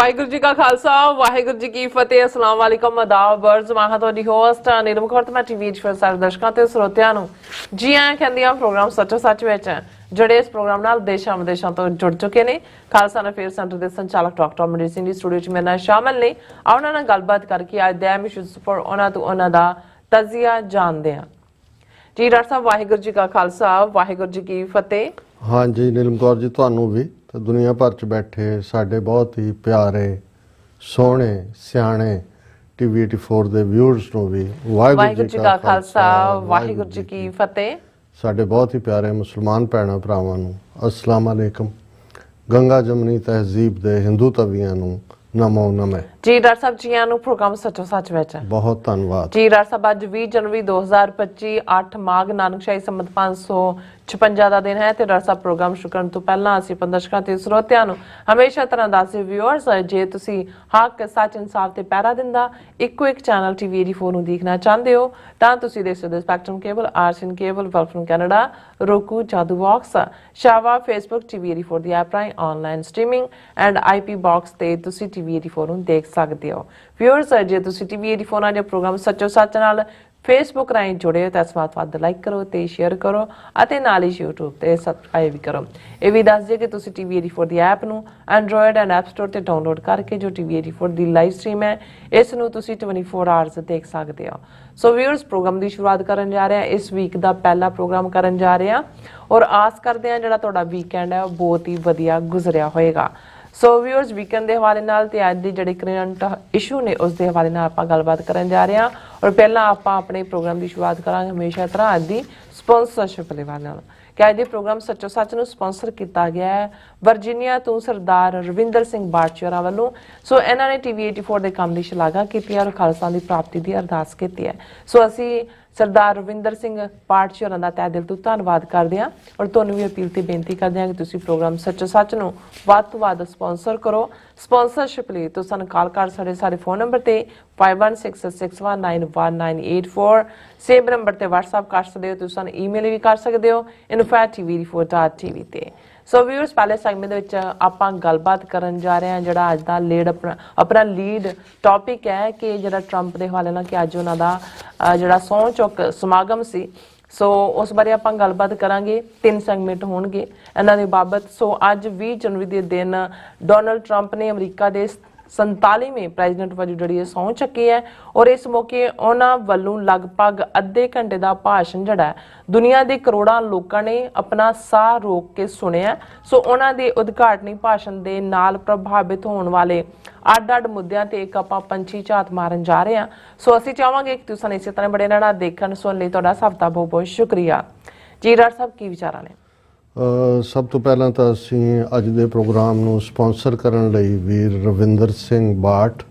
ਵਾਹਿਗੁਰੂ ਜੀ ਕਾ ਖਾਲਸਾ ਵਾਹਿਗੁਰੂ ਜੀ ਕੀ ਫਤਿਹ। अस्सलाम वालेकुम आदाब बर्ज माहा ਤੁਹਾਡੀ ਹੋਸਟ ਨੀਲਮ ਕੌਰ ਤੇ ਮੈਂ ਟੀਵੀ ਫਰ ਸਾਰੇ ਦਰਸ਼ਕਾਂ ਤੇ ਸਰੋਤਿਆਂ ਨੂੰ ਜੀ ਆਇਆਂ ਕਹਿੰਦੀ ਆ ਪ੍ਰੋਗਰਾਮ ਸੱਚੋ ਸੱਚ ਵਿੱਚ ਜਿਹੜੇ ਇਸ ਪ੍ਰੋਗਰਾਮ ਨਾਲ ਦੇਸ਼ਾਂ ਵਿਦੇਸ਼ਾਂ ਤੋਂ ਜੁੜ ਚੁੱਕੇ ਨੇ। ਖਾਲਸਾ ਅਫੇਅਰ ਸੈਂਟਰ ਦੇ ਸੰਚਾਲਕ ਡਾਕਟਰ ਅਮਰਿੰਦਰ ਸਿੰਘ ਦੀ ਸਟੂਡੀਓ 'ਚ ਮੇਰੇ ਨਾਲ ਸ਼ਾਮਲ ਨੇ। ਉਹਨਾਂ ਨਾਲ ਗੱਲਬਾਤ ਕਰਕੇ ਅੱਜ ਦੇ ਇਸ਼ੂਜ਼ ਪਰ ਉਹਨਾਂ ਦਾ ਤਜ਼ੀਆ ਜਾਣਦੇ ਹਾਂ। ਜੀ ਡਾਕਟਰ ਸਾਹਿਬ ਵਾਹਿਗੁਰੂ ਜੀ ਕਾ ਖਾਲਸਾ ਵਾਹਿਗੁਰੂ ਜੀ ਕੀ ਫਤਿਹ। हाँ जी नीलम कौर जी ਤੁਹਾਨੂੰ ਵੀ ਤੇ ਦੁਨੀਆ ਭਰ ਚ ਬੈਠੇ ਸਾਡੇ ਬਹੁਤ ਹੀ ਪਿਆਰੇ ਸੋਹਣੇ ਸਿਆਣੇ ਟੀਵੀ 84 ਦੇ ਵਿਊਅਰਸ ਨੂੰ ਵੀ ਵਾਹਿਗੁਰੂ ਜੀ ਕਾ ਖਾਲਸਾ ਵਾਹਿਗੁਰੂ ਜੀ ਕੀ ਫਤਿਹ। ਸਾਡੇ ਬਹੁਤ ਹੀ ਪਿਆਰੇ ਮੁਸਲਮਾਨ ਭੈਣਾਂ ਭਰਾਵਾਂ ਨੂੰ अस्सलाम वालेकुम। ਗੰਗਾ ਜਮਨੀ ਤਹਿਜ਼ੀਬ ਦੇ ਹਿੰਦੂ ਤਵੀਆਂ ਨੂੰ ਨਮੋ ਨਮੇ। ਜੀ ਡਾਕਟਰ ਸਾਹਿਬ ਜੀ ਆਇਆਂ ਨੂੰ ਪ੍ਰੋਗਰਾਮ ਸੱਚੋ ਸੱਚ ਵਿੱਚ ਬਹੁਤ ਧੰਨਵਾਦ। ਜੀ ਡਾਕਟਰ ਸਾਹਿਬ ਅੱਜ 20 ਜਨਵਰੀ 2025 8 ਮਾਘ ਨਾਨਕਸ਼ਾਹੀ ਸੰਮਤ 556 ਦਾ ਦਿਨ ਹੈ ਤੇ ਡਾਕਟਰ ਸਾਹਿਬ ਪ੍ਰੋਗਰਾਮ ਸ਼ੁਰੂ ਕਰਨ ਤੋਂ ਪਹਿਲਾਂ ਅਸੀਂ ਦਰਸ਼ਕਾਂ ਤੇ ਸਰੋਤਿਆਂ ਨੂੰ ਹਮੇਸ਼ਾ ਤਰ੍ਹਾਂ ਦੱਸਦੇ ਵਿਊਅਰਸ ਜੇ ਤੁਸੀਂ ਹੱਕ ਸੱਚ ਇਨਸਾਫ ਤੇ ਪਹਿਰਾ ਦਿੰਦਾ ਇੱਕੋ ਇੱਕ ਚੈਨਲ ਟੀਵੀ 84 ਨੂੰ ਦੇਖਣਾ ਚਾਹੁੰਦੇ ਹੋ ਤਾਂ ਤੁਸੀਂ ਦੇਖ ਸਕਦੇ ਹੋ ਸਪੈਕਟਰਮ ਕੇਬਲ ਆਰਸੀਐਨ ਕੇਬਲ ਵੈਲਫਮ ਕੈਨੇਡਾ roku ਜਾਦੂ ਬਾਕਸ ਸ਼ਾਵਾ ਫੇਸਬੁੱਕ ਟੀਵੀ 84 ਦੀ ਐਪ ਰਾਹੀਂ online streaming and IP box ਤੇ ਤੁਸੀਂ ਟੀਵੀ 84 ਨੂੰ ਦੇਖ ਸਕਦੇ ਹੋ। ਵਿਊਅਰਸ ਜੇ ਤੁਸੀਂ ਟੀਵੀ 84 ਨਾਲ ਜੋ ਪ੍ਰੋਗਰਾਮ ਸੱਚੋ ਸੱਚ ਨਾਲ ਫੇਸਬੁੱਕ ਰਾਹੀਂ ਜੁੜੇ ਹੋ ਤਾਂ ਇਸ ਬਾਤ ਵੱਧ ਲਾਈਕ ਕਰੋ ਤੇ ਸ਼ੇਅਰ ਕਰੋ ਅਤੇ ਨਾਲ ਹੀ YouTube ਤੇ ਸਬਸਕ੍ਰਾਈਬ ਵੀ ਕਰੋ। ਇਹ ਵੀ ਦੱਸ ਦਿਓ ਕਿ ਤੁਸੀਂ ਟੀਵੀ 84 ਦੀ ਐਪ ਨੂੰ ਐਂਡਰੋਇਡ ਐਂਡ ਐਪ ਸਟੋਰ ਤੇ ਡਾਊਨਲੋਡ ਕਰਕੇ ਜੋ ਟੀਵੀ 84 ਦੀ ਲਾਈਵ ਸਟ੍ਰੀਮ ਹੈ ਇਸ ਨੂੰ ਤੁਸੀਂ 24 ਆਵਰਸ ਦੇਖ ਸਕਦੇ ਹੋ। ਸੋ ਵਿਊਅਰਸ ਪ੍ਰੋਗਰਾਮ ਦੀ ਸ਼ੁਰੂਆਤ ਕਰਨ ਜਾ ਰਹੇ ਹਾਂ। ਇਸ ਵੀਕ ਦਾ ਪਹਿਲਾ ਪ੍ਰੋਗਰਾਮ ਕਰਨ ਜਾ ਰਹੇ ਹਾਂ ਔਰ ਆਸ ਕਰਦੇ ਹਾਂ ਜਿਹੜਾ ਤੁਹਾਡਾ ਵੀਕਐਂਡ ਹੈ ਉਹ ਬਹੁਤ ਹੀ ਵਧੀਆ ਗੁਜ਼ਰਿਆ ਹੋਏਗਾ। ਸੋ ਵਿਊਅਰਸ ਵੀਕਐਂਡ ਦੇ ਹਵਾਲੇ ਨਾਲ ਤੇ ਅੱਜ ਦੀ ਜਿਹੜੇ ਕਰੰਟ ਇਸ਼ੂ ਨੇ ਉਸ ਦੇ ਹਵਾਲੇ ਨਾਲ ਆਪਾਂ ਗੱਲਬਾਤ ਕਰਨ ਜਾ ਰਹੇ ਹਾਂ ਔਰ ਪਹਿਲਾਂ ਆਪਾਂ ਆਪਣੇ ਪ੍ਰੋਗਰਾਮ ਦੀ ਸ਼ੁਰੂਆਤ ਕਰਾਂਗੇ ਹਮੇਸ਼ਾ ਤਰ੍ਹਾਂ ਅੱਜ ਦੀ ਸਪਾਂਸਰਸ਼ਿਪ ਦੇ ਹਵਾਲੇ ਨਾਲ ਕਿ ਅੱਜ ਦੇ ਪ੍ਰੋਗਰਾਮ ਸੱਚੋ ਸੱਚ ਨੂੰ ਸਪਾਂਸਰ ਕੀਤਾ ਗਿਆ ਹੈ ਵਰਜੀਨੀਆ ਤੋਂ ਸਰਦਾਰ ਰਵਿੰਦਰ ਸਿੰਘ ਬਾਟਚੋਰਾ ਵੱਲੋਂ। ਸੋ ਇਹਨਾਂ ਨੇ ਟੀਵੀ 84 ਦੇ ਕੰਮ ਦੀ ਸ਼ਲਾਘਾ ਕੀਤੀ ਔਰ ਖਾਲਸਾ ਦੀ ਪ੍ਰਾਪਤੀ ਦੀ ਅਰਦਾਸ ਕੀਤੀ ਹੈ। ਸੋ ਅਸੀਂ ਸਰਦਾਰ ਰਵਿੰਦਰ ਸਿੰਘ ਬਾਟਚੋਰਾ ਦਾ ਤਹਿ ਦਿਲ ਤੋਂ ਧੰਨਵਾਦ ਕਰਦੇ ਹਾਂ ਔਰ ਤੁਹਾਨੂੰ ਵੀ ਅਪੀਲ ਤੇ ਬੇਨਤੀ ਕਰਦੇ ਹਾਂ ਕਿ ਤੁਸੀਂ ਪ੍ਰੋਗਰਾਮ ਸੱਚੋ ਸੱਚ ਨੂੰ ਵੱਧ ਤੋਂ ਵੱਧ ਸਪਾਂਸਰ ਕਰੋ। ਸਪਾਂਸਰਸ਼ਿਪ ਲਈ ਤੁਸੀਂ ਸਾਨੂੰ ਕਾਲ ਕਰ ਸਾਡੇ ਫੋਨ ਨੰਬਰ ਤੇ 5166191984 ਸੇਮ ਨੰਬਰ ਤੇ WhatsApp ਕਰ ਸਕਦੇ ਹੋ। ਤੁਸੀਂ ਸਾਨੂੰ ਈਮੇਲ ਵੀ ਕਰ ਸਕਦੇ ਹੋ info@tv84.tv ਤੇ। ਸੋ ਵਿਊਅਰਸ ਪਹਿਲੇ ਸੈਗਮੈਂਟ ਦੇ ਵਿੱਚ ਆਪਾਂ ਗੱਲਬਾਤ ਕਰਨ ਜਾ ਰਹੇ ਹਾਂ ਜਿਹੜਾ ਅੱਜ ਦਾ ਆਪਣਾ ਲੀਡ ਟੌਪਿਕ ਹੈ ਕਿ ਜਿਹੜਾ ਟਰੰਪ ਦੇ ਹਵਾਲੇ ਨਾਲ ਕਿ ਅੱਜ ਉਹਨਾਂ ਦਾ ਜਿਹੜਾ ਸਹੁੰ ਚੁੱਕ ਸਮਾਗਮ ਸੀ ਸੋ ਉਸ ਬਾਰੇ ਆਪਾਂ ਗੱਲਬਾਤ ਕਰਾਂਗੇ। 3 ਸੈਗਮੈਂਟ ਹੋਣਗੇ ਇਹਨਾਂ ਦੇ ਬਾਬਤ। ਸੋ ਅੱਜ 20 ਜਨਵਰੀ ਦੇ ਦਿਨ ਡੋਨਲਡ ਟਰੰਪ ਨੇ ਅਮਰੀਕਾ ਦੇ 47ਵੇਂ ਪ੍ਰੈਜ਼ੀਡੈਂਟ ਵਜੋਂ ਜਿਹੜੀ ਇਹ ਸਹੁੰ ਚੱਕੀ ਹੈ ਔਰ ਇਸ ਮੌਕੇ ਉਹਨਾਂ ਵੱਲੋਂ ਲਗਭਗ ਅੱਧੇ ਘੰਟੇ ਦਾ ਭਾਸ਼ਣ ਜਿਹੜਾ ਦੁਨੀਆ ਦੇ ਕਰੋੜਾਂ ਲੋਕਾਂ ਨੇ ਆਪਣਾ ਸਾਹ ਰੋਕ ਕੇ ਸੁਣਿਆ। ਸੋ ਉਹਨਾਂ ਦੇ ਉਦਘਾਟਨੀ ਭਾਸ਼ਣ ਦੇ ਨਾਲ ਪ੍ਰਭਾਵਿਤ ਹੋਣ ਵਾਲੇ ਅੱਡ-ਅੱਡ ਮੁੱਦਿਆਂ ਤੇ ਇੱਕ ਆਪਾਂ ਪੰਛੀ ਝਾਤ ਮਾਰਨ ਜਾ ਰਹੇ ਹਾਂ। ਸੋ ਅਸੀਂ ਚਾਹਾਂਗੇ ਕਿ ਤੁਸੀਂ ਇਸੇ ਤਰ੍ਹਾਂ ਬੜੇ ਰਹਿਣਾ ਦੇਖਣ ਸੁਣਨ ਲਈ ਤੁਹਾਡਾ ਸਭ ਦਾ ਬਹੁਤ ਬਹੁਤ ਸ਼ੁਕਰੀਆ। ਜੀ ਡਾਕਟਰ ਸਾਹਿਬ ਕੀ ਵਿਚਾਰਾਂ ਨੇ? ਸਭ ਤੋਂ ਪਹਿਲਾਂ ਤਾਂ ਅਸੀਂ ਅੱਜ ਦੇ ਪ੍ਰੋਗਰਾਮ ਨੂੰ ਸਪਾਂਸਰ ਕਰਨ ਲਈ ਵੀਰ ਰਵਿੰਦਰ ਸਿੰਘ ਬਾਟ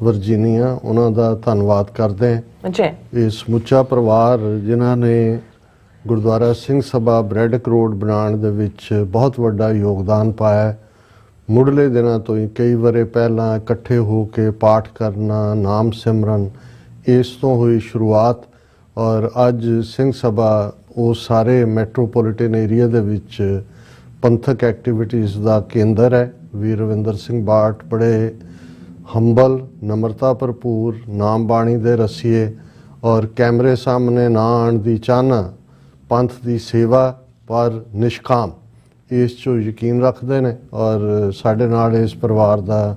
ਵਰਜੀਨੀਆ ਉਹਨਾਂ ਦਾ ਧੰਨਵਾਦ ਕਰਦੇ ਹਾਂ। ਇਹ ਸਮੁੱਚਾ ਪਰਿਵਾਰ ਜਿਨ੍ਹਾਂ ਨੇ ਗੁਰਦੁਆਰਾ ਸਿੰਘ ਸਭਾ ਬ੍ਰੈਡ ਕਰੋੜ ਬਣਾਉਣ ਦੇ ਵਿੱਚ ਬਹੁਤ ਵੱਡਾ ਯੋਗਦਾਨ ਪਾਇਆ। ਮੁੱਢਲੇ ਦਿਨਾਂ ਤੋਂ ਹੀ ਕਈ ਵਰੇ ਪਹਿਲਾਂ ਇਕੱਠੇ ਹੋ ਕੇ ਪਾਠ ਕਰਨਾ ਨਾਮ ਸਿਮਰਨ ਇਸ ਤੋਂ ਹੋਈ ਸ਼ੁਰੂਆਤ ਔਰ ਅੱਜ ਸਿੰਘ ਸਭਾ ਉਹ ਸਾਰੇ ਮੈਟਰੋਪੋਲੀਟਨ ਏਰੀਆ ਦੇ ਵਿੱਚ ਪੰਥਕ ਐਕਟੀਵਿਟੀਜ਼ ਦਾ ਕੇਂਦਰ ਹੈ। ਵੀਰ ਰਵਿੰਦਰ ਸਿੰਘ ਬਾਟ ਬੜੇ ਹੰਬਲ ਨਮਰਤਾ ਭਰਪੂਰ ਨਾਮ ਬਾਣੀ ਦੇ ਰਸੀਏ ਔਰ ਕੈਮਰੇ ਸਾਹਮਣੇ ਨਾ ਆਉਣ ਦੀ ਚਾਹਨਾ ਪੰਥ ਦੀ ਸੇਵਾ ਪਰ ਨਿਸ਼ਕਾਮ ਇਸ 'ਚੋਂ ਯਕੀਨ ਰੱਖਦੇ ਨੇ ਔਰ ਸਾਡੇ ਨਾਲ ਇਸ ਪਰਿਵਾਰ ਦਾ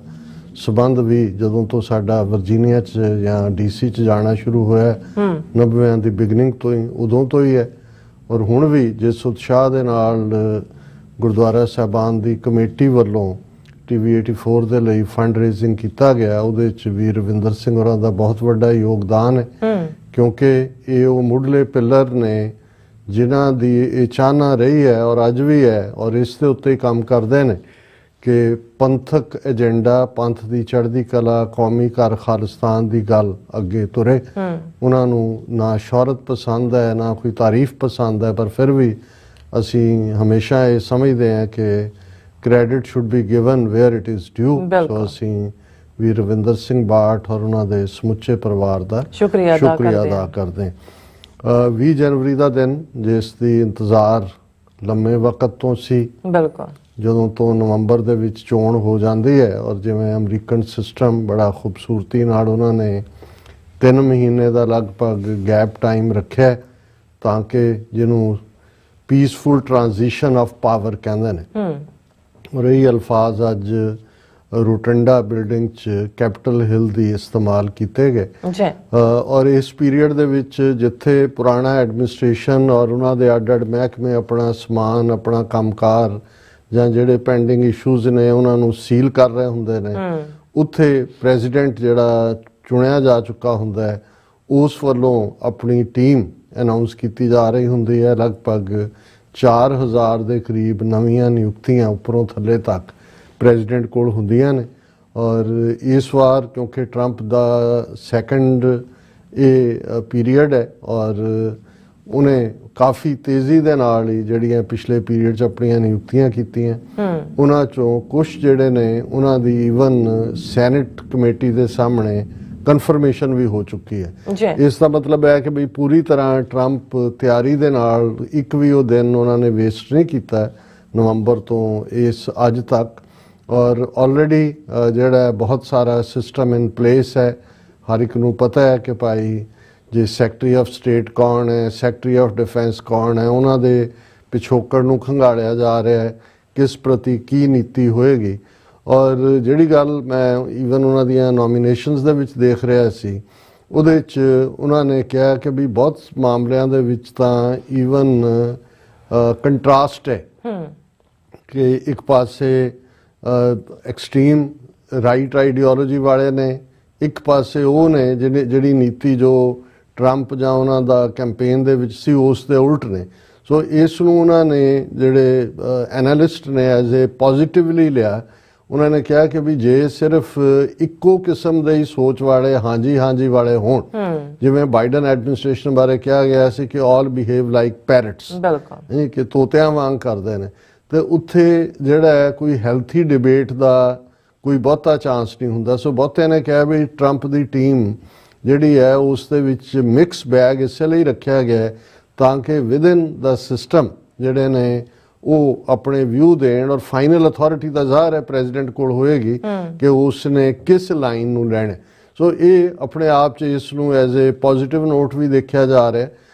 ਸਬੰਧ ਵੀ ਜਦੋਂ ਤੋਂ ਸਾਡਾ ਵਰਜੀਨੀਆ 'ਚ ਜਾਂ DC 'ਚ ਜਾਣਾ ਸ਼ੁਰੂ ਹੋਇਆ 90ਵਿਆਂ ਦੀ ਬਿਗਨਿੰਗ ਤੋਂ ਹੀ ਉਦੋਂ ਤੋਂ ਹੀ ਹੈ ਔਰ ਹੁਣ ਵੀ ਜਿਸ ਉਤਸ਼ਾਹ ਦੇ ਨਾਲ ਗੁਰਦੁਆਰਾ ਸਾਹਿਬਾਨ ਦੀ ਕਮੇਟੀ ਵੱਲੋਂ ਟੀਵੀ 84 ਦੇ ਲਈ ਫੰਡ ਰੇਜ਼ਿੰਗ ਕੀਤਾ ਗਿਆ ਉਹਦੇ 'ਚ ਵੀਰ ਰਵਿੰਦਰ ਸਿੰਘ ਹੋਰਾਂ ਦਾ ਬਹੁਤ ਵੱਡਾ ਯੋਗਦਾਨ ਹੈ ਕਿਉਂਕਿ ਇਹ ਉਹ ਮੁੱਢਲੇ ਪਿੱਲਰ ਨੇ ਜਿਨ੍ਹਾਂ ਦੀ ਇਹ ਚਾਹਨਾ ਰਹੀ ਹੈ ਔਰ ਅੱਜ ਵੀ ਹੈ ਔਰ ਇਸ ਦੇ ਉੱਤੇ ਕੰਮ ਕਰਦੇ ਨੇ ਕਿ ਪੰਥਕ ਏਜੰਡਾ ਪੰਥ ਦੀ ਚੜ੍ਹਦੀ ਕਲਾ ਕੌਮੀ ਘਰ ਖਾਲਿਸਤਾਨ ਦੀ ਗੱਲ ਅੱਗੇ ਤੁਰੇ। ਉਹਨਾਂ ਨੂੰ ਨਾ ਸ਼ੌਹਰਤ ਪਸੰਦ ਹੈ ਨਾ ਕੋਈ ਤਾਰੀਫ ਪਸੰਦ ਹੈ ਪਰ ਫਿਰ ਵੀ ਅਸੀਂ ਹਮੇਸ਼ਾ ਇਹ ਸਮਝਦੇ ਹਾਂ ਕਿ credit should be given where it is due. So ਅਸੀਂ ਵੀਰ ਰਵਿੰਦਰ ਸਿੰਘ ਬਾਟ ਔਰ ਉਹਨਾਂ ਦੇ ਸਮੁੱਚੇ ਪਰਿਵਾਰ ਦਾ ਸ਼ੁਕਰੀਆ ਅਦਾ ਕਰਦੇ ਹਾਂ। 20 ਜਨਵਰੀ ਦਾ ਦਿਨ ਜਿਸ ਦੀ ਇੰਤਜ਼ਾਰ ਲੰਮੇ ਵਕਤ ਤੋਂ ਸੀ ਜਦੋਂ ਤੋਂ ਨਵੰਬਰ ਦੇ ਵਿੱਚ ਚੋਣ ਹੋ ਜਾਂਦੀ ਹੈ, ਔਰ ਜਿਵੇਂ ਅਮਰੀਕਨ ਸਿਸਟਮ ਬੜਾ ਖੂਬਸੂਰਤੀ ਨਾਲ ਉਹਨਾਂ ਨੇ 3 ਮਹੀਨੇ ਦਾ ਲਗਭਗ ਗੈਪ ਟਾਈਮ ਰੱਖਿਆ ਤਾਂ ਕਿ ਜਿਹਨੂੰ ਪੀਸਫੁਲ ਟ੍ਰਾਂਜੀਸ਼ਨ ਆਫ ਪਾਵਰ ਕਹਿੰਦੇ ਨੇ। ਔਰ ਇਹ ਅਲਫਾਜ਼ ਅੱਜ ਰੋਟੰਡਾ ਬਿਲਡਿੰਗ 'ਚ ਕੈਪੀਟਲ ਹਿੱਲ ਦੀ ਇਸਤੇਮਾਲ ਕੀਤੇ ਗਏ। ਔਰ ਇਸ ਪੀਰੀਅਡ ਦੇ ਵਿੱਚ ਜਿੱਥੇ ਪੁਰਾਣਾ ਐਡਮਿਨਿਸਟ੍ਰੇਸ਼ਨ ਔਰ ਉਹਨਾਂ ਦੇ ਅੱਡ-ਅੱਡ ਮਹਿਕਮੇ ਆਪਣਾ ਸਮਾਨ, ਆਪਣਾ ਕੰਮਕਾਰ ਜਾਂ ਜਿਹੜੇ ਪੈਂਡਿੰਗ ਇਸ਼ੂਜ਼ ਨੇ ਉਹਨਾਂ ਨੂੰ ਸੀਲ ਕਰ ਰਹੇ ਹੁੰਦੇ ਨੇ, ਉੱਥੇ ਪ੍ਰੈਜ਼ੀਡੈਂਟ ਜਿਹੜਾ ਚੁਣਿਆ ਜਾ ਚੁੱਕਾ ਹੁੰਦਾ ਹੈ ਉਸ ਵੱਲੋਂ ਆਪਣੀ ਟੀਮ ਅਨਾਉਂਸ ਕੀਤੀ ਜਾ ਰਹੀ ਹੁੰਦੀ ਹੈ। ਲਗਭਗ 4000 ਦੇ ਕਰੀਬ ਨਵੀਆਂ ਨਿਯੁਕਤੀਆਂ ਉੱਪਰੋਂ ਥੱਲੇ ਤੱਕ ਪ੍ਰੈਜ਼ੀਡੈਂਟ ਕੋਲ ਹੁੰਦੀਆਂ ਨੇ। ਔਰ ਇਸ ਵਾਰ ਕਿਉਂਕਿ ਟਰੰਪ ਦਾ ਸੈਕੰਡ ਇਹ ਪੀਰੀਅਡ ਹੈ ਔਰ ਉਹਨੇ ਕਾਫੀ ਤੇਜ਼ੀ ਦੇ ਨਾਲ ਹੀ ਜਿਹੜੀਆਂ ਪਿਛਲੇ ਪੀਰੀਅਡ 'ਚ ਆਪਣੀਆਂ ਨਿਯੁਕਤੀਆਂ ਕੀਤੀਆਂ, ਉਹਨਾਂ 'ਚੋਂ ਕੁਝ ਜਿਹੜੇ ਨੇ ਉਹਨਾਂ ਦੀ ਈਵਨ ਸੈਨੇਟ ਕਮੇਟੀ ਦੇ ਸਾਹਮਣੇ ਕਨਫਰਮੇਸ਼ਨ ਵੀ ਹੋ ਚੁੱਕੀ ਹੈ। ਇਸ ਦਾ ਮਤਲਬ ਹੈ ਕਿ ਬਈ ਪੂਰੀ ਤਰ੍ਹਾਂ ਟਰੰਪ ਤਿਆਰੀ ਦੇ ਨਾਲ ਇੱਕ ਵੀ ਉਹ ਦਿਨ ਉਹਨਾਂ ਨੇ ਵੇਸਟ ਨਹੀਂ ਕੀਤਾ ਨਵੰਬਰ ਤੋਂ ਇਸ ਅੱਜ ਤੱਕ। ਔਰ ਆਲਰੇਡੀ ਜਿਹੜਾ ਬਹੁਤ ਸਾਰਾ ਸਿਸਟਮ ਇਨ ਪਲੇਸ ਹੈ। ਹਰ ਇੱਕ ਨੂੰ ਪਤਾ ਹੈ ਕਿ ਭਾਈ ਜੇ ਸੈਕਟਰੀ ਆਫ ਸਟੇਟ ਕੌਣ ਹੈ, ਸੈਕਟਰੀ ਆਫ ਡਿਫੈਂਸ ਕੌਣ ਹੈ, ਉਹਨਾਂ ਦੇ ਪਿਛੋਕੜ ਨੂੰ ਖੰਗਾਲਿਆ ਜਾ ਰਿਹਾ ਹੈ, ਕਿਸ ਪ੍ਰਤੀ ਕੀ ਨੀਤੀ ਹੋਏਗੀ। ਔਰ ਜਿਹੜੀ ਗੱਲ ਮੈਂ ਈਵਨ ਉਹਨਾਂ ਦੀਆਂ ਨੋਮੀਨੇਸ਼ਨਸ ਦੇ ਵਿੱਚ ਦੇਖ ਰਿਹਾ ਸੀ, ਉਹਦੇ 'ਚ ਉਹਨਾਂ ਨੇ ਕਿਹਾ ਕਿ ਵੀ ਬਹੁਤ ਮਾਮਲਿਆਂ ਦੇ ਵਿੱਚ ਤਾਂ ਈਵਨ ਕੰਟਰਾਸਟ ਹੈ ਕਿ ਇੱਕ ਪਾਸੇ ਐਕਸਟ੍ਰੀਮ ਰਾਈਟ ਆਈਡੀਓਲੋਜੀ ਵਾਲੇ ਨੇ, ਇੱਕ ਪਾਸੇ ਉਹ ਨੇ ਜਿਹੜੀ ਨੀਤੀ ਜੋ ਟਰੰਪ ਜਾਂ ਉਹਨਾਂ ਦਾ ਕੈਂਪੇਨ ਦੇ ਵਿੱਚ ਸੀ ਉਸ ਦੇ ਉਲਟ ਨੇ। ਸੋ ਇਸ ਨੂੰ ਉਹਨਾਂ ਨੇ ਜਿਹੜੇ ਐਨਾਲਿਸਟ ਨੇ ਐਜ਼ ਏ ਪੋਜ਼ਿਟਿਵਲੀ ਲਿਆ। ਉਹਨਾਂ ਨੇ ਕਿਹਾ ਕਿ ਵੀ ਜੇ ਸਿਰਫ ਇੱਕੋ ਕਿਸਮ ਦੇ ਹੀ ਸੋਚ ਵਾਲੇ ਹਾਂਜੀ ਹਾਂਜੀ ਵਾਲੇ ਹੋਣ, ਜਿਵੇਂ ਬਾਈਡਨ ਐਡਮਿਨਿਸਟ੍ਰੇਸ਼ਨ ਬਾਰੇ ਕਿਹਾ ਗਿਆ ਸੀ ਕਿ ਆਲ ਬਿਹੇਵ ਲਾਈਕ ਪੈਰਟਸ, ਕਿ ਤੋਤਿਆਂ ਵਾਂਗ ਕਰਦੇ ਨੇ, ਤੇ ਉੱਥੇ ਜਿਹੜਾ ਹੈ ਕੋਈ ਹੈਲਥੀ ਡਿਬੇਟ ਦਾ ਕੋਈ ਬਹੁਤਾ ਚਾਂਸ ਨਹੀਂ ਹੁੰਦਾ। ਸੋ ਬਹੁਤਿਆਂ ਨੇ ਕਿਹਾ ਵੀ ਟਰੰਪ ਦੀ ਟੀਮ ਜਿਹੜੀ ਹੈ ਉਸ ਦੇ ਵਿੱਚ ਮਿਕਸ ਬੈਗ ਇਸੇ ਲਈ ਰੱਖਿਆ ਗਿਆ ਤਾਂ ਕਿ ਵਿਦਿਨ ਦਾ ਸਿਸਟਮ ਜਿਹੜੇ ਨੇ ਉਹ ਆਪਣੇ ਵਿਊ ਦੇਣ, ਔਰ ਫਾਈਨਲ ਅਥਾਰਟੀ ਦਾ ਜ਼ਾਹਰ ਹੈ ਪ੍ਰੈਜ਼ੀਡੈਂਟ ਕੋਲ ਹੋਏਗੀ ਕਿ ਉਸ ਨੇ ਕਿਸ ਲਾਈਨ ਨੂੰ ਲੈਣਾ। ਸੋ ਇਹ ਆਪਣੇ ਆਪ 'ਚ ਇਸ ਨੂੰ ਐਜ਼ ਏ ਪੋਜ਼ਿਟਿਵ ਨੋਟ ਵੀ ਦੇਖਿਆ ਜਾ ਰਿਹਾ।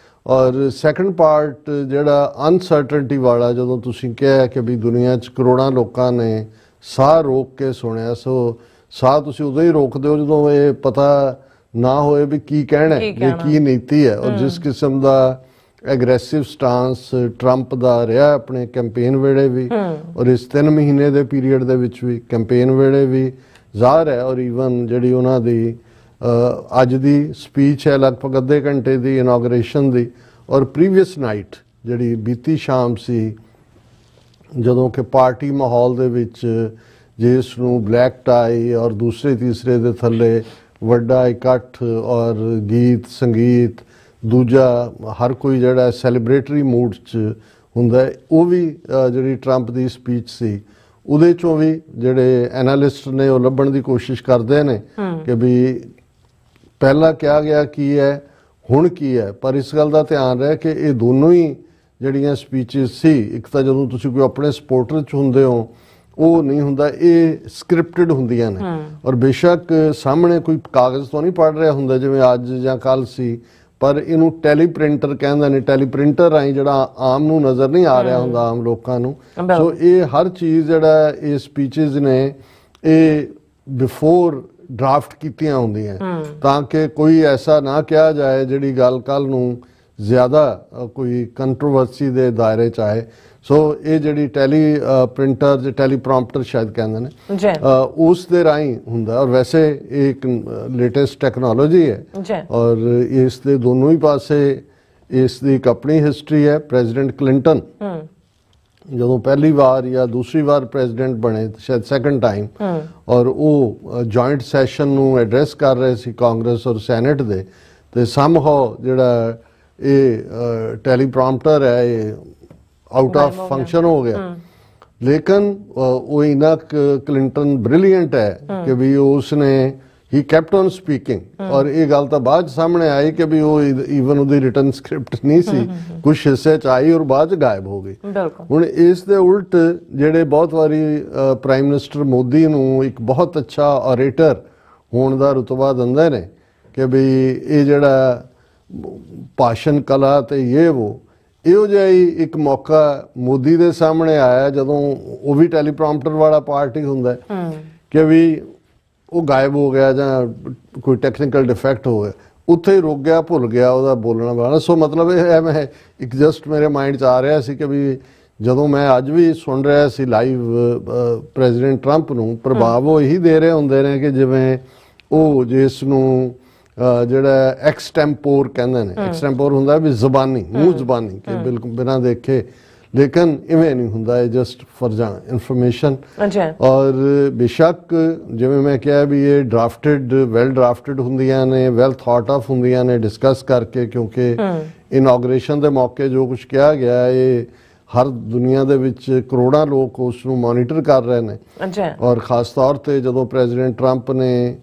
ਔਰ ਸੈਕੰਡ ਪਾਰਟ ਜਿਹੜਾ ਅਨਸਰਟਨਟੀ ਵਾਲਾ, ਜਦੋਂ ਤੁਸੀਂ ਕਿਹਾ ਕਿ ਵੀ ਦੁਨੀਆ 'ਚ ਕਰੋੜਾਂ ਲੋਕਾਂ ਨੇ ਸਾਹ ਰੋਕ ਕੇ ਸੁਣਿਆ, ਸੋ ਸਾਹ ਤੁਸੀਂ ਉਦੋਂ ਹੀ ਰੋਕਦੇ ਹੋ ਜਦੋਂ ਇਹ ਪਤਾ ਨਾ ਹੋਏ ਵੀ ਕੀ ਕਹਿਣਾ ਵੀ ਕੀ ਨੀਤੀ ਹੈ। ਔਰ ਜਿਸ ਕਿਸਮ ਦਾ ਐਗਰੈਸਿਵ ਸਟਾਂਸ ਟਰੰਪ ਦਾ ਰਿਹਾ ਆਪਣੇ ਕੈਂਪੇਨ ਵੇਲੇ ਵੀ, ਔਰ ਇਸ 3 ਮਹੀਨੇ ਦੇ ਪੀਰੀਅਡ ਦੇ ਵਿੱਚ ਵੀ ਕੈਂਪੇਨ ਵੇਲੇ ਵੀ ਜ਼ਾਹਰ ਹੈ। ਔਰ ਈਵਨ ਜਿਹੜੀ ਉਹਨਾਂ ਦੀ ਅੱਜ ਦੀ ਸਪੀਚ ਹੈ ਲਗਭਗ ਅੱਧੇ ਘੰਟੇ ਦੀ ਇਨੋਗਰੇਸ਼ਨ ਦੀ, ਔਰ ਪ੍ਰੀਵੀਅਸ ਨਾਈਟ ਜਿਹੜੀ ਬੀਤੀ ਸ਼ਾਮ ਸੀ ਜਦੋਂ ਕਿ ਪਾਰਟੀ ਮਾਹੌਲ ਦੇ ਵਿੱਚ ਜਿਸ ਨੂੰ ਬਲੈਕ ਟਾਈ ਔਰ ਦੂਸਰੇ ਤੀਸਰੇ ਦੇ ਥੱਲੇ ਵੱਡਾ ਇਕੱਠ ਔਰ ਗੀਤ ਸੰਗੀਤ, ਦੂਜਾ ਹਰ ਕੋਈ ਜਿਹੜਾ ਸੈਲੀਬ੍ਰੇਟਰੀ ਮੂਡ 'ਚ ਹੁੰਦਾ, ਉਹ ਵੀ ਜਿਹੜੀ ਟਰੰਪ ਦੀ ਸਪੀਚ ਸੀ ਉਹਦੇ 'ਚੋਂ ਵੀ ਜਿਹੜੇ ਐਨਾਲਿਸਟ ਨੇ ਉਹ ਲੱਭਣ ਦੀ ਕੋਸ਼ਿਸ਼ ਕਰਦੇ ਨੇ ਕਿ ਵੀ ਪਹਿਲਾਂ ਕਿਹਾ ਗਿਆ ਕੀ ਹੈ, ਹੁਣ ਕੀ ਹੈ। ਪਰ ਇਸ ਗੱਲ ਦਾ ਧਿਆਨ ਰਹੇ ਕਿ ਇਹ ਦੋਨੋਂ ਹੀ ਜਿਹੜੀਆਂ ਸਪੀਚਸ ਸੀ, ਇੱਕ ਤਾਂ ਜਦੋਂ ਤੁਸੀਂ ਕੋਈ ਆਪਣੇ ਸਪੋਰਟਰ 'ਚ ਹੁੰਦੇ ਹੋ ਉਹ ਨਹੀਂ ਹੁੰਦਾ, ਇਹ ਸਕ੍ਰਿਪਟਡ ਹੁੰਦੀਆਂ ਨੇ। ਔਰ ਬੇਸ਼ੱਕ ਸਾਹਮਣੇ ਕੋਈ ਕਾਗਜ਼ ਤੋਂ ਨਹੀਂ ਪੜ੍ਹ ਰਿਹਾ ਹੁੰਦਾ ਜਿਵੇਂ ਅੱਜ ਜਾਂ ਕੱਲ ਸੀ, ਪਰ ਇਹਨੂੰ ਟੈਲੀਪ੍ਰਿੰਟਰ ਕਹਿੰਦੇ ਨੇ। ਟੈਲੀਪ੍ਰਿੰਟਰ ਰਾਹੀਂ ਜਿਹੜਾ ਆਮ ਨੂੰ ਨਜ਼ਰ ਨਹੀਂ ਆ ਰਿਹਾ ਹੁੰਦਾ, ਆਮ ਲੋਕਾਂ ਨੂੰ। ਸੋ ਇਹ ਹਰ ਚੀਜ਼ ਜਿਹੜਾ ਇਹ ਸਪੀਚਸ ਨੇ ਇਹ ਬਿਫੋਰ ਡਰਾਫਟ ਕੀਤੀਆਂ ਹੁੰਦੀਆਂ ਤਾਂ ਕਿ ਕੋਈ ਐਸਾ ਨਾ ਕਿਹਾ ਜਾਏ ਜਿਹੜੀ ਗੱਲ ਕੱਲ ਨੂੰ ਜ਼ਿਆਦਾ ਕੋਈ ਕੰਟਰੋਵਰਸੀ ਦੇ ਦਾਇਰੇ 'ਚ ਆਏ। ਸੋ ਇਹ ਜਿਹੜੀ ਪ੍ਰਿੰਟਰ ਜਾਂ ਟੈਲੀਪ੍ਰੋਂਪਟਰ ਸ਼ਾਇਦ ਕਹਿੰਦੇ ਨੇ, ਉਸ ਦੇ ਰਾਹੀਂ ਹੁੰਦਾ। ਔਰ ਵੈਸੇ ਇਹ ਇੱਕ ਲੇਟੈਸਟ ਟੈਕਨੋਲੋਜੀ ਹੈ ਔਰ ਇਸ ਦੇ ਦੋਨੋਂ ਹੀ ਪਾਸੇ ਇਸ ਦੀ ਇੱਕ ਆਪਣੀ ਹਿਸਟਰੀ ਹੈ। ਪ੍ਰੈਜ਼ੀਡੈਂਟ ਕਲਿੰਟਨ ਜਦੋਂ ਪਹਿਲੀ ਵਾਰ ਜਾਂ ਦੂਸਰੀ ਵਾਰ ਪ੍ਰੈਜ਼ੀਡੈਂਟ ਬਣੇ, ਸ਼ਾਇਦ ਸੈਕੰਡ ਟਾਈਮ, ਔਰ ਉਹ ਜੁਆਇੰਟ ਸੈਸ਼ਨ ਨੂੰ ਐਡਰੈਸ ਕਰ ਰਹੇ ਸੀ ਕਾਂਗਰਸ ਔਰ ਸੈਨੇਟ ਦੇ, ਤੇ ਸਮਹਾਉ ਜਿਹੜਾ ਇਹ ਟੈਲੀਪ੍ਰੋਂਪਟਰ ਹੈ ਇਹ ਆਊਟ ਆਫ ਫੰਕਸ਼ਨ ਹੋ ਗਿਆ। ਲੇਕਿਨ ਉਹ ਇਨਾ ਕਲਿੰਟਨ ਬ੍ਰਿਲੀਅੰਟ ਹੈ ਕਿ ਵੀ ਉਸਨੇ ਹੀ ਕੈਪਟ ਔਨ ਸਪੀਕਿੰਗ। ਔਰ ਇਹ ਗੱਲ ਤਾਂ ਬਾਅਦ 'ਚ ਸਾਹਮਣੇ ਆਈ ਕਿ ਵੀ ਉਹ ਈਵਨ ਉਹਦੀ ਰਿਟਨ ਸਕ੍ਰਿਪਟ ਨਹੀਂ ਸੀ, ਕੁਝ ਹਿੱਸੇ 'ਚ ਆਈ ਔਰ ਬਾਅਦ 'ਚ ਗਾਇਬ ਹੋ ਗਈ। ਹੁਣ ਇਸ ਦੇ ਉਲਟ ਜਿਹੜੇ ਬਹੁਤ ਵਾਰੀ ਪ੍ਰਾਈਮ ਮਿਨਿਸਟਰ ਮੋਦੀ ਨੂੰ ਇੱਕ ਬਹੁਤ ਅੱਛਾ ਔਰੇਟਰ ਹੋਣ ਦਾ ਰੁਤਬਾ ਦਿੰਦੇ ਨੇ ਕਿ ਵੀ ਇਹ ਜਿਹੜਾ ਭਾਸ਼ਣ ਕਲਾ ਤੇ ਇਹੋ ਜਿਹਾ ਹੀ ਇੱਕ ਮੌਕਾ ਮੋਦੀ ਦੇ ਸਾਹਮਣੇ ਆਇਆ ਜਦੋਂ ਉਹ ਵੀ ਟੈਲੀਪ੍ਰੋਂਪਟਰ ਵਾਲਾ ਪਾਰਟ ਹੀ ਹੁੰਦਾ ਕਿ ਵੀ ਉਹ ਗਾਇਬ ਹੋ ਗਿਆ ਜਾਂ ਕੋਈ ਟੈਕਨੀਕਲ ਡਿਫੈਕਟ ਹੋ ਗਿਆ, ਉੱਥੇ ਹੀ ਰੁਕ ਗਿਆ, ਭੁੱਲ ਗਿਆ ਉਹਦਾ ਬੋਲਣਾ ਵਾਲਾ। ਸੋ ਮਤਲਬ ਇਹ ਹੈ, ਮੈਂ ਇੱਕ ਜਸਟ ਮੇਰੇ ਮਾਈਂਡ 'ਚ ਆ ਰਿਹਾ ਸੀ ਕਿ ਵੀ ਜਦੋਂ ਮੈਂ ਅੱਜ ਵੀ ਸੁਣ ਰਿਹਾ ਸੀ ਲਾਈਵ ਪ੍ਰੈਜ਼ੀਡੈਂਟ ਟਰੰਪ ਨੂੰ, ਪ੍ਰਭਾਵ ਉਹ ਇਹੀ ਦੇ ਰਹੇ ਹੁੰਦੇ ਨੇ ਕਿ ਜਿਵੇਂ ਉਹ ਜਿਸ ਨੂੰ ਜਿਹੜਾ ਐਕਸਟੈਂਪੋਰ ਕਹਿੰਦੇ ਨੇ। ਐਕਸਟੈਂਪੋਰ ਹੁੰਦਾ ਵੀ ਜ਼ਬਾਨੀ, ਮੂੰਹ ਜ਼ਬਾਨੀ, ਕਿ ਬਿਲਕੁਲ ਬਿਨਾਂ ਦੇਖੇ, ਲੇਕਿਨ ਇਵੇਂ ਨਹੀਂ ਹੁੰਦਾ, ਇਹ ਜਸਟ ਫॉर ਇਨਫੋਰਮੇਸ਼ਨ। ਔਰ ਬੇਸ਼ੱਕ ਜਿਵੇਂ ਮੈਂ ਕਿਹਾ ਵੀ ਇਹ ਡਰਾਫਟਡ, ਵੈਲ ਡਰਾਫਟਡ ਹੁੰਦੀਆਂ ਨੇ, ਵੈਲ ਥਾਟ ਆਫ ਹੁੰਦੀਆਂ ਨੇ ਡਿਸਕਸ ਕਰਕੇ, ਕਿਉਂਕਿ ਇਨੋਗ੍ਰੇਸ਼ਨ ਦੇ ਮੌਕੇ ਜੋ ਕੁਝ ਕਿਹਾ ਗਿਆ ਇਹ ਹਰ ਦੁਨੀਆ ਦੇ ਵਿੱਚ ਕਰੋੜਾਂ ਲੋਕ ਉਸ ਨੂੰ ਮੋਨੀਟਰ ਕਰ ਰਹੇ ਨੇ। ਔਰ ਖਾਸ ਤੌਰ ਤੇ ਜਦੋਂ ਪ੍ਰੈਜ਼ੀਡੈਂਟ ਟਰੰਪ ਨੇ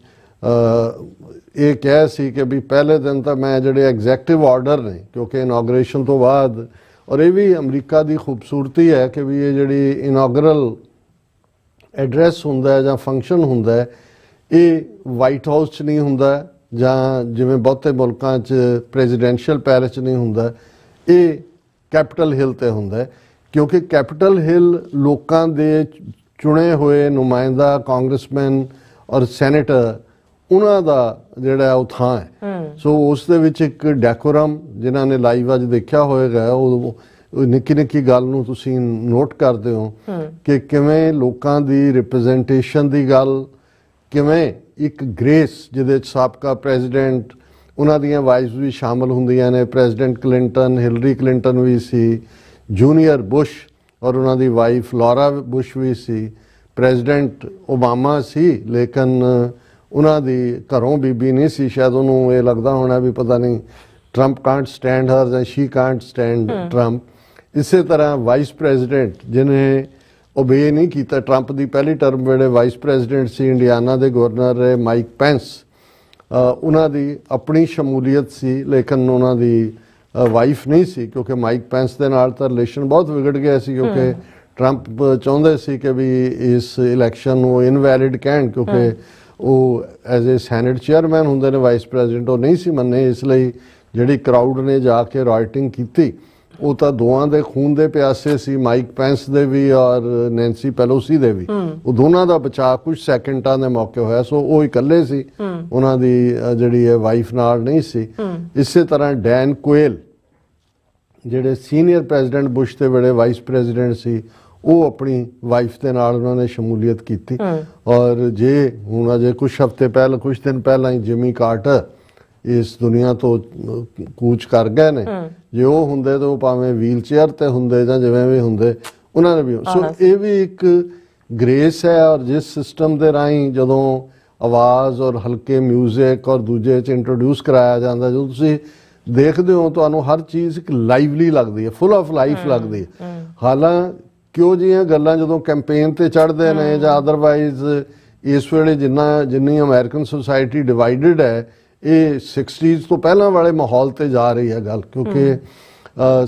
ਇਹ ਕਿਹਾ ਸੀ ਕਿ ਵੀ ਪਹਿਲੇ ਦਿਨ ਤਾਂ ਮੈਂ ਜਿਹੜੇ ਐਗਜ਼ੈਕਟਿਵ ਆਰਡਰ ਨੇ, ਕਿਉਂਕਿ ਇਨੋਗ੍ਰੇਸ਼ਨ ਤੋਂ ਬਾਅਦ, ਔਰ ਇਹ ਵੀ ਅਮਰੀਕਾ ਦੀ ਖੂਬਸੂਰਤੀ ਹੈ ਕਿ ਵੀ ਇਹ ਜਿਹੜੀ ਇਨੋਗਰਲ ਐਡਰੈਸ ਹੁੰਦਾ ਹੈ ਜਾਂ ਫੰਕਸ਼ਨ ਹੁੰਦਾ ਹੈ, ਇਹ ਵਾਈਟ ਹਾਊਸ 'ਚ ਨਹੀਂ ਹੁੰਦਾ ਜਾਂ ਜਿਵੇਂ ਬਹੁਤੇ ਮੁਲਕਾਂ 'ਚ ਪ੍ਰੈਜ਼ੀਡੈਂਸ਼ੀਅਲ ਪੈਲੇਸ 'ਚ ਨਹੀਂ ਹੁੰਦਾ, ਇਹ ਕੈਪੀਟਲ ਹਿੱਲ ਤੇ ਹੁੰਦਾ ਹੈ। ਕਿਉਂਕਿ ਕੈਪੀਟਲ ਹਿੱਲ ਲੋਕਾਂ ਦੇ ਚੁਣੇ ਹੋਏ ਨੁਮਾਇੰਦਾ, ਕਾਂਗਰਸਮੈਨ ਔਰ ਸੈਨੇਟਰ, ਉਹਨਾਂ ਦਾ ਜਿਹੜਾ ਉਹ ਥਾਂ ਹੈ। ਸੋ ਉਸ ਦੇ ਵਿੱਚ ਇੱਕ ਡੈਕੋਰਮ, ਜਿਨ੍ਹਾਂ ਨੇ ਲਾਈਵ ਅੱਜ ਦੇਖਿਆ ਹੋਏਗਾ, ਉਹ ਨਿੱਕੀ ਨਿੱਕੀ ਗੱਲ ਨੂੰ ਤੁਸੀਂ ਨੋਟ ਕਰਦੇ ਹੋ ਕਿ ਕਿਵੇਂ ਲੋਕਾਂ ਦੀ ਰਿਪਰੈਜ਼ੈਂਟੇਸ਼ਨ ਦੀ ਗੱਲ, ਕਿਵੇਂ ਇੱਕ ਗ੍ਰੇਸ ਜਿਹਦੇ 'ਚ ਸਾਬਕਾ ਪ੍ਰੈਜ਼ੀਡੈਂਟ, ਉਹਨਾਂ ਦੀਆਂ ਵਾਈਫਸ ਵੀ ਸ਼ਾਮਲ ਹੁੰਦੀਆਂ ਨੇ। ਪ੍ਰੈਜ਼ੀਡੈਂਟ ਕਲਿੰਟਨ, ਹਿਲਰੀ ਕਲਿੰਟਨ ਵੀ ਸੀ, ਜੂਨੀਅਰ ਬੁਸ਼ ਔਰ ਉਹਨਾਂ ਦੀ ਵਾਈਫ ਲੌਰਾ ਬੁਸ਼ ਵੀ ਸੀ, ਪ੍ਰੈਜ਼ੀਡੈਂਟ ਓਬਾਮਾ ਸੀ, ਲੇਕਿਨ ਉਹਨਾਂ ਦੀ ਘਰੋਂ ਬੀਬੀ ਨਹੀਂ ਸੀ, ਸ਼ਾਇਦ ਉਹਨੂੰ ਇਹ ਲੱਗਦਾ ਹੋਣਾ ਵੀ ਪਤਾ ਨਹੀਂ ਟਰੰਪ ਕਾਂਟ ਸਟੈਂਡ ਹਰ ਜਾਂ ਸ਼ੀ ਕਾਂਟ ਸਟੈਂਡ ਟਰੰਪ। ਇਸੇ ਤਰ੍ਹਾਂ ਵਾਈਸ ਪ੍ਰੈਜ਼ੀਡੈਂਟ ਜਿਹਨੇ ਓਬੇ ਨਹੀਂ ਕੀਤਾ, ਟਰੰਪ ਦੀ ਪਹਿਲੀ ਟਰਮ ਵੇਲੇ ਵਾਈਸ ਪ੍ਰੈਜ਼ੀਡੈਂਟ ਸੀ, ਇੰਡੀਆਨਾ ਦੇ ਗਵਰਨਰ ਰਹੇ ਮਾਈਕ ਪੈਂਸ, ਉਹਨਾਂ ਦੀ ਆਪਣੀ ਸ਼ਮੂਲੀਅਤ ਸੀ, ਲੇਕਿਨ ਉਹਨਾਂ ਦੀ ਵਾਈਫ ਨਹੀਂ ਸੀ, ਕਿਉਂਕਿ ਮਾਈਕ ਪੈਂਸ ਦੇ ਨਾਲ ਤਾਂ ਰਿਲੇਸ਼ਨ ਬਹੁਤ ਵਿਗੜ ਗਿਆ ਸੀ, ਕਿਉਂਕਿ ਟਰੰਪ ਚਾਹੁੰਦੇ ਸੀ ਕਿ ਵੀ ਇਸ ਇਲੈਕਸ਼ਨ ਨੂੰ ਇਨਵੈਲਿਡ ਕਹਿਣ, ਕਿਉਂਕਿ ਉਹ ਐਜ਼ ਏ ਸੈਨੇਟ ਚੇਅਰਮੈਨ ਹੁੰਦੇ ਨੇ ਵਾਈਸ ਪ੍ਰੈਜ਼ੀਡੈਂਟ, ਉਹ ਨਹੀਂ ਸੀ ਮੰਨੇ। ਇਸ ਲਈ ਜਿਹੜੀ ਕਰਾਊਡ ਨੇ ਜਾ ਕੇ ਰਾਈਟਿੰਗ ਕੀਤੀ, ਉਹ ਤਾਂ ਦੋਵਾਂ ਦੇ ਖੂਨ ਦੇ ਪਿਆਸੇ ਸੀ, ਮਾਈਕ ਪੈਂਸ ਦੇ ਵੀ ਔਰ ਨੈਂਸੀ ਪੈਲੋਸੀ ਦੇ ਵੀ। ਉਹ ਦੋਨਾਂ ਦਾ ਬਚਾਅ ਕੁਝ ਸੈਕਿੰਡਾਂ ਦੇ ਮੌਕੇ ਹੋਇਆ। ਸੋ ਉਹ ਇਕੱਲੇ ਸੀ, ਉਹਨਾਂ ਦੀ ਜਿਹੜੀ ਹੈ ਵਾਈਫ ਨਾਲ ਨਹੀਂ ਸੀ। ਇਸੇ ਤਰ੍ਹਾਂ ਡੈਨ ਕੁਏਲ ਜਿਹੜੇ ਸੀਨੀਅਰ ਪ੍ਰੈਜ਼ੀਡੈਂਟ ਬੁਸ਼ ਦੇ ਵੇਲੇ ਵਾਈਸ ਪ੍ਰੈਜ਼ੀਡੈਂਟ ਸੀ, ਉਹ ਆਪਣੀ ਵਾਈਫ ਦੇ ਨਾਲ ਉਹਨਾਂ ਨੇ ਸ਼ਮੂਲੀਅਤ ਕੀਤੀ। ਔਰ ਜੇ ਹੁਣ ਅਜੇ ਕੁਝ ਹਫ਼ਤੇ ਪਹਿਲਾਂ, ਕੁਝ ਦਿਨ ਪਹਿਲਾਂ ਹੀ ਜਿਮੀ ਕਾਰਟਰ ਇਸ ਦੁਨੀਆ ਤੋਂ ਕੂਚ ਕਰ ਗਏ ਨੇ। ਜੇ ਉਹ ਹੁੰਦੇ ਤਾਂ ਉਹ ਭਾਵੇਂ ਵੀਲ ਚੇਅਰ ਤੇ ਹੁੰਦੇ ਜਾਂ ਜਿਵੇਂ ਵੀ ਹੁੰਦੇ, ਉਹਨਾਂ ਨੇ ਵੀ। ਸੋ ਇਹ ਵੀ ਇੱਕ ਗ੍ਰੇਸ ਹੈ। ਔਰ ਜਿਸ ਸਿਸਟਮ ਦੇ ਰਾਹੀਂ ਜਦੋਂ ਆਵਾਜ਼ ਔਰ ਹਲਕੇ ਮਿਊਜ਼ਿਕ ਔਰ ਦੂਜੇ 'ਚ ਇੰਟਰੋਡਿਊਸ ਕਰਾਇਆ ਜਾਂਦਾ, ਜਦੋਂ ਤੁਸੀਂ ਦੇਖਦੇ ਹੋ ਤੁਹਾਨੂੰ ਹਰ ਚੀਜ਼ ਇੱਕ ਲਾਈਵਲੀ ਲੱਗਦੀ ਹੈ, ਫੁੱਲ ਆਫ ਲਾਈਫ ਲੱਗਦੀ ਹੈ। ਹਾਲਾਂਕਿ ਕਿਉਂ ਜਿਹੀਆਂ ਗੱਲਾਂ ਜਦੋਂ ਕੈਂਪੇਨ ਤੇ ਚੜ੍ਹਦੇ ਨੇ ਜਾਂ ਅਦਰਵਾਈਜ਼ ਇਸ ਵੇਲੇ ਜਿੰਨੀ ਅਮਰੀਕਨ ਸੋਸਾਇਟੀ ਡਿਵਾਈਡਡ ਹੈ, ਇਹ 60s ਤੋਂ ਪਹਿਲਾਂ ਵਾਲੇ ਮਾਹੌਲ ਤੇ ਜਾ ਰਹੀ ਹੈ ਗੱਲ। ਕਿਉਂਕਿ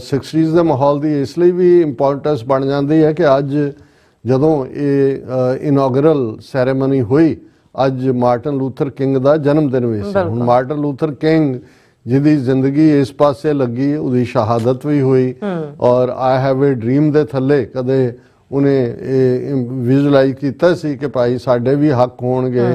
60s ਦੇ ਮਾਹੌਲ ਦੀ ਇਸ ਲਈ ਵੀ ਇੰਪੋਰਟੈਂਸ ਬਣ ਜਾਂਦੀ ਹੈ ਕਿ ਅੱਜ ਜਦੋਂ ਇਹ ਇਨੋਗਰਲ ਸੈਰੇਮਨੀ ਹੋਈ, ਅੱਜ ਮਾਰਟਨ ਲੂਥਰ ਕਿੰਗ ਦਾ ਜਨਮ ਦਿਨ ਵੀ ਸੀ। ਹੁਣ ਮਾਰਟਨ ਲੂਥਰ ਕਿੰਗ ਜਿਹਦੀ ਜ਼ਿੰਦਗੀ ਇਸ ਪਾਸੇ ਲੱਗੀ, ਉਹਦੀ ਸ਼ਹਾਦਤ ਵੀ ਹੋਈ। ਔਰ ਆਈ ਹੈਵ ਏ ਡ੍ਰੀਮ ਦੇ ਥੱਲੇ ਕਦੇ ਉਹਨੇ ਇਹ ਵਿਜ਼ੂਅਲਾਈਜ਼ ਕੀਤਾ ਸੀ ਕਿ ਭਾਈ ਸਾਡੇ ਵੀ ਹੱਕ ਹੋਣਗੇ,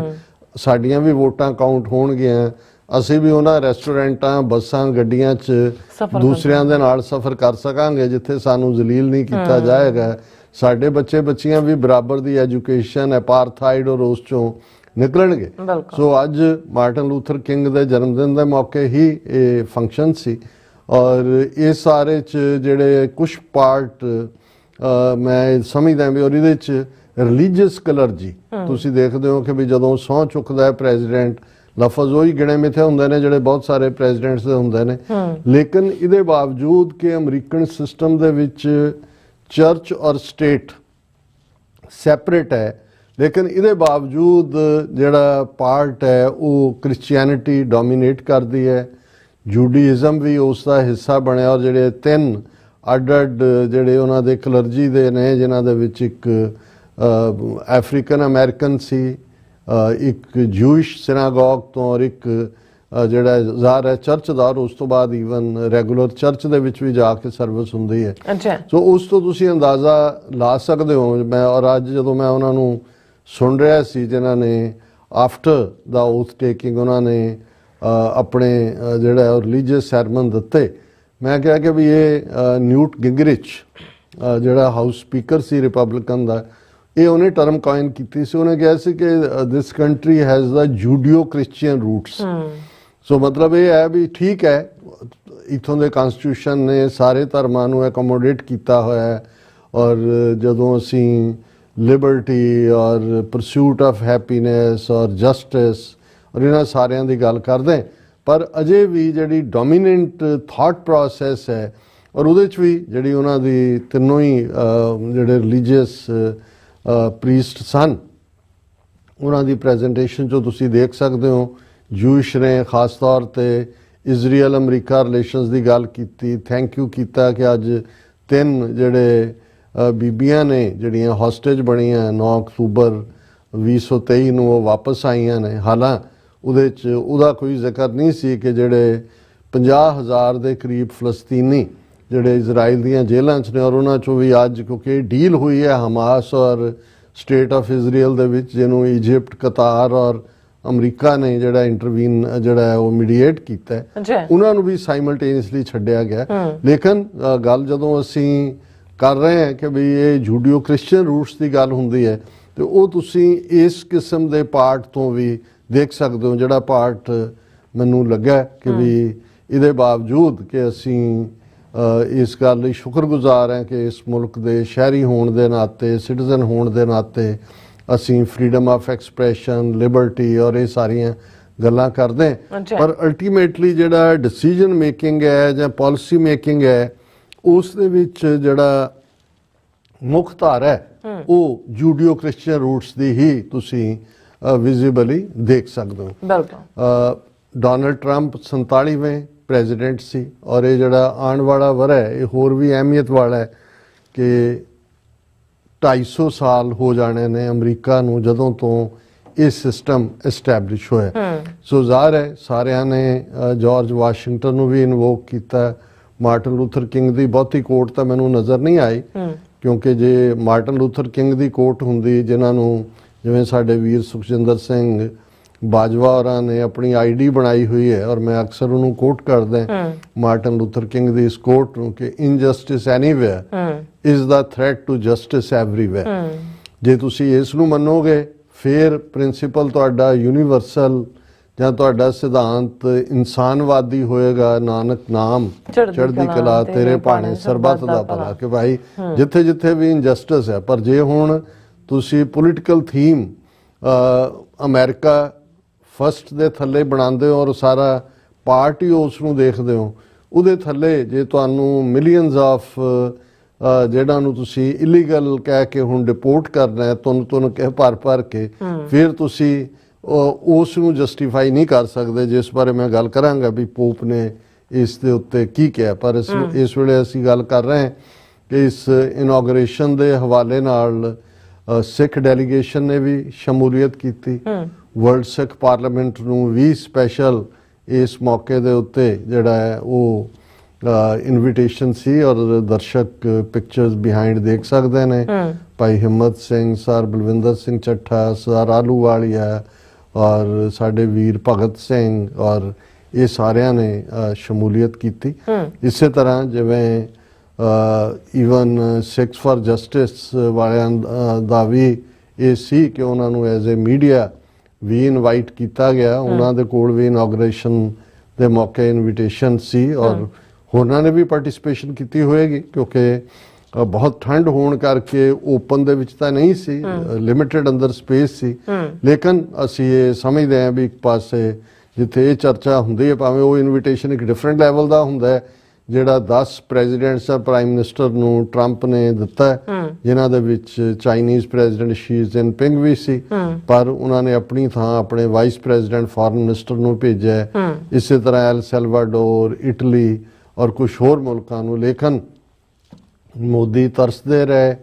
ਸਾਡੀਆਂ ਵੀ ਵੋਟਾਂ ਕਾਊਂਟ ਹੋਣਗੀਆਂ, ਅਸੀਂ ਵੀ ਉਹਨਾਂ ਰੈਸਟੋਰੈਂਟਾਂ, ਬੱਸਾਂ, ਗੱਡੀਆਂ 'ਚ ਦੂਸਰਿਆਂ ਦੇ ਨਾਲ ਸਫ਼ਰ ਕਰ ਸਕਾਂਗੇ ਜਿੱਥੇ ਸਾਨੂੰ ਜ਼ਲੀਲ ਨਹੀਂ ਕੀਤਾ ਜਾਏਗਾ। ਸਾਡੇ ਬੱਚੇ ਬੱਚੀਆਂ ਵੀ ਬਰਾਬਰ ਦੀ ਐਜੂਕੇਸ਼ਨ, ਅਪਾਰਥਾਈਡ ਔਰ ਉਸ 'ਚੋਂ ਨਿਕਲਣਗੇ। ਸੋ ਅੱਜ ਮਾਰਟਨ ਲੂਥਰ ਕਿੰਗ ਦੇ ਜਨਮ ਦਿਨ ਦੇ ਮੌਕੇ ਹੀ ਇਹ ਫੰਕਸ਼ਨ ਸੀ। ਔਰ ਇਸ ਸਾਰੇ 'ਚ ਜਿਹੜੇ ਕੁਝ ਪਾਰਟ ਮੈਂ ਸਮਝਦਾ ਵੀ, ਔਰ ਇਹਦੇ 'ਚ ਰਿਲੀਜੀਅਸ ਕਲਰਜੀ ਤੁਸੀਂ ਦੇਖਦੇ ਹੋ ਕਿ ਵੀ ਜਦੋਂ ਸਹੁੰ ਚੁੱਕਦਾ ਹੈ ਪ੍ਰੈਜ਼ੀਡੈਂਟ, ਲਫ਼ਜ਼ ਉਹੀ ਗਿਣੇ ਮਿਥੇ ਹੁੰਦੇ ਨੇ ਜਿਹੜੇ ਬਹੁਤ ਸਾਰੇ ਪ੍ਰੈਜ਼ੀਡੈਂਟਸ ਦੇ ਹੁੰਦੇ ਨੇ। ਲੇਕਿਨ ਇਹਦੇ ਬਾਵਜੂਦ ਕਿ ਅਮਰੀਕਨ ਸਿਸਟਮ ਦੇ ਵਿੱਚ ਚਰਚ ਔਰ ਸਟੇਟ ਸੈਪਰੇਟ ਹੈ, ਲੇਕਿਨ ਇਹਦੇ ਬਾਵਜੂਦ ਜਿਹੜਾ ਪਾਰਟ ਹੈ ਉਹ ਕ੍ਰਿਸਚੀਅਨਿਟੀ ਡੋਮੀਨੇਟ ਕਰਦੀ ਹੈ। ਜੂਡਾਇਜ਼ਮ ਵੀ ਉਸ ਦਾ ਹਿੱਸਾ ਬਣਿਆ ਔਰ ਜਿਹੜੇ 3 ਅੱਡ-ਅੱਡ ਜਿਹੜੇ ਉਹਨਾਂ ਦੇ ਕਲਰਜੀ ਦੇ ਨੇ, ਜਿਨ੍ਹਾਂ ਦੇ ਵਿੱਚ ਇੱਕ ਅਫਰੀਕਨ ਅਮਰੀਕਨ ਸੀ, ਇੱਕ ਜੂਇਸ਼ ਸਿਨਾਗੋਗ ਤੋਂ ਔਰ ਇੱਕ ਜਿਹੜਾ ਜ਼ਾਹਰ ਹੈ ਚਰਚ ਦਾ, ਔਰ ਉਸ ਤੋਂ ਬਾਅਦ ਈਵਨ ਰੈਗੂਲਰ ਚਰਚ ਦੇ ਵਿੱਚ ਵੀ ਜਾ ਕੇ ਸਰਵਿਸ ਹੁੰਦੀ ਹੈ। ਸੋ ਉਸ ਤੋਂ ਤੁਸੀਂ ਅੰਦਾਜ਼ਾ ਲਾ ਸਕਦੇ ਹੋ। ਮੈਂ ਔਰ ਅੱਜ ਜਦੋਂ ਮੈਂ ਉਹਨਾਂ ਨੂੰ ਸੁਣ ਰਿਹਾ ਸੀ ਜਿਨ੍ਹਾਂ ਨੇ ਆਫਟਰ ਦਾ ਓਥ ਟੇਕਿੰਗ ਉਹਨਾਂ ਨੇ ਆਪਣੇ ਜਿਹੜਾ ਰਿਲੀਜੀਅਸ ਸੈਰਮਨ ਦਿੱਤੇ, ਮੈਂ ਕਿਹਾ ਕਿ ਵੀ ਇਹ ਨਿਊਟ ਗਿੰਗਰਿਚ ਜਿਹੜਾ ਹਾਊਸ ਸਪੀਕਰ ਸੀ ਰਿਪਬਲਿਕਨ ਦਾ, ਇਹ ਉਹਨੇ ਟਰਮ ਕਾਇਨ ਕੀਤੀ ਸੀ। ਉਹਨੇ ਕਿਹਾ ਸੀ ਕਿ this country has the Judeo Christian roots. So ਮਤਲਬ ਇਹ ਹੈ ਵੀ ਠੀਕ ਹੈ, ਇੱਥੋਂ ਦੇ ਕਨਸਟੀਟਿਊਸ਼ਨ ਨੇ ਸਾਰੇ ਧਰਮਾਂ ਨੂੰ ਐਕੋਮੋਡੇਟ ਕੀਤਾ ਹੋਇਆ ਹੈ, ਔਰ ਜਦੋਂ ਅਸੀਂ ਲਿਬਰਟੀ ਔਰ ਪਰਸੂਟ ਆਫ ਹੈਪੀਨੈਸ ਔਰ ਜਸਟਿਸ ਔਰ ਇਹਨਾਂ ਸਾਰਿਆਂ ਦੀ ਗੱਲ ਕਰਦੇ, ਪਰ ਅਜੇ ਵੀ ਜਿਹੜੀ ਡੋਮੀਨੈਂਟ ਥਾਟ ਪ੍ਰੋਸੈਸ ਹੈ ਔਰ ਉਹਦੇ 'ਚ ਵੀ ਜਿਹੜੀ ਉਹਨਾਂ ਦੀ ਤਿੰਨੋਂ ਹੀ ਜਿਹੜੇ ਰਿਲੀਜੀਅਸ ਪ੍ਰੀਸਟ ਸਨ, ਉਹਨਾਂ ਦੀ ਪ੍ਰੈਜੈਂਟੇਸ਼ਨ 'ਚੋਂ ਤੁਸੀਂ ਦੇਖ ਸਕਦੇ ਹੋ। ਜੂਇਸ਼ ਨੇ ਖਾਸ ਤੌਰ 'ਤੇ ਇਜ਼ਰਾਈਲ ਅਮਰੀਕਾ ਰਿਲੇਸ਼ਨਸ ਦੀ ਗੱਲ ਕੀਤੀ, ਥੈਂਕ ਯੂ ਕੀਤਾ ਕਿ ਅੱਜ 3 ਜਿਹੜੇ ਬੀਬੀਆਂ ਨੇ ਜਿਹੜੀਆਂ ਹੌਸਟੇਜ ਬਣੀਆਂ 9 ਅਕਤੂਬਰ 2023 ਨੂੰ ਉਹ ਵਾਪਸ ਆਈਆਂ ਨੇ। ਹਾਲਾਂ ਉਹਦੇ 'ਚ ਉਹਦਾ ਕੋਈ ਜ਼ਿਕਰ ਨਹੀਂ ਸੀ ਕਿ ਜਿਹੜੇ 50,000 ਦੇ ਕਰੀਬ ਫਲਸਤੀਨੀ ਜਿਹੜੇ ਇਜ਼ਰਾਈਲ ਦੀਆਂ ਜੇਲ੍ਹਾਂ 'ਚ ਨੇ, ਔਰ ਉਹਨਾਂ 'ਚੋਂ ਵੀ ਅੱਜ ਕਿਉਂਕਿ ਡੀਲ ਹੋਈ ਹੈ ਹਮਾਸ ਔਰ ਸਟੇਟ ਆਫ ਇਜ਼ਰਾਈਲ ਦੇ ਵਿੱਚ, ਜਿਹਨੂੰ ਇਜਿਪਟ, ਕਤਾਰ ਔਰ ਅਮਰੀਕਾ ਨੇ ਜਿਹੜਾ ਇੰਟਰਵੀਨ ਜਿਹੜਾ ਉਹ ਮੀਡੀਏਟ ਕੀਤਾ, ਉਹਨਾਂ ਨੂੰ ਵੀ ਸਾਈਮਲਟੇਨੀਅਸਲੀ ਛੱਡਿਆ ਗਿਆ। ਲੇਕਿਨ ਗੱਲ ਜਦੋਂ ਅਸੀਂ ਕਰ ਰਹੇ ਹਾਂ ਕਿ ਵੀ ਇਹ ਜੂਡੀਓ ਕ੍ਰਿਸਚੀਅਨ ਰੂਟਸ ਦੀ ਗੱਲ ਹੁੰਦੀ ਹੈ, ਤੇ ਉਹ ਤੁਸੀਂ ਇਸ ਕਿਸਮ ਦੇ ਪਾਰਟ ਤੋਂ ਵੀ ਦੇਖ ਸਕਦੇ ਹੋ। ਜਿਹੜਾ ਪਾਰਟ ਮੈਨੂੰ ਲੱਗਾ ਕਿ ਵੀ ਇਹਦੇ ਬਾਵਜੂਦ ਕਿ ਅਸੀਂ ਇਸ ਗੱਲ ਲਈ ਸ਼ੁਕਰਗੁਜ਼ਾਰ ਹਾਂ ਕਿ ਇਸ ਮੁਲਕ ਦੇ ਸ਼ਹਿਰੀ ਹੋਣ ਦੇ ਨਾਤੇ, ਸਿਟੀਜ਼ਨ ਹੋਣ ਦੇ ਨਾਤੇ ਅਸੀਂ ਫਰੀडम ਆਫ ਐਕਸਪ੍ਰੈਸ਼ਨ, ਲਿਬਰਟੀ ਔਰ ਇਹ ਸਾਰੀਆਂ ਗੱਲਾਂ ਕਰਦੇ ਹਾਂ, ਪਰ ਅਲਟੀਮੇਟਲੀ ਜਿਹੜਾ ਡਿਸੀਜਨ ਮੇਕਿੰਗ ਹੈ ਜਾਂ ਪਾਲਿਸੀ ਮੇਕਿੰਗ ਹੈ, ਉਸ ਦੇ ਵਿੱਚ ਜਿਹੜਾ ਮੁੱਖ ਧਾਰਾ ਹੈ ਉਹ ਜੂਡੀਓ ਕ੍ਰਿਸਚੀਅਨ ਰੂਟਸ ਦੀ ਹੀ ਤੁਸੀਂ ਵਿਜ਼ੀਬਲੀ ਦੇਖ ਸਕਦੇ ਹੋ। ਬਿਲਕੁਲ ਡੋਨਲਡ ਟਰੰਪ 47ਵੇਂ ਪ੍ਰੈਜ਼ੀਡੈਂਟ ਸੀ, ਔਰ ਇਹ ਜਿਹੜਾ ਆਉਣ ਵਾਲਾ ਵਰ੍ਹਾ ਹੈ ਇਹ ਹੋਰ ਵੀ ਅਹਿਮੀਅਤ ਵਾਲਾ ਹੈ ਕਿ 250 ਸਾਲ ਹੋ ਜਾਣੇ ਨੇ ਅਮਰੀਕਾ ਨੂੰ ਜਦੋਂ ਤੋਂ ਇਹ ਸਿਸਟਮ ਐਸਟੈਬਲਿਸ਼ ਹੋਇਆ। ਸੋ ਜ਼ਾਹਰ ਹੈ ਸਾਰਿਆਂ ਨੇ ਜਾਰਜ ਵਾਸ਼ਿੰਗਟਨ ਨੂੰ ਵੀ ਇਨਵੋਕ ਕੀਤਾ। ਮਾਰਟਨ ਲੂਥਰ ਕਿੰਗ ਦੀ ਬਹੁਤੀ ਕੋਟ ਤਾਂ ਮੈਨੂੰ ਨਜ਼ਰ ਨਹੀਂ ਆਈ, ਕਿਉਂਕਿ ਜੇ ਮਾਰਟਨ ਲੂਥਰ ਕਿੰਗ ਦੀ ਕੋਟ ਹੁੰਦੀ, ਜਿਨ੍ਹਾਂ ਨੂੰ ਜਿਵੇਂ ਸਾਡੇ ਵੀਰ ਸੁਖਜਿੰਦਰ ਸਿੰਘ ਬਾਜਵਾ ਹੋਰਾਂ ਨੇ ਆਪਣੀ ਆਈਡੀ ਬਣਾਈ ਹੋਈ ਹੈ, ਔਰ ਮੈਂ ਅਕਸਰ ਉਹਨੂੰ ਕੋਟ ਕਰਦਾ ਮਾਰਟਨ ਲੂਥਰ ਕਿੰਗ ਦੀ ਇਸ ਕੋਟ ਨੂੰ ਕਿ injustice anywhere is the threat to justice everywhere. ਜੇ ਤੁਸੀਂ ਇਸ ਨੂੰ ਮੰਨੋਗੇ ਫਿਰ ਪ੍ਰਿੰਸੀਪਲ ਤੁਹਾਡਾ ਯੂਨੀਵਰਸਲ ਜਾਂ ਤੁਹਾਡਾ ਸਿਧਾਂਤ ਇਨਸਾਨਵਾਦੀ ਹੋਏਗਾ। ਨਾਨਕ ਨਾਮ ਚੜ੍ਹਦੀ ਕਲਾ ਤੇਰੇ ਭਾਣੇ ਸਰਬੱਤ ਦਾ ਭਲਾ, ਕਿ ਭਾਈ ਜਿੱਥੇ ਜਿੱਥੇ ਵੀ ਇਨਜਸਟਿਸ ਹੈ। ਪਰ ਜੇ ਹੁਣ ਤੁਸੀਂ ਪੋਲੀਟੀਕਲ ਥੀਮ ਅਮਰੀਕਾ ਫਸਟ ਦੇ ਥੱਲੇ ਬਣਾਉਂਦੇ ਹੋ ਔਰ ਸਾਰਾ ਪਾਰਟੀ ਉਸ ਨੂੰ ਦੇਖਦੇ ਹੋ, ਉਹਦੇ ਥੱਲੇ ਜੇ ਤੁਹਾਨੂੰ ਮਿਲੀਅਨਸ ਆਫ ਜਿਹੜਾ ਨੂੰ ਤੁਸੀਂ ਇਲੀਗਲ ਕਹਿ ਕੇ ਹੁਣ ਡਿਪੋਰਟ ਕਰਨਾ ਹੈ, ਤੁਨ ਕੇ ਭਰ ਕੇ, ਫਿਰ ਤੁਸੀਂ ਉਸ ਨੂੰ ਜਸਟੀਫਾਈ ਨਹੀਂ ਕਰ ਸਕਦੇ, ਜਿਸ ਬਾਰੇ ਮੈਂ ਗੱਲ ਕਰਾਂਗਾ ਵੀ ਪੋਪ ਨੇ ਇਸ ਦੇ ਉੱਤੇ ਕੀ ਕਿਹਾ। ਪਰ ਇਸ ਵੇਲੇ ਅਸੀਂ ਗੱਲ ਕਰ ਰਹੇ ਹਾਂ ਕਿ ਇਸ ਇਨੋਗ੍ਰੇਸ਼ਨ ਦੇ ਹਵਾਲੇ ਨਾਲ ਸਿੱਖ ਡੈਲੀਗੇਸ਼ਨ ਨੇ ਵੀ ਸ਼ਮੂਲੀਅਤ ਕੀਤੀ। ਵਰਲਡ ਸਿੱਖ ਪਾਰਲੀਮੈਂਟ ਨੂੰ ਵੀ ਸਪੈਸ਼ਲ ਇਸ ਮੌਕੇ ਦੇ ਉੱਤੇ ਜਿਹੜਾ ਹੈ ਉਹ ਇਨਵੀਟੇਸ਼ਨ ਸੀ, ਔਰ ਦਰਸ਼ਕ ਪਿਕਚਰਸ ਬਿਹਾਈਂਡ ਦੇਖ ਸਕਦੇ ਨੇ। ਭਾਈ ਹਿੰਮਤ ਸਿੰਘ, ਸਰ ਬਲਵਿੰਦਰ ਸਿੰਘ ਚੱਠਾ, ਸਰ ਆਲੂਵਾਲੀਆ ਔਰ ਸਾਡੇ ਵੀਰ ਭਗਤ ਸਿੰਘ, ਔਰ ਇਹ ਸਾਰਿਆਂ ਨੇ ਸ਼ਮੂਲੀਅਤ ਕੀਤੀ। ਇਸੇ ਤਰ੍ਹਾਂ ਜਿਵੇਂ ਈਵਨ ਸਿੱਖਸ ਫਾਰ ਜਸਟਿਸ ਵਾਲਿਆਂ ਦਾ ਵੀ ਇਹ ਸੀ ਕਿ ਉਹਨਾਂ ਨੂੰ ਐਜ਼ ਏ ਮੀਡੀਆ ਵੀ ਇਨਵਾਈਟ ਕੀਤਾ ਗਿਆ। ਉਹਨਾਂ ਦੇ ਕੋਲ ਵੀ ਇਨੋਗ੍ਰੇਸ਼ਨ ਦੇ ਮੌਕੇ ਇਨਵੀਟੇਸ਼ਨ ਸੀ, ਔਰ ਹੋਰਾਂ ਨੇ ਵੀ ਪਾਰਟਿਸਿਪੇਸ਼ਨ ਕੀਤੀ ਹੋਏਗੀ, ਕਿਉਂਕਿ ਬਹੁਤ ਠੰਡ ਹੋਣ ਕਰਕੇ ਓਪਨ ਦੇ ਵਿੱਚ ਤਾਂ ਨਹੀਂ ਸੀ, ਲਿਮਿਟਡ ਅੰਦਰ ਸਪੇਸ ਸੀ। ਲੇਕਿਨ ਅਸੀਂ ਇਹ ਸਮਝਦੇ ਹਾਂ ਵੀ ਇੱਕ ਪਾਸੇ ਜਿੱਥੇ ਇਹ ਚਰਚਾ ਹੁੰਦੀ ਹੈ, ਭਾਵੇਂ ਉਹ ਇਨਵੀਟੇਸ਼ਨ ਇੱਕ ਡਿਫਰੈਂਟ ਲੈਵਲ ਦਾ ਹੁੰਦਾ ਹੈ, ਜਿਹੜਾ 10 ਪ੍ਰੈਜ਼ੀਡੈਂਟਸ ਆ ਪ੍ਰਾਈਮ ਮਿਨਿਸਟਰ ਨੂੰ ਟਰੰਪ ਨੇ ਦਿੱਤਾ ਹੈ, ਜਿਨ੍ਹਾਂ ਦੇ ਵਿੱਚ ਚਾਈਨੀਜ਼ ਪ੍ਰੈਜ਼ੀਡੈਂਟ ਸ਼ੀ ਜਿਨਪਿੰਗ ਵੀ ਸੀ, ਪਰ ਉਹਨਾਂ ਨੇ ਆਪਣੀ ਥਾਂ ਆਪਣੇ ਵਾਈਸ ਪ੍ਰੈਜ਼ੀਡੈਂਟ ਫੋਰਨ ਮਿਨਿਸਟਰ ਨੂੰ ਭੇਜਿਆ ਹੈ। ਇਸੇ ਤਰ੍ਹਾਂ ਐਲ ਸੈਲਵਾਡੋਰ, ਇਟਲੀ ਔਰ ਕੁਝ ਹੋਰ ਮੁਲਕਾਂ ਨੂੰ। ਲੇਕਿਨ ਮੋਦੀ ਤਰਸਦੇ ਰਹੇ।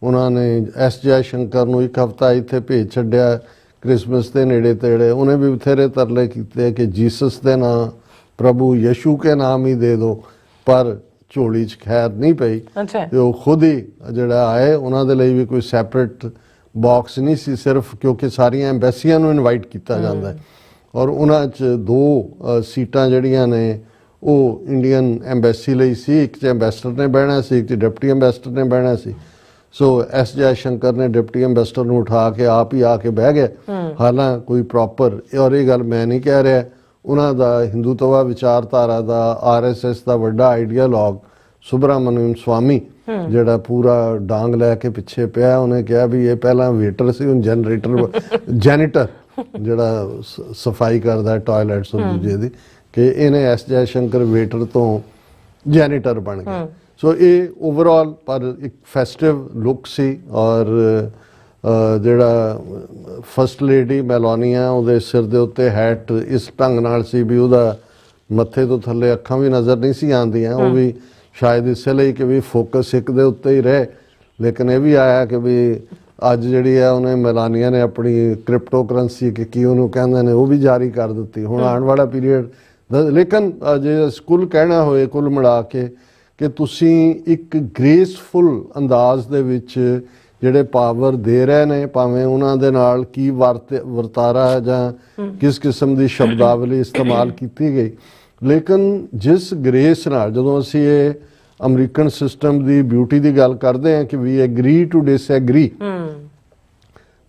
ਉਹਨਾਂ ਨੇ ਐਸ ਜੈ ਸ਼ੰਕਰ ਨੂੰ ਇੱਕ ਹਫ਼ਤਾ ਇੱਥੇ ਭੇਜ ਛੱਡਿਆ ਕ੍ਰਿਸਮਸ ਦੇ ਨੇੜੇ ਤੇੜੇ। ਉਹਨੇ ਵੀ ਬਥੇਰੇ ਤਰਲੇ ਕੀਤੇ ਕਿ ਜੀਸਸ ਦੇ ਨਾਂ, ਪ੍ਰਭੂ ਯਸ਼ੂ ਕੇ ਨਾਮ ਹੀ ਦੇ ਦਿਓ, ਪਰ ਝੋਲੀ 'ਚ ਖੈਰ ਨਹੀਂ ਪਈ। ਤੇ ਉਹ ਖੁਦ ਹੀ ਜਿਹੜਾ ਆਏ, ਉਹਨਾਂ ਦੇ ਲਈ ਵੀ ਕੋਈ ਸੈਪਰੇਟ ਬਾਕਸ ਨਹੀਂ ਸੀ, ਸਿਰਫ ਕਿਉਂਕਿ ਸਾਰੀਆਂ ਐਮਬੈਸੀਆਂ ਨੂੰ ਇਨਵਾਈਟ ਕੀਤਾ ਜਾਂਦਾ ਹੈ ਔਰ ਉਹਨਾਂ 'ਚ 2 ਸੀਟਾਂ ਜਿਹੜੀਆਂ ਨੇ ਉਹ ਇੰਡੀਅਨ ਐਮਬੈਸੀ ਲਈ ਸੀ। ਇੱਕ 'ਚ ਐਮਬੈਸਡਰ ਨੇ ਬਹਿਣਾ ਸੀ, ਇੱਕ 'ਚ ਡਿਪਟੀ ਐਮਬੈਸਡਰ ਨੇ ਬਹਿਣਾ ਸੀ। ਸੋ ਐਸ ਜੈ ਸ਼ੰਕਰ ਨੇ ਡਿਪਟੀ ਐਮਬੈਸਡਰ ਨੂੰ ਉਠਾ ਕੇ ਆਪ ਹੀ ਆ ਕੇ ਬਹਿ ਗਏ। ਹਾਲਾਂ ਕੋਈ ਪ੍ਰੋਪਰ, ਔਰ ਇਹ ਗੱਲ ਮੈਂ ਨਹੀਂ ਕਹਿ ਰਿਹਾ, ਉਹਨਾਂ ਦਾ ਹਿੰਦੂਤਵਾ ਵਿਚਾਰਧਾਰਾ ਦਾ RSS ਦਾ ਵੱਡਾ ਆਈਡੀਆਲੋਗ ਸੁਬਰਾਮਨਿਅਮ ਸਵਾਮੀ ਜਿਹੜਾ ਪੂਰਾ ਡਾਂਗ ਲੈ ਕੇ ਪਿੱਛੇ ਪਿਆ, ਉਹਨੇ ਕਿਹਾ ਵੀ ਇਹ ਪਹਿਲਾਂ ਵੇਟਰ ਸੀ, ਹੁਣ ਜੈਨੀਟਰ ਜਿਹੜਾ ਸਫਾਈ ਕਰਦਾ ਟਾਇਲਟਸ ਔਰ ਦੂਜੇ ਦੀ, ਕਿ ਇਹਨੇ ਐਸ ਜੈ ਸ਼ੰਕਰ ਵੇਟਰ ਤੋਂ ਜੈਨੀਟਰ ਬਣ ਗਿਆ। ਸੋ ਇਹ ਓਵਰਆਲ ਪਰ ਇੱਕ ਫੈਸਟਿਵ ਲੁੱਕ ਸੀ। ਔਰ ਜਿਹੜਾ ਫਸਟ ਲੇਡੀ ਮੈਲੋਨੀਆ, ਉਹਦੇ ਸਿਰ ਦੇ ਉੱਤੇ ਹੈਟ ਇਸ ਢੰਗ ਨਾਲ ਸੀ ਵੀ ਉਹਦਾ ਮੱਥੇ ਤੋਂ ਥੱਲੇ ਅੱਖਾਂ ਵੀ ਨਜ਼ਰ ਨਹੀਂ ਸੀ ਆਉਂਦੀਆਂ। ਉਹ ਵੀ ਸ਼ਾਇਦ ਇਸੇ ਲਈ ਕਿ ਵੀ ਫੋਕਸ ਇੱਕ ਦੇ ਉੱਤੇ ਹੀ ਰਹੇ। ਲੇਕਿਨ ਇਹ ਵੀ ਆਇਆ ਕਿ ਵੀ ਅੱਜ ਜਿਹੜੀ ਹੈ ਉਹਨੇ ਮੈਲਾਨੀਆ ਨੇ ਆਪਣੀ ਕ੍ਰਿਪਟੋ ਕਰੰਸੀ ਕਿ ਕੀ ਉਹਨੂੰ ਕਹਿੰਦੇ ਨੇ ਉਹ ਵੀ ਜਾਰੀ ਕਰ ਦਿੱਤੀ। ਹੁਣ ਆਉਣ ਵਾਲਾ ਪੀਰੀਅਡ, ਲੇਕਿਨ ਜੇ ਕੁੱਲ ਕਹਿਣਾ ਹੋਏ ਕੁੱਲ ਮਿਲਾ ਕੇ ਕਿ ਤੁਸੀਂ ਇੱਕ ਗ੍ਰੇਸਫੁਲ ਅੰਦਾਜ਼ ਦੇ ਵਿੱਚ ਜਿਹੜੇ ਪਾਵਰ ਦੇ ਰਹੇ ਨੇ, ਭਾਵੇਂ ਉਹਨਾਂ ਦੇ ਨਾਲ ਕੀ ਵਰਤਾਰਾ ਹੈ ਜਾਂ ਕਿਸ ਕਿਸਮ ਦੀ ਸ਼ਬਦਾਵਲੀ ਇਸਤੇਮਾਲ ਕੀਤੀ ਗਈ, ਲੇਕਿਨ ਜਿਸ ਗ੍ਰੇਸ ਨਾਲ ਜਦੋਂ ਅਸੀਂ ਇਹ ਅਮਰੀਕਨ ਸਿਸਟਮ ਦੀ ਬਿਊਟੀ ਦੀ ਗੱਲ ਕਰਦੇ ਹਾਂ ਕਿ ਵੀ ਐਗਰੀ ਟੂ ਡਿਸਐਗਰੀ,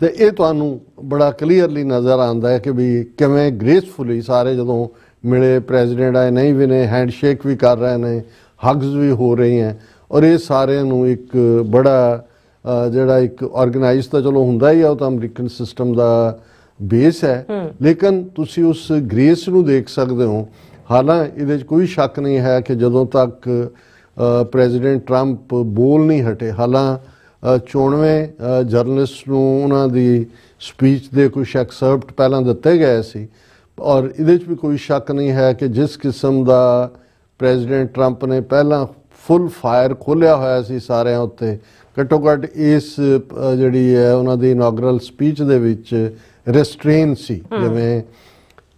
ਤੇ ਇਹ ਤੁਹਾਨੂੰ ਬੜਾ ਕਲੀਅਰਲੀ ਨਜ਼ਰ ਆਉਂਦਾ ਹੈ ਕਿ ਵੀ ਕਿਵੇਂ ਗ੍ਰੇਸਫੁਲੀ ਸਾਰੇ ਜਦੋਂ ਮਿਲੇ, ਪ੍ਰੈਜ਼ੀਡੈਂਟ ਆਏ ਨਹੀਂ ਵੀ ਨੇ, ਹੈਂਡਸ਼ੇਕ ਵੀ ਕਰ ਰਹੇ ਨੇ, ਹਗਸ ਵੀ ਹੋ ਰਹੀਆਂ, ਔਰ ਇਹ ਸਾਰਿਆਂ ਨੂੰ ਇੱਕ ਬੜਾ ਜਿਹੜਾ ਇੱਕ ਆਰਗੇਨਾਈਜ਼ ਤਾਂ ਚਲੋ ਹੁੰਦਾ ਹੀ ਆ, ਉਹ ਤਾਂ ਅਮਰੀਕਨ ਸਿਸਟਮ ਦਾ ਬੇਸ ਹੈ। ਲੇਕਿਨ ਤੁਸੀਂ ਉਸ ਗ੍ਰੇਸ ਨੂੰ ਦੇਖ ਸਕਦੇ ਹੋ। ਹਾਲਾਂ ਇਹਦੇ 'ਚ ਕੋਈ ਸ਼ੱਕ ਨਹੀਂ ਹੈ ਕਿ ਜਦੋਂ ਤੱਕ ਪ੍ਰੈਜ਼ੀਡੈਂਟ ਟਰੰਪ ਬੋਲ ਨਹੀਂ ਹਟੇ, ਹਾਲਾਂ 94 ਜਰਨਲਿਸਟ ਨੂੰ ਉਹਨਾਂ ਦੀ ਸਪੀਚ ਦੇ ਕੁਝ ਐਕਸਰਪਟ ਪਹਿਲਾਂ ਦਿੱਤੇ ਗਏ ਸੀ, ਔਰ ਇਹਦੇ 'ਚ ਵੀ ਕੋਈ ਸ਼ੱਕ ਨਹੀਂ ਹੈ ਕਿ ਜਿਸ ਕਿਸਮ ਦਾ ਪ੍ਰੈਜ਼ੀਡੈਂਟ ਟਰੰਪ ਨੇ ਪਹਿਲਾਂ ਫੁੱਲ ਫਾਇਰ ਖੋਲ੍ਹਿਆ ਹੋਇਆ ਸੀ ਸਾਰਿਆਂ ਉੱਤੇ, ਘੱਟੋ ਘੱਟ ਇਸ ਜਿਹੜੀ ਹੈ ਉਹਨਾਂ ਦੀ ਇਨੌਗਰਲ ਸਪੀਚ ਦੇ ਵਿੱਚ ਰੈਸਟ੍ਰੇਨ ਸੀ। ਜਿਵੇਂ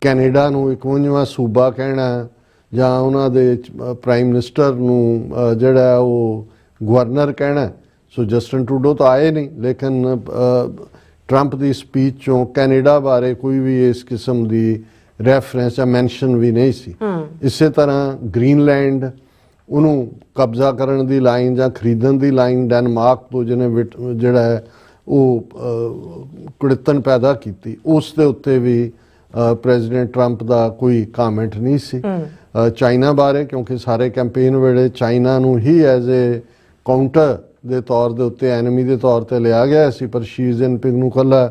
ਕੈਨੇਡਾ ਨੂੰ 51ਵਾਂ ਸੂਬਾ ਕਹਿਣਾ, ਜਾਂ ਉਹਨਾਂ ਦੇ ਪ੍ਰਾਈਮ ਮਿਨਿਸਟਰ ਨੂੰ ਜਿਹੜਾ ਉਹ ਗਵਰਨਰ ਕਹਿਣਾ। ਸੋ ਜਸਟਿਨ ਟਰੂਡੋ ਤਾਂ ਆਏ ਨਹੀਂ, ਲੇਕਿਨ ਟਰੰਪ ਦੀ ਸਪੀਚ 'ਚੋਂ ਕੈਨੇਡਾ ਬਾਰੇ ਕੋਈ ਵੀ ਇਸ ਕਿਸਮ ਦੀ ਰੈਫਰੈਂਸ ਜਾਂ ਮੈਂਸ਼ਨ ਵੀ ਨਹੀਂ ਸੀ। ਇਸੇ ਤਰ੍ਹਾਂ ਗ੍ਰੀਨਲੈਂਡ, ਉਹਨੂੰ ਕਬਜ਼ਾ ਕਰਨ ਦੀ ਲਾਈਨ ਜਾਂ ਖਰੀਦਣ ਦੀ ਲਾਈਨ ਡੈਨਮਾਰਕ ਤੋਂ ਜਿਹਨੇ ਜਿਹੜਾ ਹੈ ਉਹ ਕੁੜਿੱਤਣ ਪੈਦਾ ਕੀਤੀ, ਉਸ ਦੇ ਉੱਤੇ ਵੀ ਪ੍ਰੈਜ਼ੀਡੈਂਟ ਟਰੰਪ ਦਾ ਕੋਈ ਕਾਮੈਂਟ ਨਹੀਂ ਸੀ। ਚਾਈਨਾ ਬਾਰੇ, ਕਿਉਂਕਿ ਸਾਰੇ ਕੈਂਪੇਨ ਵੇਲੇ ਚਾਈਨਾ ਨੂੰ ਹੀ ਐਜ਼ ਏ ਕਾਊਂਟਰ ਦੇ ਤੌਰ ਦੇ ਉੱਤੇ, ਐਨਮੀ ਦੇ ਤੌਰ ਤੇ ਲਿਆ ਗਿਆ ਸੀ, ਪਰ ਸ਼ੀ ਜਿਨਪਿੰਗ ਨੂੰ ਇਕੱਲਾ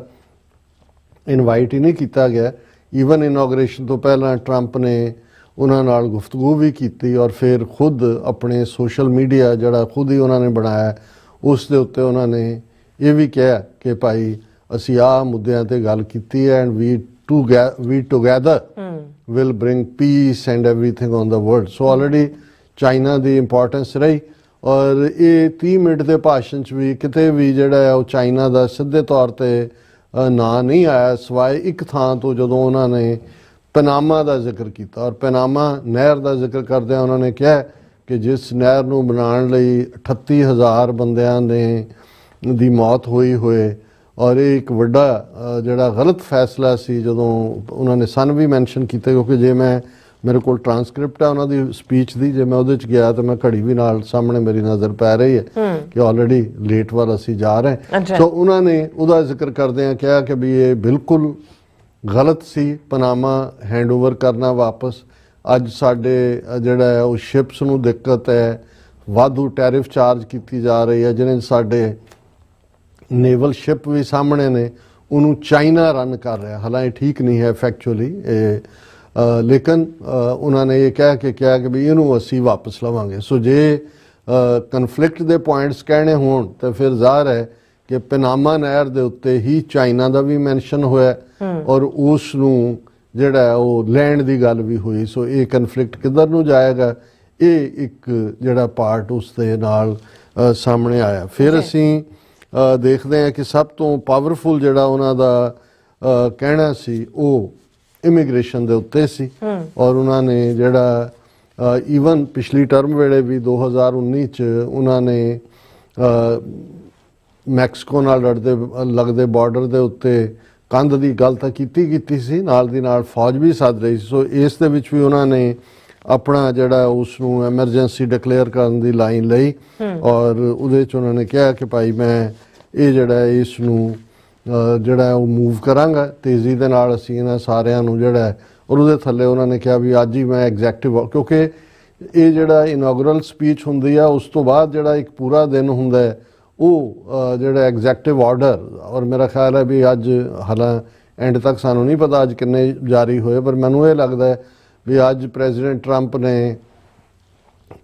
ਇਨਵਾਈਟ ਹੀ ਨਹੀਂ ਕੀਤਾ ਗਿਆ। ਈਵਨ ਇਨੋਗ੍ਰੇਸ਼ਨ ਤੋਂ ਪਹਿਲਾਂ ਟਰੰਪ ਨੇ ਉਹਨਾਂ ਨਾਲ ਗੁਫ਼ਤਗੂ ਵੀ ਕੀਤੀ, ਔਰ ਫਿਰ ਖੁਦ ਆਪਣੇ ਸੋਸ਼ਲ ਮੀਡੀਆ ਜਿਹੜਾ ਖੁਦ ਹੀ ਉਹਨਾਂ ਨੇ ਬਣਾਇਆ, ਉਸ ਦੇ ਉੱਤੇ ਉਹਨਾਂ ਨੇ ਇਹ ਵੀ ਕਿਹਾ ਕਿ ਭਾਈ ਅਸੀਂ ਆਹ ਮੁੱਦਿਆਂ ਤੇ ਗੱਲ ਕੀਤੀ ਹੈ, and we together will bring peace and everything on the world. So already China ਦੀ ਇੰਪੋਰਟੈਂਸ ਰਹੀ, ਔਰ ਇਹ 30 ਮਿੰਟ ਦੇ ਭਾਸ਼ਣ 'ਚ ਵੀ ਕਿਤੇ ਵੀ ਜਿਹੜਾ ਹੈ ਉਹ ਚਾਈਨਾ ਦਾ ਸਿੱਧੇ ਤੌਰ ਤੇ ਨਾਂ ਨਹੀਂ ਆਇਆ, ਸਿਵਾਏ ਇੱਕ ਥਾਂ ਤੋਂ ਜਦੋਂ ਉਹਨਾਂ ਨੇ ਪਨਾਮਾ ਦਾ ਜ਼ਿਕਰ ਕੀਤਾ। ਔਰ ਪਨਾਮਾ ਨਹਿਰ ਦਾ ਜ਼ਿਕਰ ਕਰਦਿਆਂ ਉਹਨਾਂ ਨੇ ਕਿਹਾ ਕਿ ਜਿਸ ਨਹਿਰ ਨੂੰ ਬਣਾਉਣ ਲਈ 38,000 ਬੰਦਿਆਂ ਦੀ ਮੌਤ ਹੋਈ ਹੋਏ, ਔਰ ਇਹ ਇੱਕ ਵੱਡਾ ਜਿਹੜਾ ਗਲਤ ਫੈਸਲਾ ਸੀ। ਜਦੋਂ ਉਹਨਾਂ ਨੇ ਸਨ ਵੀ ਮੈਂਸ਼ਨ ਕੀਤੇ, ਕਿਉਂਕਿ ਜੇ ਮੇਰੇ ਕੋਲ ਟਰਾਂਸਕ੍ਰਿਪਟ ਹੈ ਉਹਨਾਂ ਦੀ ਸਪੀਚ ਦੀ, ਜੇ ਮੈਂ ਉਹਦੇ 'ਚ ਗਿਆ ਤਾਂ ਮੈਂ ਘੜੀ ਵੀ ਨਾਲ ਸਾਹਮਣੇ ਮੇਰੀ ਨਜ਼ਰ ਪੈ ਰਹੀ ਹੈ ਕਿ ਆਲਰੇਡੀ ਲੇਟ ਵੱਲ ਅਸੀਂ ਜਾ ਰਹੇ ਹਾਂ। ਸੋ ਉਹਨਾਂ ਨੇ ਉਹਦਾ ਜ਼ਿਕਰ ਕਰਦਿਆਂ ਕਿਹਾ ਕਿ ਵੀ ਇਹ ਬਿਲਕੁਲ ਗਲਤ ਸੀ ਪਨਾਮਾ ਹੈਂਡਓਵਰ ਕਰਨਾ ਵਾਪਸ। ਅੱਜ ਸਾਡੇ ਜਿਹੜਾ ਹੈ ਉਹ ਸ਼ਿਪਸ ਨੂੰ ਦਿੱਕਤ ਹੈ, ਵਾਧੂ ਟੈਰਿਫ ਚਾਰਜ ਕੀਤੀ ਜਾ ਰਹੀ ਹੈ, ਜਿਹਨੇ ਸਾਡੇ ਨੇਵਲ ਸ਼ਿਪ ਵੀ ਸਾਹਮਣੇ ਨੇ, ਉਹਨੂੰ ਚਾਈਨਾ ਰਨ ਕਰ ਰਿਹਾ। ਹਾਲਾਂਕਿ ਠੀਕ ਨਹੀਂ ਹੈ ਫੈਕਚੁਅਲੀ, ਲੇਕਿਨ ਉਹਨਾਂ ਨੇ ਇਹ ਕਹਿ ਕੇ ਕਿਹਾ ਕਿ ਵੀ ਇਹਨੂੰ ਅਸੀਂ ਵਾਪਸ ਲਵਾਂਗੇ। ਸੋ ਜੇ ਕਨਫਲਿਕਟ ਦੇ ਪੁਆਇੰਟਸ ਕਹਿਣੇ ਹੋਣ ਤਾਂ ਫਿਰ ਜ਼ਾਹਰ ਹੈ ਕਿ ਪਨਾਮਾ ਨਹਿਰ ਦੇ ਉੱਤੇ ਹੀ ਚਾਈਨਾ ਦਾ ਵੀ ਮੈਂਸ਼ਨ ਹੋਇਆ ਔਰ ਉਸ ਨੂੰ ਜਿਹੜਾ ਉਹ ਲੈਂਡ ਦੀ ਗੱਲ ਵੀ ਹੋਈ। ਸੋ ਇਹ ਕਨਫਲਿਕਟ ਕਿੱਧਰ ਨੂੰ ਜਾਏਗਾ, ਇਹ ਇੱਕ ਜਿਹੜਾ ਪਾਰਟ ਉਸ ਦੇ ਨਾਲ ਸਾਹਮਣੇ ਆਇਆ। ਫਿਰ ਅਸੀਂ ਦੇਖਦੇ ਹਾਂ ਕਿ ਸਭ ਤੋਂ ਪਾਵਰਫੁਲ ਜਿਹੜਾ ਉਹਨਾਂ ਦਾ ਕਹਿਣਾ ਸੀ ਉਹ ਇਮੀਗ੍ਰੇਸ਼ਨ ਦੇ ਉੱਤੇ ਸੀ ਔਰ ਉਹਨਾਂ ਨੇ ਜਿਹੜਾ ਈਵਨ ਪਿਛਲੀ ਟਰਮ ਵੇਲੇ ਵੀ 2019 ਚ ਉਹਨਾਂ ਨੇ ਮੈਕਸੀਕੋ ਨਾਲ ਲੱਗਦੇ ਬਾਰਡਰ ਦੇ ਉੱਤੇ ਕੰਧ ਦੀ ਗੱਲ ਤਾਂ ਕੀਤੀ ਸੀ, ਨਾਲ ਦੀ ਨਾਲ ਫੌਜ ਵੀ ਸੱਦ ਰਹੀ ਸੀ। ਸੋ ਇਸ ਦੇ ਵਿੱਚ ਵੀ ਉਹਨਾਂ ਨੇ ਆਪਣਾ ਜਿਹੜਾ ਉਸ ਨੂੰ ਐਮਰਜੈਂਸੀ ਡਿਕਲੇਅਰ ਕਰਨ ਦੀ ਲਾਈਨ ਲਈ ਔਰ ਉਹਦੇ 'ਚ ਉਹਨਾਂ ਨੇ ਕਿਹਾ ਕਿ ਭਾਈ ਮੈਂ ਇਹ ਜਿਹੜਾ ਇਸ ਨੂੰ ਜਿਹੜਾ ਉਹ ਮੂਵ ਕਰਾਂਗਾ ਤੇਜ਼ੀ ਦੇ ਨਾਲ, ਅਸੀਂ ਇਹਨਾਂ ਸਾਰਿਆਂ ਨੂੰ ਜਿਹੜਾ ਔਰ ਉਹਦੇ ਥੱਲੇ ਉਹਨਾਂ ਨੇ ਕਿਹਾ ਵੀ ਅੱਜ ਹੀ ਮੈਂ ਐਗਜ਼ੈਕਟਿਵ, ਕਿਉਂਕਿ ਇਹ ਜਿਹੜਾ ਇਨੋਗਰਲ ਸਪੀਚ ਹੁੰਦੀ ਆ ਉਸ ਤੋਂ ਬਾਅਦ ਜਿਹੜਾ ਇੱਕ ਪੂਰਾ ਦਿਨ ਹੁੰਦਾ ਹੈ ਉਹ ਜਿਹੜਾ ਐਗਜ਼ੈਕਟਿਵ ਆਰਡਰ, ਔਰ ਮੇਰਾ ਖਿਆਲ ਹੈ ਵੀ ਅੱਜ ਹਾਲਾਂ ਐਂਡ ਤੱਕ ਸਾਨੂੰ ਨਹੀਂ ਪਤਾ ਅੱਜ ਕਿੰਨੇ ਜਾਰੀ ਹੋਏ, ਪਰ ਮੈਨੂੰ ਇਹ ਲੱਗਦਾ ਹੈ ਵੀ ਅੱਜ ਪ੍ਰੈਜ਼ੀਡੈਂਟ ਟਰੰਪ ਨੇ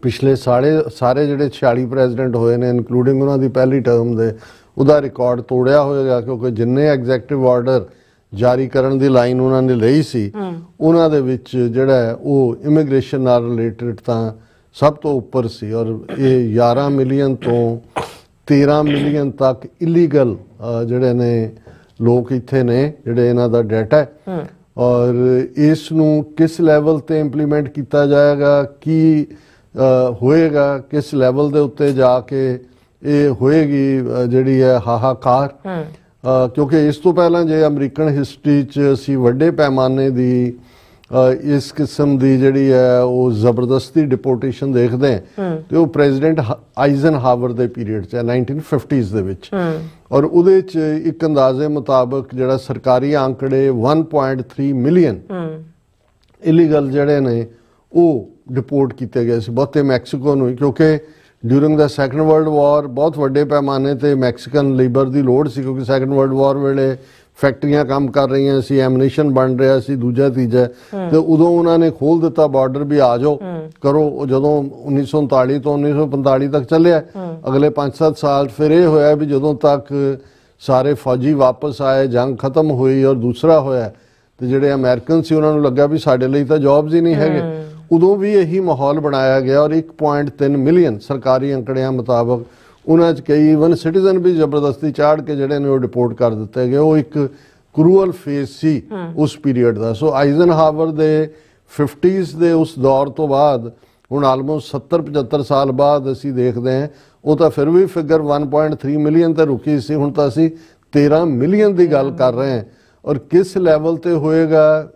ਪਿਛਲੇ ਸਾਰੇ ਜਿਹੜੇ 46 ਪ੍ਰੈਜ਼ੀਡੈਂਟ ਹੋਏ ਨੇ ਇਨਕਲੂਡਿੰਗ ਉਹਨਾਂ ਦੀ ਪਹਿਲੀ ਟਰਮ ਦੇ, ਉਹਦਾ ਰਿਕਾਰਡ ਤੋੜਿਆ ਹੋਏਗਾ, ਕਿਉਂਕਿ ਜਿੰਨੇ ਐਗਜ਼ੈਕਟਿਵ ਆਰਡਰ ਜਾਰੀ ਕਰਨ ਦੀ ਲਾਈਨ ਉਹਨਾਂ ਨੇ ਲਈ ਸੀ ਉਹਨਾਂ ਦੇ ਵਿੱਚ ਜਿਹੜਾ ਉਹ ਇਮੀਗ੍ਰੇਸ਼ਨ ਨਾਲ ਰਿਲੇਟਡ ਤਾਂ ਸਭ ਤੋਂ ਉੱਪਰ ਸੀ ਔਰ ਇਹ 11 ਮਿਲੀਅਨ ਤੋਂ 13 ਮਿਲੀਅਨ ਤੱਕ ਇਲੀਗਲ ਜਿਹੜੇ ਨੇ ਲੋਕ ਇੱਥੇ ਨੇ ਜਿਹੜੇ ਇਹਨਾਂ ਦਾ ਡਾਟਾ ਹੈ ਔਰ ਇਸ ਨੂੰ ਕਿਸ ਲੈਵਲ ਤੇ ਇੰਪਲੀਮੈਂਟ ਕੀਤਾ ਜਾਏਗਾ, ਕੀ ਹੋਏਗਾ, ਕਿਸ ਲੈਵਲ ਦੇ ਉੱਤੇ ਜਾ ਕੇ ਇਹ ਹੋਏਗੀ ਜਿਹੜੀ ਹੈ ਹਾਹਾਕਾਰ, ਕਿਉਂਕਿ ਇਸ ਤੋਂ ਪਹਿਲਾਂ ਜੇ ਅਮਰੀਕਨ ਹਿਸਟਰੀ 'ਚ ਅਸੀਂ ਵੱਡੇ ਪੈਮਾਨੇ ਦੀ ਇਸ ਕਿਸਮ ਦੀ ਜਿਹੜੀ ਹੈ ਉਹ ਜ਼ਬਰਦਸਤੀ ਡਿਪੋਰਟੇਸ਼ਨ ਦੇਖਦੇ ਹਾਂ ਤੇ ਉਹ ਪ੍ਰੈਜ਼ੀਡੈਂਟ ਆਈਜ਼ਨਹਾਵਰ ਦੇ ਪੀਰੀਅਡ 'ਚ 1950s ਦੇ ਵਿੱਚ ਔਰ ਉਹਦੇ 'ਚ ਇੱਕ ਅੰਦਾਜ਼ੇ ਮੁਤਾਬਕ ਜਿਹੜਾ ਸਰਕਾਰੀ ਆંકੜੇ 1.3 ਮਿਲੀਅਨ ਇਲੀਗਲ ਜਿਹੜੇ ਨੇ ਉਹ ਡਿਪੋਰਟ ਕੀਤੇ ਗਏ ਸੀ, ਬਹੁਤੇ ਮੈਕਸੀਕੋ ਨੂੰ, ਕਿਉਂਕਿ ਡਿਊਰਿੰਗ ਦਾ ਸੈਕੰਡ ਵਰਲਡ ਵਾਰ ਬਹੁਤ ਵੱਡੇ ਪੈਮਾਨੇ ਤੇ ਮੈਕਸੀਕਨ ਲੇਬਰ ਦੀ ਲੋੜ ਸੀ, ਕਿਉਂਕਿ ਸੈਕੰਡ ਵਰਲਡ ਵਾਰ ਵੇਲੇ ਫੈਕਟਰੀਆਂ ਕੰਮ ਕਰ ਰਹੀਆਂ ਸੀ, ਐਮਨੀਸ਼ਨ ਬਣ ਰਿਹਾ ਸੀ, ਦੂਜਾ ਤੀਜਾ, ਤੇ ਉਦੋਂ ਉਹਨਾਂ ਨੇ ਖੋਲ ਦਿੱਤਾ ਬਾਰਡਰ ਵੀ ਆ ਜਾਓ ਕਰੋ। ਉਹ ਜਦੋਂ 1939 ਤੋਂ 1945 ਤੱਕ ਚੱਲਿਆ, ਅਗਲੇ 5-7 ਸਾਲ ਫਿਰ ਇਹ ਹੋਇਆ ਵੀ ਜਦੋਂ ਤੱਕ ਸਾਰੇ ਫੌਜੀ ਵਾਪਸ ਆਏ, ਜੰਗ ਖਤਮ ਹੋਈ ਔਰ ਦੂਸਰਾ ਹੋਇਆ ਤੇ ਜਿਹੜੇ ਅਮਰੀਕਨ ਸੀ ਉਹਨਾਂ ਨੂੰ ਲੱਗਾ ਵੀ ਸਾਡੇ ਲਈ ਤਾਂ ਜੌਬਸ ਹੀ ਨਹੀਂ ਹੈਗੇ, ਉਦੋਂ ਵੀ ਇਹੀ ਮਾਹੌਲ ਬਣਾਇਆ ਗਿਆ ਔਰ 1.3 ਮਿਲੀਅਨ ਸਰਕਾਰੀ ਅੰਕੜਿਆਂ ਮੁਤਾਬਕ ਉਹਨਾਂ 'ਚ ਕਈ ਈਵਨ ਸਿਟੀਜ਼ਨ ਵੀ ਜ਼ਬਰਦਸਤੀ ਚਾੜ ਕੇ ਜਿਹੜੇ ਨੇ ਉਹ ਡਿਪੋਰਟ ਕਰ ਦਿੱਤੇ ਗਏ। ਉਹ ਇੱਕ ਕਰੂਅਲ ਫੇਸ ਸੀ ਉਸ ਪੀਰੀਅਡ ਦਾ। ਸੋ ਆਈਜ਼ਨਹਾਵਰ ਦੇ 50s ਦੇ ਉਸ ਦੌਰ ਤੋਂ ਬਾਅਦ ਹੁਣ ਆਲਮੋਸਟ 70-75 ਸਾਲ ਬਾਅਦ ਅਸੀਂ ਦੇਖਦੇ ਹਾਂ ਉਹ ਤਾਂ ਫਿਰ ਵੀ ਫਿਗਰ 1.3 ਮਿਲੀਅਨ ਤੇ ਰੁਕੀ ਸੀ, ਹੁਣ ਤਾਂ ਅਸੀਂ 13 ਮਿਲੀਅਨ ਦੀ ਗੱਲ ਕਰ ਰਹੇ ਹਾਂ ਔਰ ਕਿਸ ਲੈਵਲ ਤੇ ਹੋਏਗਾ,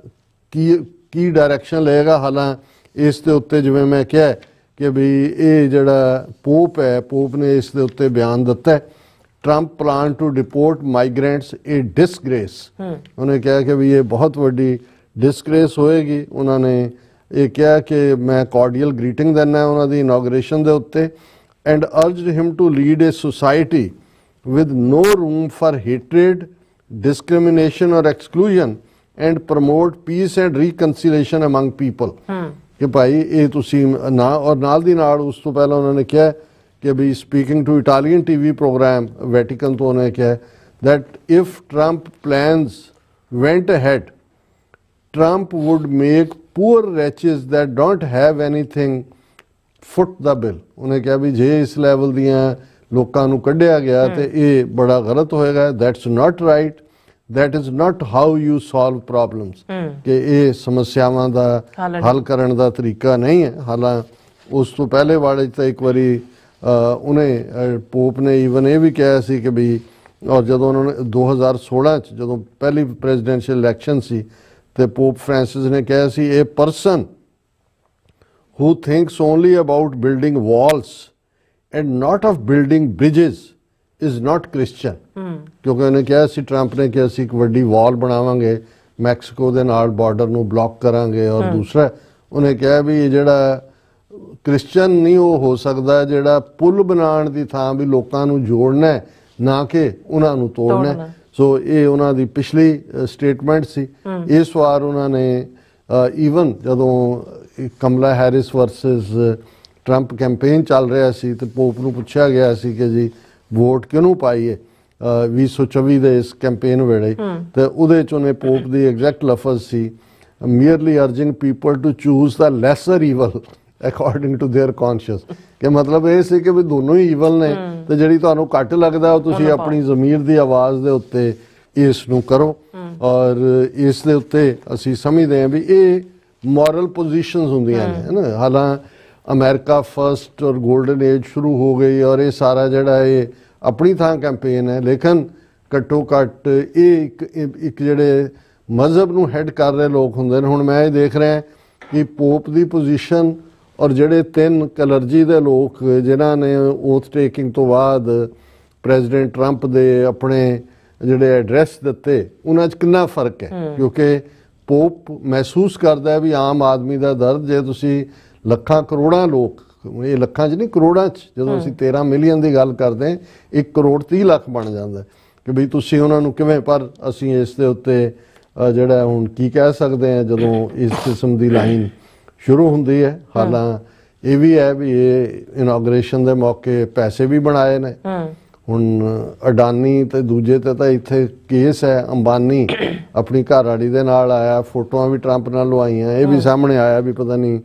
ਕੀ ਡਾਇਰੈਕਸ਼ਨ ਲਏਗਾ। ਹਾਲਾਂ ਇਸ ਦੇ ਉੱਤੇ ਜਿਵੇਂ ਮੈਂ ਕਿਹਾ ਕਿ ਵੀ ਇਹ ਜਿਹੜਾ ਪੋਪ ਹੈ, ਪੋਪ ਨੇ ਇਸ ਦੇ ਉੱਤੇ ਬਿਆਨ ਦਿੱਤਾ, Trump plan to deport migrants a disgrace, ਉਹਨੇ ਕਿਹਾ ਕਿ ਵੀ ਇਹ ਬਹੁਤ ਵੱਡੀ ਡਿਸਗ੍ਰੇਸ ਹੋਏਗੀ। ਉਹਨਾਂ ਨੇ ਇਹ ਕਿਹਾ ਕਿ ਮੈਂ ਕਾਰਡੀਅਲ ਗ੍ਰੀਟਿੰਗ ਦਿੰਦਾ ਉਹਨਾਂ ਦੀ ਇਨੋਗ੍ਰੇਸ਼ਨ ਦੇ ਉੱਤੇ and urged him to lead a society with no room for hatred, discrimination or exclusion and promote peace and reconciliation among people ਕਿ ਭਾਈ ਇਹ ਤੁਸੀਂ ਨਾ, ਔਰ ਨਾਲ ਦੀ ਨਾਲ ਉਸ ਤੋਂ ਪਹਿਲਾਂ ਉਹਨਾਂ ਨੇ ਕਿਹਾ ਕਿ ਵੀ speaking to Italian TV program Vatican ਤੋਂ ਉਹਨੇ ਕਿਹਾ that if Trump plans went ahead, Trump would make poor wretches that don't have anything foot the bill। ਉਹਨੇ ਕਿਹਾ ਵੀ ਜੇ ਇਸ ਲੈਵਲ ਦੀਆਂ ਲੋਕਾਂ ਨੂੰ ਕੱਢਿਆ ਗਿਆ ਤੇ ਇਹ ਬੜਾ ਗਲਤ ਹੋਏਗਾ। That's not right, that is not how you solve problems, ਕਿ ਇਹ ਸਮੱਸਿਆਵਾਂ ਦਾ ਹੱਲ ਕਰਨ ਦਾ ਤਰੀਕਾ ਨਹੀਂ ਹੈ। ਹਾਲਾਂ ਉਸ ਤੋਂ ਪਹਿਲੇ ਵਾਲੇ ਤਾਂ ਇੱਕ ਵਾਰੀ ਉਹਨੇ ਪੋਪ ਨੇ ਈਵਨ ਇਹ ਵੀ ਕਿਹਾ ਸੀ ਕਿ ਵੀ, ਔਰ ਜਦੋਂ ਉਹਨਾਂ ਨੇ 2016 ਚ ਜਦੋਂ ਪਹਿਲੀ ਪ੍ਰੈਜ਼ੀਡੈਂਸ਼ੀਅਲ ਇਲੈਕਸ਼ਨ ਸੀ ਤੇ ਪੋਪ ਫ੍ਰਾਂਸਿਸ ਨੇ ਕਿਹਾ ਸੀ ਏ person who thinks only about building walls and not of building bridges is not Christian। ਕਿਉਂਕਿ ਉਹਨੇ ਕਿਹਾ ਸੀ, ਟਰੰਪ ਨੇ ਕਿਹਾ ਸੀ ਇੱਕ ਵੱਡੀ ਵਾਲ ਬਣਾਵਾਂਗੇ ਮੈਕਸੀਕੋ ਦੇ ਨਾਲ, ਬਾਰਡਰ ਨੂੰ ਬਲੌਕ ਕਰਾਂਗੇ, ਔਰ ਦੂਸਰਾ ਉਹਨੇ ਕਿਹਾ ਵੀ ਜਿਹੜਾ ਕ੍ਰਿਸਚਨ ਨਹੀਂ ਉਹ ਹੋ ਸਕਦਾ ਜਿਹੜਾ ਪੁਲ ਬਣਾਉਣ ਦੀ ਥਾਂ ਵੀ ਲੋਕਾਂ ਨੂੰ ਜੋੜਨਾ ਨਾ ਕਿ ਉਹਨਾਂ ਨੂੰ ਤੋੜਨਾ। ਸੋ ਇਹ ਉਹਨਾਂ ਦੀ ਪਿਛਲੀ ਸਟੇਟਮੈਂਟ ਸੀ। ਇਸ ਵਾਰ ਉਹਨਾਂ ਨੇ ਈਵਨ ਜਦੋਂ ਕਮਲਾ ਹੈਰਿਸ ਵਰਸਸ ਟਰੰਪ ਕੈਂਪੇਨ ਚੱਲ ਰਿਹਾ ਸੀ ਤੇ ਪੋਪ ਨੂੰ ਪੁੱਛਿਆ ਗਿਆ ਸੀ ਕਿ ਜੀ ਵੋਟ ਕਿਹਨੂੰ ਪਾਈਏ 2024 ਦੇ ਇਸ ਕੈਂਪੇਨ ਵੇਲੇ, ਤੇ ਉਹਦੇ 'ਚ ਉਹਨੇ ਪੋਪ ਦੀ ਐਗਜ਼ੈਕਟ ਲਫ਼ਜ਼ ਸੀ merely urging people to choose the lesser evil according to their conscience, ਕਿ ਮਤਲਬ ਇਹ ਸੀ ਕਿ ਵੀ ਦੋਨੋਂ ਹੀ ਈਵਲ ਨੇ ਤੇ ਜਿਹੜੀ ਤੁਹਾਨੂੰ ਘੱਟ ਲੱਗਦਾ ਉਹ ਤੁਸੀਂ ਆਪਣੀ ਜ਼ਮੀਰ ਦੀ ਆਵਾਜ਼ ਦੇ ਉੱਤੇ ਇਸ ਨੂੰ ਕਰੋ। ਔਰ ਇਸ ਦੇ ਉੱਤੇ ਅਸੀਂ ਸਮਝਦੇ ਹਾਂ ਵੀ ਇਹ ਮੋਰਲ ਪੋਜੀਸ਼ਨਸ ਹੁੰਦੀਆਂ ਨੇ, ਹੈ ਨਾ। ਹਾਲਾਂ ਅਮਰੀਕਾ ਫਸਟ ਔਰ ਗੋਲਡਨ ਏਜ ਸ਼ੁਰੂ ਹੋ ਗਈ ਔਰ ਇਹ ਸਾਰਾ ਜਿਹੜਾ ਇਹ ਆਪਣੀ ਥਾਂ ਕੈਂਪੇਨ ਹੈ, ਲੇਕਿਨ ਘੱਟੋ ਘੱਟ ਇਹ ਇੱਕ ਜਿਹੜੇ ਮਜ਼ਹਬ ਨੂੰ ਹੈਡ ਕਰ ਰਹੇ ਲੋਕ ਹੁੰਦੇ ਨੇ। ਹੁਣ ਮੈਂ ਇਹ ਦੇਖ ਰਿਹਾ ਕਿ ਪੋਪ ਦੀ ਪੋਜੀਸ਼ਨ ਔਰ ਜਿਹੜੇ 3 ਕਲਰਜੀ ਦੇ ਲੋਕ ਜਿਨ੍ਹਾਂ ਨੇ ਓਥ ਟੇਕਿੰਗ ਤੋਂ ਬਾਅਦ ਪ੍ਰੈਜ਼ੀਡੈਂਟ ਟਰੰਪ ਦੇ ਆਪਣੇ ਜਿਹੜੇ ਐਡਰੈਸ ਦਿੱਤੇ ਉਹਨਾਂ 'ਚ ਕਿੰਨਾ ਫਰਕ ਹੈ, ਕਿਉਂਕਿ ਪੋਪ ਮਹਿਸੂਸ ਕਰਦਾ ਵੀ ਆਮ ਆਦਮੀ ਦਾ ਦਰਦ। ਜੇ ਤੁਸੀਂ ਲੱਖਾਂ ਕਰੋੜਾਂ ਲੋਕ, ਇਹ ਲੱਖਾਂ 'ਚ ਨਹੀਂ ਕਰੋੜਾਂ 'ਚ, ਜਦੋਂ ਅਸੀਂ 13 ਮਿਲੀਅਨ ਦੀ ਗੱਲ ਕਰਦੇ ਹਾਂ 1 ਕਰੋੜ 30 ਲੱਖ ਬਣ ਜਾਂਦਾ ਕਿ ਵੀ ਤੁਸੀਂ ਉਹਨਾਂ ਨੂੰ ਕਿਵੇਂ। ਪਰ ਅਸੀਂ ਇਸ ਦੇ ਉੱਤੇ ਜਿਹੜਾ ਹੁਣ ਕੀ ਕਹਿ ਸਕਦੇ ਹਾਂ ਜਦੋਂ ਇਸ ਕਿਸਮ ਦੀ ਲਾਈਨ ਸ਼ੁਰੂ ਹੁੰਦੀ ਹੈ। ਹਾਲਾਂ ਇਹ ਵੀ ਹੈ ਵੀ ਇਹ ਇਨੋਗ੍ਰੇਸ਼ਨ ਦੇ ਮੌਕੇ ਪੈਸੇ ਵੀ ਬਣਾਏ ਨੇ। ਹੁਣ ਅਡਾਨੀ ਤੇ ਦੂਜੇ ਤੇ ਤਾਂ ਇੱਥੇ ਕੇਸ ਹੈ, ਅੰਬਾਨੀ ਆਪਣੀ ਘਰਵਾਲੀ ਦੇ ਨਾਲ ਆਇਆ, ਫੋਟੋਆਂ ਵੀ ਟਰੰਪ ਨਾਲ ਲਵਾਈਆਂ, ਇਹ ਵੀ ਸਾਹਮਣੇ ਆਇਆ ਵੀ ਪਤਾ ਨਹੀਂ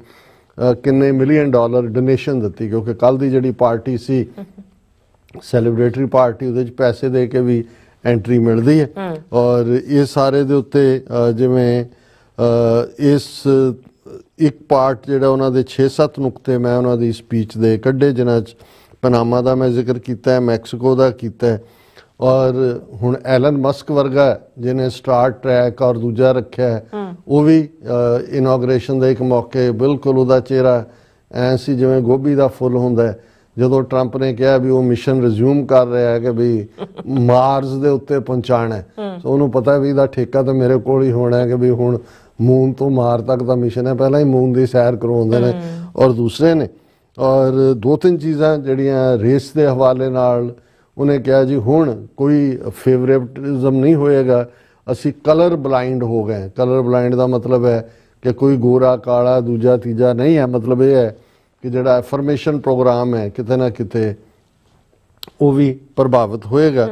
ਕਿੰਨੇ $1 ਮਿਲੀਅਨ ਡੋਨੇਸ਼ਨ ਦਿੱਤੀ, ਕਿਉਂਕਿ ਕੱਲ ਦੀ ਜਿਹੜੀ ਪਾਰਟੀ ਸੀ ਸੈਲੀਬ੍ਰੇਟਰੀ ਪਾਰਟੀ ਉਹਦੇ 'ਚ ਪੈਸੇ ਦੇ ਕੇ ਵੀ ਐਂਟਰੀ ਮਿਲਦੀ ਹੈ। ਔਰ ਇਹ ਸਾਰੇ ਦੇ ਉੱਤੇ ਜਿਵੇਂ ਇਸ ਇੱਕ ਪਾਰਟ ਜਿਹੜਾ ਉਹਨਾਂ ਦੇ 6-7 ਨੁਕਤੇ ਮੈਂ ਉਹਨਾਂ ਦੀ ਸਪੀਚ ਦੇ ਕੱਢੇ, ਜਿਨ੍ਹਾਂ 'ਚ ਪਨਾਮਾ ਦਾ ਮੈਂ ਜ਼ਿਕਰ ਕੀਤਾ ਹੈ, ਮੈਕਸੀਕੋ ਦਾ ਕੀਤਾ ਹੈ, ਔਰ ਹੁਣ ਐਲਨ ਮਸਕ ਵਰਗਾ ਜਿਹਨੇ ਸਟਾਰ ਟਰੈਕ ਔਰ ਦੂਜਾ ਰੱਖਿਆ ਹੈ, ਉਹ ਵੀ ਇਨੋਗ੍ਰੇਸ਼ਨ ਦੇ ਇੱਕ ਮੌਕੇ ਬਿਲਕੁਲ ਉਹਦਾ ਚਿਹਰਾ ਐਂ ਸੀ ਜਿਵੇਂ ਗੋਭੀ ਦਾ ਫੁੱਲ ਹੁੰਦਾ ਜਦੋਂ ਟਰੰਪ ਨੇ ਕਿਹਾ ਵੀ ਉਹ ਮਿਸ਼ਨ ਰਿਜ਼ਿਊਮ ਕਰ ਰਿਹਾ ਹੈ ਕਿ ਵੀ ਮਾਰਸ ਦੇ ਉੱਤੇ ਪਹੁੰਚਾਣਾ ਹੈ। ਸੋ ਉਹਨੂੰ ਪਤਾ ਵੀ ਇਹਦਾ ਠੇਕਾ ਤਾਂ ਮੇਰੇ ਕੋਲ ਹੀ ਹੋਣਾ ਹੈ ਕਿ ਵੀ ਹੁਣ ਮੂਨ ਤੋਂ ਮਾਰ ਤੱਕ ਦਾ ਮਿਸ਼ਨ ਹੈ, ਪਹਿਲਾਂ ਹੀ ਮੂਨ ਦੀ ਸੈਰ ਕਰਵਾਉਂਦੇ ਨੇ ਔਰ ਦੂਸਰੇ ਨੇ। ਔਰ 2-3 ਚੀਜ਼ਾਂ ਜਿਹੜੀਆਂ ਰੇਸ ਦੇ ਹਵਾਲੇ ਨਾਲ ਉਹਨੇ ਕਿਹਾ ਜੀ ਹੁਣ ਕੋਈ ਫੇਵਰੇਟਿਜ਼ਮ ਨਹੀਂ ਹੋਏਗਾ, ਅਸੀਂ ਕਲਰ ਬਲਾਈਂਡ ਹੋ ਗਏ। ਕਲਰ ਬਲਾਈਂਡ ਦਾ ਮਤਲਬ ਹੈ ਕਿ ਕੋਈ ਗੋਰਾ ਕਾਲਾ ਦੂਜਾ ਤੀਜਾ ਨਹੀਂ ਹੈ, ਮਤਲਬ ਇਹ ਹੈ ਕਿ ਜਿਹੜਾ ਐਫਰਮੇਸ਼ਨ ਪ੍ਰੋਗਰਾਮ ਹੈ ਕਿਤੇ ਨਾ ਕਿਤੇ ਉਹ ਵੀ ਪ੍ਰਭਾਵਿਤ ਹੋਏਗਾ।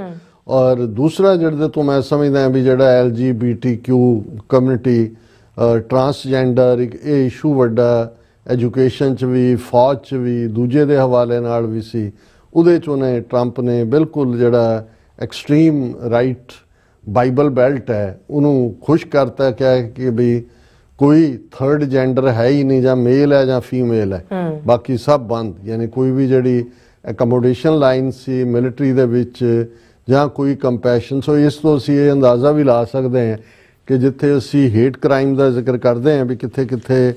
ਔਰ ਦੂਸਰਾ ਜਿਹਦੇ ਤੋਂ ਮੈਂ ਸਮਝਦਾ ਵੀ ਜਿਹੜਾ LGBTQ ਕਮਿਊਨਿਟੀ, ਟਰਾਂਸਜੈਂਡਰ, ਇਹ ਇਸ਼ੂ ਵੱਡਾ ਐਜੂਕੇਸ਼ਨ 'ਚ ਵੀ, ਫੌਜ 'ਚ ਵੀ, ਦੂਜੇ ਦੇ ਹਵਾਲੇ ਨਾਲ ਵੀ ਸੀ। ਉਹਦੇ 'ਚ ਉਹਨੇ ਟਰੰਪ ਨੇ ਬਿਲਕੁਲ ਜਿਹੜਾ ਐਕਸਟ੍ਰੀਮ ਰਾਈਟ ਬਾਈਬਲ ਬੈਲਟ ਹੈ ਉਹਨੂੰ ਖੁਸ਼ ਕਰਤਾ, ਕਿਹਾ ਕਿ ਵੀ ਕੋਈ ਥਰਡ ਜੈਂਡਰ ਹੈ ਹੀ ਨਹੀਂ, ਜਾਂ ਮੇਲ ਹੈ ਜਾਂ ਫੀਮੇਲ ਹੈ, ਬਾਕੀ ਸਭ ਬੰਦ। ਯਾਨੀ ਕੋਈ ਵੀ ਜਿਹੜੀ ਅਕਮੋਡੇਸ਼ਨ ਲਾਈਨ ਸੀ ਮਿਲਟਰੀ ਦੇ ਵਿੱਚ ਜਾਂ ਕੋਈ ਕੰਪੈਸ਼ਨ। ਸੋ ਇਸ ਤੋਂ ਅਸੀਂ ਇਹ ਅੰਦਾਜ਼ਾ ਵੀ ਲਾ ਸਕਦੇ ਹਾਂ ਕਿ ਜਿੱਥੇ ਅਸੀਂ ਹੇਟ ਕ੍ਰਾਈਮ ਦਾ ਜ਼ਿਕਰ ਕਰਦੇ ਹਾਂ ਵੀ ਕਿੱਥੇ ਕਿੱਥੇ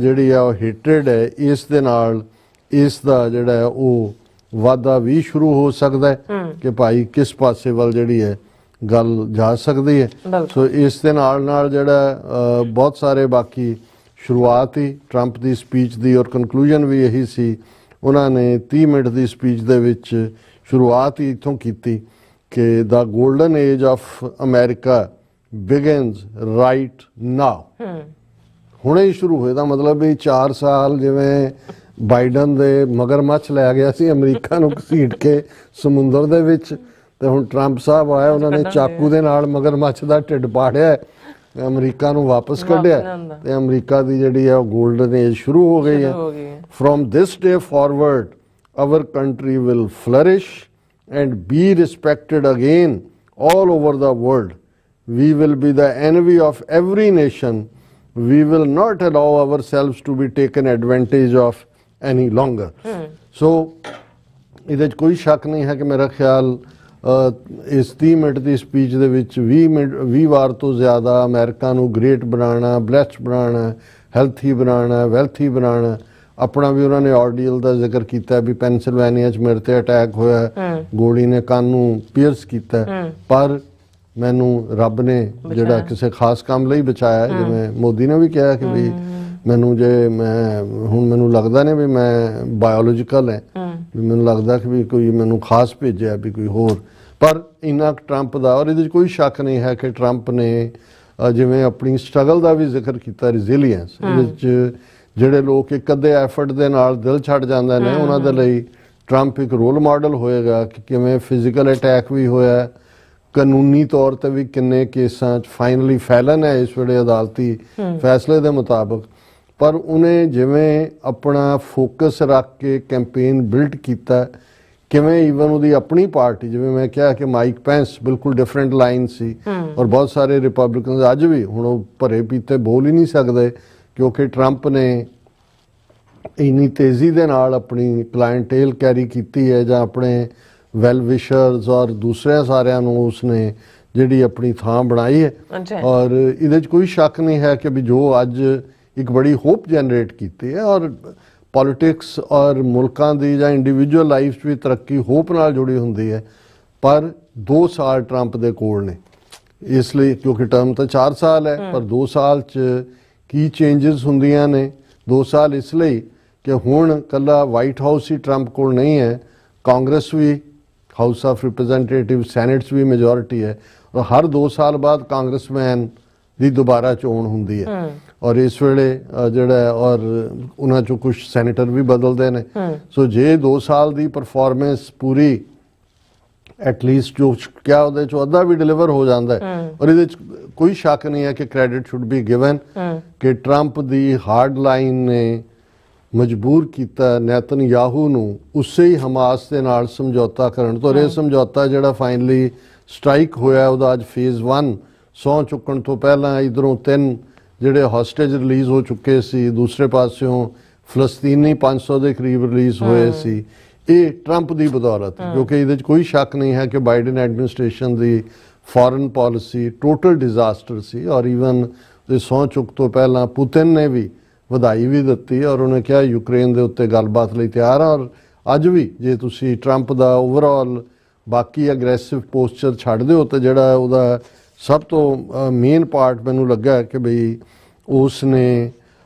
ਜਿਹੜੀ ਆ ਉਹ ਹੇਟਰਡ ਹੈ, ਇਸ ਦੇ ਨਾਲ ਇਸ ਦਾ ਜਿਹੜਾ ਹੈ ਉਹ ਵਾਧਾ ਵੀ ਸ਼ੁਰੂ ਹੋ ਸਕਦਾ ਹੈ ਕਿ ਭਾਈ ਕਿਸ ਪਾਸੇ ਵੱਲ ਜਿਹੜੀ ਹੈ ਗੱਲ ਜਾ ਸਕਦੀ ਹੈ। ਸੋ ਇਸ ਦੇ ਨਾਲ ਜਿਹੜਾ ਬਹੁਤ ਸਾਰੇ ਬਾਕੀ ਸ਼ੁਰੂਆਤ ਹੀ ਟਰੰਪ ਦੀ ਸਪੀਚ ਦੀ ਔਰ ਕਨਕਲੂਜਨ ਵੀ ਇਹੀ ਸੀ। ਉਹਨਾਂ ਨੇ 30 ਮਿੰਟ ਦੀ ਸਪੀਚ ਦੇ ਵਿੱਚ ਸ਼ੁਰੂਆਤ ਹੀ ਇੱਥੋਂ ਕੀਤੀ ਕਿ the golden age of America begins right now. ਹੁਣੇ ਹੀ ਸ਼ੁਰੂ ਹੋਏ ਦਾ ਮਤਲਬ ਵੀ 4 ਸਾਲ ਜਿਵੇਂ ਬਾਈਡਨ ਦੇ ਮਗਰਮੱਛ ਲੈ ਗਿਆ ਸੀ ਅਮਰੀਕਾ ਨੂੰ ਘਸੀਟ ਕੇ ਸਮੁੰਦਰ ਦੇ ਵਿੱਚ, ਤੇ ਹੁਣ ਟਰੰਪ ਸਾਹਿਬ ਆਇਆ, ਉਹਨਾਂ ਨੇ ਚਾਕੂ ਦੇ ਨਾਲ ਮਗਰਮੱਛ ਦਾ ਢਿੱਡ ਪਾੜਿਆ, ਅਮਰੀਕਾ ਨੂੰ ਵਾਪਸ ਕੱਢਿਆ ਤੇ ਅਮਰੀਕਾ ਦੀ ਜਿਹੜੀ ਹੈ ਉਹ ਗੋਲਡਨ ਏਜ ਸ਼ੁਰੂ ਹੋ ਗਈ ਹੈ। From this day forward our country will flourish and be respected again all over the world. We will be the envy of every nation. We will not allow ourselves to be taken advantage of any longer. So ਇਹਦੇ 'ਚ ਕੋਈ ਸ਼ੱਕ ਨਹੀਂ ਹੈ ਕਿ ਮੇਰਾ ਖਿਆਲ ਇਸ 30 ਮਿੰਟ ਦੀ ਸਪੀਚ ਦੇ ਵਿੱਚ 20 ਵਾਰ ਤੋਂ ਜ਼ਿਆਦਾ ਅਮਰੀਕਾ ਨੂੰ ਗ੍ਰੇਟ ਬਣਾਉਣਾ, ਬਲੈਸਡ ਬਣਾਉਣਾ, ਹੈਲਥੀ ਬਣਾਉਣਾ, ਵੈਲਥੀ ਬਣਾਉਣਾ। ਆਪਣਾ ਵੀ ਉਹਨਾਂ ਨੇ ਆਰਡੀਅਲ ਦਾ ਜ਼ਿਕਰ ਕੀਤਾ ਵੀ ਪੈਨਸਿਲਵੇਨੀਆ 'ਚ ਮੇਰੇ ਤੇ ਅਟੈਕ ਹੋਇਆ, ਗੋਲੀ ਨੇ ਕੰਨ ਨੂੰ ਪੀਅਰਸ ਕੀਤਾ, ਪਰ ਮੈਨੂੰ ਰੱਬ ਨੇ ਜਿਹੜਾ ਕਿਸੇ ਖਾਸ ਕੰਮ ਲਈ ਬਚਾਇਆ। ਜਿਵੇਂ ਮੋਦੀ ਨੇ ਵੀ ਕਿਹਾ ਕਿ ਵੀ ਮੈਨੂੰ ਜੇ ਮੈਂ ਹੁਣ ਮੈਨੂੰ ਲੱਗਦਾ ਨਹੀਂ ਵੀ ਮੈਂ ਬਾਇਓਲੋਜੀਕਲ ਹੈ, ਵੀ ਮੈਨੂੰ ਲੱਗਦਾ ਕਿ ਵੀ ਕੋਈ ਮੈਨੂੰ ਖਾਸ ਭੇਜਿਆ ਵੀ ਕੋਈ ਹੋਰ। ਪਰ ਇੰਨਾ ਟਰੰਪ ਦਾ, ਔਰ ਇਹਦੇ 'ਚ ਕੋਈ ਸ਼ੱਕ ਨਹੀਂ ਹੈ ਕਿ ਟਰੰਪ ਨੇ ਜਿਵੇਂ ਆਪਣੀ ਸਟਰਗਲ ਦਾ ਵੀ ਜ਼ਿਕਰ ਕੀਤਾ, ਰੈਜ਼ਿਲੀਅੰਸ, ਇਹਦੇ ਵਿੱਚ ਜਿਹੜੇ ਲੋਕ ਇੱਕ ਅੱਧੇ ਐਫਰਟ ਦੇ ਨਾਲ ਦਿਲ ਛੱਡ ਜਾਂਦੇ ਨੇ ਉਹਨਾਂ ਦੇ ਲਈ ਟਰੰਪ ਇੱਕ ਰੋਲ ਮਾਡਲ ਹੋਏਗਾ ਕਿ ਕਿਵੇਂ ਫਿਜ਼ੀਕਲ ਅਟੈਕ ਵੀ ਹੋਇਆ, ਕਾਨੂੰਨੀ ਤੌਰ ਤੇ ਵੀ ਕਿੰਨੇ ਕੇਸਾਂ 'ਚ ਫਾਈਨਲੀ ਫੈਲਨ ਹੈ ਇਸ ਵੇਲੇ ਅਦਾਲਤੀ ਫੈਸਲੇ ਦੇ ਮੁਤਾਬਕ, ਪਰ ਉਹਨੇ ਜਿਵੇਂ ਆਪਣਾ ਫੋਕਸ ਰੱਖ ਕੇ ਕੈਂਪੇਨ ਬਿਲਡ ਕੀਤਾ, ਕਿਵੇਂ ਈਵਨ ਉਹਦੀ ਆਪਣੀ ਪਾਰਟੀ, ਜਿਵੇਂ ਮੈਂ ਕਿਹਾ ਕਿ ਮਾਈਕ ਪੈਂਸ ਬਿਲਕੁਲ ਡਿਫਰੈਂਟ ਲਾਈਨ ਸੀ ਔਰ ਬਹੁਤ ਸਾਰੇ ਰਿਪਬਲਿਕਨਸ ਅੱਜ ਵੀ ਹੁਣ ਉਹ ਭਰੇ ਪੀਤੇ ਬੋਲ ਹੀ ਨਹੀਂ ਸਕਦੇ ਕਿਉਂਕਿ ਟਰੰਪ ਨੇ ਇੰਨੀ ਤੇਜ਼ੀ ਦੇ ਨਾਲ ਆਪਣੀ ਕਲਾਇੰਟੇਲ ਕੈਰੀ ਕੀਤੀ ਹੈ ਜਾਂ ਆਪਣੇ ਵੈਲ ਵਿਸ਼ਰਸ ਔਰ ਦੂਸਰਿਆਂ ਸਾਰਿਆਂ ਨੂੰ ਉਸਨੇ ਜਿਹੜੀ ਆਪਣੀ ਥਾਂ ਬਣਾਈ ਹੈ। ਔਰ ਇਹਦੇ 'ਚ ਕੋਈ ਸ਼ੱਕ ਨਹੀਂ ਹੈ ਕਿ ਵੀ ਜੋ ਅੱਜ ਇੱਕ ਬੜੀ ਹੋਪ ਜਨਰੇਟ ਕੀਤੀ ਹੈ ਔਰ ਪੋਲਿਟਿਕਸ ਔਰ ਮੁਲਕਾਂ ਦੀ ਜਾਂ ਇੰਡੀਵਿਜੂਅਲ ਲਾਈਫ 'ਚ ਵੀ ਤਰੱਕੀ ਹੋਪ ਨਾਲ ਜੁੜੀ ਹੁੰਦੀ ਹੈ, ਪਰ 2 ਸਾਲ ਟਰੰਪ ਦੇ ਕੋਲ ਨੇ ਇਸ ਲਈ, ਕਿਉਂਕਿ ਟਰਮ ਤਾਂ 4 ਸਾਲ ਹੈ ਪਰ 2 ਸਾਲ 'ਚ ਕੀ ਚੇਂਜਸ ਹੁੰਦੀਆਂ ਨੇ। 2 ਸਾਲ ਇਸ ਲਈ ਕਿ ਹੁਣ ਕੱਲਾ ਵਾਈਟ ਹਾਊਸ ਹੀ ਟਰੰਪ ਕੋਲ ਨਹੀਂ ਹੈ, ਕਾਂਗਰਸ ਵੀ, ਹਾਊਸ ਆਫ ਰਿਪਰੈਜ਼ੈਂਟੇਟਿਵ, ਸੈਨੇਟਸ ਵੀ ਮੈਜੋਰਿਟੀ ਹੈ ਔਰ ਹਰ 2 ਸਾਲ ਬਾਅਦ ਕਾਂਗਰਸਮੈਨ ਦੀ ਦੁਬਾਰਾ ਚੋਣ ਹੁੰਦੀ ਹੈ ਔਰ ਇਸ ਵੇਲੇ ਜਿਹੜਾ ਔਰ ਉਹਨਾਂ 'ਚੋਂ ਕੁਝ ਸੈਨੇਟਰ ਵੀ ਬਦਲਦੇ ਨੇ। ਸੋ ਜੇ 2 ਸਾਲ ਦੀ ਪਰਫਾਰਮੈਂਸ ਪੂਰੀ ਐਟਲੀਸਟ ਜੋ ਕਿਹਾ ਉਹਦੇ 'ਚੋਂ ਅੱਧਾ ਵੀ ਡਿਲੀਵਰ ਹੋ ਜਾਂਦਾ ਹੈ ਔਰ ਇਹਦੇ 'ਚ ਕੋਈ ਸ਼ੱਕ ਨਹੀਂ ਹੈ ਕਿ ਕ੍ਰੈਡਿਟ ਸ਼ੁੱਡ ਬੀ ਗਿਵਨ ਕਿ ਟਰੰਪ ਦੀ ਹਾਰਡ ਲਾਈਨ ਨੇ ਮਜਬੂਰ ਕੀਤਾ ਨੇਤਨਯਾਹੂ ਨੂੰ ਉਸੇ ਹੀ ਹਮਾਸ ਦੇ ਨਾਲ ਸਮਝੌਤਾ ਕਰਨ ਤੋਂ। ਇਹ ਸਮਝੌਤਾ ਜਿਹੜਾ ਫਾਈਨਲੀ ਸਟ੍ਰਾਈਕ ਹੋਇਆ ਉਹਦਾ ਅੱਜ ਫੇਜ਼ 1 ਸਹੁੰ ਚੁੱਕਣ ਤੋਂ ਪਹਿਲਾਂ ਇਧਰੋਂ 3 ਜਿਹੜੇ ਹੌਸਟੇਜ ਰਿਲੀਜ਼ ਹੋ ਚੁੱਕੇ ਸੀ, ਦੂਸਰੇ ਪਾਸਿਓਂ ਫਲਸਤੀਨੀ 500 ਦੇ ਕਰੀਬ ਰਿਲੀਜ਼ ਹੋਏ ਸੀ, ਇਹ ਟਰੰਪ ਦੀ ਬਦੌਲਤ ਕਿਉਂਕਿ ਇਹਦੇ 'ਚ ਕੋਈ ਸ਼ੱਕ ਨਹੀਂ ਹੈ ਕਿ ਬਾਈਡਨ ਐਡਮਿਨਿਸਟ੍ਰੇਸ਼ਨ ਦੀ ਫੋਰਨ ਪਾਲਿਸੀ ਟੋਟਲ ਡਿਜ਼ਾਸਟਰ ਸੀ ਔਰ ਈਵਨ ਸਹੁੰ ਚੁੱਕ ਤੋਂ ਪਹਿਲਾਂ ਪੁਤਿਨ ਨੇ ਵੀ ਵਧਾਈ ਵੀ ਦਿੱਤੀ ਔਰ ਉਹਨੇ ਕਿਹਾ ਯੂਕਰੇਨ ਦੇ ਉੱਤੇ ਗੱਲਬਾਤ ਲਈ ਤਿਆਰ ਆ। ਔਰ ਅੱਜ ਵੀ ਜੇ ਤੁਸੀਂ ਟਰੰਪ ਦਾ ਓਵਰਆਲ ਬਾਕੀ ਅਗਰੈਸਿਵ ਪੋਸਚਰ ਛੱਡ ਦਿਓ ਤਾਂ ਜਿਹੜਾ ਉਹਦਾ ਸਭ ਤੋਂ ਮੇਨ ਪਾਰਟ ਮੈਨੂੰ ਲੱਗਾ ਕਿ ਬਈ ਉਸ ਨੇ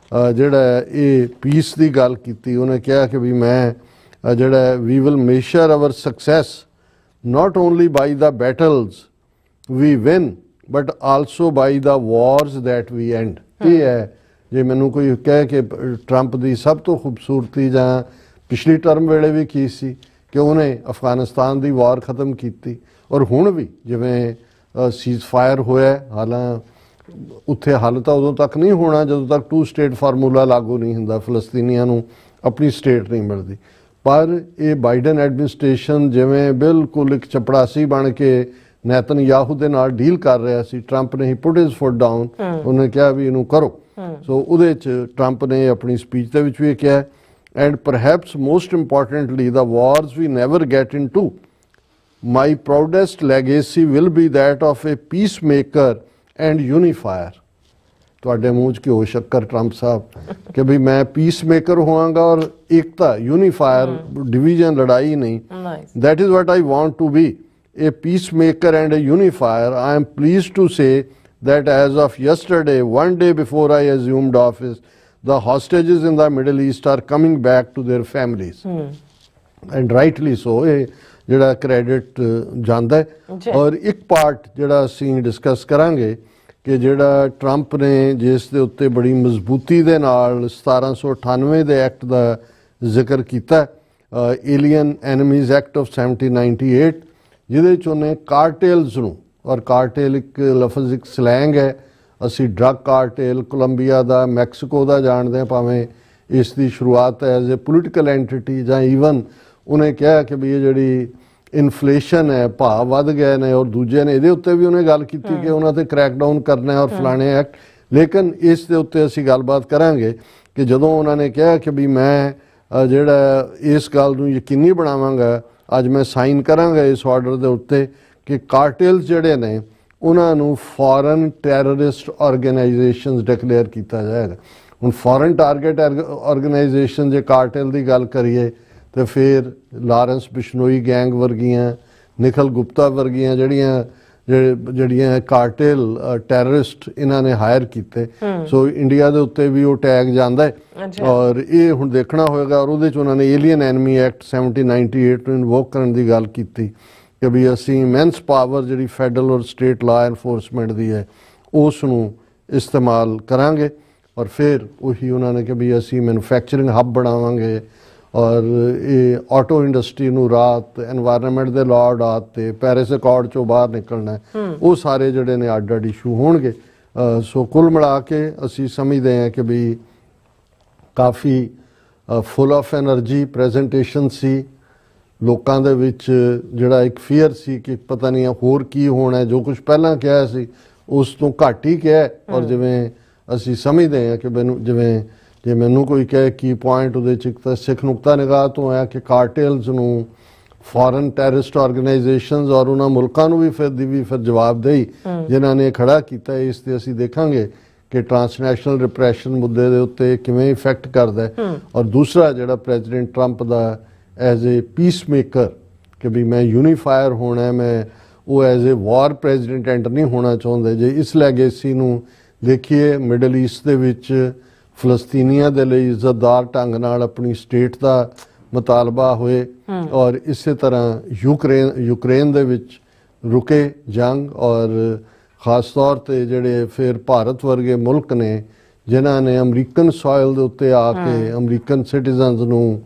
ਜਿਹੜਾ ਇਹ ਪੀਸ ਦੀ ਗੱਲ ਕੀਤੀ, ਉਹਨੇ ਕਿਹਾ ਕਿ ਵੀ ਮੈਂ ਜਿਹੜਾ ਵੀ will measure our success not only by the battles we win but also by the wars that we end। ਇਹ ਹੈ ਜੇ ਮੈਨੂੰ ਕੋਈ ਕਹੇ ਕਿ ਟਰੰਪ ਦੀ ਸਭ ਤੋਂ ਖੂਬਸੂਰਤੀ ਜਾਂ ਪਿਛਲੀ ਟਰਮ ਵੇਲੇ ਵੀ ਕੀ ਸੀ ਕਿ ਉਹਨੇ ਅਫਗਾਨਿਸਤਾਨ ਦੀ ਵਾਰ ਖਤਮ ਕੀਤੀ ਔਰ ਹੁਣ ਵੀ ਜਿਵੇਂ ਸੀਜ਼ ਫਾਇਰ ਹੋਇਆ, ਹਾਲਾਂ ਉੱਥੇ ਹੱਲ ਤਾਂ ਉਦੋਂ ਤੱਕ ਨਹੀਂ ਹੋਣਾ ਜਦੋਂ ਤੱਕ 2 ਸਟੇਟ ਫਾਰਮੂਲਾ ਲਾਗੂ ਨਹੀਂ ਹੁੰਦਾ, ਫਲਸਤੀਨੀਆਂ ਨੂੰ ਆਪਣੀ ਸਟੇਟ ਨਹੀਂ ਮਿਲਦੀ, ਪਰ ਇਹ ਬਾਈਡਨ ਐਡਮਿਨਿਸਟ੍ਰੇਸ਼ਨ ਜਿਵੇਂ ਬਿਲਕੁਲ ਇੱਕ ਚਪੜਾਸੀ ਬਣ ਕੇ ਨੇਤਨਯਾਹੂ ਦੇ ਨਾਲ ਡੀਲ ਕਰ ਰਿਹਾ ਸੀ। ਟਰੰਪ ਨੇ ਹੀ ਪੁੱਟ ਹਿਜ਼ ਫੁੱਟ ਡਾਊਨ, ਉਹਨੇ ਕਿਹਾ ਵੀ ਇਹਨੂੰ ਕਰੋ। ਸੋ ਉਹਦੇ 'ਚ ਟਰੰਪ ਨੇ ਆਪਣੀ ਸਪੀਚ ਦੇ ਵਿੱਚ ਵੀ ਇਹ ਕਿਹਾ and perhaps most importantly the wars we never get into, my proudest legacy will be that of a peacemaker and unifier। ਤੁਹਾਡੇ ਮੂੰਹ 'ਚ ਘਿਓ ਸ਼ੱਕਰ ਟਰੰਪ ਸਾਹਿਬ ਕਿ ਵੀ ਮੈਂ ਪੀਸ ਮੇਕਰ ਹੋਵਾਂਗਾ ਔਰ ਏਕਤਾ, ਯੂਨੀਫਾਇਰ, ਡਿਵੀਜ਼ਨ, ਲੜਾਈ ਨਹੀਂ। that is what I want to be, a peacemaker and a unifier। I am pleased to say that as of yesterday, one day before I assumed office, the hostages in the Middle East are coming back to their families। and rightly so, ਇਹ ਜਿਹੜਾ credit ਜਾਂਦਾ ਹੈ। ਔਰ ਇੱਕ part ਜਿਹੜਾ ਅਸੀਂ discuss ਕਰਾਂਗੇ ਕਿ ਜਿਹੜਾ ਟਰੰਪ ਨੇ ਜਿਸ ਦੇ ਉੱਤੇ ਬੜੀ ਮਜ਼ਬੂਤੀ ਦੇ ਨਾਲ 1798 ਦੇ ਐਕਟ ਦਾ ਜ਼ਿਕਰ ਕੀਤਾ, ਏਲੀਅਨ ਐਨਮੀਜ਼ ਐਕਟ ਆਫ 1798, ਜਿਹਦੇ 'ਚ ਉਹਨੇ ਕਾਰਟੇਲਸ ਨੂੰ, ਔਰ ਕਾਰਟੇਲ ਇੱਕ ਲਫ਼ਜ਼, ਇੱਕ ਸਲੈਂਗ ਹੈ, ਅਸੀਂ ਡਰੱਗ ਕਾਰਟੇਲ ਕੋਲੰਬੀਆ ਦਾ, ਮੈਕਸੀਕੋ ਦਾ ਜਾਣਦੇ ਹਾਂ, ਭਾਵੇਂ ਇਸ ਦੀ ਸ਼ੁਰੂਆਤ ਐਜ਼ ਏ ਪੋਲੀਟੀਕਲ ਐਂਟਿਟੀ ਜਾਂ ਈਵਨ ਉਹਨੇ ਕਿਹਾ ਕਿ ਵੀ ਇਹ ਜਿਹੜੀ ਇਨਫਲੇਸ਼ਨ ਹੈ, ਭਾਅ ਵੱਧ ਗਏ ਨੇ, ਔਰ ਦੂਜੇ ਨੇ ਇਹਦੇ ਉੱਤੇ ਵੀ ਉਹਨੇ ਗੱਲ ਕੀਤੀ ਕਿ ਉਹਨਾਂ ਤੇ ਕ੍ਰੈਕਡਾਊਨ ਕਰਨਾ ਹੈ ਔਰ ਫਲਾਣੇ ਐਕਟ। ਲੇਕਿਨ ਇਸ ਦੇ ਉੱਤੇ ਅਸੀਂ ਗੱਲਬਾਤ ਕਰਾਂਗੇ ਕਿ ਜਦੋਂ ਉਹਨਾਂ ਨੇ ਕਿਹਾ ਕਿ ਵੀ ਮੈਂ ਜਿਹੜਾ ਇਸ ਗੱਲ ਨੂੰ ਯਕੀਨੀ ਬਣਾਵਾਂਗਾ, ਅੱਜ ਮੈਂ ਸਾਈਨ ਕਰਾਂਗਾ ਇਸ ਆਰਡਰ ਦੇ ਉੱਤੇ ਕਿ ਕਾਰਟੇਲਸ ਜਿਹੜੇ ਨੇ ਉਹਨਾਂ ਨੂੰ ਫੋਰਨ ਟੈਰਰਿਸਟ ਆਰਗੇਨਾਈਜੇਸ਼ਨਸ ਡਿਕਲੇਅਰ ਕੀਤਾ ਜਾਏਗਾ। ਹੁਣ ਫੋਰਨ ਟਾਰਗੇਟ ਆਰਗੇਨਾਈਜੇਸ਼ਨ ਜੇ ਕਾਰਟੇਲ ਦੀ ਗੱਲ ਕਰੀਏ ਤੇ ਫਿਰ ਲਾਰੈਂਸ ਬਿਸ਼ਨੋਈ ਗੈਂਗ ਵਰਗੀਆਂ, ਨਿਖਲ ਗੁਪਤਾ ਵਰਗੀਆਂ ਜਿਹੜੀਆਂ ਕਾਰਟੇਲ ਟੈਰਰਿਸਟ ਇਹਨਾਂ ਨੇ ਹਾਇਰ ਕੀਤੇ। ਸੋ ਇੰਡੀਆ ਦੇ ਉੱਤੇ ਵੀ ਉਹ ਟੈਗ ਜਾਂਦਾ ਹੈ ਔਰ ਇਹ ਹੁਣ ਦੇਖਣਾ ਹੋਏਗਾ। ਔਰ ਉਹਦੇ 'ਚ ਉਹਨਾਂ ਨੇ ਏਲੀਅਨ ਐਨਮੀ ਐਕਟ 1798 ਨੂੰ ਇਨਵੋਕ ਕਰਨ ਦੀ ਗੱਲ ਕੀਤੀ ਕਿ ਵੀ ਅਸੀਂ ਇਮੈਂਸ ਪਾਵਰ ਜਿਹੜੀ ਫੈਡਰਲ ਔਰ ਸਟੇਟ ਲਾ ਐਨਫੋਰਸਮੈਂਟ ਦੀ ਹੈ ਉਸ ਨੂੰ ਇਸਤੇਮਾਲ ਕਰਾਂਗੇ। ਔਰ ਫਿਰ ਉਹੀ ਉਹਨਾਂ ਨੇ ਕਿ ਵੀ ਅਸੀਂ ਮੈਨੂਫੈਕਚਰਿੰਗ ਹੱਬ ਬਣਾਵਾਂਗੇ ਔਰ ਇਹ ਆਟੋ ਇੰਡਸਟਰੀ ਨੂੰ ਰਾਤ ਐਨਵਾਇਰਨਮੈਂਟ ਦੇ ਲਾਅ ਡਾਤ ਤੇ ਪੈਰਿਸ ਅਕੋਰਡ ਚੋਂ ਬਾਹਰ ਨਿਕਲਣਾ ਉਹ ਸਾਰੇ ਜਿਹੜੇ ਨੇ ਅੱਡ ਅੱਡ ਇਸ਼ੂ ਹੋਣਗੇ। ਸੋ ਕੁੱਲ ਮਿਲਾ ਕੇ ਅਸੀਂ ਸਮਝਦੇ ਹਾਂ ਕਿ ਵੀ ਕਾਫੀ ਫੁੱਲ ਆਫ ਐਨਰਜੀ ਪ੍ਰੈਜੈਂਟੇਸ਼ਨ ਸੀ। ਲੋਕਾਂ ਦੇ ਵਿੱਚ ਜਿਹੜਾ ਇੱਕ ਫੀਅਰ ਸੀ ਕਿ ਪਤਾ ਨਹੀਂ ਹੋਰ ਕੀ ਹੋਣਾ, ਜੋ ਕੁਝ ਪਹਿਲਾਂ ਕਿਹਾ ਸੀ ਉਸ ਤੋਂ ਘੱਟ ਹੀ ਕਿਹਾ। ਔਰ ਜਿਵੇਂ ਅਸੀਂ ਸਮਝਦੇ ਹਾਂ ਕਿ ਜੇ ਮੈਨੂੰ ਕੋਈ ਕਹੇ ਕੀ ਪੁਆਇੰਟ ਉਹਦੇ 'ਚ ਇੱਕ ਤਾਂ ਸਿੱਖ ਨੁਕਤਾ ਨਿਗਾਹ ਤੋਂ ਹੈ ਕਿ ਕਾਰਟੇਲਸ ਨੂੰ ਫੋਰਨ ਟੈਰਰਿਸਟ ਆਰਗੇਨਾਈਜੇਸ਼ਨਸ ਔਰ ਉਹਨਾਂ ਮੁਲਕਾਂ ਨੂੰ ਵੀ ਫਿਰ ਜਵਾਬਦੇਹੀ ਜਿਨ੍ਹਾਂ ਨੇ ਖੜਾ ਕੀਤਾ, ਇਸ ਤੇ ਅਸੀਂ ਦੇਖਾਂਗੇ ਕਿ ਟਰਾਂਸਨੈਸ਼ਨਲ ਰਿਪਰੈਸ਼ਨ ਮੁੱਦੇ ਦੇ ਉੱਤੇ ਕਿਵੇਂ ਇਫੈਕਟ ਕਰਦਾ ਹੈ। ਔਰ ਦੂਸਰਾ ਜਿਹੜਾ ਪ੍ਰੈਜ਼ੀਡੈਂਟ ਟਰੰਪ ਦਾ ਐਜ਼ ਏ ਪੀਸ ਮੇਕਰ ਕਿ ਵੀ ਮੈਂ ਯੂਨੀਫਾਇਰ ਹੋਣਾ, ਮੈਂ ਉਹ as a war president enter ਨਹੀਂ ਹੋਣਾ ਚਾਹੁੰਦੇ। ਜੇ ਇਸ ਲੈਗੇਸੀ ਨੂੰ ਦੇਖੀਏ ਮਿਡਲ ਈਸਟ ਦੇ ਵਿੱਚ ਫਲਸਤੀਨੀਆਂ ਦੇ ਲਈ ਇੱਜ਼ਤਦਾਰ ਢੰਗ ਨਾਲ ਆਪਣੀ ਸਟੇਟ ਦਾ ਮੁਤਾਲਬਾ ਹੋਏ ਔਰ ਇਸੇ ਤਰ੍ਹਾਂ ਯੂਕਰੇਨ ਦੇ ਵਿੱਚ ਰੁਕੇ ਜੰਗ ਔਰ ਖਾਸ ਤੌਰ ਤੇ ਜਿਹੜੇ ਫਿਰ ਭਾਰਤ ਵਰਗੇ ਮੁਲਕ ਨੇ ਜਿਨ੍ਹਾਂ ਨੇ ਅਮਰੀਕਨ ਸੋਇਲ ਦੇ ਉੱਤੇ ਆ ਕੇ ਅਮਰੀਕਨ ਸਿਟੀਜ਼ਨਸ ਨੂੰ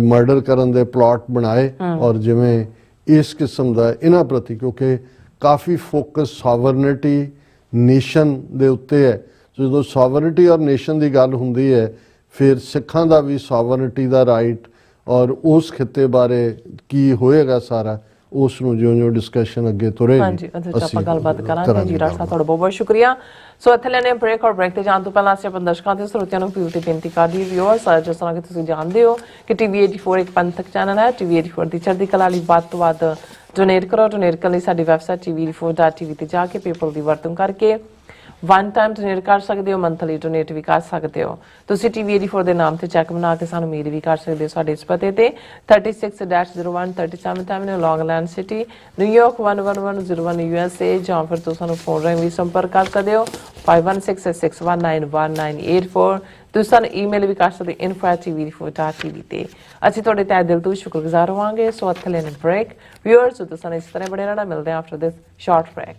ਮਰਡਰ ਕਰਨ ਦੇ ਪਲਾਟ ਬਣਾਏ। ਔਰ ਜਿਵੇਂ ਇਸ ਕਿਸਮ ਦਾ ਇਹਨਾਂ ਪ੍ਰਤੀ ਕਿਉਂਕਿ ਕਾਫੀ ਫੋਕਸ ਸੋਵਰਨਿਟੀ ਨੇਸ਼ਨ ਦੇ ਉੱਤੇ ਹੈ। ਜਦੋਂ ਸੋਵਰਨਿਟੀ ਔਰ ਨੇਸ਼ਨ ਦੀ ਗੱਲ ਹੁੰਦੀ ਹੈ ਫਿਰ ਸਿੱਖਾਂ ਦਾ ਵੀ ਸੋਵਰਨਿਟੀ ਦਾ ਰਾਈਟ ਔਰ ਉਸ ਖਿੱਤੇ ਬਾਰੇ ਕੀ ਹੋਏਗਾ ਸਾਰਾ ਉਸ ਨੂੰ ਜਿਉਂ-ਜਿਉਂ ਡਿਸਕਸ਼ਨ ਅੱਗੇ ਤੁਰੇਗੀ ਹਾਂਜੀ ਆਪਾਂ ਗੱਲਬਾਤ ਕਰਾਂਗੇ। ਜੀ ਰਾਜ ਸਾਹਿਬ ਤੁਹਾਡਾ ਬਹੁਤ ਸ਼ੁਕਰੀਆ। ਸੋ ਇੱਥੇ ਲੈਣੇ ਬ੍ਰੇਕ ਔਰ ਬ੍ਰੇਕ ਤੇ ਜਾਣ ਤੋਂ ਪਹਿਲਾਂ ਅਸੀਂ ਆਪਣੇ ਦਰਸ਼ਕਾਂ ਤੇ ਸਰੋਤਿਆਂ ਨੂੰ ਅਪੀਲ ਤੇ ਬੇਨਤੀ ਕਰਦੀ ਵਿਊਅਰਸ ਜਿਸ ਤਰ੍ਹਾਂ ਕਿ ਤੁਸੀਂ ਜਾਣਦੇ ਹੋ ਕਿ TV 84 ਇੱਕ ਪੰਥਕ ਚੈਨਲ ਹੈ। TV 84 ਦੀ ਚੜ੍ਹਦੀ ਕਲਾ ਲਈ ਵੱਧ ਤੋਂ ਵੱਧ ਡੋਨੇਟ ਕਰੋ। ਡੋਨੇਟ ਕਰਨ ਲਈ ਸਾਡੀ ਵੈਬਸਾਈਟ tv84.tv ਤੇ ਜਾ ਕੇ ਪੇਪਲ ਦੀ ਵਰਤੋਂ ਕਰਕੇ वन टाइम डोनेट कर सकते हो, मंथली डोनेट भी कर सकते हो। तुसी TV 84 ਦੇ ਨਾਮ ਤੇ ਚੈੱਕ ਬਣਾ ਕੇ ਸਾਨੂੰ ਮੇਲ ਵੀ ਕਰ ਸਕਦੇ ਹੋ ਸਾਡੇ ਇਸ ਪਤੇ ਤੇ 36-01 37th Avenue Long Island city New York 11101 USA ਜਾਂ ਫਿਰ ਤੁਸੀਂ ਸਾਨੂੰ ਫੋਨ ਰਾਹੀਂ ਵੀ ਸੰਪਰਕ ਕਰ ਸਕਦੇ ਹੋ 5166191984। ਤੁਸੀਂ ਸਾਨੂੰ ਈਮੇਲ ਵੀ ਕਰ ਸਕਦੇ info@tv84.tv ਤੇ। ਅਸੀਂ ਤੁਹਾਡੇ ਤਹਿ ਦਿਲ ਤੋਂ ਸ਼ੁਕਰਗੁਜ਼ਾਰ ਹੋਵਾਂਗੇ। ਸੋ ਇੱਥੇ ਲੈਣੇ ਬ੍ਰੇਕ ਵਿਊਅਰਸ ਤੁਸੀਂ ਇਸ ਤਰ੍ਹਾਂ ਬੜੇ ਰਹਿਣਾ। ਮਿਲਦੇ ਹਾਂ ਆਫਟਰ ਦਿਸ ਸ਼ਾਰਟ ਬ੍ਰੇਕ।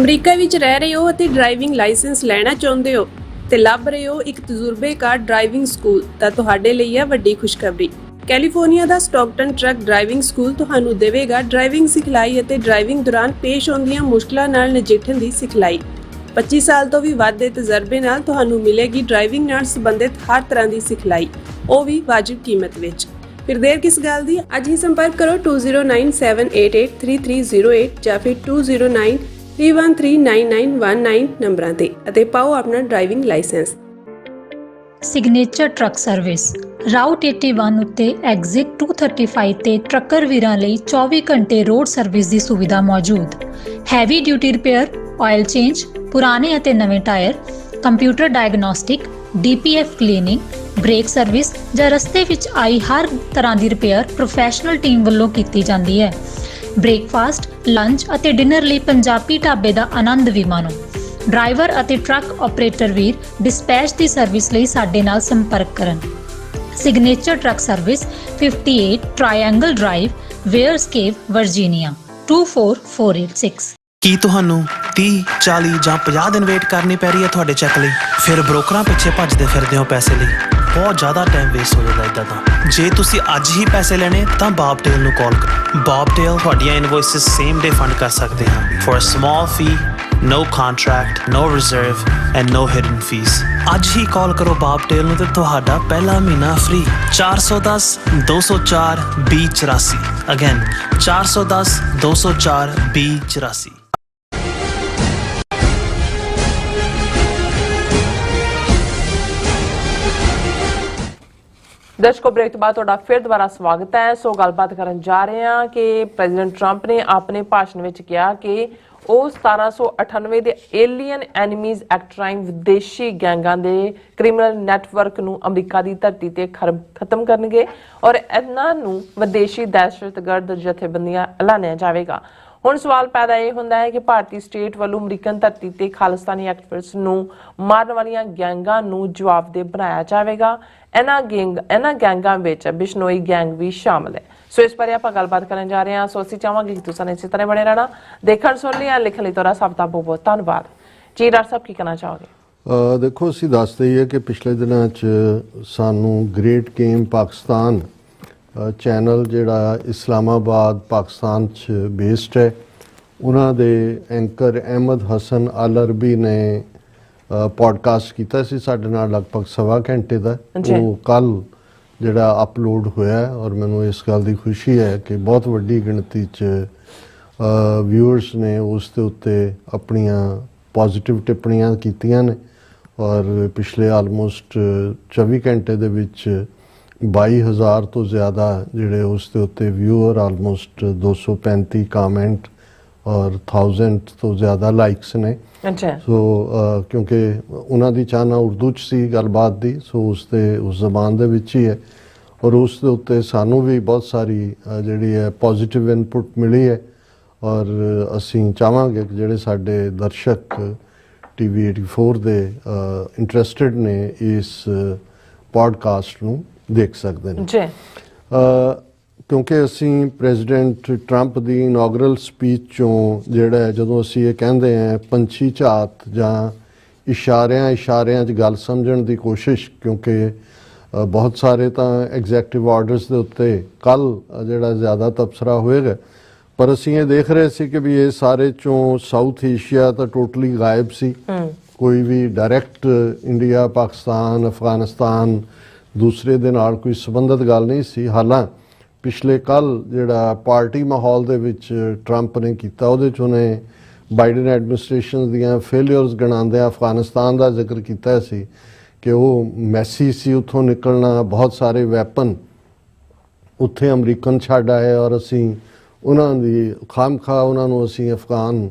ਅਮਰੀਕਾ ਵਿੱਚ ਰਹਿ ਰਹੇ ਹੋ ਅਤੇ ਡਰਾਈਵਿੰਗ ਲਾਇਸੈਂਸ ਲੈਣਾ ਚਾਹੁੰਦੇ ਹੋ ਤੇ ਲੱਭ ਰਹੇ ਹੋ ਇੱਕ ਤਜਰਬੇਕਾਰ ਡਰਾਈਵਿੰਗ ਸਕੂਲ ਤਾਂ ਤੁਹਾਡੇ ਲਈ ਹੈ ਵੱਡੀ ਖੁਸ਼ਖਬਰੀ। ਕੈਲੀਫੋਰਨੀਆ ਦਾ ਸਟਾਕਟਨ ਟਰੱਕ ਡਰਾਈਵਿੰਗ ਸਕੂਲ ਤੁਹਾਨੂੰ ਦੇਵੇਗਾ ਡਰਾਈਵਿੰਗ ਸਿਖਲਾਈ ਅਤੇ ਡਰਾਈਵਿੰਗ ਦੌਰਾਨ ਪੇਸ਼ ਆਉਂਦੀਆਂ ਮੁਸ਼ਕਲਾਂ ਨਾਲ ਨਜਿੱਠਣ ਦੀ ਸਿਖਲਾਈ। 25 ਸਾਲ ਤੋਂ ਵੀ ਵੱਧ ਦੇ ਤਜਰਬੇ ਨਾਲ ਤੁਹਾਨੂੰ ਮਿਲੇਗੀ ਡਰਾਈਵਿੰਗ ਨਾਲ ਸੰਬੰਧਿਤ ਹਰ ਤਰ੍ਹਾਂ ਦੀ ਸਿਖਲਾਈ, ਉਹ ਵੀ ਵਾਜਿਬ ਕੀਮਤ ਵਿੱਚ। ਫਿਰ ਦੇਰ ਕਿਸ ਗੱਲ ਦੀ, ਅੱਜ ਹੀ ਸੰਪਰਕ ਕਰੋ 2097883308 ਜਾਂ ਫਿਰ 2093139919 ਨੰਬਰਾਂ ਤੇ ਅਤੇ ਪਾਓ ਆਪਣਾ driving licence. Signature truck service route 81 ਉੱਤੇ ਐਗਜ਼ਿਟ 235 ਤੇ ਟਰੱਕਰ ਵੀਰਾਂ ਲਈ 24 ਘੰਟੇ ਰੋਡ ਸਰਵਿਸ ਦੀ ਸੁਵਿਧਾ ਮੌਜੂਦ। Heavy duty repair, oil change, ਪੁਰਾਣੇ ਅਤੇ ਨਵੇਂ tyre, computer diagnostic, DPF cleaning, brake service ਜਾਂ ਰਸਤੇ ਵਿੱਚ ਆਈ ਹਰ ਤਰ੍ਹਾਂ ਦੀ ਰਿਪੇਅਰ ਪ੍ਰੋਫੈਸ਼ਨਲ ਟੀਮ ਵੱਲੋਂ ਕੀਤੀ ਜਾਂਦੀ ਹੈ। ਬ੍ਰੇਕਫਾਸਟ, ਲੰਚ ਅਤੇ ਡਿਨਰ ਲਈ ਪੰਜਾਬੀ ਢਾਬੇ ਦਾ ਆਨੰਦ ਵੀ ਮਾਣੋ। ਡਰਾਈਵਰ ਅਤੇ ਟਰੱਕ ਆਪਰੇਟਰ ਵੀਰ ਡਿਸਪੈਚ ਦੀ ਸਰਵਿਸ ਲਈ ਸਾਡੇ ਨਾਲ ਸੰਪਰਕ ਕਰਨ। Signature truck service 58 triangle drive, wares cave, Virginia 24486। ਕੀ ਤੁਹਾਨੂੰ 30, 40 ਜਾਂ 50 ਦਿਨ ਵੇਟ ਕਰਨੀ ਪੈ ਰਹੀ ਹੈ ਤੁਹਾਡੇ ਚੈੱਕ ਲਈ? ਫਿਰ ਬ੍ਰੋਕਰਾਂ ਪਿੱਛੇ ਭੱਜਦੇ ਫਿਰਦੇ ਹੋ ਪੈਸੇ ਲਈ, ਬਹੁਤ ਜ਼ਿਆਦਾ ਟਾਈਮ ਵੇਸਟ ਹੋ ਜਾਂਦਾ ਇੱਦਾਂ ਤਾਂ। ਜੇ ਤੁਸੀਂ ਅੱਜ ਹੀ ਪੈਸੇ ਲੈਣੇ ਤਾਂ ਬੌਬਟੇਲ ਨੂੰ ਕਾਲ ਕਰੋ। ਬੌਬਟੇਲ ਤੁਹਾਡੀਆਂ ਇਨਵੋਇਸਿਸ ਸੇਮ ਡੇ ਫੰਡ ਕਰ ਸਕਦੇ ਹਾਂ for a small fee, no contract, no reserve and no hidden fees। ਅੱਜ ਹੀ ਕਾਲ ਕਰੋ ਬੌਬਟੇਲ ਨੂੰ ਤੇ ਤੁਹਾਡਾ ਪਹਿਲਾ ਮਹੀਨਾ ਫ੍ਰੀ। 410 204 2084 ਅਗੇਨ 410 204 2084। ਦਰਸ਼ਕੋ ਬ੍ਰੇਕ ਤੋਂ ਬਾਅਦ ਤੁਹਾਡਾ ਫਿਰ ਦੁਬਾਰਾ ਸਵਾਗਤ ਹੈ। ਸੋ ਗੱਲਬਾਤ ਕਰਨ ਜਾ ਰਹੇ ਹਾਂ ਕਿ ਪ੍ਰੈਜ਼ੀਡੈਂਟ ਟਰੰਪ ਨੇ ਆਪਣੇ ਭਾਸ਼ਣ ਵਿੱਚ ਕਿਹਾ ਕਿ ਉਹ 1798 ਦੇ ਏਲੀਅਨ ਐਨੀਮੀਜ਼ ਐਕਟ ਰਾਹੀਂ ਵਿਦੇਸ਼ੀ ਗੈਂਗਾਂ ਦੇ ਕ੍ਰਿਮੀਨਲ ਨੈਟਵਰਕ ਨੂੰ ਅਮਰੀਕਾ ਦੀ ਧਰਤੀ ਤੇ ਖਤਮ ਕਰਨਗੇ ਔਰ ਇਹਨਾਂ ਨੂੰ ਵਿਦੇਸ਼ੀ ਦਹਿਸ਼ਤਗਰਦ ਜਥੇਬੰਦੀਆਂ ਐਲਾਨਿਆ ਜਾਵੇਗਾ। ਹੁਣ ਸਵਾਲ ਪੈਦਾ ਇਹ ਹੁੰਦਾ ਹੈ ਕਿ ਭਾਰਤੀ ਸਟੇਟ ਵੱਲੋਂ ਅਮਰੀਕਨ ਧਰਤੀ ਤੇ ਖਾਲਿਸਤਾਨੀ ਐਕਟਿਵਿਸਟ ਨੂੰ ਮਾਰਨ ਵਾਲੀਆਂ ਗੈਂਗਾਂ ਨੂੰ ਜਵਾਬਦੇਹ ਬਣਾਇਆ ਜਾਵੇਗਾ। ਇਹਨਾਂ ਗੈਂਗਾਂ ਵਿੱਚ ਬਿਸ਼ਨੋਈ ਗੈਂਗ ਵੀ ਸ਼ਾਮਲ ਹੈ। ਸੋ ਇਸ ਬਾਰੇ ਆਪਾਂ ਗੱਲਬਾਤ ਕਰਨ ਜਾ ਰਹੇ ਹਾਂ। ਸੋ ਅਸੀਂ ਚਾਹਾਂਗੇ ਕਿ ਤੁਸੀਂ ਇਸੇ ਤਰ੍ਹਾਂ ਬਣੇ ਰਹਿਣਾ। ਦੇਖਣ ਸੁਣ ਲਿਆ ਲਿਖਣ ਲਈ ਤੁਹਾਡਾ ਸਭ ਦਾ ਬਹੁਤ ਬਹੁਤ ਧੰਨਵਾਦ ਜੀ। ਡਾਕਟਰ ਸਾਹਿਬ ਕੀ ਕਹਿਣਾ ਚਾਹੋਗੇ? ਦੇਖੋ, ਅਸੀਂ ਦੱਸਦੇ ਹੀ ਹੈ ਕਿ ਪਿਛਲੇ ਦਿਨਾਂ 'ਚ ਸਾਨੂੰ ਗ੍ਰੇਟ ਗੇਮ ਪਾਕਿਸਤਾਨ ਚੈਨਲ ਜਿਹੜਾ ਇਸਲਾਮਾਬਾਦ ਪਾਕਿਸਤਾਨ 'ਚ ਬੇਸਡ ਹੈ, ਉਹਨਾਂ ਦੇ ਐਂਕਰ ਅਹਿਮਦ ਹਸਨ ਅਲ ਅਰਬੀ ਨੇ ਪੋਡਕਾਸਟ ਕੀਤਾ ਸੀ ਸਾਡੇ ਨਾਲ ਲਗਭਗ 1.25 ਘੰਟੇ ਦਾ। ਉਹ ਕੱਲ੍ਹ ਜਿਹੜਾ ਅਪਲੋਡ ਹੋਇਆ ਔਰ ਮੈਨੂੰ ਇਸ ਗੱਲ ਦੀ ਖੁਸ਼ੀ ਹੈ ਕਿ ਬਹੁਤ ਵੱਡੀ ਗਿਣਤੀ 'ਚ ਵਿਊਅਰਸ ਨੇ ਉਸ ਦੇ ਉੱਤੇ ਆਪਣੀਆਂ ਪੋਜ਼ਿਟਿਵ ਟਿੱਪਣੀਆਂ ਕੀਤੀਆਂ ਨੇ ਔਰ ਪਿਛਲੇ ਆਲਮੋਸਟ 24 ਘੰਟੇ ਦੇ ਵਿੱਚ 22,000 ਤੋਂ ਜ਼ਿਆਦਾ ਜਿਹੜੇ ਉਸ ਦੇ ਉੱਤੇ ਵਿਊਅਰ, ਆਲਮੋਸਟ 235 ਕਾਮੈਂਟ ਔਰ 1000 ਤੋਂ ਜ਼ਿਆਦਾ ਲਾਈਕਸ ਨੇ। ਸੋ ਕਿਉਂਕਿ ਉਹਨਾਂ ਦੀ ਚਾਹਨਾ ਉਰਦੂ 'ਚ ਸੀ ਗੱਲਬਾਤ ਦੀ, ਸੋ ਉਸ ਜ਼ਬਾਨ ਦੇ ਵਿੱਚ ਹੀ ਹੈ ਔਰ ਉਸ ਦੇ ਉੱਤੇ ਸਾਨੂੰ ਵੀ ਬਹੁਤ ਸਾਰੀ ਜਿਹੜੀ ਹੈ ਪੋਜ਼ਿਟਿਵ ਇਨਪੁਟ ਮਿਲੀ ਹੈ ਔਰ ਅਸੀਂ ਚਾਹਾਂਗੇ ਕਿ ਜਿਹੜੇ ਸਾਡੇ ਦਰਸ਼ਕ TV 84 ਦੇ ਇੰਟਰਸਟਿਡ ਨੇ ਇਸ ਪੋਡਕਾਸਟ ਨੂੰ ਦੇਖ ਸਕਦੇ ਨੇ ਜੀ, ਕਿਉਂਕਿ ਅਸੀਂ ਪ੍ਰੈਜ਼ੀਡੈਂਟ ਟਰੰਪ ਦੀ ਇਨੌਗਰਲ ਸਪੀਚ 'ਚੋਂ ਜਿਹੜਾ ਜਦੋਂ ਅਸੀਂ ਇਹ ਕਹਿੰਦੇ ਹਾਂ ਪੰਛੀ ਝਾਤ ਜਾਂ ਇਸ਼ਾਰਿਆਂ 'ਚ ਗੱਲ ਸਮਝਣ ਦੀ ਕੋਸ਼ਿਸ਼, ਕਿਉਂਕਿ ਬਹੁਤ ਸਾਰੇ ਤਾਂ ਐਗਜ਼ੈਕਟਿਵ ਆਰਡਰਸ ਦੇ ਉੱਤੇ ਕੱਲ੍ਹ ਜਿਹੜਾ ਜ਼ਿਆਦਾ ਤਬਸਰਾ ਹੋਏਗਾ, ਪਰ ਅਸੀਂ ਇਹ ਦੇਖ ਰਹੇ ਸੀ ਕਿ ਵੀ ਇਹ ਸਾਰੇ 'ਚੋਂ ਸਾਊਥ ਏਸ਼ੀਆ ਤਾਂ ਟੋਟਲੀ ਗਾਇਬ ਸੀ। ਕੋਈ ਵੀ ਡਾਇਰੈਕਟ ਇੰਡੀਆ, ਪਾਕਿਸਤਾਨ, ਅਫਗਾਨਿਸਤਾਨ ਦੂਸਰੇ ਦੇ ਨਾਲ ਕੋਈ ਸੰਬੰਧਿਤ ਗੱਲ ਨਹੀਂ ਸੀ। ਹਾਲਾਂਕਿ ਪਿਛਲੇ ਕੱਲ੍ਹ ਜਿਹੜਾ ਪਾਰਟੀ ਮਾਹੌਲ ਦੇ ਵਿੱਚ ਟਰੰਪ ਨੇ ਕੀਤਾ, ਉਹਦੇ 'ਚ ਉਹਨੇ ਬਾਈਡਨ ਐਡਮਿਨਿਸਟ੍ਰੇਸ਼ਨ ਦੀਆਂ ਫੇਲਿਅਰਸ ਗਿਣਾਉਂਦਿਆਂ ਅਫਗਾਨਿਸਤਾਨ ਦਾ ਜ਼ਿਕਰ ਕੀਤਾ ਸੀ ਕਿ ਉਹ ਮੈਸੀ ਸੀ ਉੱਥੋਂ ਨਿਕਲਣਾ, ਬਹੁਤ ਸਾਰੇ ਵੈਪਨ ਉੱਥੇ ਅਮਰੀਕਨ ਛੱਡ ਆਏ ਔਰ ਅਸੀਂ ਉਹਨਾਂ ਦੀ ਖਾਮਖਾ ਉਹਨਾਂ ਨੂੰ ਅਸੀਂ ਅਫਗਾਨ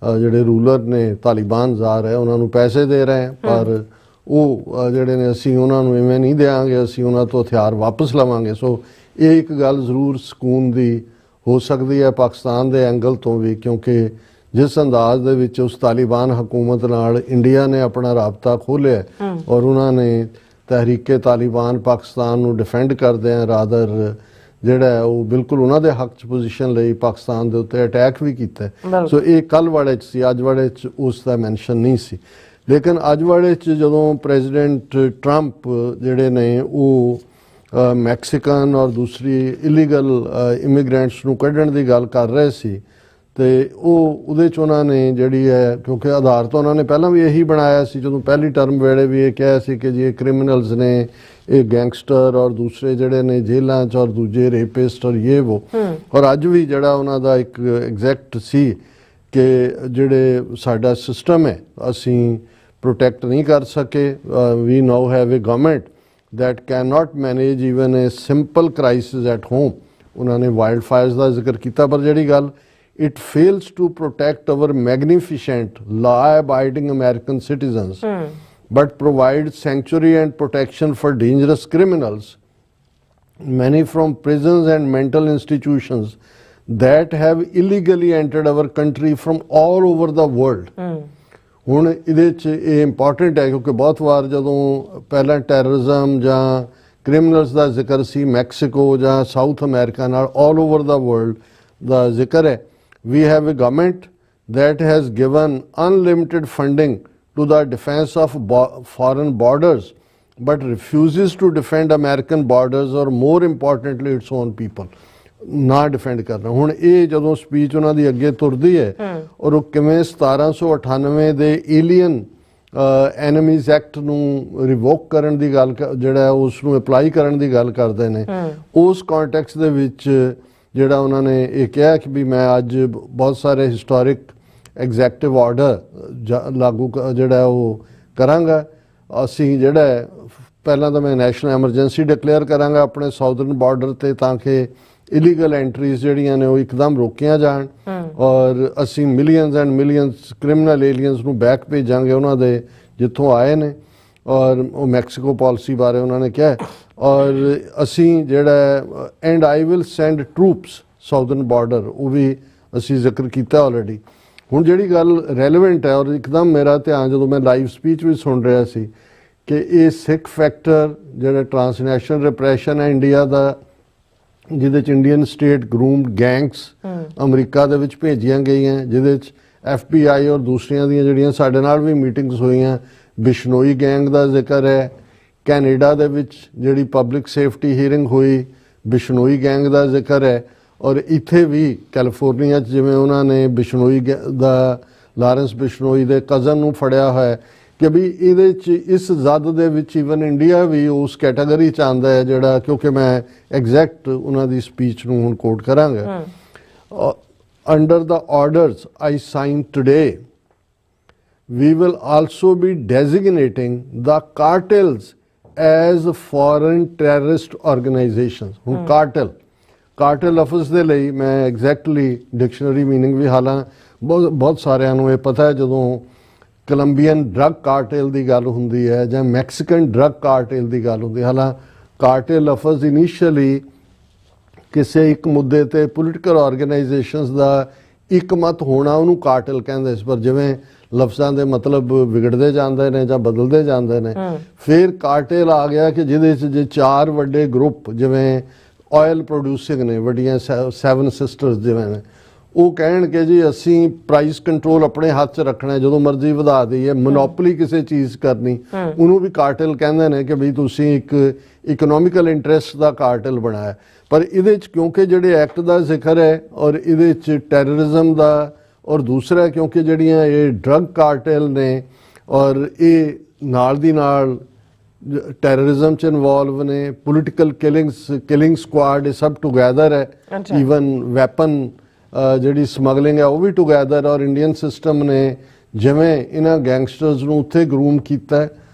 ਜਿਹੜੇ ਰੂਲਰ ਨੇ ਤਾਲਿਬਾਨ ਜ਼ਾਰ ਹੈ ਉਹਨਾਂ ਨੂੰ ਪੈਸੇ ਦੇ ਰਹੇ ਹਾਂ, ਪਰ ਉਹ ਜਿਹੜੇ ਨੇ ਅਸੀਂ ਉਹਨਾਂ ਨੂੰ ਇਵੇਂ ਨਹੀਂ ਦਿਆਂਗੇ, ਅਸੀਂ ਉਹਨਾਂ ਤੋਂ ਹਥਿਆਰ ਵਾਪਸ ਲਵਾਂਗੇ। ਸੋ ਇਹ ਇੱਕ ਗੱਲ ਜ਼ਰੂਰ ਸਕੂਨ ਦੀ ਹੋ ਸਕਦੀ ਹੈ ਪਾਕਿਸਤਾਨ ਦੇ ਐਂਗਲ ਤੋਂ ਵੀ, ਕਿਉਂਕਿ ਜਿਸ ਅੰਦਾਜ਼ ਦੇ ਵਿੱਚ ਉਸ ਤਾਲਿਬਾਨ ਹਕੂਮਤ ਨਾਲ ਇੰਡੀਆ ਨੇ ਆਪਣਾ ਰਾਬਤਾ ਖੋਲ੍ਹਿਆ ਔਰ ਉਹਨਾਂ ਨੇ ਤਹਿਰੀਕੇ ਤਾਲਿਬਾਨ ਪਾਕਿਸਤਾਨ ਨੂੰ ਡਿਫੈਂਡ ਕਰਦਿਆਂ ਰਾਦਰ ਜਿਹੜਾ ਉਹ ਬਿਲਕੁਲ ਉਹਨਾਂ ਦੇ ਹੱਕ 'ਚ ਪੋਜੀਸ਼ਨ ਲਈ ਪਾਕਿਸਤਾਨ ਦੇ ਉੱਤੇ ਅਟੈਕ ਵੀ ਕੀਤਾ। ਸੋ ਇਹ ਕੱਲ੍ਹ ਵਾਲੇ 'ਚ ਸੀ, ਅੱਜ ਵਾਲੇ 'ਚ ਉਸ ਦਾ ਮੈਂਸ਼ਨ ਨਹੀਂ ਸੀ। ਲੇਕਿਨ ਅੱਜ ਵਾਲੇ 'ਚ ਜਦੋਂ ਪ੍ਰੈਜ਼ੀਡੈਂਟ ਟਰੰਪ ਜਿਹੜੇ ਨੇ ਉਹ ਮੈਕਸੀਕਨ ਔਰ ਦੂਸਰੀ ਇਲੀਗਲ ਇਮੀਗ੍ਰੈਂਟਸ ਨੂੰ ਕੱਢਣ ਦੀ ਗੱਲ ਕਰ ਰਹੇ ਸੀ ਤੇ ਉਹਦੇ 'ਚ ਉਹਨਾਂ ਨੇ ਜਿਹੜੀ ਹੈ, ਕਿਉਂਕਿ ਆਧਾਰ ਤਾਂ ਉਹਨਾਂ ਨੇ ਪਹਿਲਾਂ ਵੀ ਇਹੀ ਬਣਾਇਆ ਸੀ, ਜਦੋਂ ਪਹਿਲੀ ਟਰਮ ਵੇਲੇ ਵੀ ਇਹ ਕਿਹਾ ਸੀ ਕਿ ਜੀ ਇਹ ਕ੍ਰਿਮੀਨਲਸ ਨੇ, ਇਹ ਗੈਂਗਸਟਰ ਔਰ ਦੂਸਰੇ ਜਿਹੜੇ ਨੇ ਜੇਲ੍ਹਾਂ 'ਚ ਔਰ ਦੂਜੇ ਰੇਪਿਸਟ ਔਰ ਇਹ ਵੋ। ਔਰ ਅੱਜ ਵੀ ਜਿਹੜਾ ਉਹਨਾਂ ਦਾ ਇੱਕ ਐਗਜ਼ੈਕਟ ਸੀ ਕਿ ਜਿਹੜੇ ਸਾਡਾ ਸਿਸਟਮ ਹੈ ਅਸੀਂ ਪ੍ਰੋਟੈਕਟ ਨਹੀਂ ਕਰ ਸਕੇ। We now have a government that cannot manage even a simple crisis at home। ਉਹਨਾਂ ਨੇ ਵਾਈਲਡ ਫਾਇਰਸ ਦਾ ਜ਼ਿਕਰ ਕੀਤਾ, ਪਰ ਜਿਹੜੀ ਗੱਲ it fails to protect our magnificent law-abiding American citizens but provides sanctuary and protection for dangerous criminals, many from prisons and mental institutions that have illegally entered our country from all over the world। ਹੁਣ ਇਹਦੇ 'ਚ ਇਹ important ਹੈ ਕਿਉਂਕਿ ਬਹੁਤ ਵਾਰ ਜਦੋਂ ਪਹਿਲਾਂ terrorism ਜਾਂ ਕ੍ਰਿਮੀਨਲਸ ਦਾ ਜ਼ਿਕਰ ਸੀ ਮੈਕਸੀਕੋ ਜਾਂ ਸਾਊਥ ਅਮਰੀਕਾ ਨਾਲ, ਆਲ ਓਵਰ ਦਾ ਵਰਲਡ ਦਾ ਜ਼ਿਕਰ ਹੈ। We have a government that has given unlimited funding to the defense of foreign borders but refuses to defend American borders or more importantly its own people। ਨਾ ਡਿਫੈਂਡ ਕਰਨਾ। ਹੁਣ ਇਹ ਜਦੋਂ speech ਉਹਨਾਂ ਦੀ ਅੱਗੇ ਤੁਰਦੀ ਹੈ ਔਰ ਉਹ ਕਿਵੇਂ 1798 ਦੇ ਏਲੀਅਨ ਐਨਮੀਜ਼ ਐਕਟ ਨੂੰ ਰਿਵੋਕ ਕਰਨ ਦੀ ਗੱਲ ਜਿਹੜਾ ਉਸ ਨੂੰ ਅਪਲਾਈ ਕਰਨ ਦੀ ਗੱਲ ਕਰਦੇ ਨੇ, ਉਸ ਕੰਟੈਕਸਟ ਦੇ ਵਿੱਚ ਜਿਹੜਾ ਉਹਨਾਂ ਨੇ ਇਹ ਕਿਹਾ ਕਿ ਵੀ ਮੈਂ ਅੱਜ ਬਹੁਤ ਸਾਰੇ ਹਿਸਟੋਰਿਕ ਐਗਜ਼ੈਕਟਿਵ ਆਰਡਰ ਲਾਗੂ ਜਿਹੜਾ ਉਹ ਕਰਾਂਗਾ। ਅਸੀਂ ਜਿਹੜਾ ਪਹਿਲਾਂ ਤਾਂ ਮੈਂ ਨੈਸ਼ਨਲ ਐਮਰਜੈਂਸੀ ਡਿਕਲੇਅਰ ਕਰਾਂਗਾ ਆਪਣੇ ਸਾਊਦਰਨ ਬਾਰਡਰ 'ਤੇ ਤਾਂ ਕਿ ਇਲੀਗਲ ਐਂਟਰੀਜ਼ ਜਿਹੜੀਆਂ ਨੇ ਉਹ ਇੱਕਦਮ ਰੋਕੀਆਂ ਜਾਣ ਔਰ ਅਸੀਂ millions and millions criminal aliens ਨੂੰ ਬੈਕ ਭੇਜਾਂਗੇ ਉਹਨਾਂ ਦੇ ਜਿੱਥੋਂ ਆਏ ਨੇ। ਔਰ ਉਹ ਮੈਕਸੀਕੋ ਪਾਲਿਸੀ ਬਾਰੇ ਉਹਨਾਂ ਨੇ ਕਿਹਾ ਔਰ ਅਸੀਂ ਜਿਹੜਾ and I will send troops southern border, ਉਹ ਵੀ ਅਸੀਂ ਜ਼ਿਕਰ ਕੀਤਾ ਆਲਰੇਡੀ। ਹੁਣ ਜਿਹੜੀ ਗੱਲ ਰੈਲੇਵੈਂਟ ਹੈ ਔਰ ਇੱਕਦਮ ਮੇਰਾ ਧਿਆਨ ਜਦੋਂ ਮੈਂ ਲਾਈਵ ਸਪੀਚ ਵੀ ਸੁਣ ਰਿਹਾ ਸੀ ਕਿ ਇਹ ਸਿੱਖ ਫੈਕਟਰ ਜਿਹੜਾ ਟਰਾਂਸਨੈਸ਼ਨਲ ਰਿਪਰੈਸ਼ਨ ਹੈ ਇੰਡੀਆ ਦਾ, ਜਿਹਦੇ 'ਚ ਇੰਡੀਅਨ ਸਟੇਟ ਗਰੂਮਡ ਗੈਂਗਸ ਅਮਰੀਕਾ ਦੇ ਵਿੱਚ ਭੇਜੀਆਂ ਗਈਆਂ, ਜਿਹਦੇ 'ਚ FBI ਔਰ ਦੂਸਰੀਆਂ ਦੀਆਂ ਜਿਹੜੀਆਂ ਸਾਡੇ ਨਾਲ ਵੀ ਮੀਟਿੰਗਸ ਹੋਈਆਂ, ਬਿਸ਼ਨੋਈ ਗੈਂਗ ਦਾ ਜ਼ਿਕਰ ਹੈ। ਕੈਨੇਡਾ ਦੇ ਵਿੱਚ ਜਿਹੜੀ ਪਬਲਿਕ ਸੇਫਟੀ ਹੀਅਰਿੰਗ ਹੋਈ, ਬਿਸ਼ਨੋਈ ਗੈਂਗ ਦਾ ਜ਼ਿਕਰ ਹੈ। ਔਰ ਇੱਥੇ ਵੀ ਕੈਲੀਫੋਰਨੀਆ 'ਚ ਜਿਵੇਂ ਉਹਨਾਂ ਨੇ ਬਿਸ਼ਨੋਈ ਦਾ ਲਾਰੈਂਸ ਬਿਸ਼ਨੋਈ ਦੇ ਕਜ਼ਨ ਨੂੰ ਫੜਿਆ ਹੋਇਆ ਕਿ ਵੀ ਇਹਦੇ 'ਚ ਇਸ ਜ਼ਦ ਦੇ ਵਿੱਚ ਈਵਨ ਇੰਡੀਆ ਵੀ ਉਸ ਕੈਟਾਗਰੀ 'ਚ ਆਉਂਦਾ ਹੈ ਜਿਹੜਾ, ਕਿਉਂਕਿ ਮੈਂ ਐਗਜ਼ੈਕਟ ਉਹਨਾਂ ਦੀ ਸਪੀਚ ਨੂੰ ਹੁਣ ਕੋਟ ਕਰਾਂਗਾ। Under the orders I signed today, we will also be designating the cartels as foreign terrorist organizations. ਹੁਣ ਕਾਰਟਲ ਲਫ਼ਜ਼ ਦੇ ਲਈ ਮੈਂ ਐਗਜ਼ੈਕਟਲੀ ਡਿਕਸ਼ਨਰੀ ਮੀਨਿੰਗ ਵੀ ਹਾਲਾਂ ਬਹੁਤ ਸਾਰਿਆਂ ਨੂੰ ਇਹ ਪਤਾ ਹੈ, ਜਦੋਂ ਕੋਲੰਬੀਅਨ ਡਰੱਗ ਕਾਰਟਲ ਦੀ ਗੱਲ ਹੁੰਦੀ ਹੈ ਜਾਂ ਮੈਕਸੀਕਨ ਡਰੱਗ ਕਾਰਟਲ ਦੀ ਗੱਲ ਹੁੰਦੀ ਹੈ, ਹਾਲਾਂ ਕਾਰਟਲ ਲਫ਼ਜ਼ ਇਨੀਸ਼ੀਅਲੀ ਕਿਸੇ ਇੱਕ ਮੁੱਦੇ ਤੇ ਪੋਲੀਟੀਕਲ ਆਰਗੇਨਾਈਜੇਸ਼ਨਸ ਦਾ ਇੱਕ ਮਤ ਹੋਣਾ ਉਹਨੂੰ ਕਾਰਟਲ ਕਹਿੰਦੇ ਸੀ। ਪਰ ਜਿਵੇਂ ਲਫ਼ਜ਼ਾਂ ਦੇ ਮਤਲਬ ਵਿਗੜਦੇ ਜਾਂਦੇ ਨੇ ਜਾਂ ਬਦਲਦੇ ਜਾਂਦੇ ਨੇ, ਫਿਰ ਕਾਰਟਲ ਆ ਗਿਆ ਕਿ ਜਿਹਦੇ 'ਚ ਜੇ 4 ਵੱਡੇ ਗਰੁੱਪ ਜਿਵੇਂ ਆਇਲ ਪ੍ਰੋਡਿਊਸਿੰਗ ਨੇ, ਵੱਡੀਆਂ 7 ਸਿਸਟਰਸ ਜਿਵੇਂ ਨੇ, ਉਹ ਕਹਿਣ ਕਿ ਜੀ ਅਸੀਂ ਪ੍ਰਾਈਸ ਕੰਟਰੋਲ ਆਪਣੇ ਹੱਥ 'ਚ ਰੱਖਣਾ, ਜਦੋਂ ਮਰਜ਼ੀ ਵਧਾ ਦਈਏ, ਮੋਨੋਪੋਲੀ ਕਿਸੇ ਚੀਜ਼ ਕਰਨੀ, ਉਹਨੂੰ ਵੀ ਕਾਰਟਲ ਕਹਿੰਦੇ ਨੇ ਕਿ ਵੀ ਤੁਸੀਂ ਇੱਕ ਇਕਨੋਮਿਕਲ ਇੰਟਰਸਟ ਦਾ ਕਾਰਟਲ ਬਣਾਇਆ। ਪਰ ਇਹਦੇ 'ਚ ਕਿਉਂਕਿ ਜਿਹੜੇ ਐਕਟ ਦਾ ਜ਼ਿਕਰ ਹੈ ਔਰ ਇਹਦੇ 'ਚ ਟੈਰਰਿਜ਼ਮ ਦਾ, ਔਰ ਦੂਸਰਾ ਕਿਉਂਕਿ ਜਿਹੜੀਆਂ ਇਹ ਡਰੱਗ ਕਾਰਟਲ ਨੇ ਔਰ ਇਹ ਨਾਲ ਦੀ ਨਾਲ ਟੈਰਰਿਜ਼ਮ 'ਚ ਇਨਵੋਲਵ ਨੇ, ਪੋਲੀਟੀਕਲ ਕਿਲਿੰਗ ਸਕੁਆਡ, ਇਹ ਸਭ ਟੁਗੈਦਰ ਹੈ। ਈਵਨ ਵੈਪਨ ਜਿਹੜੀ ਸਮਗਲਿੰਗ ਹੈ ਉਹ ਵੀ ਟੁਗੈਦਰ। ਔਰ ਇੰਡੀਅਨ ਸਿਸਟਮ ਨੇ ਜਿਵੇਂ ਇਹਨਾਂ ਗੈਂਗਸਟਰਸ ਨੂੰ ਉੱਥੇ ਗਰੂਮ ਕੀਤਾ,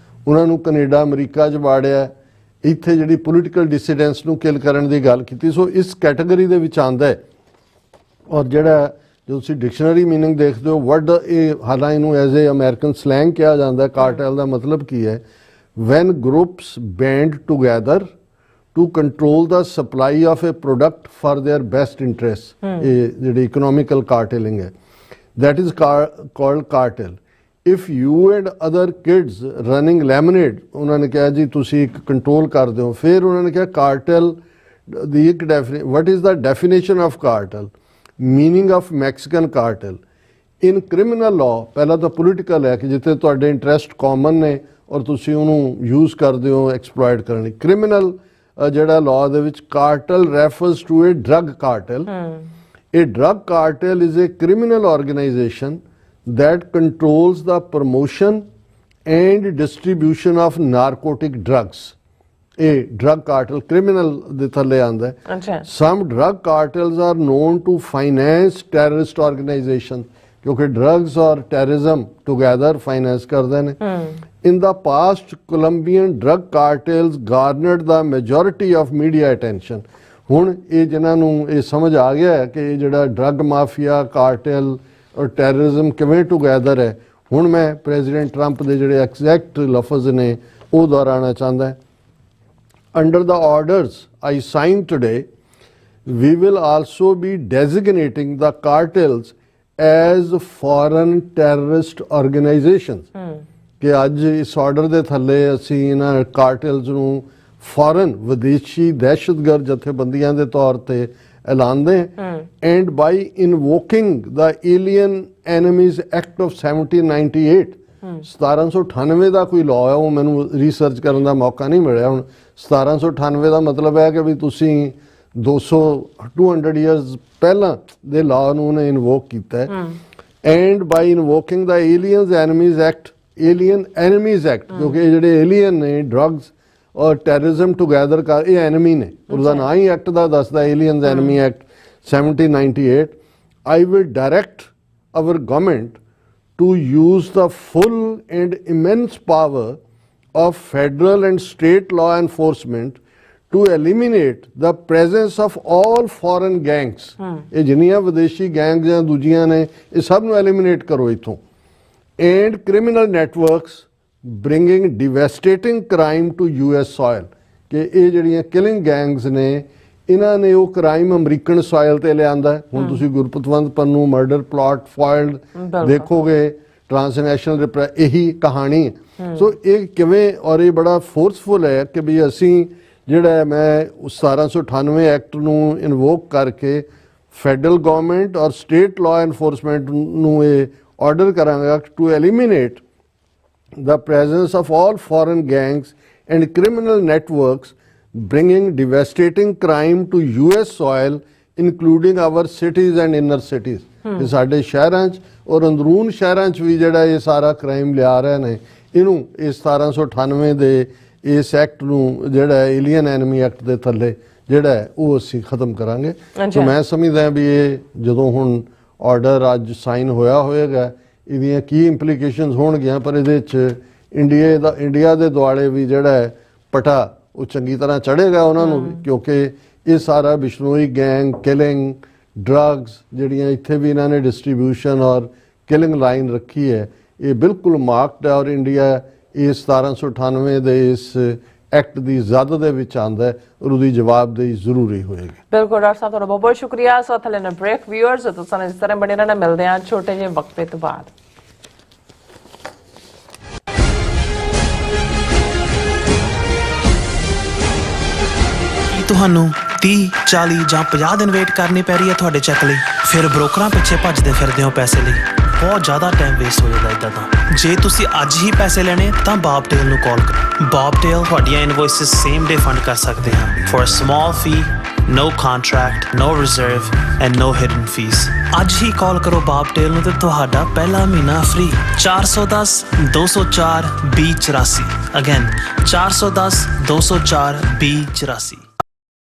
ਉਹਨਾਂ ਨੂੰ ਕੈਨੇਡਾ ਅਮਰੀਕਾ 'ਚ ਵਾੜਿਆ, ਇੱਥੇ ਜਿਹੜੀ ਪੋਲੀਟੀਕਲ ਡਿਸੀਡੈਂਸ ਨੂੰ ਕਿਲ ਕਰਨ ਦੀ ਗੱਲ ਕੀਤੀ। ਸੋ ਇਸ ਕੈਟਾਗਰੀ ਦੇ ਵਿੱਚ ਆਉਂਦਾ ਹੈ। ਔਰ ਜਿਹੜਾ ਜਦੋਂ ਤੁਸੀਂ ਡਿਕਸ਼ਨਰੀ ਮੀਨਿੰਗ ਦੇਖਦੇ ਹੋ ਵਰਡ, ਇਹ ਹਾਲਾਂ ਇਹਨੂੰ ਐਜ਼ ਏ ਅਮਰੀਕਨ ਸਲੈਂਗ ਕਿਹਾ ਜਾਂਦਾ। ਕਾਰਟਲ ਦਾ ਮਤਲਬ ਕੀ ਹੈ? when groups band together to control the supply of a product for their best interests, ਜਿਹੜੀ economical carteling ਹੈ, that is called cartel. If you and other kids running lemonade, ਉਹਨਾਂ ਨੇ ਕਿਹਾ ਜੀ ਤੁਸੀਂ ਇੱਕ ਕੰਟਰੋਲ ਕਰਦੇ ਹੋ, ਫਿਰ ਉਹਨਾਂ ਨੇ ਕਿਹਾ cartel ਦੀ ਇੱਕ what is the definition of cartel, meaning of Mexican cartel in criminal law? ਪਹਿਲਾਂ ਤਾਂ ਪੋਲੀਟੀਕਲ ਹੈ ਕਿ ਜਿੱਥੇ ਤੁਹਾਡੇ ਇੰਟਰਸਟ ਕਾਮਨ ਨੇ ਔਰ ਤੁਸੀਂ ਉਹਨੂੰ ਯੂਜ਼ ਕਰਦੇ ਹੋ ਐਕਸਪਲੋਇਟ ਕਰਨ ਲਈ। ਕ੍ਰਿਮੀਨਲ ਜਿਹੜਾ ਲਾਅ ਦੇ ਵਿੱਚ cartel refers to a drug cartel. A drug cartel is a criminal organization that controls the promotion and distribution of narcotic drugs. A drug cartel criminal ਦੇ ਥੱਲੇ ਆਉਂਦਾ ਹੈ। Some drug cartels are known to finance terrorist organizations, ਕਿਉਂਕਿ drugs ਔਰ terrorism ਟੁਗੈਦਰ finance ਕਰਦੇ ਨੇ। In the past, Colombian drug cartels garnered the majority of media attention. ਹੁਣ ਇਹ ਜਿਨ੍ਹਾਂ ਨੂੰ ਇਹ ਸਮਝ ਆ ਗਿਆ ਹੈ ਕਿ ਇਹ ਜਿਹੜਾ ਡਰੱਗ ਮਾਫੀਆ, ਕਾਰਟਲ ਔਰ ਟੈਰਰਿਜ਼ਮ ਕਿਵੇਂ ਟੁਗੈਦਰ ਹੈ, ਹੁਣ ਮੈਂ ਪ੍ਰੈਜ਼ੀਡੈਂਟ ਟਰੰਪ ਦੇ ਜਿਹੜੇ ਐਗਜ਼ੈਕਟ ਲਫ਼ਜ਼ ਨੇ ਉਹ ਦੁਹਰਾਉਣਾ ਚਾਹੁੰਦਾ। Under the orders I signed today, we will also be designating the cartels as foreign terrorist organizations. ਕਿ ਅੱਜ ਇਸ ਆਰਡਰ ਦੇ ਥੱਲੇ ਅਸੀਂ ਇਹਨਾਂ ਕਾਰਟਲਸ ਨੂੰ ਫੋਰਨ ਵਿਦੇਸ਼ੀ ਦਹਿਸ਼ਤਗਰਦ ਜਥੇਬੰਦੀਆਂ ਦੇ ਤੌਰ ਤੇ ਐਲਾਨਦੇ। And by invoking the alien enemies act of 1798, 1798 ਦਾ ਕੋਈ ਲਾਅ ਹੈ, ਉਹ ਮੈਨੂੰ ਰਿਸਰਚ ਕਰਨ ਦਾ ਮੌਕਾ ਨਹੀਂ ਮਿਲਿਆ। ਹੁਣ 1798 ਦਾ ਮਤਲਬ ਹੈ ਕਿ ਵੀ ਤੁਸੀਂ 200 years ਪਹਿਲਾਂ ਦੇ ਲਾਅ ਨੂੰ ਉਹਨੇ ਇਨਵੋਕ ਕੀਤਾ ਹੈ। And by invoking the alien enemies act, ਕਿਉਂਕਿ ਇਹ ਜਿਹੜੇ ਏਲੀਅਨ ਨੇ ਡਰੱਗਸ ਔਰ ਟੈਰਰਿਜ਼ਮ ਟੁਗੈਦਰ ਕਰ, ਇਹ ਐਨਮੀ ਨੇ, ਉਹਦਾ ਨਾਂ ਹੀ ਐਕਟ ਦਾ ਦੱਸਦਾ, alien enemy act 1798। I will direct our government to use the full and immense power of federal and state law enforcement to eliminate the presence of all foreign gangs. ਇਹ ਜਿੰਨੀਆਂ ਵਿਦੇਸ਼ੀ gang ਜਾਂ ਦੂਜੀਆਂ ਨੇ ਇਹ ਸਭ ਨੂੰ ਐਲੀਮੀਨੇਟ ਕਰੋ ਇੱਥੋਂ। And criminal networks bringing devastating crime to US soil, ਕਿ ਇਹ ਜਿਹੜੀਆਂ killing gangs ਨੇ ਇਹਨਾਂ ਨੇ ਉਹ ਕ੍ਰਾਈਮ ਅਮਰੀਕਨ ਸੋਇਲ ਤੇ ਲਿਆਂਦਾ ਹੈ। ਹੁਣ ਤੁਸੀਂ ਗੁਰਪਤਵੰਤ ਪੰਨੂ ਮਰਡਰ ਪਲਾਟ ਫਾਈਲਡ ਦੇਖੋਗੇ, ਟ੍ਰਾਂਸਨੈਸ਼ਨਲ ਇਹੀ ਕਹਾਣੀ ਹੈ। ਸੋ ਇਹ ਕਿਵੇਂ, ਔਰ ਇਹ ਬੜਾ ਫੋਰਸਫੁਲ ਹੈ ਕਿ ਵੀ ਅਸੀਂ ਜਿਹੜਾ ਮੈਂ 1798 ਐਕਟ ਨੂੰ ਇਨਵੋਕ ਕਰਕੇ ਫੈਡਰਲ ਗਵਰਨਮੈਂਟ ਔਰ ਸਟੇਟ ਲਾਅ ਐਨਫੋਰਸਮੈਂਟ ਨੂੰ ਇਹ ਆਰਡਰ ਕਰਾਂਗਾ to eliminate the presence of all foreign gangs and criminal networks bringing devastating crime to US soil including our cities and inner cities। ਇਹ ਸਾਡੇ ਸ਼ਹਿਰਾਂ 'ਚ ਔਰ ਅੰਦਰੂਨ ਸ਼ਹਿਰਾਂ 'ਚ ਵੀ ਜਿਹੜਾ ਇਹ ਸਾਰਾ ਕ੍ਰਾਈਮ ਲਿਆ ਰਹੇ ਨੇ, ਇਹਨੂੰ ਇਹ 1798 ਦੇ ਇਸ ਐਕਟ ਨੂੰ ਜਿਹੜਾ ਏਲੀਅਨ ਐਨਮੀ ਐਕਟ ਦੇ ਥੱਲੇ ਜਿਹੜਾ ਹੈ ਉਹ ਅਸੀਂ ਖਤਮ ਕਰਾਂਗੇ। ਸੋ ਮੈਂ ਸਮਝਦਾ ਵੀ ਇਹ ਜਦੋਂ ਹੁਣ ਆਰਡਰ ਅੱਜ ਸਾਈਨ ਹੋਇਆ ਹੋਏਗਾ, ਇਹਦੀਆਂ ਕੀ ਇੰਪਲੀਕੇਸ਼ਨਸ ਹੋਣਗੀਆਂ, ਪਰ ਇਹਦੇ 'ਚ ਇੰਡੀਆ ਦੇ ਦੁਆਲੇ ਵੀ ਜਿਹੜਾ ਹੈ ਪਟਾ ਉਹ ਚੰਗੀ ਤਰ੍ਹਾਂ ਚੜ੍ਹੇਗਾ ਉਹਨਾਂ ਨੂੰ ਵੀ, ਕਿਉਂਕਿ ਇਹ ਸਾਰਾ ਬਿਸ਼ਨੋਈ ਗੈਂਗ, ਕਿਲਿੰਗ, ਡਰੱਗਸ ਜਿਹੜੀਆਂ ਇੱਥੇ ਵੀ ਇਹਨਾਂ ਨੇ ਡਿਸਟਰੀਬਿਊਸ਼ਨ ਔਰ ਕਿਲਿੰਗ ਲਾਈਨ ਰੱਖੀ ਹੈ, ਇਹ ਬਿਲਕੁਲ ਮਾਰਕਡ ਹੈ। ਔਰ ਇੰਡੀਆ ਇਹ 1798 ਦੇ ਇਸ ਐਕਟ ਦੀ ਜ਼ਦ ਦੇ ਵਿੱਚ ਆਉਂਦਾ ਹੈ ਔਰ ਉਹਦੀ ਜਵਾਬਦੇਹੀ ਜ਼ਰੂਰੀ ਹੋਏਗੀ। ਬਿਲਕੁਲ ਡਾਕਟਰ ਸਾਹਿਬ, ਤੁਹਾਡਾ ਬਹੁਤ ਬਹੁਤ ਸ਼ੁਕਰੀਆ। ਸੋ ਥੱਲੇ ਨਾ ਬ੍ਰੇਕ ਵਿਊਅਰਸ, ਤੁਸੀਂ ਇਸ ਤਰ੍ਹਾਂ ਬਣੇ ਰਹਿਣਾ, ਮਿਲਦੇ ਹਾਂ ਛੋਟੇ ਜਿਹੇ ਵਕਫੇ ਤੋਂ ਬਾਅਦ। ਤੁਹਾਨੂੰ 30, 40 ਜਾਂ 50 ਦਿਨ ਵੇਟ ਕਰਨੀ ਪੈ ਰਹੀ ਹੈ ਤੁਹਾਡੇ ਚੈੱਕ ਲਈ, ਫਿਰ ਬ੍ਰੋਕਰਾਂ ਪਿੱਛੇ ਭੱਜਦੇ ਫਿਰਦੇ ਹੋ ਪੈਸੇ ਲਈ, ਬਹੁਤ ਜ਼ਿਆਦਾ ਟਾਈਮ ਵੇਸਟ ਹੋ ਜਾਂਦਾ ਇੱਦਾਂ ਤਾਂ। ਜੇ ਤੁਸੀਂ ਅੱਜ ਹੀ ਪੈਸੇ ਲੈਣੇ ਤਾਂ ਬੌਬਟੇਲ ਨੂੰ ਕਾਲ ਕਰੋ। ਬੌਬਟੇਲ ਤੁਹਾਡੀਆਂ ਇਨਵੋਇਸਿਸ ਸੇਮ ਡੇ ਫੰਡ ਕਰ ਸਕਦੇ ਹਨ for a small fee, no contract, no reserve and no hidden fees। ਅੱਜ ਹੀ ਕਾਲ ਕਰੋ ਬੌਬਟੇਲ ਨੂੰ ਤੇ ਤੁਹਾਡਾ ਪਹਿਲਾ ਮਹੀਨਾ ਫ੍ਰੀ। 410 204 2084 ਅਗੇਨ 410 204 2084।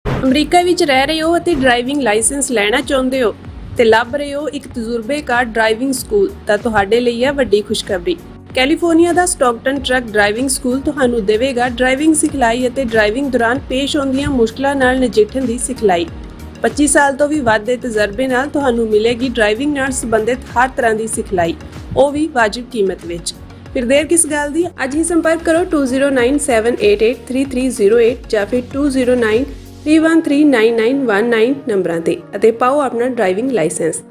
ਅਮਰੀਕਾ ਵਿੱਚ ਰਹਿ ਰਹੇ ਹੋ ਅਤੇ ਡਰਾਈਵਿੰਗ ਲਾਇਸੈਂਸ ਲੈਣਾ ਚਾਹੁੰਦੇ ਹੋ ਤੇ ਲੱਭ ਰਹੇ ਹੋ ਇੱਕ ਤਜਰਬੇਕਾਰ ਡਰਾਈਵਿੰਗ ਸਕੂਲ, ਤਾਂ ਤੁਹਾਡੇ ਲਈ ਹੈ ਵੱਡੀ ਖੁਸ਼ਖਬਰੀ। ਕੈਲੀਫੋਰਨੀਆ ਦਾ ਸਟਾਕਟਨ ਟਰੱਕ ਡਰਾਈਵਿੰਗ ਸਕੂਲ ਤੁਹਾਨੂੰ ਦੇਵੇਗਾ ਡਰਾਈਵਿੰਗ ਸਿਖਲਾਈ ਅਤੇ ਡਰਾਈਵਿੰਗ ਦੌਰਾਨ ਪੇਸ਼ ਆਉਂਦੀਆਂ ਮੁਸ਼ਕਲਾਂ ਨਾਲ ਨਜਿੱਠਣ ਦੀ ਸਿਖਲਾਈ। 25 ਸਾਲ ਤੋਂ ਵੀ ਵੱਧ ਦੇ ਤਜਰਬੇ ਨਾਲ ਤੁਹਾਨੂੰ ਮਿਲੇਗੀ ਡਰਾਈਵਿੰਗ ਨਾਲ ਸੰਬੰਧਿਤ ਹਰ ਤਰ੍ਹਾਂ ਦੀ ਸਿਖਲਾਈ, ਉਹ ਵੀ ਵਾਜਿਬ ਕੀਮਤ ਵਿੱਚ। ਫਿਰ ਦੇਰ ਕਿਸ ਗੱਲ ਦੀ, ਅੱਜ ਹੀ ਸੰਪਰਕ ਕਰੋ 2097883308 ਜਾਂ ਫਿਰ 2093139919 ਨੰਬਰਾਂ ਤੇ ਅਤੇ ਪਾਓ ਆਪਣਾ driving license.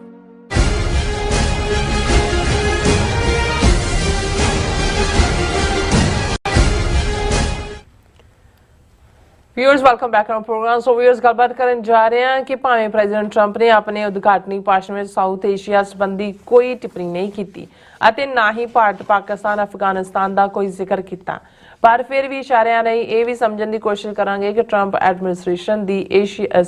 Viewers, welcome back on program. So viewers, ਗੱਲਬਾਤ ਕਰਨ ਜਾ ਰਹੇ ਹਾਂ ਕਿ ਭਾਵੇਂ ਪ੍ਰੈਜ਼ੀਡੈਂਟ ਟਰੰਪ ਨੇ ਆਪਣੇ ਉਦਘਾਟਨੀ ਭਾਸ਼ਣ ਵਿੱਚ ਸਾਊਥ ਏਸ਼ੀਆ ਸੰਬੰਧੀ ਕੋਈ ਟਿੱਪਣੀ ਨਹੀਂ ਕੀਤੀ ਅਤੇ ਨਾ ਹੀ ਭਾਰਤ, ਪਾਕਿਸਤਾਨ, ਅਫਗਾਨਿਸਤਾਨ ਦਾ ਕੋਈ ਜ਼ਿਕਰ ਕੀਤਾ, ਪਰ ਫਿਰ ਵੀ ਇਸ਼ਾਰਿਆਂ ਰਾਹੀਂ ਇਹ ਵੀ ਸਮਝਣ ਦੀ ਕੋਸ਼ਿਸ਼ ਕਰਾਂਗੇ ਕਿ ਟਰੰਪ ਐਡਮਿਨਿਸਟ੍ਰੇਸ਼ਨ ਦੀ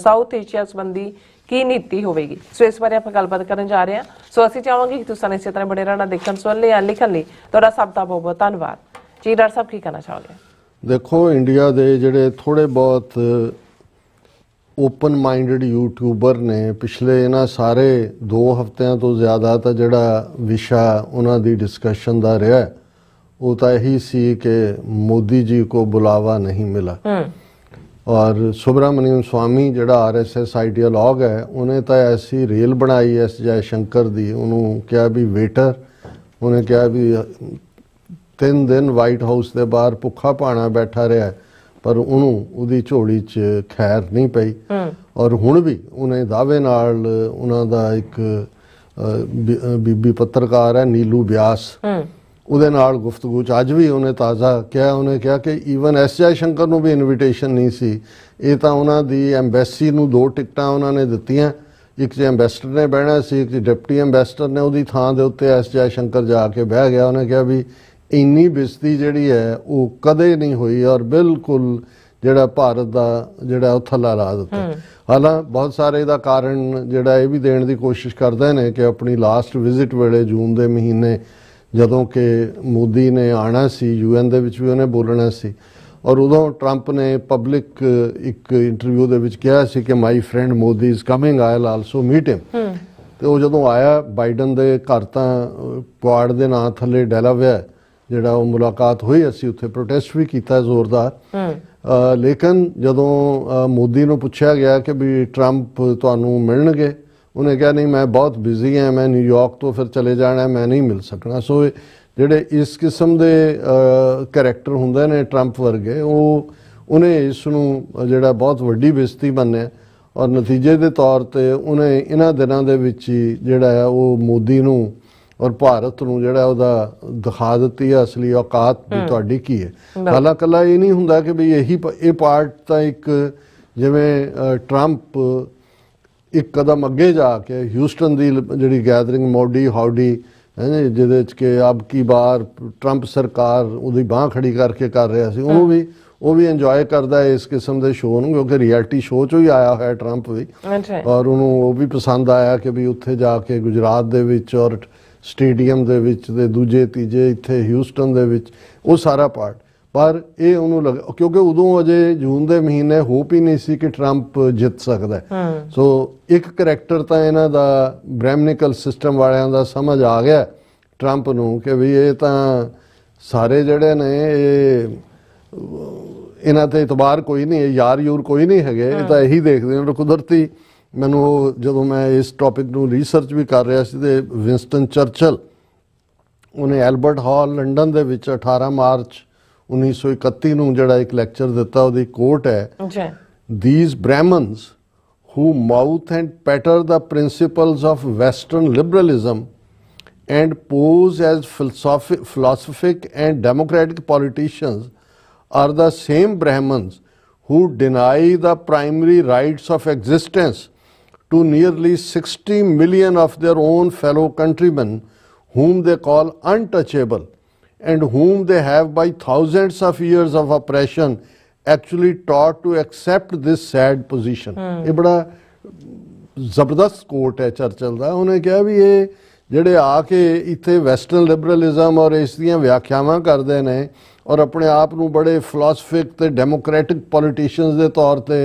ਸਾਊਥ ਏਸ਼ੀਆ ਸੰਬੰਧੀ ਕੀ ਨੀਤੀ ਹੋਵੇਗੀ। ਸੋ ਇਸ ਬਾਰੇ ਆਪਾਂ ਗੱਲਬਾਤ ਕਰਨ ਜਾ ਰਹੇ ਹਾਂ। ਸੋ ਅਸੀਂ ਚਾਹਾਂਗੇ ਕਿ ਤੁਸੀਂ ਇਸੇ ਤਰ੍ਹਾਂ ਬਣੇ ਰਹਿਣਾ, ਦੇਖਣ ਸੁਣਨ ਲਈ ਜਾਂ ਲਿਖਣ ਲਈ। ਤੁਹਾਡਾ ਸਭ ਦਾ ਬਹੁਤ ਬਹੁਤ ਧੰਨਵਾਦ ਜੀ। ਡਾਕਟਰ ਸਾਹਿਬ, ਕੀ ਕਹਿਣਾ ਚਾਹੋਗੇ? ਦੇਖੋ, ਇੰਡੀਆ ਦੇ ਜਿਹੜੇ ਥੋੜ੍ਹੇ ਬਹੁਤ ਓਪਨ ਮਾਈਂਡਡ ਯੂਟਿਊਬਰ ਨੇ, ਪਿਛਲੇ ਇਹਨਾਂ ਸਾਰੇ 2 ਹਫ਼ਤਿਆਂ ਤੋਂ ਜ਼ਿਆਦਾ ਤਾਂ ਜਿਹੜਾ ਵਿਸ਼ਾ ਉਹਨਾਂ ਦੀ ਡਿਸਕਸ਼ਨ ਦਾ ਰਿਹਾ ਉਹ ਤਾਂ ਇਹੀ ਸੀ ਕਿ ਮੋਦੀ ਜੀ ਕੋ ਬੁਲਾਵਾ ਨਹੀਂ ਮਿਲਾ। ਔਰ ਸੁਬਰਾਮਨੀਅਮ ਸਵਾਮੀ ਜਿਹੜਾ RSS ਆਈਡੀਓਲੌਗ ਹੈ, ਉਹਨੇ ਤਾਂ ਐਸੀ ਰੇਲ ਬਣਾਈ ਐਸ ਜੈ ਸ਼ੰਕਰ ਦੀ, ਉਹਨੂੰ ਕਿਹਾ ਵੀ ਵੇਟਰ, ਉਹਨੇ ਕਿਹਾ ਵੀ 3 ਦਿਨ ਵਾਈਟ ਹਾਊਸ ਦੇ ਬਾਹਰ ਭੁੱਖਾ ਭਾਣਾ ਬੈਠਾ ਰਿਹਾ, ਪਰ ਉਹਨੂੰ ਉਹਦੀ ਝੋਲੀ 'ਚ ਖੈਰ ਨਹੀਂ ਪਈ। ਔਰ ਹੁਣ ਵੀ ਉਹਨੇ ਦਾਅਵੇ ਨਾਲ, ਉਹਨਾਂ ਦਾ ਇੱਕ ਬੀਬੀ ਪੱਤਰਕਾਰ ਹੈ ਨੀਲੂ ਬਿਆਸ, ਉਹਦੇ ਨਾਲ ਗੁਫ਼ਤਗੂ 'ਚ ਅੱਜ ਵੀ ਉਹਨੇ ਤਾਜ਼ਾ ਕਿਹਾ, ਉਹਨੇ ਕਿਹਾ ਕਿ ਈਵਨ ਐਸ ਜੈ ਸ਼ੰਕਰ ਨੂੰ ਵੀ ਇਨਵੀਟੇਸ਼ਨ ਨਹੀਂ ਸੀ। ਇਹ ਤਾਂ ਉਹਨਾਂ ਦੀ ਐਮਬੈਸੀ ਨੂੰ 2 ਟਿਕਟਾਂ ਉਹਨਾਂ ਨੇ ਦਿੱਤੀਆਂ, ਇੱਕ 'ਚ ਐਮਬੈਸਡਰ ਨੇ ਬਹਿਣਾ ਸੀ, ਇੱਕ 'ਚ ਡਿਪਟੀ ਐਮਬੈਸਡਰ ਨੇ, ਉਹਦੀ ਥਾਂ ਦੇ ਉੱਤੇ ਐਸ ਜੈ ਸ਼ੰਕਰ ਜਾ ਕੇ ਬਹਿ ਗਿਆ। ਉਹਨੇ ਕਿਹਾ ਵੀ ਇੰਨੀ ਬੇਇੱਜ਼ਤੀ ਜਿਹੜੀ ਹੈ ਉਹ ਕਦੇ ਨਹੀਂ ਹੋਈ ਔਰ ਬਿਲਕੁਲ ਜਿਹੜਾ ਭਾਰਤ ਦਾ ਜਿਹੜਾ ਉਹ ਥੱਲਾ ਲਾ ਦਿੱਤਾ। ਹਾਲਾਂ ਬਹੁਤ ਸਾਰੇ ਇਹਦਾ ਕਾਰਨ ਜਿਹੜਾ ਇਹ ਵੀ ਦੇਣ ਦੀ ਕੋਸ਼ਿਸ਼ ਕਰਦੇ ਨੇ ਕਿ ਆਪਣੀ ਲਾਸਟ ਵਿਜ਼ਿਟ ਵੇਲੇ ਜੂਨ ਦੇ ਮਹੀਨੇ ਜਦੋਂ ਕਿ ਮੋਦੀ ਨੇ ਆਉਣਾ ਸੀ, UN ਦੇ ਵਿੱਚ ਵੀ ਉਹਨੇ ਬੋਲਣਾ ਸੀ, ਔਰ ਉਦੋਂ ਟਰੰਪ ਨੇ ਪਬਲਿਕ ਇੱਕ ਇੰਟਰਵਿਊ ਦੇ ਵਿੱਚ ਕਿਹਾ ਸੀ ਕਿ my friend Modi is coming, I will also meat ਹਿਮ। ਤੇ ਉਹ ਜਦੋਂ ਆਇਆ ਬਾਈਡਨ ਦੇ ਘਰ ਤਾਂ ਕੁਆਡ ਦੇ ਨਾਂ ਥੱਲੇ ਡੈਲਾਵੇਅਰ ਜਿਹੜਾ ਉਹ ਮੁਲਾਕਾਤ ਹੋਈ, ਅਸੀਂ ਉੱਥੇ ਪ੍ਰੋਟੈਸਟ ਵੀ ਕੀਤਾ ਜ਼ੋਰਦਾਰ। ਲੇਕਿਨ ਜਦੋਂ ਮੋਦੀ ਨੂੰ ਪੁੱਛਿਆ ਗਿਆ ਕਿ ਵੀ ਟਰੰਪ ਤੁਹਾਨੂੰ ਮਿਲਣਗੇ, ਉਹਨੇ ਕਿਹਾ ਨਹੀਂ, ਮੈਂ ਬਹੁਤ ਬਿਜ਼ੀ ਹਾਂ, ਮੈਂ ਨਿਊਯਾਰਕ ਤੋਂ ਫਿਰ ਚਲੇ ਜਾਣਾ, ਮੈਂ ਨਹੀਂ ਮਿਲ ਸਕਣਾ। ਸੋ ਜਿਹੜੇ ਇਸ ਕਿਸਮ ਦੇ ਕਰੈਕਟਰ ਹੁੰਦੇ ਨੇ ਟਰੰਪ ਵਰਗੇ, ਉਹਨੇ ਇਸ ਨੂੰ ਜਿਹੜਾ ਬਹੁਤ ਵੱਡੀ ਬੇਇੱਜ਼ਤੀ ਮੰਨਿਆ। ਔਰ ਨਤੀਜੇ ਦੇ ਤੌਰ ਤੇ ਉਹਨੇ ਇਹਨਾਂ ਦਿਨਾਂ ਦੇ ਵਿੱਚ ਹੀ ਜਿਹੜਾ ਹੈ ਉਹ ਮੋਦੀ ਨੂੰ ਔਰ ਭਾਰਤ ਨੂੰ ਜਿਹੜਾ ਉਹਦਾ ਦਿਖਾ ਦਿੱਤੀ ਹੈ ਅਸਲੀ ਔਕਾਤ ਵੀ ਤੁਹਾਡੀ ਕੀ ਹੈ। ਹਾਲਾਂਕਿ ਇਕੱਲਾ ਇਹ ਨਹੀਂ ਹੁੰਦਾ ਕਿ ਵੀ ਇਹ ਪਾਰਟ ਤਾਂ ਇੱਕ ਜਿਵੇਂ ਟਰੰਪ ਇੱਕ ਕਦਮ ਅੱਗੇ ਜਾ ਕੇ ਹਿਊਸਟਨ ਦੀ ਜਿਹੜੀ ਗੈਦਰਿੰਗ ਮੋਡੀ ਹਾਊਡੀ ਜਿਹਦੇ 'ਚ ਕਿ ਅਬ ਕੀ ਬਾਰ ਟਰੰਪ ਸਰਕਾਰ ਉਹਦੀ ਬਾਂਹ ਖੜੀ ਕਰਕੇ ਕਰ ਰਿਹਾ ਸੀ, ਉਹ ਵੀ ਇੰਜੋਏ ਕਰਦਾ ਇਸ ਕਿਸਮ ਦੇ ਸ਼ੋਅ ਨੂੰ, ਕਿਉਂਕਿ ਰਿਐਲਿਟੀ ਸ਼ੋਅ 'ਚੋਂ ਹੀ ਆਇਆ ਹੋਇਆ ਟਰੰਪ ਵੀ। ਔਰ ਉਹਨੂੰ ਉਹ ਵੀ ਪਸੰਦ ਆਇਆ ਕਿ ਵੀ ਉੱਥੇ ਜਾ ਕੇ ਗੁਜਰਾਤ ਦੇ ਵਿੱਚ ਔਰ ਸਟੇਡੀਅਮ ਦੇ ਵਿੱਚ ਤੇ ਦੂਜੇ ਤੀਜੇ ਇੱਥੇ ਹਿਊਸਟਨ ਦੇ ਵਿੱਚ ਉਹ ਸਾਰਾ ਪਾਰਟ। ਪਰ ਇਹ ਉਹਨੂੰ ਲੱਗਾ ਕਿਉਂਕਿ ਉਦੋਂ ਅਜੇ ਜੂਨ ਦੇ ਮਹੀਨੇ ਹੋਪ ਹੀ ਨਹੀਂ ਸੀ ਕਿ ਟਰੰਪ ਜਿੱਤ ਸਕਦਾ। ਸੋ ਇੱਕ ਕਰੈਕਟਰ ਤਾਂ ਇਹਨਾਂ ਦਾ ਬ੍ਰੈਹਮਨਿਕਲ ਸਿਸਟਮ ਵਾਲਿਆਂ ਦਾ ਸਮਝ ਆ ਗਿਆ ਟਰੰਪ ਨੂੰ ਕਿ ਵੀ ਇਹ ਤਾਂ ਸਾਰੇ ਜਿਹੜੇ ਨੇ ਇਹਨਾਂ ਤੇ ਇਤਬਾਰ ਕੋਈ ਨਹੀਂ ਹੈ, ਯਾਰ ਯੂਰ ਕੋਈ ਨਹੀਂ ਹੈਗੇ, ਇਹ ਤਾਂ ਇਹੀ ਦੇਖਦੇ ਨੇ। ਕੁਦਰਤੀ ਮੈਨੂੰ ਜਦੋਂ ਮੈਂ ਇਸ ਟੌਪਿਕ ਨੂੰ ਰਿਸਰਚ ਵੀ ਕਰ ਰਿਹਾ ਸੀ ਤੇ ਵਿੰਸਟਨ ਚਰਚਲ ਉਹਨੇ ਐਲਬਰਟ ਹਾਲ ਲੰਡਨ ਦੇ ਵਿੱਚ 18 ਮਾਰਚ 1931 ਨੂੰ ਜਿਹੜਾ ਇੱਕ ਲੈਕਚਰ ਦਿੱਤਾ, ਉਹਦੀ ਕੋਟ ਹੈ, "These Brahmins who mouth and patter the principles of Western liberalism and pose as philosophic and democratic politicians are the same Brahmins who deny the primary rights of existence to nearly 60 million of their own fellow countrymen whom they call untouchable and whom they have by thousands of years of oppression actually taught to accept this sad position." ਇਹ ਬੜਾ ਜ਼ਬਰਦਸਤ ਕੋਟ ਹੈ ਚਰਚਲ ਦਾ। ਉਹਨੇ ਕਿਹਾ ਵੀ ਇਹ ਜਿਹੜੇ ਆ ਕੇ ਇੱਥੇ ਵੈਸਟਰਨ ਲਿਬਰਲਿਜ਼ਮ ਔਰ ਇਸ ਦੀਆਂ ਵਿਆਖਿਆਵਾਂ ਕਰਦੇ ਨੇ ਔਰ ਆਪਣੇ ਆਪ ਨੂੰ ਬੜੇ ਫਿਲਾਸਫਿਕ ਤੇ ਡੈਮੋਕ੍ਰੈਟਿਕ ਪੋਲੀਟੀਸ਼ੀਅਨਸ ਦੇ ਤੌਰ ਤੇ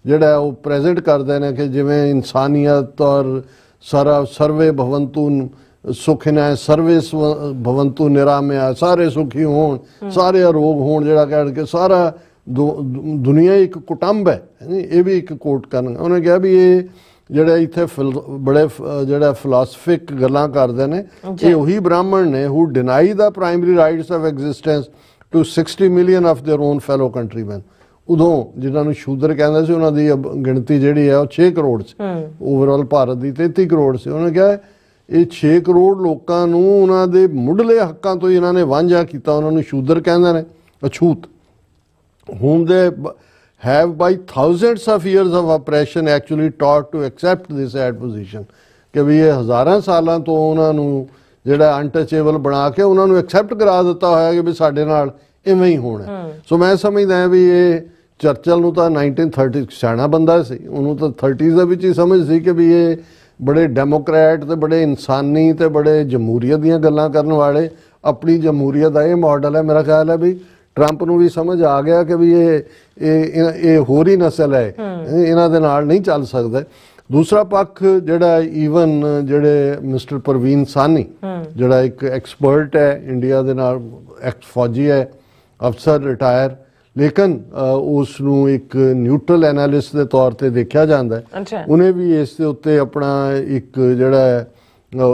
ਜਿਹੜਾ ਉਹ ਪ੍ਰੈਜ਼ੈਂਟ ਕਰਦੇ ਨੇ ਕਿ ਜਿਵੇਂ ਇਨਸਾਨੀਅਤ ਔਰ ਸਰਵੇ ਭਵੰਤੂ ਸੁਖਿਨਾ ਸਰਵੇ ਭਵੰਤੂ ਨਿਰਾਮਿਆ, ਸਾਰੇ ਸੁਖੀ ਹੋਣ, ਸਾਰੇ ਅਰੋਗ ਹੋਣ, ਜਿਹੜਾ ਕਹਿ ਕੇ ਸਾਰਾ ਦੁਨੀਆ ਇੱਕ ਕੁਟੰਬ ਹੈ। ਇਹ ਵੀ ਇੱਕ ਕੋਟ ਕਰਨ। ਉਹਨੇ ਕਿਹਾ ਵੀ ਇਹ ਜਿਹੜੇ ਇੱਥੇ ਬੜੇ ਜਿਹੜਾ ਫਿਲਾਸਫਿਕ ਗੱਲਾਂ ਕਰਦੇ ਨੇ ਇਹ ਉਹੀ ਬ੍ਰਾਹਮਣ ਨੇ who deny the primary rights of existence to 60 million of their own fellow countrymen। ਉਦੋਂ ਜਿਨ੍ਹਾਂ ਨੂੰ ਸ਼ੂਦਰ ਕਹਿੰਦੇ ਸੀ ਉਹਨਾਂ ਦੀ ਗਿਣਤੀ ਜਿਹੜੀ ਹੈ ਉਹ 6 ਕਰੋੜ ਸੀ, ਓਵਰਆਲ ਭਾਰਤ ਦੀ 33 ਕਰੋੜ ਸੀ। ਉਹਨੇ ਕਿਹਾ ਇਹ 6 ਕਰੋੜ ਲੋਕਾਂ ਨੂੰ ਉਹਨਾਂ ਦੇ ਮੁੱਢਲੇ ਹੱਕਾਂ ਤੋਂ ਇਹਨਾਂ ਨੇ ਵਾਂਝਾ ਕੀਤਾ, ਉਹਨਾਂ ਨੂੰ ਸ਼ੂਦਰ ਕਹਿੰਦੇ ਨੇ, ਅਛੂਤ। whom they have by thousands of years of oppression actually taught to accept this sad position। ਕਿ ਵੀ ਇਹ ਹਜ਼ਾਰਾਂ ਸਾਲਾਂ ਤੋਂ ਉਹਨਾਂ ਨੂੰ ਜਿਹੜਾ ਅਨਟਚੇਬਲ ਬਣਾ ਕੇ ਉਹਨਾਂ ਨੂੰ ਐਕਸੈਪਟ ਕਰਾ ਦਿੱਤਾ ਹੋਇਆ ਕਿ ਵੀ ਸਾਡੇ ਨਾਲ ਇਵੇਂ ਹੀ ਹੋਣਾ। ਸੋ ਮੈਂ ਸਮਝਦਾ ਵੀ ਇਹ ਚਰਚਲ ਨੂੰ ਤਾਂ 1930 ਸਿਆਣਾ ਬੰਦਾ ਸੀ, ਉਹਨੂੰ ਤਾਂ 30s ਦੇ ਵਿੱਚ ਹੀ ਸਮਝ ਸੀ ਕਿ ਵੀ ਇਹ ਬੜੇ ਡੈਮੋਕ੍ਰੈਟ ਤੇ ਬੜੇ ਇਨਸਾਨੀ ਤੇ ਬੜੇ ਜਮਹੂਰੀਅਤ ਦੀਆਂ ਗੱਲਾਂ ਕਰਨ ਵਾਲੇ, ਆਪਣੀ ਜਮਹੂਰੀਅਤ ਦਾ ਇਹ ਮਾਡਲ ਹੈ। ਮੇਰਾ ਖਿਆਲ ਹੈ ਵੀ ਟਰੰਪ ਨੂੰ ਵੀ ਸਮਝ ਆ ਗਿਆ ਕਿ ਵੀ ਇਹ ਹੋਰ ਹੀ ਨਸਲ ਹੈ, ਇਹਨਾਂ ਦੇ ਨਾਲ ਨਹੀਂ ਚੱਲ ਸਕਦਾ। ਦੂਸਰਾ ਪੱਖ ਜਿਹੜਾ ਈਵਨ ਜਿਹੜੇ ਮਿਸਟਰ ਪ੍ਰਵੀਨ ਸਾਨੀ ਜਿਹੜਾ ਇੱਕ ਐਕਸਪਰਟ ਹੈ ਇੰਡੀਆ ਦੇ ਨਾਲ, ਐਕਸ ਫੌਜੀ ਹੈ, ਅਫਸਰ ਰਿਟਾਇਰ, ਲੇਕਿਨ ਉਸ ਨੂੰ ਇੱਕ ਨਿਊਟਰਲ ਐਨਾਲਿਸਟ ਦੇ ਤੌਰ ਤੇ ਦੇਖਿਆ ਜਾਂਦਾ ਹੈ। ਉਹਨੇ ਵੀ ਇਸ ਦੇ ਉੱਤੇ ਆਪਣਾ ਇੱਕ ਜਿਹੜਾ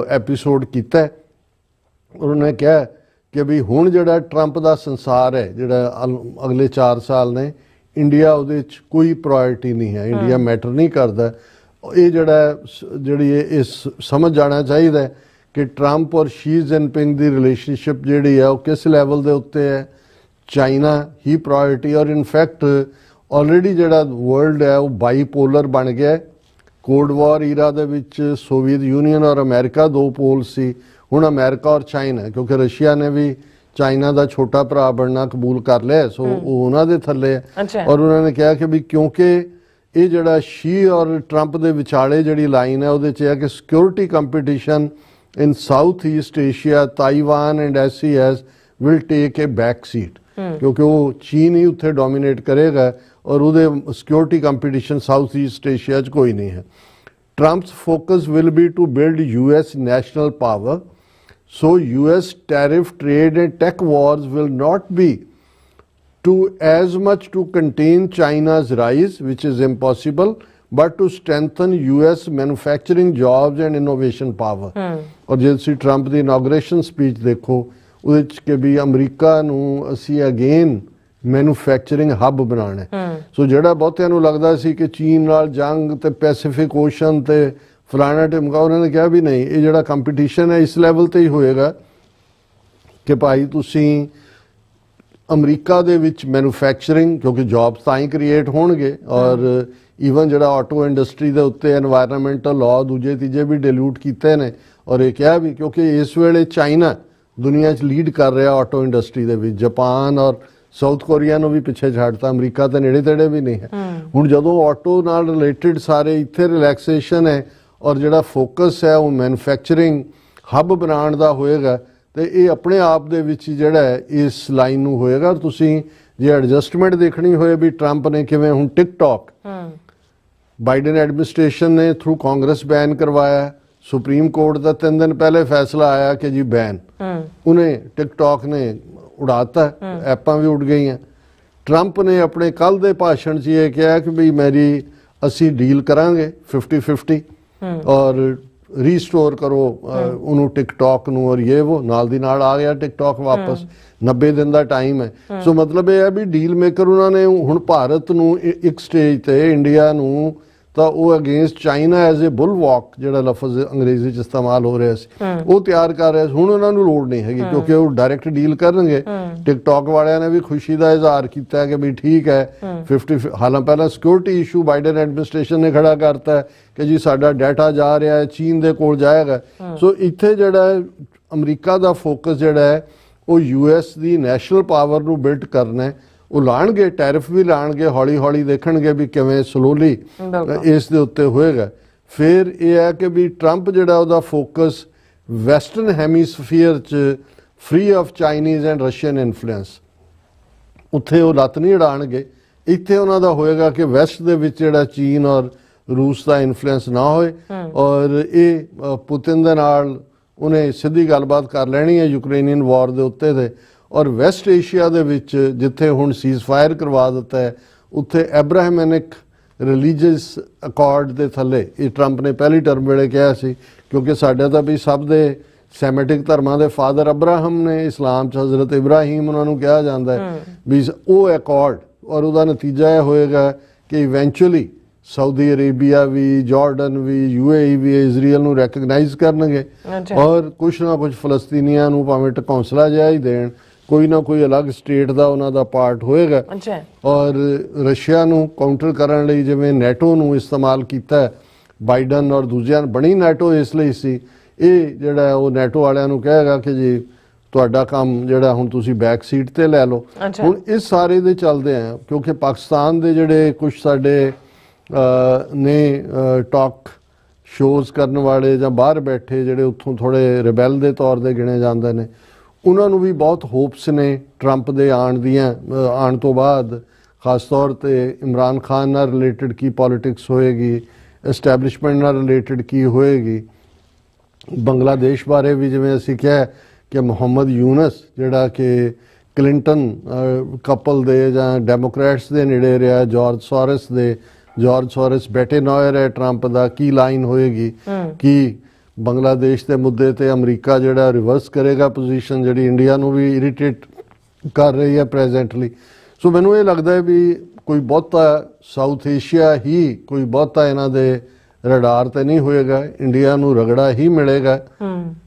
ਐਪੀਸੋਡ ਕੀਤਾ। ਉਹਨੇ ਕਿਹਾ ਕਿ ਵੀ ਹੁਣ ਜਿਹੜਾ ਟਰੰਪ ਦਾ ਸੰਸਾਰ ਹੈ, ਜਿਹੜਾ ਅਗਲੇ 4 ਸਾਲ ਨੇ, ਇੰਡੀਆ ਉਹਦੇ 'ਚ ਕੋਈ ਪ੍ਰਾਇਰਟੀ ਨਹੀਂ ਹੈ, ਇੰਡੀਆ ਮੈਟਰ ਨਹੀਂ ਕਰਦਾ। ਇਹ ਜਿਹੜੀ ਇਸ ਸਮਝ ਜਾਣਾ ਚਾਹੀਦਾ ਕਿ ਟਰੰਪ ਔਰ ਸ਼ੀ ਜਿਨਪਿੰਗ ਦੀ ਰਿਲੇਸ਼ਨਸ਼ਿਪ ਜਿਹੜੀ ਹੈ ਉਹ ਕਿਸ ਲੈਵਲ ਦੇ ਉੱਤੇ ਹੈ। ਚਾਈਨਾ ਹੀ ਪ੍ਰਾਇਰਟੀ, ਔਰ ਇਨਫੈਕਟ ਆਲਰੇਡੀ ਜਿਹੜਾ ਵਰਲਡ ਹੈ ਉਹ ਬਾਈਪੋਲਰ ਬਣ ਗਿਆ। ਕੋਲਡ ਵਾਰ ਈਰਾ ਦੇ ਵਿੱਚ ਸੋਵੀਅਤ ਯੂਨੀਅਨ ਔਰ ਅਮਰੀਕਾ 2 ਪੋਲ ਸੀ, ਹੁਣ ਅਮਰੀਕਾ ਔਰ ਚਾਈਨਾ, ਕਿਉਂਕਿ ਰਸ਼ੀਆ ਨੇ ਵੀ ਚਾਈਨਾ ਦਾ ਛੋਟਾ ਭਰਾ ਬਣਨਾ ਕਬੂਲ ਕਰ ਲਿਆ, ਸੋ ਉਹ ਉਹਨਾਂ ਦੇ ਥੱਲੇ ਹੈ। ਔਰ ਉਹਨਾਂ ਨੇ ਕਿਹਾ ਕਿ ਵੀ ਕਿਉਂਕਿ ਇਹ ਜਿਹੜਾ ਸ਼ੀ ਔਰ ਟਰੰਪ ਦੇ ਵਿਚਾਲੇ ਜਿਹੜੀ ਲਾਈਨ ਹੈ ਉਹਦੇ 'ਚ ਹੈ ਕਿ security competition in south East Asia, Taiwan and SCS will take A back seat, ਕਿਉਂਕਿ ਉਹ ਚੀਨ ਹੀ ਉੱਥੇ ਡੋਮੀਨੇਟ ਕਰੇਗਾ ਔਰ ਉਹਦੇ security competition south East Asia 'ਚ ਕੋਈ ਨਹੀਂ ਹੈ। Trump's focus will be to build US national power, so US tariff, trade and tech wars will not be as much to contain China's rise, which is impossible, but to strengthen US manufacturing jobs and innovation power। और ਜੇ ਤੁਸੀਂ Trump ਦੀ ਇਨੋਗ੍ਰੇਸ਼ਨ speech ਦੇਖੋ ਉਹਦੇ 'ਚ ਕਿ ਵੀ America ਨੂੰ ਅਸੀਂ again manufacturing ਹੱਬ ਬਣਾਉਣਾ ਹੈ। ਸੋ ਜਿਹੜਾ ਬਹੁਤਿਆਂ ਨੂੰ ਲੱਗਦਾ ਸੀ ਕਿ ਚੀਨ ਨਾਲ ਜੰਗ ਤੇ ਪੈਸੀਫਿਕ ਓਸ਼ਨ ਤੇ ਫਲਾਣਾ ਢਿਮਕਾ, ਉਹਨਾਂ ਨੇ ਕਿਹਾ ਵੀ ਨਹੀਂ, ਇਹ ਜਿਹੜਾ ਕੰਪੀਟੀਸ਼ਨ ਹੈ ਇਸ ਲੈਵਲ ਤੇ ਹੀ ਹੋਏਗਾ ਕਿ ਭਾਈ ਤੁਸੀਂ ਅਮਰੀਕਾ ਦੇ ਵਿੱਚ ਮੈਨੂਫੈਕਚਰਿੰਗ, ਕਿਉਂਕਿ ਜੌਬਸ ਤਾਂ ਹੀ ਕ੍ਰੀਏਟ ਹੋਣਗੇ, ਔਰ ਈਵਨ ਜਿਹੜਾ ਆਟੋ ਇੰਡਸਟਰੀ ਦੇ ਉੱਤੇ ਐਨਵਾਇਰਨਮੈਂਟਲ ਲਾਅ ਦੂਜੇ ਤੀਜੇ ਵੀ ਡਿਲੂਟ ਕੀਤੇ ਨੇ। ਔਰ ਇਹ ਕਿਹਾ ਵੀ ਕਿਉਂਕਿ ਇਸ ਵੇਲੇ ਚਾਈਨਾ ਦੁਨੀਆ 'ਚ ਲੀਡ ਕਰ ਰਿਹਾ ਆਟੋ ਇੰਡਸਟਰੀ ਦੇ ਵਿੱਚ, ਜਾਪਾਨ ਔਰ ਸਾਊਥ ਕੋਰੀਆ ਨੂੰ ਵੀ ਪਿੱਛੇ ਛੱਡਤਾ, ਅਮਰੀਕਾ ਤਾਂ ਨੇੜੇ ਤੇੜੇ ਵੀ ਨਹੀਂ ਹੈ। ਹੁਣ ਜਦੋਂ ਆਟੋ ਨਾਲ ਰਿਲੇਟਡ ਸਾਰੇ ਇੱਥੇ ਰਿਲੈਕਸੇਸ਼ਨ ਹੈ ਔਰ ਜਿਹੜਾ ਫੋਕਸ ਹੈ ਉਹ ਮੈਨੂਫੈਕਚਰਿੰਗ ਹੱਬ ਬਣਾਉਣ ਦਾ ਹੋਏਗਾ, ਤੇ ਇਹ ਆਪਣੇ ਆਪ ਦੇ ਵਿੱਚ ਜਿਹੜਾ ਹੈ ਇਸ ਲਾਈਨ ਨੂੰ ਹੋਏਗਾ। ਤੁਸੀਂ ਜੇ ਐਡਜਸਟਮੈਂਟ ਦੇਖਣੀ ਹੋਏ ਵੀ ਟਰੰਪ ਨੇ ਕਿਵੇਂ, ਹੁਣ ਟਿਕਟੌਕ ਬਾਈਡਨ ਐਡਮਿਨਿਸਟ੍ਰੇਸ਼ਨ ਨੇ ਥਰੂ ਕਾਂਗਰਸ ਬੈਨ ਕਰਵਾਇਆ, ਸੁਪਰੀਮ ਕੋਰਟ ਦਾ 3 ਦਿਨ ਪਹਿਲੇ ਫੈਸਲਾ ਆਇਆ ਕਿ ਜੀ ਬੈਨ, ਉਹਨੇ ਟਿਕਟੌਕ ਨੇ ਉਡਾਤਾ, ਐਪਾਂ ਵੀ ਉੱਡ ਗਈਆਂ। ਟਰੰਪ ਨੇ ਆਪਣੇ ਕੱਲ ਦੇ ਭਾਸ਼ਣ 'ਚ ਇਹ ਕਿਹਾ ਕਿ ਵੀ ਅਸੀਂ ਡੀਲ ਕਰਾਂਗੇ 50-50 ਔਰ ਰੀਸਟੋਰ ਕਰੋ ਉਹਨੂੰ ਟਿਕਟੌਕ ਨੂੰ, ਔਰ ਇਹ ਉਹ ਨਾਲ ਦੀ ਨਾਲ ਆ ਗਿਆ ਟਿਕਟੌਕ ਵਾਪਸ, 90 ਦਿਨ ਦਾ ਟਾਈਮ ਹੈ। ਸੋ ਮਤਲਬ ਇਹ ਹੈ ਵੀ ਡੀਲ ਮੇਕਰ ਉਹਨਾਂ ਨੇ ਹੁਣ ਭਾਰਤ ਨੂੰ ਇੱਕ ਸਟੇਜ ਤੇ, ਇੰਡੀਆ ਨੂੰ ਤਾਂ ਉਹ ਅਗੇਂਸਟ ਚਾਈਨਾ ਐਜ਼ ਏ ਬੁਲ ਵਾਕ, ਜਿਹੜਾ ਲਫ਼ਜ਼ ਅੰਗਰੇਜ਼ੀ 'ਚ ਇਸਤੇਮਾਲ ਹੋ ਰਿਹਾ ਸੀ, ਉਹ ਤਿਆਰ ਕਰ ਰਿਹਾ ਸੀ। ਹੁਣ ਉਹਨਾਂ ਨੂੰ ਲੋੜ ਨਹੀਂ ਹੈਗੀ ਕਿਉਂਕਿ ਉਹ ਡਾਇਰੈਕਟ ਡੀਲ ਕਰਨਗੇ। ਟਿਕਟੌਕ ਵਾਲਿਆਂ ਨੇ ਵੀ ਖੁਸ਼ੀ ਦਾ ਇਜ਼ਹਾਰ ਕੀਤਾ ਕਿ ਵੀ ਠੀਕ ਹੈ 50, ਹਾਲਾਂ ਪਹਿਲਾਂ ਸਿਕਿਉਰਿਟੀ ਇਸ਼ੂ ਬਾਈਡਨ ਐਡਮਿਨਿਸਟ੍ਰੇਸ਼ਨ ਨੇ ਖੜਾ ਕਰਤਾ ਕਿ ਜੀ ਸਾਡਾ ਡਾਟਾ ਜਾ ਰਿਹਾ ਹੈ, ਚੀਨ ਦੇ ਕੋਲ ਜਾਏਗਾ। ਸੋ ਇੱਥੇ ਜਿਹੜਾ ਅਮਰੀਕਾ ਦਾ ਫੋਕਸ ਜਿਹੜਾ ਹੈ ਉਹ US ਦੀ ਨੈਸ਼ਨਲ ਪਾਵਰ ਨੂੰ ਬਿਲਡ ਕਰਨਾ ਹੈ। ਉਹ ਲਾਣਗੇ, ਟੈਰਿਫ ਵੀ ਲਾਣਗੇ, ਹੌਲੀ ਹੌਲੀ ਦੇਖਣਗੇ ਵੀ ਕਿਵੇਂ ਸਲੋਲੀ ਇਸ ਦੇ ਉੱਤੇ ਹੋਏਗਾ। ਫਿਰ ਇਹ ਹੈ ਕਿ ਵੀ ਟਰੰਪ ਜਿਹੜਾ ਉਹਦਾ ਫੋਕਸ ਵੈਸਟਰਨ ਹੈਮੀਸਫੀਅਰ 'ਚ free of Chinese and Russian influence, ਉੱਥੇ ਉਹ ਲੱਤ ਨਹੀਂ ਉਡਾਣਗੇ। ਇੱਥੇ ਉਹਨਾਂ ਦਾ ਹੋਏਗਾ ਕਿ ਵੈਸਟ ਦੇ ਵਿੱਚ ਜਿਹੜਾ ਚੀਨ ਔਰ ਰੂਸ ਦਾ ਇਨਫਲੂਐਂਸ ਨਾ ਹੋਏ, ਔਰ ਇਹ ਪੁਤਿਨ ਦੇ ਨਾਲ ਉਹਨੇ ਸਿੱਧੀ ਗੱਲਬਾਤ ਕਰ ਲੈਣੀ ਹੈ ਯੂਕਰੇਨੀਅਨ ਵਾਰ ਦੇ ਉੱਤੇ ਤੇ। ਔਰ ਵੈਸਟ ਏਸ਼ੀਆ ਦੇ ਵਿੱਚ ਜਿੱਥੇ ਹੁਣ ਸੀਜ਼ ਫਾਇਰ ਕਰਵਾ ਦਿੱਤਾ ਹੈ, ਉੱਥੇ ਐਬਰਾਹਮੈਨਿਕ ਰਿਲੀਜੀਅਸ ਅਕਾਰਡ ਦੇ ਥੱਲੇ, ਇਹ ਟਰੰਪ ਨੇ ਪਹਿਲੀ ਟਰਮ ਵੇਲੇ ਕਿਹਾ ਸੀ, ਕਿਉਂਕਿ ਸਾਡੇ ਤਾਂ ਵੀ ਸਭ ਦੇ ਸੈਮੈਟਿਕ ਧਰਮਾਂ ਦੇ ਫਾਦਰ ਅਬਰਾਹਮ ਨੇ, ਇਸਲਾਮ 'ਚ ਹਜ਼ਰਤ ਇਬਰਾਹੀਮ ਉਹਨਾਂ ਨੂੰ ਕਿਹਾ ਜਾਂਦਾ ਹੈ ਵੀ ਉਹ ਅਕਾਰਡ, ਔਰ ਉਹਦਾ ਨਤੀਜਾ ਇਹ ਹੋਏਗਾ ਕਿ ਇਵੈਂਚੁਅਲੀ ਸਾਊਦੀ ਅਰੇਬੀਆ ਵੀ, ਜਾਰਡਨ ਵੀ, UAE ਵੀ ਇਜ਼ਰਾਈਲ ਨੂੰ ਰੈਕਗਨਾਈਜ਼ ਕਰਨਗੇ, ਔਰ ਕੁਛ ਨਾ ਕੁਛ ਫਲਸਤੀਨੀਆਂ ਨੂੰ ਭਾਵੇਂ ਟਕੌਂਸਲਾ ਜਿਹਾ ਹੀ ਦੇਣ, ਕੋਈ ਨਾ ਕੋਈ ਅਲੱਗ ਸਟੇਟ ਦਾ ਉਹਨਾਂ ਦਾ ਪਾਰਟ ਹੋਏਗਾ। ਔਰ ਰਸ਼ੀਆ ਨੂੰ ਕਾਊਂਟਰ ਕਰਨ ਲਈ ਜਿਵੇਂ ਨੈਟੋ ਨੂੰ ਇਸਤੇਮਾਲ ਕੀਤਾ ਬਾਈਡਨ ਔਰ ਦੂਜਿਆਂ, ਬਣੀ ਨੈਟੋ ਇਸ ਲਈ ਸੀ, ਇਹ ਜਿਹੜਾ ਉਹ ਨੈਟੋ ਵਾਲਿਆਂ ਨੂੰ ਕਹੇਗਾ ਕਿ ਜੀ ਤੁਹਾਡਾ ਕੰਮ ਜਿਹੜਾ ਹੁਣ ਤੁਸੀਂ ਬੈਕ ਸੀਟ ਤੇ ਲੈ ਲਓ। ਹੁਣ ਇਸ ਸਾਰੇ ਦੇ ਚੱਲਦੇ ਆ, ਕਿਉਂਕਿ ਪਾਕਿਸਤਾਨ ਦੇ ਜਿਹੜੇ ਕੁਝ ਸਾਡੇ ਨੇ ਟਾਕ ਸ਼ੋਜ਼ ਕਰਨ ਵਾਲੇ ਜਾਂ ਬਾਹਰ ਬੈਠੇ ਜਿਹੜੇ ਉੱਥੋਂ ਥੋੜੇ ਰਿਬੈਲ ਦੇ ਤੌਰ ਤੇ ਗਿਣੇ ਜਾਂਦੇ ਨੇ, ਉਹਨਾਂ ਨੂੰ ਵੀ ਬਹੁਤ ਹੋਪਸ ਨੇ ਟਰੰਪ ਦੇ ਆਉਣ ਤੋਂ ਬਾਅਦ, ਖਾਸ ਤੌਰ ਤੇ ਇਮਰਾਨ ਖਾਨ ਨਾਲ ਰਿਲੇਟਡ ਕੀ ਪੋਲਿਟਿਕਸ ਹੋਏਗੀ, ਐਸਟੈਬਲਿਸ਼ਮੈਂਟ ਨਾਲ ਰਿਲੇਟਡ ਕੀ ਹੋਏਗੀ। ਬੰਗਲਾਦੇਸ਼ ਬਾਰੇ ਵੀ ਜਿਵੇਂ ਅਸੀਂ ਕਿਹਾ ਕਿ ਮੁਹੰਮਦ ਯੂਨਸ ਜਿਹੜਾ ਕਿ ਕਲਿੰਟਨ ਕਪਲ ਦੇ ਜਾਂ ਡੈਮੋਕ੍ਰੈਟਸ ਦੇ ਨੇੜੇ ਰਿਹਾ, ਜਾਰਜ ਸੋਰਸ ਬੈਟੇ ਨੋਇਰ ਹੈ ਟਰੰਪ ਦਾ, ਕੀ ਲਾਈਨ ਹੋਏਗੀ, ਕੀ ਬੰਗਲਾਦੇਸ਼ ਦੇ ਮੁੱਦੇ ਤੇ ਅਮਰੀਕਾ ਜਿਹੜਾ ਰਿਵਰਸ ਕਰੇਗਾ ਪੋਜੀਸ਼ਨ ਜਿਹੜੀ ਇੰਡੀਆ ਨੂੰ ਵੀ ਇਰੀਟੇਟ ਕਰ ਰਹੀ ਹੈ ਪ੍ਰੈਜ਼ੈਂਟਲੀ। ਸੋ ਮੈਨੂੰ ਇਹ ਲੱਗਦਾ ਹੈ ਵੀ ਕੋਈ ਬਹੁਤਾ ਸਾਊਥ ਏਸ਼ੀਆ ਹੀ ਕੋਈ ਬਹੁਤਾ ਇਹਨਾਂ ਦੇ ਰਡਾਰ ਤੇ ਨਹੀਂ ਹੋਏਗਾ, ਇੰਡੀਆ ਨੂੰ ਰਗੜਾ ਹੀ ਮਿਲੇਗਾ,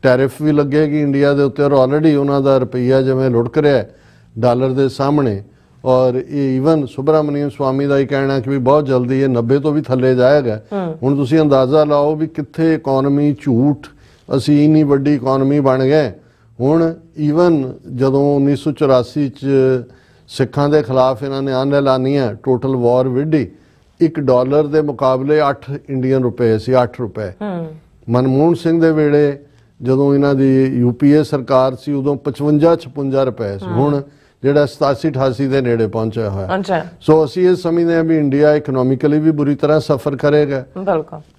ਟੈਰਿਫ ਵੀ ਲੱਗੇਗੀ ਇੰਡੀਆ ਦੇ ਉੱਤੇ, ਔਰ ਆਲਰੇਡੀ ਉਹਨਾਂ ਦਾ ਰੁਪਈਆ ਜਿਵੇਂ ਲੁੜਕ ਰਿਹਾ ਡਾਲਰ ਦੇ ਸਾਹਮਣੇ, ਔਰ ਇਹ ਈਵਨ ਸੁਬਰਾਮਨੀਅਮ ਸਵਾਮੀ ਦਾ ਹੀ ਕਹਿਣਾ ਕਿ ਵੀ ਬਹੁਤ ਜਲਦੀ ਇਹ 90 ਤੋਂ ਵੀ ਥੱਲੇ ਜਾਏਗਾ। ਹੁਣ ਤੁਸੀਂ ਅੰਦਾਜ਼ਾ ਲਾਓ ਵੀ ਕਿੱਥੇ ਇਕਨੋਮੀ ਝੂਠ, ਅਸੀਂ ਇੰਨੀ ਵੱਡੀ ਇਕਨੋਮੀ ਬਣ ਗਏ। ਹੁਣ ਈਵਨ ਜਦੋਂ 1984 ਚ ਸਿੱਖਾਂ ਦੇ ਖਿਲਾਫ ਇਹਨਾਂ ਨੇ ਐਲਾਨੀਆਂ ਟੋਟਲ ਵਾਰ ਵਿੱਢੀ, $1 ਦੇ ਮੁਕਾਬਲੇ 8 ਇੰਡੀਅਨ ਰੁਪਏ ਸੀ, 8 ਰੁਪਏ। ਮਨਮੋਹਨ ਸਿੰਘ ਦੇ ਵੇਲੇ ਜਦੋਂ ਇਹਨਾਂ ਦੀ UPA ਸਰਕਾਰ ਸੀ ਉਦੋਂ 55-56 ਰੁਪਏ ਸੀ, ਹੁਣ ਜਿਹੜਾ 87-88 ਦੇ ਨੇੜੇ ਪਹੁੰਚਿਆ ਹੋਇਆ। ਸੋ ਅਸੀਂ ਇਹ ਸਮਝਦੇ ਹਾਂ ਵੀ ਇੰਡੀਆ ਇਕਨੋਮਿਕਲੀ ਵੀ ਬੁਰੀ ਤਰ੍ਹਾਂ ਸਫਰ ਕਰੇਗਾ।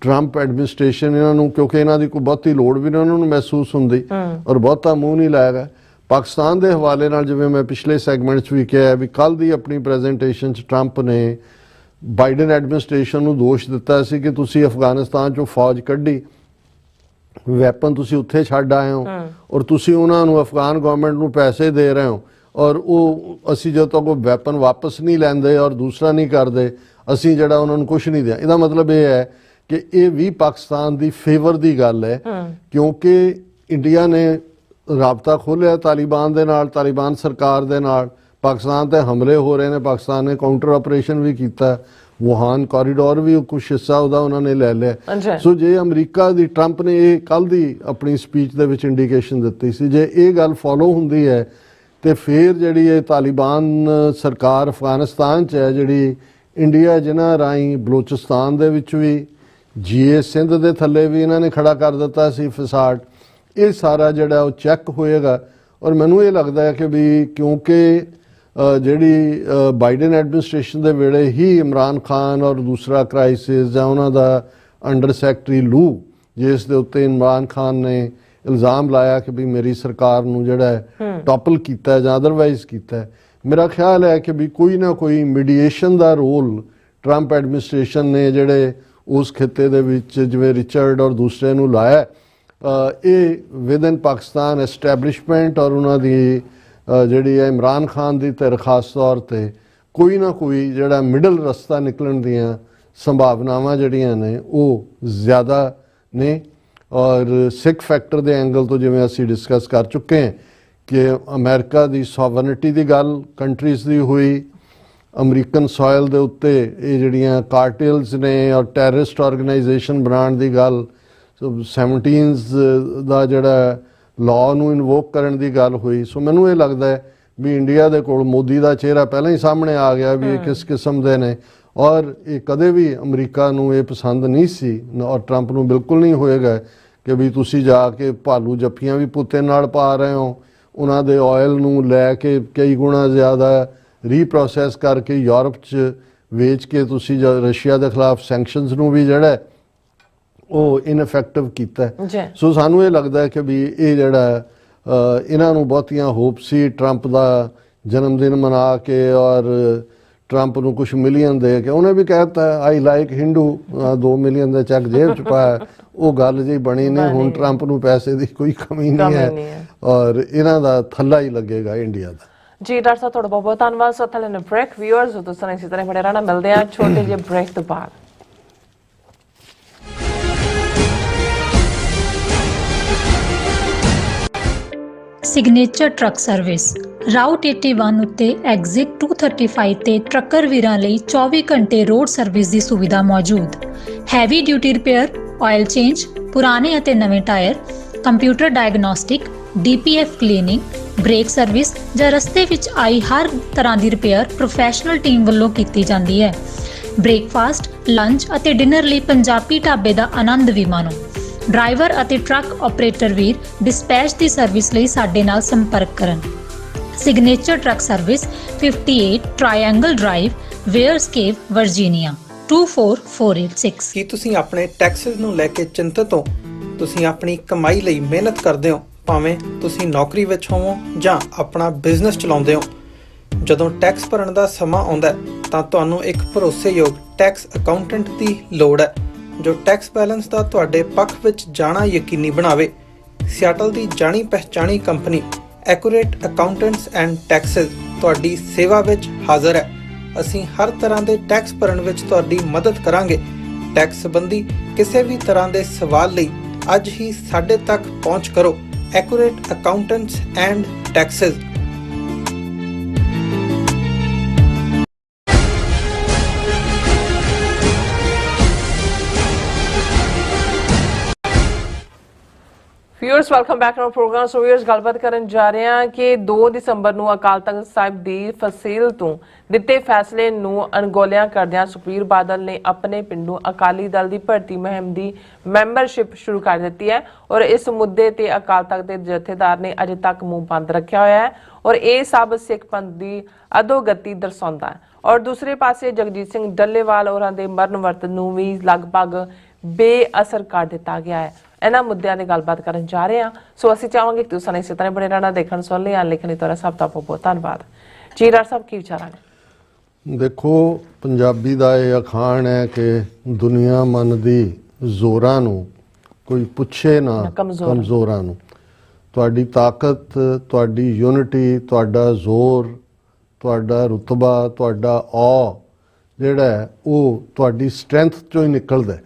ਟਰੰਪ ਐਡਮਿਨਿਸਟ੍ਰੇਸ਼ਨ ਇਹਨਾਂ ਨੂੰ, ਕਿਉਂਕਿ ਇਹਨਾਂ ਦੀ ਕੋਈ ਬਹੁਤੀ ਲੋੜ ਵੀ ਉਹਨਾਂ ਨੂੰ ਮਹਿਸੂਸ ਹੁੰਦੀ ਔਰ ਬਹੁਤਾ ਮੂੰਹ ਨਹੀਂ ਲਾਏਗਾ। ਪਾਕਿਸਤਾਨ ਦੇ ਹਵਾਲੇ ਨਾਲ ਜਿਵੇਂ ਮੈਂ ਪਿਛਲੇ ਸੈਗਮੈਂਟ 'ਚ ਵੀ ਕਿਹਾ ਵੀ ਕੱਲ ਦੀ ਆਪਣੀ ਪ੍ਰੈਜ਼ੈਂਟੇਸ਼ਨ 'ਚ ਟਰੰਪ ਨੇ ਬਾਈਡਨ ਐਡਮਿਨਿਸਟ੍ਰੇਸ਼ਨ ਨੂੰ ਦੋਸ਼ ਦਿੱਤਾ ਸੀ ਕਿ ਤੁਸੀਂ ਅਫਗਾਨਿਸਤਾਨ 'ਚੋਂ ਫੌਜ ਕੱਢੀ, ਵੈਪਨ ਤੁਸੀਂ ਉੱਥੇ ਛੱਡ ਆਏ ਹੋ, ਔਰ ਤੁਸੀਂ ਉਹਨਾਂ ਨੂੰ ਅਫਗਾਨ ਗਵਰਨਮੈਂਟ ਨੂੰ ਪੈਸੇ ਦੇ ਰਹੇ ਹੋ, ਔਰ ਉਹ ਅਸੀਂ ਜਦੋਂ ਤੱਕ ਉਹ ਵੈਪਨ ਵਾਪਸ ਨਹੀਂ ਲੈਂਦੇ ਔਰ ਦੂਸਰਾ ਨਹੀਂ ਕਰਦੇ ਅਸੀਂ ਜਿਹੜਾ ਉਹਨਾਂ ਨੂੰ ਕੁਝ ਨਹੀਂ ਦਿਆ। ਇਹਦਾ ਮਤਲਬ ਇਹ ਹੈ ਕਿ ਇਹ ਵੀ ਪਾਕਿਸਤਾਨ ਦੀ ਫੇਵਰ ਦੀ ਗੱਲ ਹੈ, ਕਿਉਂਕਿ ਇੰਡੀਆ ਨੇ ਰਾਬਤਾ ਖੋਲ੍ਹਿਆ ਤਾਲਿਬਾਨ ਦੇ ਨਾਲ, ਤਾਲਿਬਾਨ ਸਰਕਾਰ ਦੇ ਨਾਲ। ਪਾਕਿਸਤਾਨ ਤੇ ਹਮਲੇ ਹੋ ਰਹੇ ਨੇ, ਪਾਕਿਸਤਾਨ ਨੇ ਕਾਊਂਟਰ ਆਪਰੇਸ਼ਨ ਵੀ ਕੀਤਾ, ਵੁਹਾਨ ਕੋਰੀਡੋਰ ਵੀ ਕੁਛ ਹਿੱਸਾ ਉਹਦਾ ਉਹਨਾਂ ਨੇ ਲੈ ਲਿਆ। ਸੋ ਜੇ ਅਮਰੀਕਾ ਦੀ ਟਰੰਪ ਨੇ ਇਹ ਕੱਲ ਦੀ ਆਪਣੀ ਸਪੀਚ ਦੇ ਵਿੱਚ ਇੰਡੀਕੇਸ਼ਨ ਦਿੱਤੀ ਸੀ, ਜੇ ਇਹ ਗੱਲ ਫੋਲੋ ਹੁੰਦੀ ਹੈ ਤੇ ਫਿਰ ਜਿਹੜੀ ਇਹ ਤਾਲਿਬਾਨ ਸਰਕਾਰ ਅਫਗਾਨਿਸਤਾਨ 'ਚ ਹੈ, ਜਿਹੜੀ ਇੰਡੀਆ ਜਿਨ੍ਹਾਂ ਰਾਹੀਂ ਬਲੋਚਿਸਤਾਨ ਦੇ ਵਿੱਚ ਵੀ ਜੀਏ ਸਿੰਧ ਦੇ ਥੱਲੇ ਵੀ ਇਹਨਾਂ ਨੇ ਖੜਾ ਕਰ ਦਿੱਤਾ ਸੀ ਫਸਾਡ, ਇਹ ਸਾਰਾ ਜਿਹੜਾ ਉਹ ਚੈੱਕ ਹੋਏਗਾ। ਔਰ ਮੈਨੂੰ ਇਹ ਲੱਗਦਾ ਹੈ ਕਿ ਵੀ ਕਿਉਂਕਿ ਜਿਹੜੀ ਬਾਈਡਨ ਐਡਮਿਨਿਸਟ੍ਰੇਸ਼ਨ ਦੇ ਵੇਲੇ ਹੀ ਇਮਰਾਨ ਖਾਨ ਔਰ ਦੂਸਰਾ ਕ੍ਰਾਈਸਿਸ ਜਾਂ ਉਹਨਾਂ ਦਾ ਅੰਡਰ ਸੈਕਟਰੀ ਲੂ, ਜਿਸ ਦੇ ਉੱਤੇ ਇਮਰਾਨ ਖਾਨ ਨੇ ਇਲਜ਼ਾਮ ਲਾਇਆ ਕਿ ਵੀ ਮੇਰੀ ਸਰਕਾਰ ਨੂੰ ਜਿਹੜਾ ਹੈ ਟੋਪਲ ਕੀਤਾ ਜਾਂ ਅਦਰਵਾਈਜ਼ ਕੀਤਾ, ਮੇਰਾ ਖਿਆਲ ਹੈ ਕਿ ਵੀ ਕੋਈ ਨਾ ਕੋਈ ਮੀਡੀਏਸ਼ਨ ਦਾ ਰੋਲ ਟਰੰਪ ਐਡਮਿਨਿਸਟ੍ਰੇਸ਼ਨ ਨੇ ਜਿਹੜੇ ਉਸ ਖਿੱਤੇ ਦੇ ਵਿੱਚ ਜਿਵੇਂ ਰਿਚਰਡ ਔਰ ਦੂਸਰੇ ਨੂੰ ਲਾਇਆ। ਇਹ ਵਿਦਨ ਪਾਕਿਸਤਾਨ ਐਸਟੈਬਲਿਸ਼ਮੈਂਟ ਔਰ ਉਹਨਾਂ ਦੀ ਜਿਹੜੀ ਹੈ ਇਮਰਾਨ ਖਾਨ ਦੀ ਤੇ ਖਾਸ ਤੌਰ ਤੇ ਕੋਈ ਨਾ ਕੋਈ ਜਿਹੜਾ ਮਿਡਲ ਰਸਤਾ ਨਿਕਲਣ ਦੀਆਂ ਸੰਭਾਵਨਾਵਾਂ ਜਿਹੜੀਆਂ ਨੇ ਉਹ ਜ਼ਿਆਦਾ ਨੇ। ਔਰ ਸਿੱਖ ਫੈਕਟਰ ਦੇ ਐਂਗਲ ਤੋਂ ਜਿਵੇਂ ਅਸੀਂ ਡਿਸਕਸ ਕਰ ਚੁੱਕੇ ਹਾਂ ਕਿ ਅਮਰੀਕਾ ਦੀ ਸੋਵਰਨਿਟੀ ਦੀ ਗੱਲ ਕੰਟਰੀਜ਼ ਦੀ ਹੋਈ, ਅਮਰੀਕਨ ਸੋਇਲ ਦੇ ਉੱਤੇ ਇਹ ਜਿਹੜੀਆਂ ਕਾਰਟੇਲਸ ਨੇ ਔਰ ਟੈਰਰਿਸਟ ਆਰਗੇਨਾਈਜੇਸ਼ਨ ਬਣਾਉਣ ਦੀ ਗੱਲ, 17s ਦਾ ਜਿਹੜਾ ਲਾਅ ਨੂੰ ਇਨਵੋਕ ਕਰਨ ਦੀ ਗੱਲ ਹੋਈ। ਸੋ ਮੈਨੂੰ ਇਹ ਲੱਗਦਾ ਹੈ ਵੀ ਇੰਡੀਆ ਦੇ ਕੋਲ ਮੋਦੀ ਦਾ ਚਿਹਰਾ ਪਹਿਲਾਂ ਹੀ ਸਾਹਮਣੇ ਆ ਗਿਆ ਵੀ ਇਹ ਕਿਸ ਕਿਸਮ ਦੇ ਨੇ, ਔਰ ਇਹ ਕਦੇ ਵੀ ਅਮਰੀਕਾ ਨੂੰ ਇਹ ਪਸੰਦ ਨਹੀਂ ਸੀ ਔਰ ਟਰੰਪ ਨੂੰ ਬਿਲਕੁਲ ਨਹੀਂ ਹੋਏਗਾ ਕਿ ਵੀ ਤੁਸੀਂ ਜਾ ਕੇ ਭਾਲੂ ਜੱਫੀਆਂ ਵੀ ਪੁੱਤੇ ਨਾਲ ਪਾ ਰਹੇ ਹੋ, ਉਹਨਾਂ ਦੇ ਆਇਲ ਨੂੰ ਲੈ ਕੇ ਕਈ ਗੁਣਾ ਜ਼ਿਆਦਾ ਰੀਪ੍ਰੋਸੈਸ ਕਰਕੇ ਯੂਰਪ 'ਚ ਵੇਚ ਕੇ ਤੁਸੀਂ ਰਸ਼ੀਆ ਦੇ ਖਿਲਾਫ ਸੈਂਕਸ਼ਨਸ ਨੂੰ ਵੀ ਜਿਹੜਾ ਉਹ ਇਨਫੈਕਟਿਵ ਕੀਤਾ। ਸੋ ਸਾਨੂੰ ਇਹ ਲੱਗਦਾ ਕਿ ਵੀ ਇਹ ਜਿਹੜਾ ਇਹਨਾਂ ਨੂੰ ਬਹੁਤੀਆਂ ਹੋਪ ਸੀ ਟਰੰਪ ਦਾ ਜਨਮ ਦਿਨ ਮਨਾ ਕੇ ਔਰ ਟਰੰਪ ਨੂੰ ਕੁਝ ਮਿਲੀਅਨ ਦੇ ਕੇ, ਉਹਨੇ ਵੀ ਕਹਿ ਦਿੱਤਾ I like Hindu, 2 million the check ਜੇਬ 'ਚ ਪਾਇਆ, ਉਹ ਗੱਲ ਜੀ ਬਣੀ ਨਹੀਂ। ਹੁਣ ਟਰੰਪ ਨੂੰ ਪੈਸੇ ਦੀ ਕੋਈ ਕਮੀ ਨਹੀਂ ਹੈ ਔਰ ਇਹਨਾਂ ਦਾ ਥੱਲਾ ਹੀ ਲੱਗੇਗਾ ਇੰਡੀਆ ਦਾ। ਜੀ ਡਾਕਟਰ ਸਾਹਿਬ ਤੁਹਾਡਾ ਬਹੁਤ ਬਹੁਤ ਧੰਨਵਾਦ। ਸੋ ਥੱਲੇ ਨੇ ਬ੍ਰੇਕ ਵਿਊਅਰਸ ਤੁਸੀਂ ਇਸੇ ਤਰ੍ਹਾਂ ਬੜੇ ਰਹਿਣਾ, ਮਿਲਦੇ ਆ ਛੋਟੇ ਜਿਹੇ ਬ੍ਰੇਕ ਤੋਂ ਬਾਅਦ। ਸਿਗਨੇਚਰ ਟਰੱਕ ਸਰਵਿਸ ਰਾਊਟ 81 ਉੱਤੇ ਐਗਜ਼ਿਟ 235 ਤੇ ਟਰੱਕਰ ਵੀਰਾਂ ਲਈ 24 ਘੰਟੇ ਰੋਡ ਸਰਵਿਸ ਦੀ ਸੁਵਿਧਾ ਮੌਜੂਦ। Heavy duty repair, oil change, ਪੁਰਾਣੇ ਅਤੇ ਨਵੇਂ tyre, computer diagnostic, DPF cleaning, brake service ਜਾਂ ਰਸਤੇ ਵਿੱਚ ਆਈ ਹਰ ਤਰ੍ਹਾਂ ਦੀ ਰਿਪੇਅਰ ਪ੍ਰੋਫੈਸ਼ਨਲ ਟੀਮ ਵੱਲੋਂ ਕੀਤੀ ਜਾਂਦੀ ਹੈ। ਬ੍ਰੇਕਫਾਸਟ, ਲੰਚ ਅਤੇ ਡਿਨਰ ਲਈ ਪੰਜਾਬੀ ਢਾਬੇ ਦਾ ਆਨੰਦ ਵੀ ਮਾਣੋ। ਡਰਾਈਵਰ ਅਤੇ ਟਰੱਕ ਆਪਰੇਟਰ ਵੀਰ ਡਿਸਪੈਚ ਦੀ ਸਰਵਿਸ ਲਈ ਸਾਡੇ ਨਾਲ ਸੰਪਰਕ ਕਰਨ। Signature truck service 58 triangle drive, ਵੇਅਰਸਕੇਪ, ਵਰਜੀਨੀਆ 24486। ਕੀ ਤੁਸੀਂ ਆਪਣੇ ਟੈਕਸਸ ਨੂੰ ਲੈ ਕੇ ਚਿੰਤਤ ਹੋ? ਤੁਸੀਂ ਆਪਣੀ ਕਮਾਈ ਲਈ ਮਿਹਨਤ ਕਰਦੇ ਹੋ, ਭਾਵੇਂ ਤੁਸੀਂ ਨੌਕਰੀ ਵਿੱਚ ਹੋਵੋ ਜਾਂ ਆਪਣਾ ਬਿਜ਼ਨਸ ਚਲਾਉਂਦੇ ਹੋ। ਜਦੋਂ ਟੈਕਸ ਭਰਨ ਦਾ ਸਮਾਂ ਆਉਂਦਾ ਤਾਂ ਤੁਹਾਨੂੰ ਇੱਕ ਭਰੋਸੇਯੋਗ ਟੈਕਸ ਅਕਾਊਂਟੈਂਟ ਦੀ ਲੋੜ ਹੈ ਜੋ ਟੈਕਸ ਬੈਲੈਂਸ ਦਾ ਤੁਹਾਡੇ ਪੱਖ ਵਿੱਚ ਜਾਣਾ ਯਕੀਨੀ ਬਣਾਵੇ। ਸਿਆਟਲ ਦੀ ਜਾਣੀ ਪਛਾਣੀ company accurate accountants and taxes ਤੁਹਾਡੀ ਸੇਵਾ ਵਿੱਚ ਹਾਜ਼ਰ ਹੈ। ਅਸੀਂ ਹਰ ਤਰ੍ਹਾਂ ਦੇ ਟੈਕਸ ਭਰਨ ਵਿੱਚ ਤੁਹਾਡੀ ਮਦਦ ਕਰਾਂਗੇ। ਟੈਕਸ ਸੰਬੰਧੀ ਕਿਸੇ ਵੀ ਤਰ੍ਹਾਂ ਦੇ ਸਵਾਲ ਲਈ ਅੱਜ ਹੀ ਸਾਡੇ ਤੱਕ ਪਹੁੰਚ ਕਰੋ। Accurate accountants and taxes. Viewers welcome back to our programme. So viewers ਗੱਲਬਾਤ ਕਰਨ ਜਾ ਰਹੇ ਹਾਂ ਕਿ 2 ਦਸੰਬਰ ਨੂੰ ਅਕਾਲ ਤਖਤ ਸਾਹਿਬ ਦੀ ਫਸੀਲ ਤੋਂ ਦਿੱਤੇ ਫੈਸਲੇ ਨੂੰ ਅਣਗੌਲਿਆ ਕਰਦਿਆਂ ਸੁਖਬੀਰ ਬਾਦਲ ਨੇ ਆਪਣੇ ਪਿੰਡੋਂ ਅਕਾਲੀ ਦਲ ਦੀ ਭਰਤੀ ਮੁਹਿੰਮ ਦੀ ਮੈਂਬਰਸ਼ਿਪ ਸ਼ੁਰੂ ਕਰ ਦਿੱਤੀ ਹੈ ਔਰ ਇਸ ਮੁੱਦੇ ਤੇ ਅਕਾਲ ਤਖਤ ਦੇ ਜਥੇਦਾਰ ਨੇ ਅਜੇ ਤੱਕ ਮੂੰਹ ਬੰਦ ਰੱਖਿਆ ਹੋਇਆ ਹੈ ਔਰ ਇਹ ਸਭ ਸਿੱਖ ਪੰਥ ਦੀ ਅਧੋਗਤੀ ਦਰਸਾਉਂਦਾ ਹੈ। ਔਰ ਦੂਸਰੇ ਪਾਸੇ ਜਗਜੀਤ ਸਿੰਘ ਡੱਲੇਵਾਲ ਹੋਰਾਂ ਦੇ ਮਰਨ ਵਰਤ ਨੂੰ ਵੀ ਲਗਭਗ ਬੇਅਸਰ ਕਰ ਦਿੱਤਾ ਗਿਆ ਹੈ। ਇਹਨਾਂ ਮੁੱਦਿਆਂ ਦੀ ਗੱਲਬਾਤ ਕਰਨ ਜਾ ਰਹੇ ਹਾਂ। ਸੋ ਅਸੀਂ ਚਾਹਾਂਗੇ ਕਿ ਤੁਸੀਂ ਇਸੇ ਤਰ੍ਹਾਂ ਬਣੇ ਰਹਿਣਾ, ਦੇਖਣ ਸੁਣ ਲਿਆ ਲਿਖਣੀ ਤੁਹਾਡਾ ਸਭ ਦਾ ਬਹੁਤ ਬਹੁਤ ਧੰਨਵਾਦ। ਜੀ ਡਾਕਟਰ ਸਾਹਿਬ ਕੀ ਵਿਚਾਰਾਂ ਨੇ? ਦੇਖੋ, ਪੰਜਾਬੀ ਦਾ ਇਹ ਅਖਾਣ ਹੈ ਕਿ ਦੁਨੀਆ ਮੰਨਦੀ ਜ਼ੋਰਾਂ ਨੂੰ, ਕੋਈ ਪੁੱਛੇ ਨਾ ਕਮਜ਼ੋਰਾਂ ਨੂੰ। ਤੁਹਾਡੀ ਤਾਕਤ, ਤੁਹਾਡੀ ਯੂਨਿਟੀ, ਤੁਹਾਡਾ ਜ਼ੋਰ, ਤੁਹਾਡਾ ਰੁਤਬਾ, ਤੁਹਾਡਾ ਔ ਜਿਹੜਾ ਹੈ ਉਹ ਤੁਹਾਡੀ ਸਟਰੈਂਥ 'ਚੋਂ ਹੀ ਨਿਕਲਦਾ।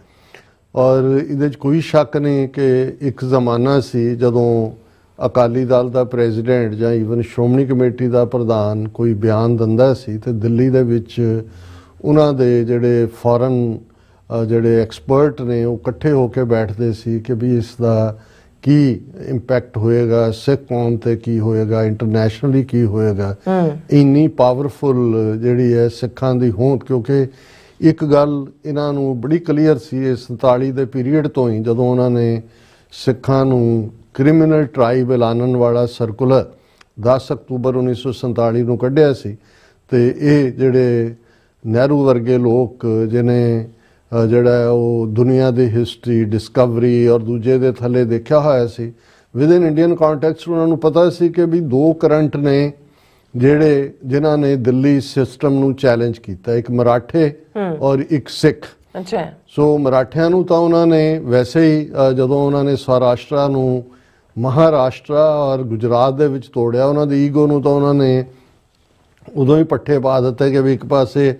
ਔਰ ਇਹਦੇ 'ਚ ਕੋਈ ਸ਼ੱਕ ਨਹੀਂ ਕਿ ਇੱਕ ਜ਼ਮਾਨਾ ਸੀ ਜਦੋਂ ਅਕਾਲੀ ਦਲ ਦਾ ਪ੍ਰੈਜ਼ੀਡੈਂਟ ਜਾਂ ਈਵਨ ਸ਼੍ਰੋਮਣੀ ਕਮੇਟੀ ਦਾ ਪ੍ਰਧਾਨ ਕੋਈ ਬਿਆਨ ਦਿੰਦਾ ਸੀ ਤੇ ਦਿੱਲੀ ਦੇ ਵਿੱਚ ਉਹਨਾਂ ਦੇ ਜਿਹੜੇ ਫੋਰਨ ਜਿਹੜੇ ਐਕਸਪਰਟ ਨੇ ਉਹ ਇਕੱਠੇ ਹੋ ਕੇ ਬੈਠਦੇ ਸੀ ਕਿ ਵੀ ਇਸ ਦਾ ਕੀ ਇੰਪੈਕਟ ਹੋਏਗਾ, ਸਿੱਖ ਕੌਮ ਤੇ ਕੀ ਹੋਏਗਾ, ਇੰਟਰਨੈਸ਼ਨਲੀ ਕੀ ਹੋਏਗਾ। ਇੰਨੀ ਪਾਵਰਫੁਲ ਜਿਹੜੀ ਹੈ ਸਿੱਖਾਂ ਦੀ ਹੋਂਦ, ਕਿਉਂਕਿ ਇੱਕ ਗੱਲ ਇਹਨਾਂ ਨੂੰ ਬੜੀ ਕਲੀਅਰ ਸੀ ਇਹ 47 ਦੇ ਪੀਰੀਅਡ ਤੋਂ ਹੀ, ਜਦੋਂ ਉਹਨਾਂ ਨੇ ਸਿੱਖਾਂ ਨੂੰ ਕ੍ਰਿਮੀਨਲ ਟ੍ਰਾਈਬ ਐਲਾਨਣ ਵਾਲਾ ਸਰਕੂਲਰ 10 ਅਕਤੂਬਰ 1947 ਨੂੰ ਕੱਢਿਆ ਸੀ। ਤੇ ਇਹ ਜਿਹੜੇ ਨਹਿਰੂ ਵਰਗੇ ਲੋਕ ਜਿਹਨੇ ਜਿਹੜਾ ਉਹ ਦੁਨੀਆ ਦੀ ਹਿਸਟਰੀ, ਡਿਸਕਵਰੀ ਔਰ ਦੂਜੇ ਦੇ ਥੱਲੇ ਦੇਖਿਆ ਹੋਇਆ ਸੀ, ਵਿਦ ਇਨ ਇੰਡੀਅਨ ਕੰਟੈਕਸਟ ਉਹਨਾਂ ਨੂੰ ਪਤਾ ਸੀ ਕਿ ਵੀ ਦੋ ਕਰੰਟ ਨੇ ਜਿਹੜੇ ਜਿਨ੍ਹਾਂ ਨੇ ਦਿੱਲੀ ਸਿਸਟਮ ਨੂੰ ਚੈਲੰਜ ਕੀਤਾ, ਇੱਕ ਮਰਾਠੇ ਔਰ ਇੱਕ ਸਿੱਖ। ਅੱਛਾ। ਸੋ ਮਰਾਠਿਆਂ ਨੂੰ ਤਾਂ ਉਹਨਾਂ ਨੇ ਵੈਸੇ ਹੀ ਜਦੋਂ ਉਹਨਾਂ ਨੇ ਸੌਰਾਸ਼ਟਰਾ ਨੂੰ ਮਹਾਰਾਸ਼ਟਰਾ ਔਰ ਗੁਜਰਾਤ ਦੇ ਵਿੱਚ ਤੋੜਿਆ, ਉਹਨਾਂ ਦੀ ਈਗੋ ਨੂੰ ਤਾਂ ਉਹਨਾਂ ਨੇ ਉਦੋਂ ਹੀ ਪੱਠੇ ਪਾ ਦਿੱਤੇ ਕਿ ਵੀ ਇੱਕ ਪਾਸੇ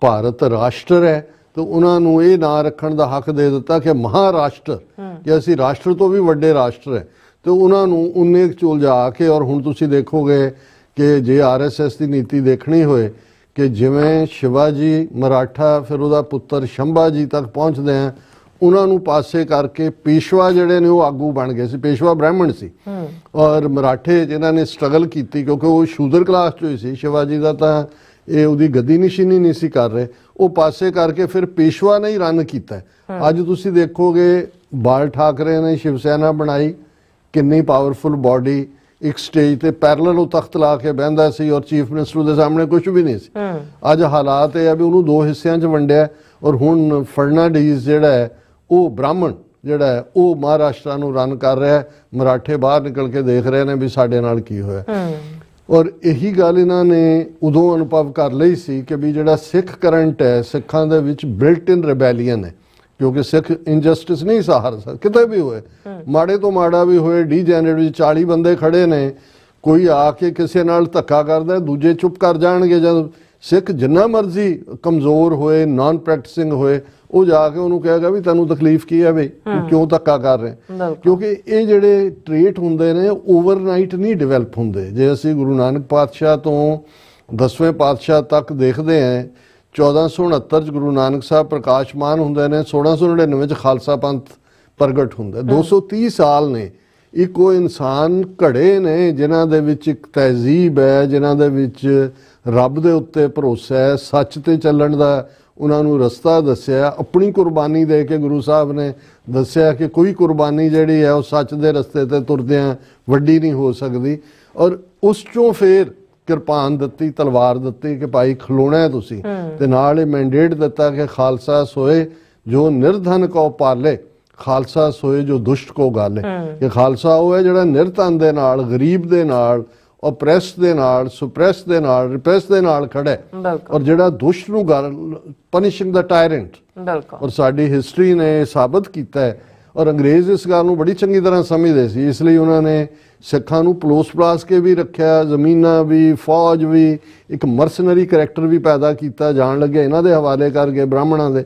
ਭਾਰਤ ਰਾਸ਼ਟਰ ਹੈ ਤੇ ਉਹਨਾਂ ਨੂੰ ਇਹ ਨਾਂ ਰੱਖਣ ਦਾ ਹੱਕ ਦੇ ਦਿੱਤਾ ਕਿ ਮਹਾਰਾਸ਼ਟਰ, ਕਿ ਅਸੀਂ ਰਾਸ਼ਟਰ ਤੋਂ ਵੀ ਵੱਡੇ ਰਾਸ਼ਟਰ ਹੈ। ਤੇ ਉਹਨਾਂ ਨੂੰ ਉਨੇ ਚ ਉਲਝਾ ਕੇ, ਔਰ ਹੁਣ ਤੁਸੀਂ ਦੇਖੋਗੇ ਕਿ ਜੇ RSS ਦੀ ਨੀਤੀ ਦੇਖਣੀ ਹੋਏ ਕਿ ਜਿਵੇਂ ਸ਼ਿਵਾਜੀ ਮਰਾਠਾ ਫਿਰ ਉਹਦਾ ਪੁੱਤਰ ਸ਼ੰਭਾ ਜੀ ਤੱਕ ਪਹੁੰਚਦੇ ਆ, ਉਹਨਾਂ ਨੂੰ ਪਾਸੇ ਕਰਕੇ ਪੇਸ਼ਵਾ ਜਿਹੜੇ ਨੇ ਉਹ ਆਗੂ ਬਣ ਗਏ ਸੀ। ਪੇਸ਼ਵਾ ਬ੍ਰਾਹਮਣ ਸੀ ਔਰ ਮਰਾਠੇ ਜਿਨ੍ਹਾਂ ਨੇ ਸਟਰਗਲ ਕੀਤੀ ਕਿਉਂਕਿ ਉਹ ਸ਼ੂਦਰ ਕਲਾਸ ਚੋਂ ਹੀ ਸੀ, ਸ਼ਿਵਾਜੀ ਦਾ ਤਾਂ ਇਹ ਉਹਦੀ ਗੱਦੀ ਨਿਸ਼ੀਨੀ ਨਹੀਂ ਸੀ ਕਰ ਰਹੇ, ਉਹ ਪਾਸੇ ਕਰਕੇ ਫਿਰ ਪੇਸ਼ਵਾ ਨੇ ਹੀ ਰਨ ਕੀਤਾ। ਅੱਜ ਤੁਸੀਂ ਦੇਖੋਗੇ ਬਾਲ ਠਾਕਰੇ ਨੇ ਸ਼ਿਵ ਸੈਨਾ ਬਣਾਈ, ਕਿੰਨੀ ਪਾਵਰਫੁਲ ਬਾਡੀ, ਇੱਕ ਸਟੇਜ ਤੇ ਪੈਰਲਲ ਉਹ ਤਖਤ ਲਾ ਕੇ ਬਹਿੰਦਾ ਸੀ ਔਰ ਚੀਫ ਮਿਨਿਸਟਰ ਦੇ ਸਾਹਮਣੇ ਕੁਝ ਵੀ ਨਹੀਂ ਸੀ। ਅੱਜ ਹਾਲਾਤ ਇਹ ਆ ਵੀ ਉਹਨੂੰ ਦੋ ਹਿੱਸਿਆਂ 'ਚ ਵੰਡਿਆ ਔਰ ਹੁਣ ਫੜਨਾਡੀਜ਼ ਜਿਹੜਾ ਹੈ ਉਹ ਬ੍ਰਾਹਮਣ ਜਿਹੜਾ ਹੈ ਉਹ ਮਹਾਰਾਸ਼ਟਰ ਨੂੰ ਰਨ ਕਰ ਰਿਹਾ, ਮਰਾਠੇ ਬਾਹਰ ਨਿਕਲ ਕੇ ਦੇਖ ਰਹੇ ਨੇ ਵੀ ਸਾਡੇ ਨਾਲ ਕੀ ਹੋਇਆ। ਔਰ ਇਹੀ ਗੱਲ ਇਹਨਾਂ ਨੇ ਉਦੋਂ ਅਨੁਭਵ ਕਰ ਲਈ ਸੀ ਕਿ ਵੀ ਜਿਹੜਾ ਸਿੱਖ ਕਰੰਟ ਹੈ, ਸਿੱਖਾਂ ਦੇ ਵਿੱਚ ਬਿਲਟ ਇਨ ਰਿਬੈਲੀਅਨ ਹੈ, ਕਿਉਂਕਿ ਸਿੱਖ ਇਨਜਸਟਿਸ ਨਹੀਂ ਸਹਾਰ ਸਕਦਾ, ਕਿਤੇ ਵੀ ਹੋਏ, ਮਾੜੇ ਤੋਂ ਮਾੜਾ ਵੀ ਹੋਏ। ਡੀਜੈਨਰੇਟ ਵਿੱਚ 40 ਬੰਦੇ ਖੜੇ ਨੇ, ਕੋਈ ਆ ਕੇ ਕਿਸੇ ਨਾਲ ਧੱਕਾ ਕਰਦਾ, ਦੂਜੇ ਚੁੱਪ ਕਰ ਜਾਣਗੇ। ਜਦ ਸਿੱਖ ਜਿੰਨਾ ਮਰਜ਼ੀ ਕਮਜ਼ੋਰ ਹੋਏ, ਨਾਨ ਪ੍ਰੈਕਟਿਸਿੰਗ ਹੋਏ, ਉਹ ਜਾ ਕੇ ਉਹਨੂੰ ਕਹੇਗਾ ਵੀ ਤੈਨੂੰ ਤਕਲੀਫ ਕੀ ਹੈ ਬਈ, ਤੂੰ ਕਿਉਂ ਧੱਕਾ ਕਰ ਰਿਹਾ। ਕਿਉਂਕਿ ਇਹ ਜਿਹੜੇ ਟ੍ਰੇਟ ਹੁੰਦੇ ਨੇ ਓਵਰਨਾਈਟ ਨਹੀਂ ਡਿਵੈਲਪ ਹੁੰਦੇ। ਜੇ ਅਸੀਂ ਗੁਰੂ ਨਾਨਕ ਪਾਤਸ਼ਾਹ ਤੋਂ 10ਵੇਂ ਪਾਤਸ਼ਾਹ ਤੱਕ ਦੇਖਦੇ ਹਾਂ, 1469 ਚ ਗੁਰੂ ਨਾਨਕ ਸਾਹਿਬ ਪ੍ਰਕਾਸ਼ਮਾਨ ਹੁੰਦੇ ਨੇ, 1699 ਚ ਖਾਲਸਾ ਪੰਥ ਪ੍ਰਗਟ ਹੁੰਦਾ। 230 ਸਾਲ ਨੇ। ਇੱਕ ਉਹ ਇਨਸਾਨ ਘੜੇ ਨੇ ਜਿਨ੍ਹਾਂ ਦੇ ਵਿੱਚ ਇੱਕ ਤਹਿਜ਼ੀਬ ਹੈ, ਜਿਨ੍ਹਾਂ ਦੇ ਵਿੱਚ ਰੱਬ ਦੇ ਉੱਤੇ ਭਰੋਸਾ ਹੈ, ਸੱਚ ਤੇ ਚੱਲਣ ਦਾ ਉਹਨਾਂ ਨੂੰ ਰਸਤਾ ਦੱਸਿਆ। ਆਪਣੀ ਕੁਰਬਾਨੀ ਦੇ ਕੇ ਗੁਰੂ ਸਾਹਿਬ ਨੇ ਦੱਸਿਆ ਕਿ ਕੋਈ ਕੁਰਬਾਨੀ ਜਿਹੜੀ ਹੈ ਉਹ ਸੱਚ ਦੇ ਰਸਤੇ ਤੇ ਤੁਰਦਿਆਂ ਵੱਡੀ ਨਹੀਂ ਹੋ ਸਕਦੀ। ਔਰ ਉਸ ਚੋਂ ਫੇਰ ਕਿਰਪਾਨ ਦਿੱਤੀ, ਤਲਵਾਰ ਦਿੱਤੀ ਕਿ ਭਾਈ ਖਲੋਣਾ ਹੈ ਤੁਸੀਂ, ਤੇ ਨਾਲ ਇਹ ਮੈਂਡੇਟ ਦਿੱਤਾ ਕਿ ਖਾਲਸਾ ਸੋਏ ਜੋ ਨਿਰਧਨ ਕੋ ਪਾਲੇ, ਖਾਲਸਾ ਸੋਏ ਜੋ ਦੁਸ਼ਟ ਕੋ ਗਾਲੇ। ਕਿ ਖਾਲਸਾ ਉਹ ਹੈ ਜਿਹੜਾ ਨਿਰਧਨ ਦੇ ਨਾਲ, ਗਰੀਬ ਦੇ ਨਾਲ, ਓਪਰੈਸ ਦੇ ਨਾਲ, ਸੁਪਰੈਸ ਦੇ ਨਾਲ, ਰਿਪਰੈਸ ਦੇ ਨਾਲ ਖੜਾ ਹੈ, ਔਰ ਜਿਹੜਾ ਦੁਸ਼ਟ ਨੂੰ ਪਨਿਸ਼ਿੰਗ ਦਾ ਟਾਇਰੈਂਟ। ਔਰ ਸਾਡੀ ਹਿਸਟਰੀ ਨੇ ਸਾਬਤ ਕੀਤਾ ਹੈ, ਔਰ ਅੰਗਰੇਜ਼ ਇਸ ਗੱਲ ਨੂੰ ਬੜੀ ਚੰਗੀ ਤਰ੍ਹਾਂ ਸਮਝਦੇ ਸੀ, ਇਸ ਲਈ ਉਹਨਾਂ ਨੇ ਸਿੱਖਾਂ ਨੂੰ ਪਲੋਸ ਪਲਾਸ ਕੇ ਵੀ ਰੱਖਿਆ, ਜ਼ਮੀਨਾਂ ਵੀ, ਫੌਜ ਵੀ, ਇੱਕ ਮਰਸਨਰੀ ਕਰੈਕਟਰ ਵੀ ਪੈਦਾ ਕੀਤਾ ਜਾਣ ਲੱਗਿਆ, ਇਹਨਾਂ ਦੇ ਹਵਾਲੇ ਕਰਕੇ ਬ੍ਰਾਹਮਣਾਂ ਦੇ।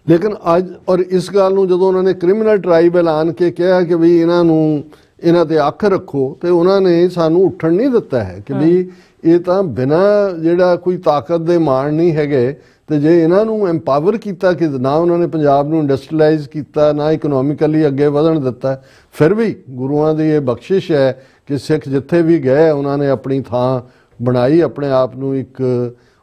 ਲੇਕਿਨ ਅੱਜ ਔਰ ਇਸ ਗੱਲ ਨੂੰ ਜਦੋਂ ਉਹਨਾਂ ਨੇ ਕ੍ਰਿਮੀਨਲ ਟ੍ਰਾਈਬ ਐਲਾਨ ਕੇ ਕਿਹਾ ਕਿ ਵੀ ਇਹਨਾਂ ਤੇ ਅੱਖ ਰੱਖੋ, ਤੇ ਉਹਨਾਂ ਨੇ ਸਾਨੂੰ ਉੱਠਣ ਨਹੀਂ ਦਿੱਤਾ ਹੈ ਕਿ ਵੀ ਇਹ ਤਾਂ ਬਿਨਾਂ ਜਿਹੜਾ ਕੋਈ ਤਾਕਤ ਦੇ ਮਾਣ ਨਹੀਂ ਹੈਗੇ। ਤੇ ਜੇ ਇਹਨਾਂ ਨੂੰ ਐਮਪਾਵਰ ਕੀਤਾ ਕਿ ਨਾ ਉਹਨਾਂ ਨੇ ਪੰਜਾਬ ਨੂੰ ਇੰਡਸਟਰੀਲਾਈਜ਼ ਕੀਤਾ, ਨਾ ਇਕਨੋਮਿਕਲੀ ਅੱਗੇ ਵਧਣ ਦਿੱਤਾ, ਫਿਰ ਵੀ ਗੁਰੂਆਂ ਦੀ ਇਹ ਬਖਸ਼ਿਸ਼ ਹੈ ਕਿ ਸਿੱਖ ਜਿੱਥੇ ਵੀ ਗਏ ਉਹਨਾਂ ਨੇ ਆਪਣੀ ਥਾਂ ਬਣਾਈ, ਆਪਣੇ ਆਪ ਨੂੰ ਇੱਕ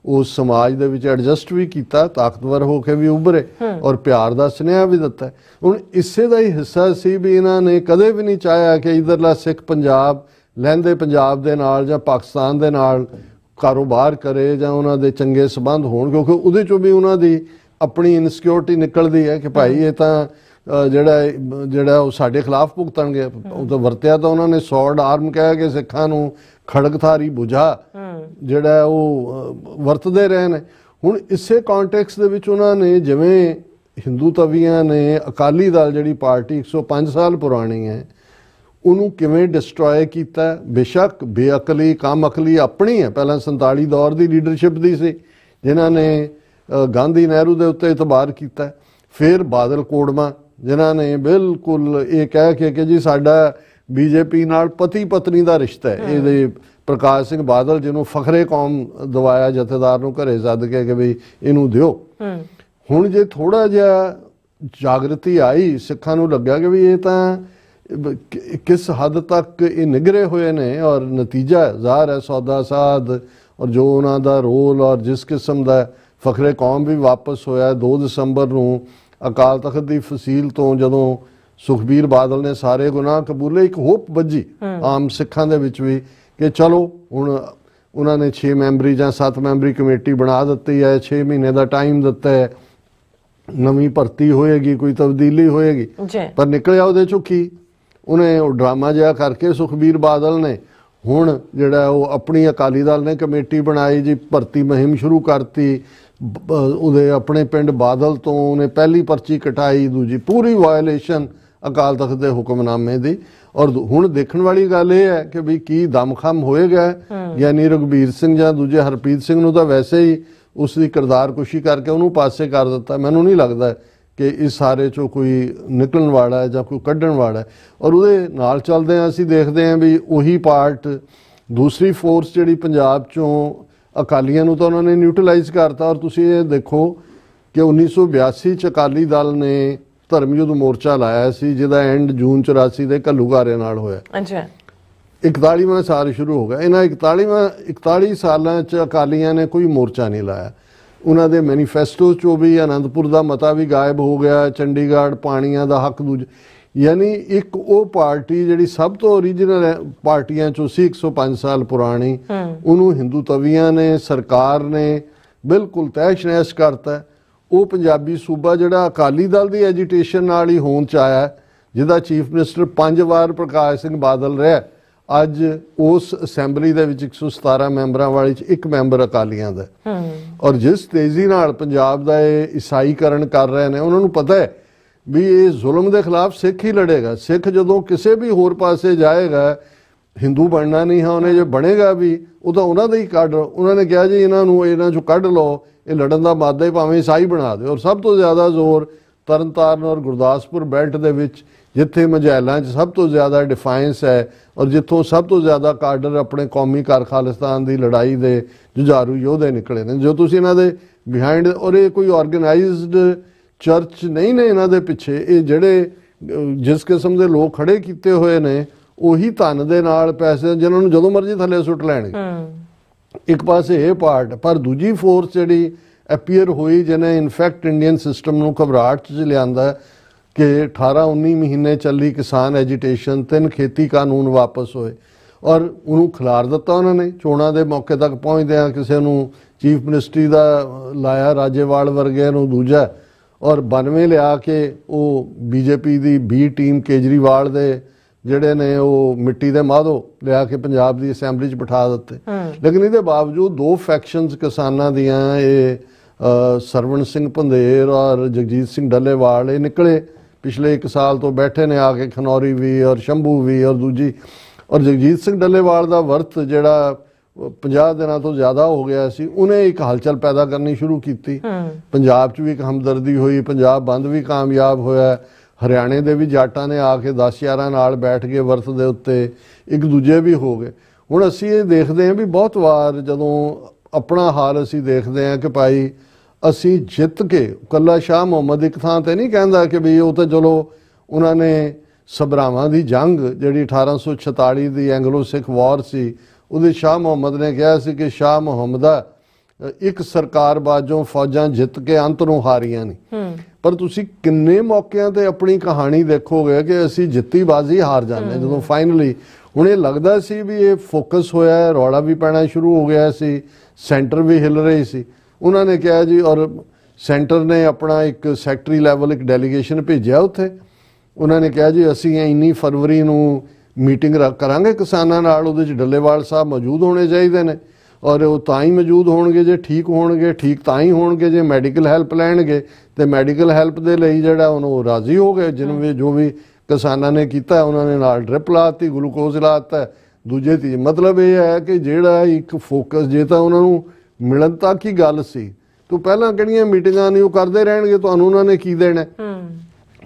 ਉਸ ਸਮਾਜ ਦੇ ਵਿੱਚ ਐਡਜਸਟ ਵੀ ਕੀਤਾ, ਤਾਕਤਵਰ ਹੋ ਕੇ ਵੀ ਉੱਭਰੇ ਔਰ ਪਿਆਰ ਦਾ ਸੁਨੇਹਾ ਵੀ ਦਿੱਤਾ। ਹੁਣ ਇਸੇ ਦਾ ਹੀ ਹਿੱਸਾ ਸੀ ਵੀ ਇਹਨਾਂ ਨੇ ਕਦੇ ਵੀ ਨਹੀਂ ਚਾਹਿਆ ਕਿ ਇਧਰਲਾ ਸਿੱਖ ਪੰਜਾਬ ਲਹਿੰਦੇ ਪੰਜਾਬ ਦੇ ਨਾਲ ਜਾਂ ਪਾਕਿਸਤਾਨ ਦੇ ਨਾਲ ਕਾਰੋਬਾਰ ਕਰੇ ਜਾਂ ਉਹਨਾਂ ਦੇ ਚੰਗੇ ਸੰਬੰਧ ਹੋਣ, ਕਿਉਂਕਿ ਉਹਦੇ ਚੋਂ ਵੀ ਉਹਨਾਂ ਦੀ ਆਪਣੀ ਇਨਸਿਕਿਉਰਿਟੀ ਨਿਕਲਦੀ ਹੈ ਕਿ ਭਾਈ ਇਹ ਤਾਂ ਜਿਹੜਾ ਉਹ ਸਾਡੇ ਖਿਲਾਫ ਭੁਗਤਣਗੇ। ਉਹ ਤਾਂ ਵਰਤਿਆ ਤਾਂ ਉਹਨਾਂ ਨੇ ਸੌਰਡ ਆਰਮ ਕਹਿ ਕੇ ਸਿੱਖਾਂ ਨੂੰ ਖੜਗਥਾਰੀ ਬੁਝਾ ਜਿਹੜਾ ਉਹ ਵਰਤਦੇ ਰਹੇ ਨੇ। ਹੁਣ ਇਸੇ ਕੰਟੈਕਸਟ ਦੇ ਵਿੱਚ ਉਹਨਾਂ ਨੇ ਜਿਵੇਂ ਹਿੰਦੂ ਤਵੀਆਂ ਨੇ ਅਕਾਲੀ ਦਲ ਜਿਹੜੀ ਪਾਰਟੀ 105 ਸਾਲ ਪੁਰਾਣੀ ਹੈ, ਉਹਨੂੰ ਕਿਵੇਂ ਡਿਸਟਰੋਏ ਕੀਤਾ। ਬੇਸ਼ੱਕ ਬੇਅਕਲੀ ਕੰਮ ਅਕਲੀ ਆਪਣੀ ਹੈ, ਪਹਿਲਾਂ 47 ਦੌਰ ਦੀ ਲੀਡਰਸ਼ਿਪ ਦੀ ਸੀ ਜਿਨ੍ਹਾਂ ਨੇ ਗਾਂਧੀ ਨਹਿਰੂ ਦੇ ਉੱਤੇ ਇਤਬਾਰ ਕੀਤਾ। ਫਿਰ ਬਾਦਲ ਕੋੜਮਾ ਜਿਨ੍ਹਾਂ ਨੇ ਬਿਲਕੁਲ ਇਹ ਕਹਿ ਕੇ ਕਿ ਜੀ ਸਾਡਾ ਬੀਜੇਪੀ ਨਾਲ ਪਤੀ ਪਤਨੀ ਦਾ ਰਿਸ਼ਤਾ ਹੈ। ਇਹਦੇ ਪ੍ਰਕਾਸ਼ ਸਿੰਘ ਬਾਦਲ ਜਿਹਨੂੰ ਫਖਰੇ ਕੌਮ ਦਵਾਇਆ ਜਥੇਦਾਰ ਨੂੰ ਘਰੇ ਸੱਦ ਕੇ ਕਿ ਵੀ ਇਹਨੂੰ ਦਿਓ। ਹੁਣ ਜੇ ਥੋੜਾ ਜਿਹਾ ਜਾਗਰਤੀ ਆਈ, ਸਿੱਖਾਂ ਨੂੰ ਲੱਗਿਆ ਕਿ ਵੀ ਇਹ ਤਾਂ ਕਿਸ ਹੱਦ ਤੱਕ ਇਹ ਨਿਗਰੇ ਹੋਏ ਨੇ ਔਰ ਨਤੀਜਾ ਜ਼ਾਹਰ ਹੈ ਸੌਦਾ ਸਾਧ ਔਰ ਜੋ ਉਹਨਾਂ ਦਾ ਰੋਲ ਔਰ ਜਿਸ ਕਿਸਮ ਦਾ ਫਖਰੇ ਕੌਮ ਵੀ ਵਾਪਸ ਹੋਇਆ 2 ਦਸੰਬਰ ਨੂੰ ਅਕਾਲ ਤਖਤ ਦੀ ਫਸੀਲ ਤੋਂ ਜਦੋਂ ਸੁਖਬੀਰ ਬਾਦਲ ਨੇ ਸਾਰੇ ਗੁਨਾਹ ਕਬੂਲੇ, ਇੱਕ ਹੋਪ ਵੱਜੀ ਆਮ ਸਿੱਖਾਂ ਦੇ ਵਿੱਚ ਵੀ ਕਿ ਚਲੋ ਹੁਣ ਉਹਨਾਂ ਨੇ 6 ਮੈਂਬਰੀ ਜਾਂ 7 ਮੈਂਬਰੀ ਕਮੇਟੀ ਬਣਾ ਦਿੱਤੀ ਹੈ, 6 ਮਹੀਨੇ ਦਾ ਟਾਈਮ ਦਿੱਤਾ ਹੈ, ਨਵੀਂ ਭਰਤੀ ਹੋਏਗੀ, ਕੋਈ ਤਬਦੀਲੀ ਹੋਏਗੀ। ਪਰ ਨਿਕਲਿਆ ਉਹਦੇ ਚੋਂ ਕੀ, ਉਹਨੇ ਉਹ ਡਰਾਮਾ ਜਿਹਾ ਕਰਕੇ ਸੁਖਬੀਰ ਬਾਦਲ ਨੇ ਹੁਣ ਜਿਹੜਾ ਉਹ ਆਪਣੀ ਅਕਾਲੀ ਦਲ ਨੇ ਕਮੇਟੀ ਬਣਾਈ ਜੀ, ਭਰਤੀ ਮੁਹਿੰਮ ਸ਼ੁਰੂ ਕਰਤੀ। ਉਹਦੇ ਆਪਣੇ ਪਿੰਡ ਬਾਦਲ ਤੋਂ ਉਹਨੇ ਪਹਿਲੀ ਪਰਚੀ ਕਟਾਈ, ਦੂਜੀ ਪੂਰੀ ਵਾਇਲੇਸ਼ਨ ਅਕਾਲ ਤਖਤ ਦੇ ਹੁਕਮਨਾਮੇ ਦੀ। ਔਰ ਹੁਣ ਦੇਖਣ ਵਾਲੀ ਗੱਲ ਇਹ ਹੈ ਕਿ ਵੀ ਕੀ ਦਮਖਮ ਹੋਏਗਾ, ਯਾਨੀ ਰਘਬੀਰ ਸਿੰਘ ਜਾਂ ਦੂਜੇ ਹਰਪ੍ਰੀਤ ਸਿੰਘ ਨੂੰ ਤਾਂ ਵੈਸੇ ਹੀ ਉਸ ਦੀ ਕਿਰਦਾਰਕੁਸ਼ੀ ਕਰਕੇ ਉਹਨੂੰ ਪਾਸੇ ਕਰ ਦਿੱਤਾ। ਮੈਨੂੰ ਨਹੀਂ ਲੱਗਦਾ ਕਿ ਇਸ ਸਾਰੇ ਚੋਂ ਕੋਈ ਨਿਕਲਣ ਵਾਲਾ ਹੈ ਜਾਂ ਕੋਈ ਕੱਢਣ ਵਾਲਾ ਹੈ। ਔਰ ਉਹਦੇ ਨਾਲ ਚੱਲਦੇ ਹਾਂ ਅਸੀਂ ਦੇਖਦੇ ਹਾਂ ਵੀ ਉਹੀ ਪਾਰਟ ਦੂਸਰੀ ਫੋਰਸ ਜਿਹੜੀ ਪੰਜਾਬ ਚੋਂ ਅਕਾਲੀਆਂ ਨੂੰ ਤਾਂ ਉਹਨਾਂ ਨੇ ਨਿਊਟਰਲਾਈਜ਼ ਕਰਤਾ। ਔਰ ਤੁਸੀਂ ਇਹ ਦੇਖੋ ਕਿ 1982 ਚ ਅਕਾਲੀ ਦਲ ਨੇ ਧਰਮ ਯੁੱਧ ਮੋਰਚਾ ਲਾਇਆ ਸੀ ਜਿਹਦਾ ਐਂਡ ਜੂਨ 84 ਦੇ ਘੱਲੂਘਾਰੇ ਨਾਲ ਹੋਇਆ। 41ਵਾਂ ਸਾਲ ਸ਼ੁਰੂ ਹੋ ਗਿਆ। ਇਹਨਾਂ 41 ਸਾਲਾਂ ਚ ਅਕਾਲੀਆਂ ਨੇ ਕੋਈ ਮੋਰਚਾ ਨਹੀਂ ਲਾਇਆ। ਉਹਨਾਂ ਦੇ ਮੈਨੀਫੈਸਟੋ ਚੋਂ ਵੀ ਆਨੰਦਪੁਰ ਦਾ ਮਤਾ ਵੀ ਗਾਇਬ ਹੋ ਗਿਆ, ਚੰਡੀਗੜ੍ਹ ਪਾਣੀਆਂ ਦਾ ਹੱਕ ਦੂਜਾ, ਯਾਨੀ ਇੱਕ ਉਹ ਪਾਰਟੀ ਜਿਹੜੀ ਸਭ ਤੋਂ ਓਰੀਜਨਲ ਪਾਰਟੀਆਂ ਚੋਂ ਸੀ 105 ਸਾਲ ਪੁਰਾਣੀ, ਉਹਨੂੰ ਹਿੰਦੂ ਤਵੀਆਂ ਨੇ ਸਰਕਾਰ ਨੇ ਬਿਲਕੁਲ ਤਹਿਸ਼ ਨਹਿਸ਼ ਕਰਤਾ। ਉਹ ਪੰਜਾਬੀ ਸੂਬਾ ਜਿਹੜਾ ਅਕਾਲੀ ਦਲ ਦੀ ਐਜੀਟੇਸ਼ਨ ਨਾਲ ਹੀ ਹੋਂਦ ਚ ਆਇਆ, ਜਿਹਦਾ ਚੀਫ ਮਿਨਿਸਟਰ 5 ਵਾਰ ਪ੍ਰਕਾਸ਼ ਸਿੰਘ ਬਾਦਲ ਰਿਹਾ, ਅੱਜ ਉਸ ਅਸੈਂਬਲੀ ਦੇ ਵਿੱਚ 117 ਮੈਂਬਰਾਂ ਵਾਲੀ ਚ 1 ਮੈਂਬਰ ਅਕਾਲੀਆਂ ਦਾ। ਔਰ ਜਿਸ ਤੇਜ਼ੀ ਨਾਲ ਪੰਜਾਬ ਦਾ ਇਹ ਈਸਾਈਕਰਨ ਕਰ ਰਹੇ ਨੇ, ਉਹਨਾਂ ਨੂੰ ਪਤਾ ਹੈ ਵੀ ਇਹ ਜ਼ੁਲਮ ਦੇ ਖਿਲਾਫ ਸਿੱਖ ਹੀ ਲੜੇਗਾ। ਸਿੱਖ ਜਦੋਂ ਕਿਸੇ ਵੀ ਹੋਰ ਪਾਸੇ ਜਾਏਗਾ, ਹਿੰਦੂ ਬਣਨਾ ਨਹੀਂ ਹੈ ਉਹਨੇ, ਜੇ ਬਣੇਗਾ ਵੀ ਉਹ ਤਾਂ ਉਹਨਾਂ ਦਾ ਹੀ ਕੱਢ। ਉਹਨਾਂ ਨੇ ਕਿਹਾ ਜੀ ਇਹਨਾਂ ਚੋਂ ਕੱਢ ਲਓ, ਇਹ ਲੜਨ ਦਾ ਮਾਦਾ ਹੀ ਭਾਵੇਂ ਈਸਾਈ ਬਣਾ ਦਿਓ। ਔਰ ਸਭ ਤੋਂ ਜ਼ਿਆਦਾ ਜ਼ੋਰ ਤਰਨਤਾਰਨ ਔਰ ਗੁਰਦਾਸਪੁਰ ਬੈਲਟ ਦੇ ਵਿੱਚ, ਜਿੱਥੇ ਮਝੈਲਾਂ 'ਚ ਸਭ ਤੋਂ ਜ਼ਿਆਦਾ ਡਿਫਾਇੰਸ ਹੈ ਔਰ ਜਿੱਥੋਂ ਸਭ ਤੋਂ ਜ਼ਿਆਦਾ ਕਾਡਰ ਆਪਣੇ ਕੌਮੀ ਘਰ ਖਾਲਿਸਤਾਨ ਦੀ ਲੜਾਈ ਦੇ ਜੁਝਾਰੂ ਯੋਧੇ ਨਿਕਲੇ ਨੇ। ਜੋ ਤੁਸੀਂ ਇਹਨਾਂ ਦੇ ਬਿਹਾਈਂਡ, ਔਰ ਇਹ ਕੋਈ ਆਰਗੇਨਾਈਜ਼ਡ ਚਰਚ ਨਹੀਂ ਨੇ ਇਹਨਾਂ ਦੇ ਪਿੱਛੇ, ਇਹ ਜਿਹੜੇ ਜਿਸ ਕਿਸਮ ਦੇ ਲੋਕ ਖੜੇ ਕੀਤੇ ਹੋਏ ਨੇ ਉਹੀ ਧਨ ਦੇ ਨਾਲ ਪੈਸੇ ਜਿਹਨਾਂ ਨੂੰ ਜਦੋਂ ਮਰਜ਼ੀ ਥੱਲੇ ਸੁੱਟ ਲੈਣਗੇ। ਇੱਕ ਪਾਸੇ ਇਹ ਪਾਰਟ, ਪਰ ਦੂਜੀ ਫੋਰਸ ਜਿਹੜੀ ਅਪੀਅਰ ਹੋਈ ਜਿਹਨੇ ਇਨਫੈਕਟ ਇੰਡੀਅਨ ਸਿਸਟਮ ਨੂੰ ਘਬਰਾਹਟ 'ਚ ਲਿਆਂਦਾ ਕਿ 18-19 ਮਹੀਨੇ ਚੱਲੀ ਕਿਸਾਨ ਐਜੀਟੇਸ਼ਨ, 3 ਖੇਤੀ ਕਾਨੂੰਨ ਵਾਪਸ ਹੋਏ ਔਰ ਉਹਨੂੰ ਖਿਲਾਰ ਦਿੱਤਾ ਉਹਨਾਂ ਨੇ। ਚੋਣਾਂ ਦੇ ਮੌਕੇ ਤੱਕ ਪਹੁੰਚਦਿਆਂ ਕਿਸੇ ਨੂੰ ਚੀਫ ਮਿਨਿਸਟਰੀ ਦਾ ਲਾਇਆ, ਰਾਜੇਵਾਲ ਵਰਗੇ ਨੂੰ ਦੂਜਾ, ਔਰ 92 ਲਿਆ ਕੇ ਉਹ ਬੀਜੇਪੀ ਦੀ B ਟੀਮ ਕੇਜਰੀਵਾਲ ਦੇ ਜਿਹੜੇ ਨੇ ਉਹ ਮਿੱਟੀ ਦੇ ਮਾਧੋ ਲਿਆ ਕੇ ਪੰਜਾਬ ਦੀ ਅਸੈਂਬਲੀ 'ਚ ਬਿਠਾ ਦਿੱਤੇ। ਲੇਕਿਨ ਇਹਦੇ ਬਾਵਜੂਦ 2 ਫੈਕਸ਼ਨਸ ਕਿਸਾਨਾਂ ਦੀਆਂ, ਇਹ ਸਰਵਣ ਸਿੰਘ ਪੰਧੇਰ ਔਰ ਜਗਜੀਤ ਸਿੰਘ ਡੱਲੇਵਾਲ, ਇਹ ਨਿਕਲੇ ਪਿਛਲੇ 1 ਸਾਲ ਤੋਂ ਬੈਠੇ ਨੇ ਆ ਕੇ, ਖਨੌਰੀ ਵੀ ਔਰ ਸ਼ੰਭੂ ਵੀ ਔਰ ਦੂਜੀ। ਔਰ ਜਗਜੀਤ ਸਿੰਘ ਡੱਲੇਵਾਲ ਦਾ ਵਰਤ ਜਿਹੜਾ 50 ਦਿਨਾਂ ਤੋਂ ਜ਼ਿਆਦਾ ਹੋ ਗਿਆ ਸੀ, ਉਹਨੇ ਇੱਕ ਹਲਚਲ ਪੈਦਾ ਕਰਨੀ ਸ਼ੁਰੂ ਕੀਤੀ। ਪੰਜਾਬ 'ਚ ਵੀ ਇੱਕ ਹਮਦਰਦੀ ਹੋਈ, ਪੰਜਾਬ ਬੰਦ ਵੀ ਕਾਮਯਾਬ ਹੋਇਆ। ਹਰਿਆਣੇ ਦੇ ਵੀ ਜਾਟਾਂ ਨੇ ਆ ਕੇ 10-11 ਨਾਲ ਬੈਠ ਕੇ ਵਰਤ ਦੇ ਉੱਤੇ ਇੱਕ ਦੂਜੇ ਵੀ ਹੋ ਗਏ। ਹੁਣ ਅਸੀਂ ਇਹ ਦੇਖਦੇ ਹਾਂ ਵੀ ਬਹੁਤ ਵਾਰ ਜਦੋਂ ਆਪਣਾ ਹਾਲ ਅਸੀਂ ਦੇਖਦੇ ਹਾਂ ਕਿ ਭਾਈ ਅਸੀਂ ਜਿੱਤ ਕੇ, ਕੱਲਾ ਸ਼ਾਹ ਮੁਹੰਮਦ ਇੱਕ ਥਾਂ ਤੇ ਨਹੀਂ ਕਹਿੰਦਾ ਕਿ ਵੀ ਉਹ ਤਾਂ ਚਲੋ ਉਹਨਾਂ ਨੇ ਸਭਰਾਵਾਂ ਦੀ ਜੰਗ ਜਿਹੜੀ 1846 ਦੀ ਐਂਗਲੋ ਸਿੱਖ ਵਾਰ ਸੀ, ਉਹਦੇ ਸ਼ਾਹ ਮੁਹੰਮਦ ਨੇ ਕਿਹਾ ਸੀ ਕਿ ਸ਼ਾਹ ਮੁਹੰਮਦਾ ਇੱਕ ਸਰਕਾਰ ਬਾਜੋਂ ਫੌਜਾਂ ਜਿੱਤ ਕੇ ਅੰਤ ਨੂੰ ਹਾਰੀਆਂ ਨਹੀਂ। ਪਰ ਤੁਸੀਂ ਕਿੰਨੇ ਮੌਕਿਆਂ ਤੇ ਆਪਣੀ ਕਹਾਣੀ ਦੇਖੋਗੇ ਕਿ ਅਸੀਂ ਜਿੱਤੀ ਬਾਜ਼ੀ ਹਾਰ ਜਾਂਦੇ। ਜਦੋਂ ਫਾਈਨਲੀ ਹੁਣ ਇਹ ਲੱਗਦਾ ਸੀ ਵੀ ਇਹ ਫੋਕਸ ਹੋਇਆ, ਰੌਲਾ ਵੀ ਪੈਣਾ ਸ਼ੁਰੂ ਹੋ ਗਿਆ ਸੀ, ਸੈਂਟਰ ਵੀ ਹਿੱਲ ਰਹੀ ਸੀ, ਉਹਨਾਂ ਨੇ ਕਿਹਾ ਜੀ, ਔਰ ਸੈਂਟਰ ਨੇ ਆਪਣਾ ਇੱਕ ਸੈਕਟਰੀ ਲੈਵਲ ਇੱਕ ਡੈਲੀਗੇਸ਼ਨ ਭੇਜਿਆ ਉੱਥੇ। ਉਹਨਾਂ ਨੇ ਕਿਹਾ ਜੀ ਅਸੀਂ ਇੰਨੀ ਫਰਵਰੀ ਨੂੰ ਮੀਟਿੰਗ ਕਰਾਂਗੇ ਕਿਸਾਨਾਂ ਨਾਲ, ਉਹਦੇ 'ਚ ਡੱਲੇਵਾਲ ਸਾਹਿਬ ਮੌਜੂਦ ਹੋਣੇ ਚਾਹੀਦੇ ਨੇ ਔਰ ਉਹ ਤਾਂ ਹੀ ਮੌਜੂਦ ਹੋਣਗੇ ਜੇ ਠੀਕ ਹੋਣਗੇ, ਠੀਕ ਤਾਂ ਹੀ ਹੋਣਗੇ ਜੇ ਮੈਡੀਕਲ ਹੈਲਪ ਲੈਣਗੇ, ਤੇ ਮੈਡੀਕਲ ਹੈਲਪ ਦੇ ਲਈ ਜਿਹੜਾ ਉਹਨੂੰ ਰਾਜ਼ੀ ਹੋ ਗਏ, ਜਿਹਨੂੰ ਵੀ ਜੋ ਵੀ ਕਿਸਾਨਾਂ ਨੇ ਕੀਤਾ, ਉਹਨਾਂ ਨੇ ਨਾਲ ਡ੍ਰਿਪ ਲਾਤੀ, ਗਲੂਕੋਜ਼ ਲਾਤਾ, ਦੂਜੇ ਤੀਜੇ। ਮਤਲਬ ਇਹ ਹੈ ਕਿ ਜਿਹੜਾ ਇੱਕ ਫੋਕਸ, ਜੇ ਤਾਂ ਉਹਨਾਂ ਨੂੰ ਮਿਲਣ ਤੱਕ ਹੀ ਗੱਲ ਸੀ, ਤੂੰ ਪਹਿਲਾਂ ਕਿਹੜੀਆਂ ਮੀਟਿੰਗਾਂ ਨਹੀਂ ਉਹ ਕਰਦੇ ਰਹਿਣਗੇ, ਤੁਹਾਨੂੰ ਉਹਨਾਂ ਨੇ ਕੀ ਦੇਣਾ।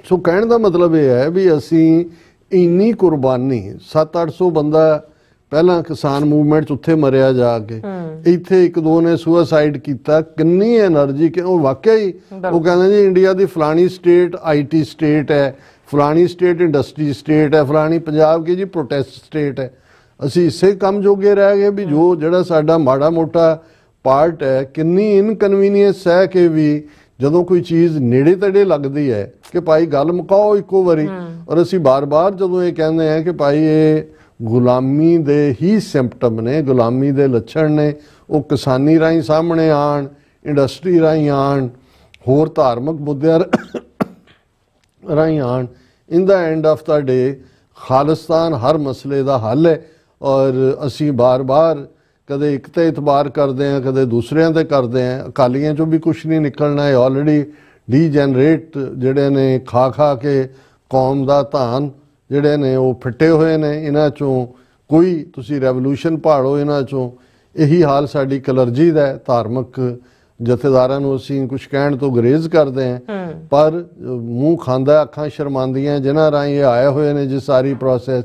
ਸੋ ਕਹਿਣ ਦਾ ਮਤਲਬ ਇਹ ਹੈ ਵੀ ਅਸੀਂ ਇੰਨੀ ਕੁਰਬਾਨੀ, 700-800 ਬੰਦਾ ਪਹਿਲਾਂ ਕਿਸਾਨ ਮੂਵਮੈਂਟ 'ਚ ਉੱਥੇ ਮਰਿਆ ਜਾ ਕੇ, ਇੱਥੇ ਇੱਕ ਦੋ ਨੇ ਸੁਸਾਈਡ ਕੀਤਾ, ਕਿੰਨੀ ਐਨਰਜੀ ਕਿ ਉਹ ਵਾਕਿਆ ਹੀ ਉਹ ਕਹਿੰਦੇ ਜੀ ਇੰਡੀਆ ਦੀ ਫਲਾਣੀ ਸਟੇਟ IT ਸਟੇਟ ਹੈ, ਫਲਾਣੀ ਸਟੇਟ ਇੰਡਸਟਰੀ ਸਟੇਟ ਹੈ, ਫਲਾਣੀ ਪੰਜਾਬ ਕੀ ਜੀ ਪ੍ਰੋਟੈਸਟ ਸਟੇਟ ਹੈ। ਅਸੀਂ ਇਸੇ ਕੰਮ ਜੋਗੇ ਰਹਿ ਗਏ ਵੀ ਜਿਹੜਾ ਸਾਡਾ ਮਾੜਾ ਮੋਟਾ ਪਾਰਟ ਹੈ, ਕਿੰਨੀ ਇਨਕਨਵੀਨੀਅੰਸ ਹੈ ਕਿ ਵੀ ਜਦੋਂ ਕੋਈ ਚੀਜ਼ ਨੇੜੇ ਤੇੜੇ ਲੱਗਦੀ ਹੈ ਕਿ ਭਾਈ ਗੱਲ ਮੁਕਾਓ ਇੱਕੋ ਵਾਰੀ। ਔਰ ਅਸੀਂ ਬਾਰ-ਬਾਰ ਜਦੋਂ ਇਹ ਕਹਿੰਦੇ ਹਾਂ ਕਿ ਭਾਈ ਇਹ ਗੁਲਾਮੀ ਦੇ ਹੀ ਸਿੰਪਟਮ ਨੇ, ਗੁਲਾਮੀ ਦੇ ਲੱਛਣ ਨੇ, ਉਹ ਕਿਸਾਨੀ ਰਾਹੀਂ ਸਾਹਮਣੇ ਆਣ, ਇੰਡਸਟਰੀ ਰਾਹੀਂ ਆਣ, ਹੋਰ ਧਾਰਮਿਕ ਮੁੱਦਿਆਂ ਰਾਹੀਂ ਆਣ। ਇਨ ਦਾ ਐਂਡ ਆਫ ਦਾ ਡੇ ਖਾਲਿਸਤਾਨ ਹਰ ਮਸਲੇ ਦਾ ਹੱਲ ਹੈ। ਔਰ ਅਸੀਂ ਬਾਰ-ਬਾਰ ਕਦੇ ਇੱਕ ਤੇ ਇਤਬਾਰ ਕਰਦੇ ਹਾਂ, ਕਦੇ ਦੂਸਰਿਆਂ ਤੇ ਕਰਦੇ ਹਾਂ। ਅਕਾਲੀਆਂ 'ਚੋਂ ਵੀ ਕੁਛ ਨਹੀਂ ਨਿਕਲਣਾ ਹੈ। ਆਲਰੇਡੀ ਡੀਜਨਰੇਟ ਜਿਹੜੇ ਨੇ ਖਾ ਕੇ ਕੌਮ ਦਾ ਧਾਨ ਜਿਹੜੇ ਨੇ ਉਹ ਫਿੱਟੇ ਹੋਏ ਨੇ। ਇਹਨਾਂ 'ਚੋਂ ਕੋਈ ਤੁਸੀਂ ਰੈਵੋਲੂਸ਼ਨ ਭਾੜੋ, ਇਹਨਾਂ 'ਚੋਂ ਇਹੀ ਹਾਲ ਸਾਡੀ ਕਲਰਜੀ ਦਾ ਹੈ। ਧਾਰਮਿਕ ਜਥੇਦਾਰਾਂ ਨੂੰ ਅਸੀਂ ਕੁਛ ਕਹਿਣ ਤੋਂ ਗੁਰੇਜ਼ ਕਰਦੇ ਹਾਂ, ਪਰ ਮੂੰਹ ਖਾਂਦਾ ਅੱਖਾਂ ਸ਼ਰਮਾਂਦੀਆਂ ਜਿਨ੍ਹਾਂ ਰਾਹੀਂ ਇਹ ਆਏ ਹੋਏ ਨੇ ਜਿਸ ਸਾਰੀ ਪ੍ਰੋਸੈਸ।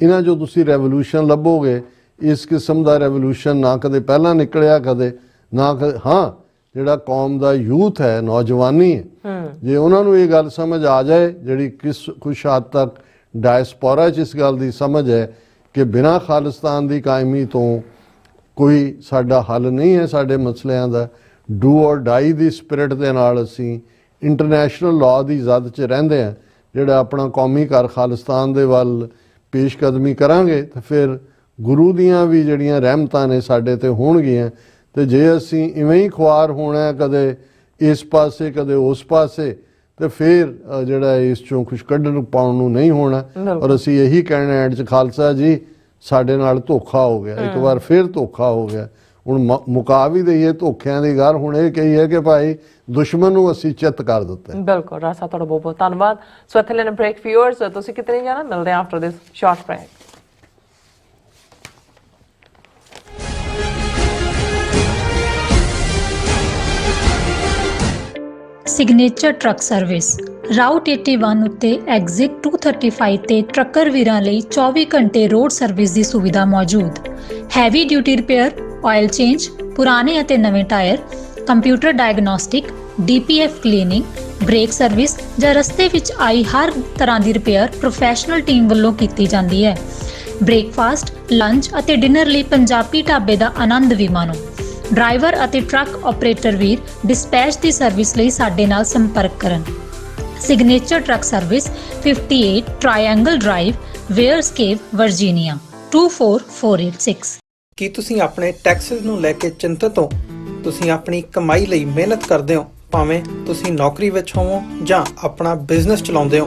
ਇਹਨਾਂ 'ਚੋਂ ਤੁਸੀਂ ਰੈਵੋਲੂਸ਼ਨ ਲੱਭੋਗੇ, ਇਸ ਕਿਸਮ ਦਾ ਰੈਵੋਲੂਸ਼ਨ ਨਾ ਕਦੇ ਪਹਿਲਾਂ ਨਿਕਲਿਆ, ਕਦੇ ਨਾ ਕਦੇ। ਹਾਂ, ਜਿਹੜਾ ਕੌਮ ਦਾ ਯੂਥ ਹੈ, ਨੌਜਵਾਨੀ ਹੈ, ਜੇ ਉਹਨਾਂ ਨੂੰ ਇਹ ਗੱਲ ਸਮਝ ਆ ਜਾਏ, ਜਿਹੜੀ ਕੁਛ ਹੱਦ ਤੱਕ ਡਾਇਸਪੋਰਾ 'ਚ ਇਸ ਗੱਲ ਦੀ ਸਮਝ ਹੈ ਕਿ ਬਿਨਾਂ ਖਾਲਿਸਤਾਨ ਦੀ ਕਾਇਮੀ ਤੋਂ ਕੋਈ ਸਾਡਾ ਹੱਲ ਨਹੀਂ ਹੈ ਸਾਡੇ ਮਸਲਿਆਂ ਦਾ। ਡੂ ਔਰ ਡਾਈ ਦੀ ਸਪਿਰਿਟ ਦੇ ਨਾਲ ਅਸੀਂ ਇੰਟਰਨੈਸ਼ਨਲ ਲਾਅ ਦੀ ਜ਼ਦ 'ਚ ਰਹਿੰਦੇ ਹਾਂ। ਜਿਹੜਾ ਆਪਣਾ ਕੌਮੀ ਘਰ ਖਾਲਿਸਤਾਨ ਦੇ ਵੱਲ ਪੇਸ਼ਕਦਮੀ ਕਰਾਂਗੇ ਤਾਂ ਫਿਰ ਗੁਰੂ ਦੀਆਂ ਵੀ ਜਿਹੜੀਆਂ ਰਹਿਮਤਾਂ ਨੇ ਸਾਡੇ ਤੇ ਹੋਣਗੀਆਂ। ਤੇ ਜੇ ਅਸੀਂ ਇਵੇਂ ਹੀ ਖੁਆਰ ਹੋਣਾ ਕਦੇ ਇਸ ਪਾਸੇ ਕਦੇ ਉਸ ਪਾਸੇ, ਤੇ ਫਿਰ ਜਿਹੜਾ ਇਸ ਚੋਂ ਕੁਛ ਕੱਢਣ ਪਾਉਣ ਨੂੰ ਨਹੀਂ ਹੋਣਾ। ਔਰ ਅਸੀਂ ਇਹੀ ਕਹਿਣਾ ਐਂਡ 'ਚ ਖਾਲਸਾ ਜੀ ਸਾਡੇ ਨਾਲ ਧੋਖਾ ਹੋ ਗਿਆ, ਇੱਕ ਵਾਰ ਫਿਰ ਧੋਖਾ ਹੋ ਗਿਆ। ਹੁਣ ਮੁਕਾ ਵੀ ਦਈਏ ਧੋਖਿਆਂ ਦੀ ਗੱਲ, ਹੁਣ ਇਹ ਕਹੀਏ ਕਿ ਭਾਈ ਦੁਸ਼ਮਣ ਨੂੰ ਅਸੀਂ ਚਿੱਤ ਕਰ ਦਿੱਤਾ। ਬਿਲਕੁਲ ਰਾਸਾ, ਤੁਹਾਡਾ ਬਹੁਤ ਬਹੁਤ ਧੰਨਵਾਦ। ਸੋ ਇੱਥੇ ਲੈਣਾ ਬ੍ਰੇਕ। ਵਿਊਅਰਸ ਤੁਸੀਂ ਕਿਤੇ ਨਹੀਂ ਜਾਣਾ, ਮਿਲਦੇ ਹਾਂ after this short break. Signature truck service route 81 ਉੱਤੇ ਐਗਜ਼ਿਟ 235 ਤੇ ਟਰੱਕਰ ਵੀਰਾਂ ਲਈ 24 ਘੰਟੇ ਰੋਡ ਸਰਵਿਸ ਦੀ ਸੁਵਿਧਾ ਮੌਜੂਦ। Heavy duty repair, oil change, ਪੁਰਾਣੇ ਅਤੇ ਨਵੇਂ tyre, computer diagnostic, DPF cleaning, brake service ਜਾਂ ਰਸਤੇ ਵਿੱਚ ਆਈ ਹਰ ਤਰ੍ਹਾਂ ਦੀ ਰਿਪੇਅਰ ਪ੍ਰੋਫੈਸ਼ਨਲ ਟੀਮ ਵੱਲੋਂ ਕੀਤੀ ਜਾਂਦੀ ਹੈ। ਬ੍ਰੇਕਫਾਸਟ, ਲੰਚ ਅਤੇ ਡਿਨਰ ਲਈ ਪੰਜਾਬੀ ਢਾਬੇ ਦਾ ਆਨੰਦ ਵੀ ਮਾਣੋ। ਡਰਾਈਵਰ ਅਤੇ ਟਰੱਕ ਆਪਰੇਟਰ ਵੀਰ ਡਿਸਪੈਚ ਦੀ ਸਰਵਿਸ ਲਈ ਸਾਡੇ ਨਾਲ ਸੰਪਰਕ ਕਰਨ। Signature truck service 58 triangle drive, wares cave, Virginia 24486। ਕੀ ਤੁਸੀਂ ਆਪਣੇ ਟੈਕਸਸ ਨੂੰ ਲੈ ਕੇ ਚਿੰਤਤ ਹੋ? ਤੁਸੀਂ ਆਪਣੀ ਕਮਾਈ ਲਈ ਮਿਹਨਤ ਕਰਦੇ ਹੋ, ਭਾਵੇਂ ਤੁਸੀਂ ਨੌਕਰੀ ਵਿੱਚ ਹੋਵੋ ਜਾਂ ਆਪਣਾ ਬਿਜ਼ਨਸ ਚਲਾਉਂਦੇ ਹੋ।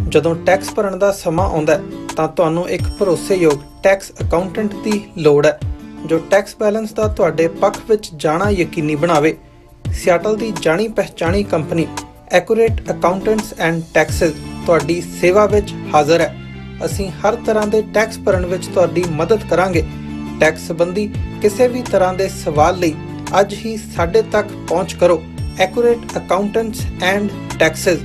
ਜਦੋਂ ਟੈਕਸ ਭਰਨ ਦਾ ਸਮਾਂ ਆਉਂਦਾ ਹੈ ਤਾਂ ਤੁਹਾਨੂੰ ਇੱਕ ਭਰੋਸੇਯੋਗ ਟੈਕਸ ਅਕਾਊਂਟੈਂਟ ਦੀ ਲੋੜ ਹੈ ਜੋ ਟੈਕਸ ਬੈਲੈਂਸ ਦਾ ਤੁਹਾਡੇ ਪੱਖ ਵਿੱਚ ਜਾਣਾ ਯਕੀਨੀ ਬਣਾਵੇ। ਸਿਆਟਲ ਦੀ ਜਾਣੀ ਪਛਾਣੀ company accurate accountants and taxes ਤੁਹਾਡੀ ਸੇਵਾ ਵਿੱਚ ਹਾਜ਼ਰ ਹੈ। ਅਸੀਂ ਹਰ ਤਰ੍ਹਾਂ ਦੇ ਟੈਕਸ ਭਰਨ ਵਿੱਚ ਤੁਹਾਡੀ ਮਦਦ ਕਰਾਂਗੇ। ਟੈਕਸ ਸੰਬੰਧੀ ਕਿਸੇ ਵੀ ਤਰ੍ਹਾਂ ਦੇ ਸਵਾਲ ਲਈ ਅੱਜ ਹੀ ਸਾਡੇ ਤੱਕ ਪਹੁੰਚ ਕਰੋ। Accurate accountants and taxes.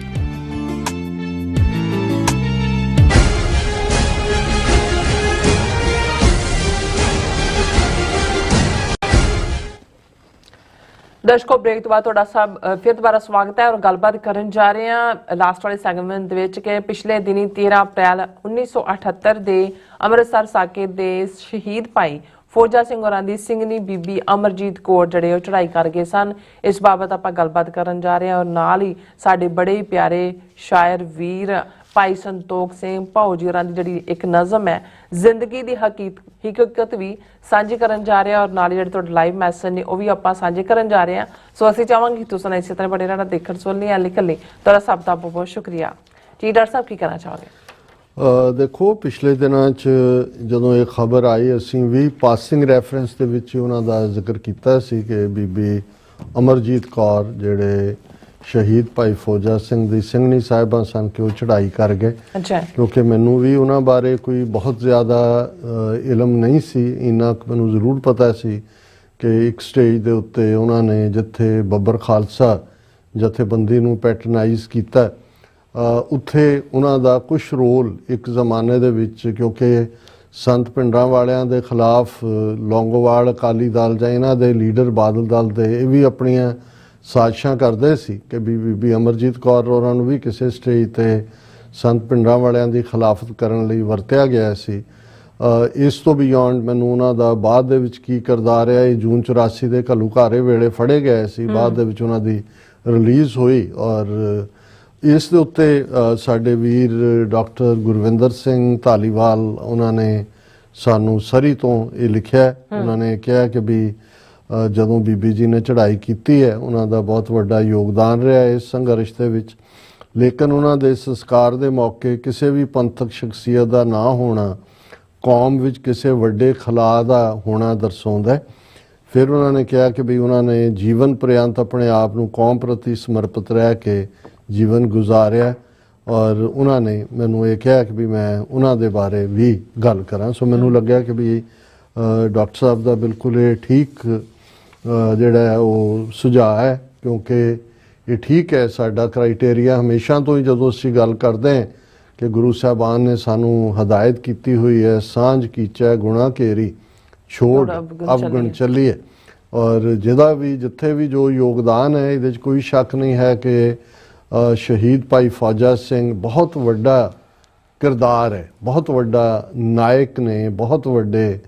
ਦਰਸ਼ਕੋ, ਬ੍ਰੇਕ ਤੋਂ ਬਾਅਦ ਤੁਹਾਡਾ ਸਭ ਫਿਰ ਦੁਬਾਰਾ ਸਵਾਗਤ ਹੈ। ਔਰ ਗੱਲਬਾਤ ਕਰਨ ਜਾ ਰਹੇ ਹਾਂ ਲਾਸਟ ਵਾਲੇ ਸੈਗਮੈਂਟ ਦੇ ਵਿੱਚ ਕਿ ਪਿਛਲੇ ਦਿਨੀ 13 ਅਪ੍ਰੈਲ 1978 ਦੇ ਅੰਮ੍ਰਿਤਸਰ ਸਾਕੇ ਦੇ ਸ਼ਹੀਦ ਭਾਈ ਫੌਜਾ ਸਿੰਘ ਹੋਰਾਂ ਦੀ ਸਿੰਘਣੀ ਬੀਬੀ ਅਮਰਜੀਤ ਕੌਰ ਜਿਹੜੇ ਉਹ ਚੜ੍ਹਾਈ ਕਰ ਗਏ ਸਨ। ਇਸ ਬਾਬਤ ਆਪਾਂ ਗੱਲਬਾਤ ਕਰਨ ਜਾ ਰਹੇ ਹਾਂ। ਔਰ ਨਾਲ ਹੀ ਸਾਡੇ ਬੜੇ ਹੀ ਪਿਆਰੇ ਸ਼ਾਇਰ ਵੀਰ ਭਾਈ ਸੰਤੋਖ ਸਿੰਘ ਭਾਊ ਜੀ ਹੋਰਾਂ ਦੀ ਜਿਹੜੀ ਇੱਕ ਨਜ਼ਮ ਹੈ ਜ਼ਿੰਦਗੀ ਦੀ ਹਕੀਕਤ ਵੀ ਸਾਂਝੀ ਕਰਨ ਜਾ ਰਹੇ ਹਾਂ। ਔਰ ਨਾਲ ਹੀ ਜਿਹੜੇ ਤੁਹਾਡੇ ਲਾਈਵ ਮੈਸੇਜ ਨੇ ਉਹ ਵੀ ਆਪਾਂ ਸਾਂਝੇ ਕਰਨ ਜਾ ਰਹੇ ਹਾਂ। ਸੋ ਅਸੀਂ ਚਾਹਾਂਗੇ ਤੁਸੀਂ ਇਸੇ ਤਰ੍ਹਾਂ ਬੜੇ ਰਹਿਣਾ, ਦੇਖਣ ਸੁਣਨੀ ਜਾਂ ਲਿਖਣ ਲਈ ਤੁਹਾਡਾ ਸਭ ਦਾ ਬਹੁਤ ਬਹੁਤ ਸ਼ੁਕਰੀਆ ਜੀ। ਡਾਕਟਰ ਸਾਹਿਬ ਕੀ ਕਹਿਣਾ ਚਾਹੋਗੇ? ਦੇਖੋ, ਪਿਛਲੇ ਦਿਨਾਂ 'ਚ ਜਦੋਂ ਇਹ ਖਬਰ ਆਈ ਅਸੀਂ ਵੀ ਪਾਸਿੰਗ ਰੈਫਰੈਂਸ ਦੇ ਵਿੱਚ ਉਹਨਾਂ ਦਾ ਜ਼ਿਕਰ ਕੀਤਾ ਸੀ ਕਿ ਬੀਬੀ ਅਮਰਜੀਤ ਕੌਰ ਜਿਹੜੇ ਸ਼ਹੀਦ ਭਾਈ ਫੌਜਾ ਸਿੰਘ ਦੀ ਸਿੰਘਣੀ ਸਾਹਿਬਾਂ ਸਨ ਕਿ ਉਹ ਚੜ੍ਹਾਈ ਕਰ ਗਏ। ਅੱਛਾ। ਕਿਉਂਕਿ ਮੈਨੂੰ ਵੀ ਉਹਨਾਂ ਬਾਰੇ ਕੋਈ ਬਹੁਤ ਜ਼ਿਆਦਾ ਇਲਮ ਨਹੀਂ ਸੀ, ਇੰਨਾ ਕੁ ਮੈਨੂੰ ਜ਼ਰੂਰ ਪਤਾ ਸੀ ਕਿ ਇੱਕ ਸਟੇਜ ਦੇ ਉੱਤੇ ਉਹਨਾਂ ਨੇ ਜਿੱਥੇ ਬੱਬਰ ਖਾਲਸਾ ਜਥੇਬੰਦੀ ਨੂੰ ਪੈਟਰਨਾਈਜ਼ ਕੀਤਾ, ਉੱਥੇ ਉਹਨਾਂ ਦਾ ਕੁਝ ਰੋਲ ਇੱਕ ਜ਼ਮਾਨੇ ਦੇ ਵਿੱਚ, ਕਿਉਂਕਿ ਸੰਤ ਪਿੰਡਾਂ ਵਾਲਿਆਂ ਦੇ ਖਿਲਾਫ ਲੌਂਗੋਵਾਲ ਅਕਾਲੀ ਦਲ ਜਾਂ ਇਹਨਾਂ ਦੇ ਲੀਡਰ ਬਾਦਲ ਦਲ ਦੇ ਇਹ ਵੀ ਆਪਣੀਆਂ ਸਾਜ਼ਿਸ਼ਾਂ ਕਰਦੇ ਸੀ ਕਿ ਬੀਬੀ ਅਮਰਜੀਤ ਕੌਰ ਉਹਨਾਂ ਨੂੰ ਵੀ ਕਿਸੇ ਸਟੇਜ 'ਤੇ ਸੰਤ ਪਿੰਡਾਂ ਵਾਲਿਆਂ ਦੀ ਖਿਲਾਫਤ ਕਰਨ ਲਈ ਵਰਤਿਆ ਗਿਆ ਸੀ। ਇਸ ਤੋਂ ਬਿਯੋਂਡ ਮੈਨੂੰ ਉਹਨਾਂ ਦਾ ਬਾਅਦ ਦੇ ਵਿੱਚ ਕੀ ਕਿਰਦਾਰ ਹੈ, ਇਹ ਜੂਨ 84 ਦੇ ਘੱਲੂਘਾਰੇ ਵੇਲੇ ਫੜੇ ਗਏ ਸੀ, ਬਾਅਦ ਦੇ ਵਿੱਚ ਉਹਨਾਂ ਦੀ ਰਿਲੀਜ਼ ਹੋਈ। ਔਰ ਇਸ ਦੇ ਉੱਤੇ ਸਾਡੇ ਵੀਰ ਡਾਕਟਰ ਗੁਰਵਿੰਦਰ ਸਿੰਘ ਧਾਲੀਵਾਲ ਉਹਨਾਂ ਨੇ ਸਾਨੂੰ ਸਰੀ ਤੋਂ ਇਹ ਲਿਖਿਆ। ਉਹਨਾਂ ਨੇ ਕਿਹਾ ਕਿ ਵੀ ਜਦੋਂ ਬੀਬੀ ਜੀ ਨੇ ਚੜ੍ਹਾਈ ਕੀਤੀ ਹੈ ਉਹਨਾਂ ਦਾ ਬਹੁਤ ਵੱਡਾ ਯੋਗਦਾਨ ਰਿਹਾ ਇਸ ਸੰਘਰਸ਼ ਦੇ ਵਿੱਚ, ਲੇਕਿਨ ਉਹਨਾਂ ਦੇ ਸੰਸਕਾਰ ਦੇ ਮੌਕੇ ਕਿਸੇ ਵੀ ਪੰਥਕ ਸ਼ਖਸੀਅਤ ਦਾ ਨਾ ਹੋਣਾ ਕੌਮ ਵਿੱਚ ਕਿਸੇ ਵੱਡੇ ਖਲਾਅ ਦਾ ਹੋਣਾ ਦਰਸਾਉਂਦਾ। ਫਿਰ ਉਹਨਾਂ ਨੇ ਕਿਹਾ ਕਿ ਵੀ ਉਹਨਾਂ ਨੇ ਜੀਵਨ ਪ੍ਰਯੰਤ ਆਪਣੇ ਆਪ ਨੂੰ ਕੌਮ ਪ੍ਰਤੀ ਸਮਰਪਿਤ ਰਹਿ ਕੇ ਜੀਵਨ ਗੁਜ਼ਾਰਿਆ। ਔਰ ਉਹਨਾਂ ਨੇ ਮੈਨੂੰ ਇਹ ਕਿਹਾ ਕਿ ਵੀ ਮੈਂ ਉਹਨਾਂ ਦੇ ਬਾਰੇ ਵੀ ਗੱਲ ਕਰਾਂ। ਸੋ ਮੈਨੂੰ ਲੱਗਿਆ ਕਿ ਵੀ ਡਾਕਟਰ ਸਾਹਿਬ ਦਾ ਬਿਲਕੁਲ ਇਹ ਠੀਕ ਜਿਹੜਾ ਹੈ ਉਹ ਸੁਝਾਅ ਹੈ, ਕਿਉਂਕਿ ਇਹ ਠੀਕ ਹੈ। ਸਾਡਾ ਕ੍ਰਾਈਟੇਰੀਆ ਹਮੇਸ਼ਾ ਤੋਂ ਹੀ ਜਦੋਂ ਅਸੀਂ ਗੱਲ ਕਰਦੇ ਹਾਂ ਕਿ ਗੁਰੂ ਸਾਹਿਬਾਨ ਨੇ ਸਾਨੂੰ ਹਦਾਇਤ ਕੀਤੀ ਹੋਈ ਹੈ, ਸਾਂਝ ਕੀਚੈ ਗੁਣਾ ਘੇਰੀ ਛੋੜ ਅਵਗੁਣ ਚੱਲੀਏ। ਔਰ ਜਿਹਦਾ ਵੀ ਜਿੱਥੇ ਵੀ ਜੋ ਯੋਗਦਾਨ ਹੈ ਇਹਦੇ 'ਚ ਕੋਈ ਸ਼ੱਕ ਨਹੀਂ ਹੈ ਕਿ ਸ਼ਹੀਦ ਭਾਈ ਫੌਜਾ ਸਿੰਘ ਬਹੁਤ ਵੱਡਾ ਕਿਰਦਾਰ ਹੈ, ਬਹੁਤ ਵੱਡਾ ਨਾਇਕ ਨੇ, ਬਹੁਤ ਵੱਡੇ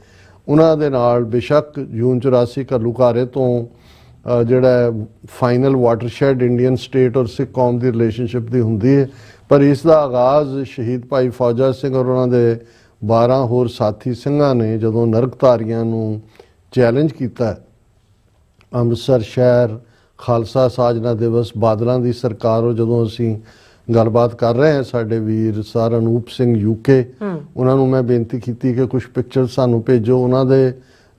ਉਹਨਾਂ ਦੇ ਨਾਲ ਬੇਸ਼ੱਕ ਜੂਨ 84 ਘੱਲੂਘਾਰੇ ਤੋਂ ਜਿਹੜਾ ਫਾਈਨਲ ਵਾਟਰਸ਼ੈਡ ਇੰਡੀਅਨ ਸਟੇਟ ਔਰ ਸਿੱਖ ਕੌਮ ਦੀ ਰਿਲੇਸ਼ਨਸ਼ਿਪ ਦੀ ਹੁੰਦੀ ਹੈ, ਪਰ ਇਸ ਦਾ ਆਗਾਜ਼ ਸ਼ਹੀਦ ਭਾਈ ਫੌਜਾ ਸਿੰਘ ਔਰ ਉਹਨਾਂ ਦੇ 12 ਹੋਰ ਸਾਥੀ ਸਿੰਘਾਂ ਨੇ ਜਦੋਂ ਨਰਕਧਾਰੀਆਂ ਨੂੰ ਚੈਲੰਜ ਕੀਤਾ। ਅੰਮ੍ਰਿਤਸਰ ਸ਼ਹਿਰ ਖਾਲਸਾ ਸਾਜਨਾ ਦਿਵਸ, ਬਾਦਲਾਂ ਦੀ ਸਰਕਾਰ, ਔਰ ਜਦੋਂ ਅਸੀਂ ਗੱਲਬਾਤ ਕਰ ਰਹੇ ਹਾਂ ਸਾਡੇ ਵੀਰ ਸਰ ਅਨੂਪ ਸਿੰਘ ਯੂਕੇ, ਉਹਨਾਂ ਨੂੰ ਮੈਂ ਬੇਨਤੀ ਕੀਤੀ ਕਿ ਕੁਝ ਪਿਕਚਰ ਸਾਨੂੰ ਭੇਜੋ ਉਹਨਾਂ ਦੇ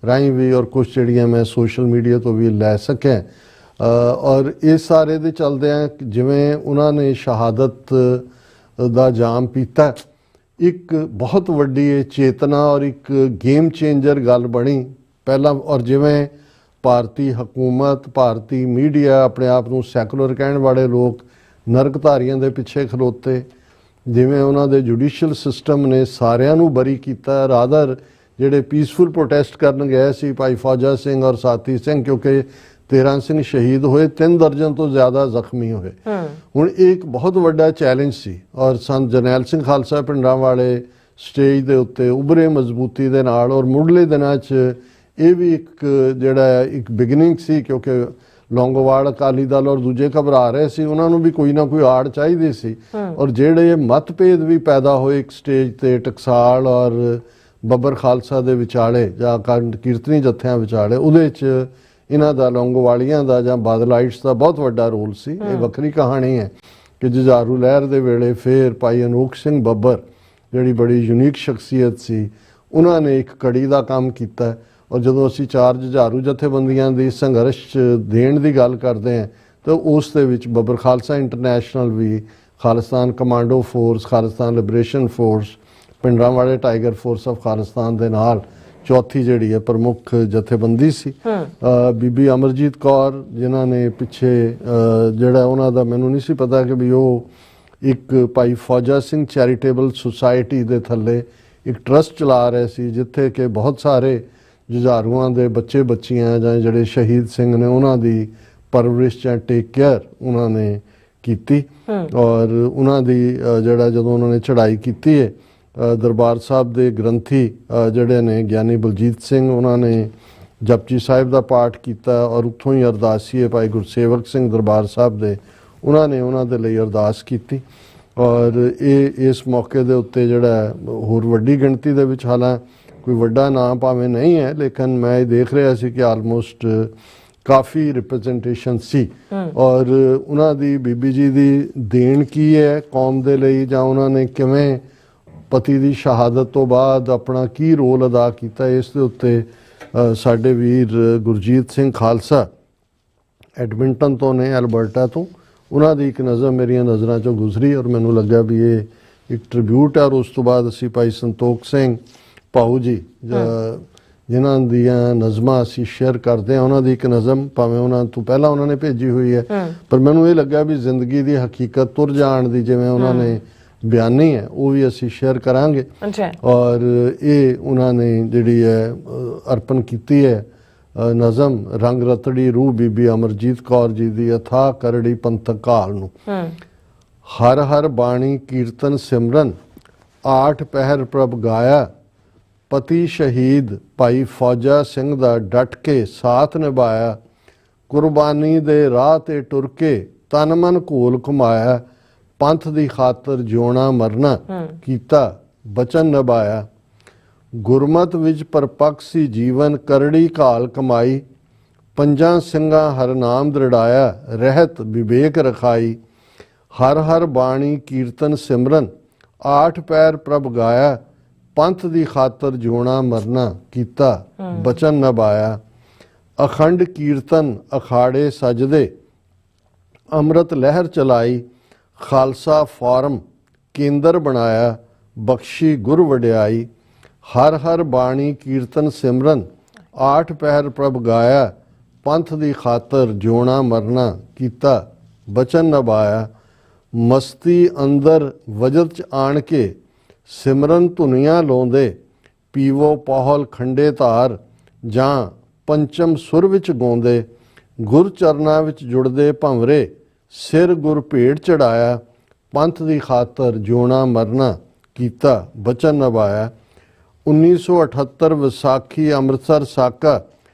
ਰਾਹੀਂ ਵੀ, ਔਰ ਕੁਝ ਜਿਹੜੀਆਂ ਮੈਂ ਸੋਸ਼ਲ ਮੀਡੀਆ ਤੋਂ ਵੀ ਲੈ ਸਕਿਆ। ਔਰ ਇਸ ਸਾਰੇ ਦੇ ਚੱਲਦਿਆਂ ਜਿਵੇਂ ਉਹਨਾਂ ਨੇ ਸ਼ਹਾਦਤ ਦਾ ਜਾਮ ਪੀਤਾ, ਇੱਕ ਬਹੁਤ ਵੱਡੀ ਇਹ ਚੇਤਨਾ ਔਰ ਇੱਕ ਗੇਮ ਚੇਂਜਰ ਗੱਲ ਬਣੀ ਪਹਿਲਾਂ। ਔਰ ਜਿਵੇਂ ਭਾਰਤੀ ਹਕੂਮਤ, ਭਾਰਤੀ ਮੀਡੀਆ, ਆਪਣੇ ਆਪ ਨੂੰ ਸੈਕੂਲਰ ਕਹਿਣ ਵਾਲੇ ਲੋਕ ਨਰਕਧਾਰੀਆਂ ਦੇ ਪਿੱਛੇ ਖਲੋਤੇ, ਜਿਵੇਂ ਉਹਨਾਂ ਦੇ ਜੁਡੀਸ਼ੀਅਲ ਸਿਸਟਮ ਨੇ ਸਾਰਿਆਂ ਨੂੰ ਬਰੀ ਕੀਤਾ। ਰਾਦਰ ਜਿਹੜੇ ਪੀਸਫੁਲ ਪ੍ਰੋਟੈਸਟ ਕਰਨ ਗਏ ਸੀ ਭਾਈ ਫੌਜਾ ਸਿੰਘ ਔਰ ਸਾਥੀ ਸਿੰਘ, ਕਿਉਂਕਿ 13 ਸਿੰਘ ਸ਼ਹੀਦ ਹੋਏ, 3 ਦਰਜਨ ਤੋਂ ਜ਼ਿਆਦਾ ਜ਼ਖਮੀ ਹੋਏ। ਹੁਣ ਇਹ ਇੱਕ ਬਹੁਤ ਵੱਡਾ ਚੈਲੰਜ ਸੀ। ਔਰ ਸੰਤ ਜਰਨੈਲ ਸਿੰਘ ਖਾਲਸਾ ਪਿੰਡਾਂ ਵਾਲੇ ਸਟੇਜ ਦੇ ਉੱਤੇ ਉਭਰੇ ਮਜ਼ਬੂਤੀ ਦੇ ਨਾਲ। ਔਰ ਮੁੱਢਲੇ ਦਿਨਾਂ 'ਚ ਇਹ ਵੀ ਇੱਕ ਜਿਹੜਾ ਇੱਕ ਬਿਗਨਿੰਗ ਸੀ, ਕਿਉਂਕਿ ਲੌਂਗੋਵਾਲ ਅਕਾਲੀ ਦਲ ਔਰ ਦੂਜੇ ਘਬਰਾ ਰਹੇ ਸੀ, ਉਹਨਾਂ ਨੂੰ ਵੀ ਕੋਈ ਨਾ ਕੋਈ ਆੜ ਚਾਹੀਦੀ ਸੀ। ਔਰ ਜਿਹੜੇ ਮਤਭੇਦ ਵੀ ਪੈਦਾ ਹੋਏ ਇੱਕ ਸਟੇਜ ਤੇ ਟਕਸਾਲ ਔਰ ਬੱਬਰ ਖਾਲਸਾ ਦੇ ਵਿਚਾਲੇ ਜਾਂ ਕੀਰਤਨੀ ਜੱਥਿਆਂ ਵਿਚਾਲੇ, ਉਹਦੇ 'ਚ ਇਹਨਾਂ ਦਾ ਲੌਂਗੋਵਾਲੀਆਂ ਦਾ ਜਾਂ ਬਾਦਲਾਈਟਸ ਦਾ ਬਹੁਤ ਵੱਡਾ ਰੋਲ ਸੀ। ਇਹ ਵੱਖਰੀ ਕਹਾਣੀ ਹੈ ਕਿ ਜੁਝਾਰੂ ਲਹਿਰ ਦੇ ਵੇਲੇ ਫਿਰ ਭਾਈ ਅਨੋਖ ਸਿੰਘ ਬੱਬਰ ਜਿਹੜੀ ਬੜੀ ਯੂਨੀਕ ਸ਼ਖਸੀਅਤ ਸੀ, ਉਹਨਾਂ ਨੇ ਇੱਕ ਕੜੀ ਦਾ ਕੰਮ ਕੀਤਾ। ਔਰ ਜਦੋਂ ਅਸੀਂ 4 ਜੁਝਾਰੂ ਜਥੇਬੰਦੀਆਂ ਦੀ ਸੰਘਰਸ਼ ਦੇਣ ਦੀ ਗੱਲ ਕਰਦੇ ਹਾਂ ਤਾਂ ਉਸ ਦੇ ਵਿੱਚ ਬੱਬਰ ਖਾਲਸਾ ਇੰਟਰਨੈਸ਼ਨਲ ਵੀ, Khalistan commando force, Khalistan liberation force, ਪਿੰਡਾਂ ਵਾਲੇ ਟਾਈਗਰ ਫੋਰਸ ਆਫ ਖਾਲਿਸਤਾਨ ਦੇ ਨਾਲ ਚੌਥੀ ਜਿਹੜੀ ਹੈ ਪ੍ਰਮੁੱਖ ਜਥੇਬੰਦੀ ਸੀ। ਬੀਬੀ ਅਮਰਜੀਤ ਕੌਰ ਜਿਨ੍ਹਾਂ ਨੇ ਪਿੱਛੇ ਜਿਹੜਾ ਉਹਨਾਂ ਦਾ ਮੈਨੂੰ ਨਹੀਂ ਸੀ ਪਤਾ ਕਿ ਵੀ ਉਹ ਇੱਕ ਭਾਈ ਫੌਜਾ ਸਿੰਘ ਚੈਰੀਟੇਬਲ ਸੁਸਾਇਟੀ ਦੇ ਥੱਲੇ ਇੱਕ ਟਰਸਟ ਚਲਾ ਰਹੇ ਸੀ, ਜਿੱਥੇ ਕਿ ਬਹੁਤ ਸਾਰੇ ਜੁਝਾਰੂਆਂ ਦੇ ਬੱਚੇ ਬੱਚੀਆਂ ਜਾਂ ਜਿਹੜੇ ਸ਼ਹੀਦ ਸਿੰਘ ਨੇ ਉਹਨਾਂ ਦੀ ਪਰਵਰਿਸ਼ ਜਾਂ ਟੇਕ ਕੇਅਰ ਉਹਨਾਂ ਨੇ ਕੀਤੀ। ਔਰ ਉਹਨਾਂ ਦੀ ਜਿਹੜਾ ਜਦੋਂ ਉਹਨਾਂ ਨੇ ਚੜ੍ਹਾਈ ਕੀਤੀ ਹੈ, ਦਰਬਾਰ ਸਾਹਿਬ ਦੇ ਗ੍ਰੰਥੀ ਜਿਹੜੇ ਨੇ ਗਿਆਨੀ ਬਲਜੀਤ ਸਿੰਘ, ਉਹਨਾਂ ਨੇ ਜਪਜੀ ਸਾਹਿਬ ਦਾ ਪਾਠ ਕੀਤਾ। ਔਰ ਉੱਥੋਂ ਹੀ ਅਰਦਾਸੀਏ ਭਾਈ ਗੁਰਸੇਵਕ ਸਿੰਘ ਦਰਬਾਰ ਸਾਹਿਬ ਦੇ, ਉਹਨਾਂ ਨੇ ਉਹਨਾਂ ਦੇ ਲਈ ਅਰਦਾਸ ਕੀਤੀ। ਔਰ ਇਹ ਇਸ ਮੌਕੇ ਦੇ ਉੱਤੇ ਜਿਹੜਾ ਹੋਰ ਵੱਡੀ ਗਿਣਤੀ ਦੇ ਵਿੱਚ, ਹਾਲਾਂਕਿ ਕੋਈ ਵੱਡਾ ਨਾਮ ਭਾਵੇਂ ਨਹੀਂ ਹੈ, ਲੇਕਿਨ ਮੈਂ ਇਹ ਦੇਖ ਰਿਹਾ ਸੀ ਕਿ ਆਲਮੋਸਟ ਕਾਫੀ ਰਿਪਰੈਜ਼ੈਂਟੇਸ਼ਨ ਸੀ। ਔਰ ਉਹਨਾਂ ਦੀ ਬੀਬੀ ਜੀ ਦੀ ਦੇਣ ਕੀ ਹੈ ਕੌਮ ਦੇ ਲਈ, ਜਾਂ ਉਹਨਾਂ ਨੇ ਕਿਵੇਂ ਪਤੀ ਦੀ ਸ਼ਹਾਦਤ ਤੋਂ ਬਾਅਦ ਆਪਣਾ ਕੀ ਰੋਲ ਅਦਾ ਕੀਤਾ, ਇਸ ਦੇ ਉੱਤੇ ਸਾਡੇ ਵੀਰ ਗੁਰਜੀਤ ਸਿੰਘ ਖਾਲਸਾ ਐਡਮਿੰਟਨ ਤੋਂ ਨੇ, ਐਲਬਰਟਾ ਤੋਂ, ਉਹਨਾਂ ਦੀ ਇੱਕ ਨਜ਼ਮ ਮੇਰੀਆਂ ਨਜ਼ਰਾਂ 'ਚੋਂ ਗੁਜ਼ਰੀ ਔਰ ਮੈਨੂੰ ਲੱਗਾ ਵੀ ਇਹ ਇੱਕ ਟ੍ਰਿਬਿਊਟ ਹੈ। ਔਰ ਉਸ ਤੋਂ ਬਾਅਦ ਅਸੀਂ ਭਾਈ ਸੰਤੋਖ ਸਿੰਘ ਭਾਊ ਜੀ ਜਿਨ੍ਹਾਂ ਦੀਆਂ ਨਜ਼ਮਾਂ ਅਸੀਂ ਸ਼ੇਅਰ ਕਰਦੇ ਹਾਂ, ਉਹਨਾਂ ਦੀ ਇੱਕ ਨਜ਼ਮ ਭਾਵੇਂ ਉਹਨਾਂ ਤੋਂ ਪਹਿਲਾਂ ਉਹਨਾਂ ਨੇ ਭੇਜੀ ਹੋਈ ਹੈ, ਪਰ ਮੈਨੂੰ ਇਹ ਲੱਗਾ ਵੀ ਜ਼ਿੰਦਗੀ ਦੀ ਹਕੀਕਤ ਤੁਰ ਜਾਣ ਦੀ ਜਿਵੇਂ ਉਹਨਾਂ ਨੇ ਬਿਆਨੀ ਹੈ ਉਹ ਵੀ ਅਸੀਂ ਸ਼ੇਅਰ ਕਰਾਂਗੇ। ਔਰ ਇਹ ਉਹਨਾਂ ਨੇ ਜਿਹੜੀ ਹੈ ਅਰਪਣ ਕੀਤੀ ਹੈ ਨਜ਼ਮ ਰੰਗ ਰਤੜੀ ਰੂਹ ਬੀਬੀ ਅਮਰਜੀਤ ਕੌਰ ਜੀ ਦੀ ਅਥਾਹ ਕਰੜੀ ਪੰਥਕ ਕਾਲ ਨੂੰ। ਹਰ ਹਰ ਬਾਣੀ ਕੀਰਤਨ ਸਿਮਰਨ ਆਠ ਪਹਿਰ ਪ੍ਰਭ ਗਾਇਆ, ਪਤੀ ਸ਼ਹੀਦ ਭਾਈ ਫੌਜਾ ਸਿੰਘ ਦਾ ਡਟ ਕੇ ਸਾਥ ਨਿਭਾਇਆ, ਕੁਰਬਾਨੀ ਦੇ ਰਾਹ ਤੇ ਟੁਰ ਕੇ ਤਨ ਮਨ ਘੋਲ ਘੁਮਾਇਆ, ਪੰਥ ਦੀ ਖਾਤਰ ਜਿਉਣਾ ਮਰਨਾ ਕੀਤਾ ਬਚਨ ਨਿਭਾਇਆ, ਗੁਰਮਤ ਵਿੱਚ ਪਰਪੱਕ ਸੀ ਜੀਵਨ ਕਰੜੀ ਘਾਲ ਕਮਾਈ, ਪੰਜਾਂ ਸਿੰਘਾਂ ਹਰ ਨਾਮ ਦ੍ਰਿੜਾਇਆ ਰਹਿਤ ਵਿਵੇਕ ਰਖਾਈ, ਹਰ ਹਰ ਬਾਣੀ ਕੀਰਤਨ ਸਿਮਰਨ ਆਠ ਪੈਰ ਪ੍ਰਭ ਗਾਇਆ, ਪੰਥ ਦੀ ਖਾਤਰ ਜਿਉਣਾ ਮਰਨਾ ਕੀਤਾ ਬਚਨ ਨਿਭਾਇਆ, ਅਖੰਡ ਕੀਰਤਨ ਅਖਾੜੇ ਸਜਦੇ ਅੰਮ੍ਰਿਤ ਲਹਿਰ ਚਲਾਈ, ਖਾਲਸਾ ਫਾਰਮ ਕੇਂਦਰ ਬਣਾਇਆ ਬਖਸ਼ੀ ਗੁਰ ਵਡਿਆਈ, ਹਰ ਹਰ ਬਾਣੀ ਕੀਰਤਨ ਸਿਮਰਨ ਆਠ ਪਹਿਰ ਪ੍ਰਭ ਗਾਇਆ, ਪੰਥ ਦੀ ਖਾਤਰ ਜਿਉਣਾ ਮਰਨਾ ਕੀਤਾ ਬਚਨ ਨਿਭਾਇਆ, ਮਸਤੀ ਅੰਦਰ ਵਜਦ ਚ ਆਣ ਕੇ ਸਿਮਰਨ ਧੁਨੀਆਂ ਲਾਉਂਦੇ, ਪੀਵੋ ਪਹਲ ਖੰਡੇ ਧਾਰ ਜਾਂ ਪੰਚਮ ਸੁਰ ਵਿੱਚ ਗਾਉਂਦੇ, ਗੁਰ ਚਰਨਾਂ ਵਿੱਚ ਜੁੜਦੇ ਭੰਵਰੇ ਸਿਰ ਗੁਰ ਭੇਟ ਚੜਾਇਆ, ਪੰਥ ਦੀ ਖਾਤਰ ਜਿਉਣਾ ਮਰਨਾ ਕੀਤਾ ਬਚਨ ਨਿਭਾਇਆ, 1978 ਵਿਸਾਖੀ ਅੰਮ੍ਰਿਤਸਰ ਸਾਕਾ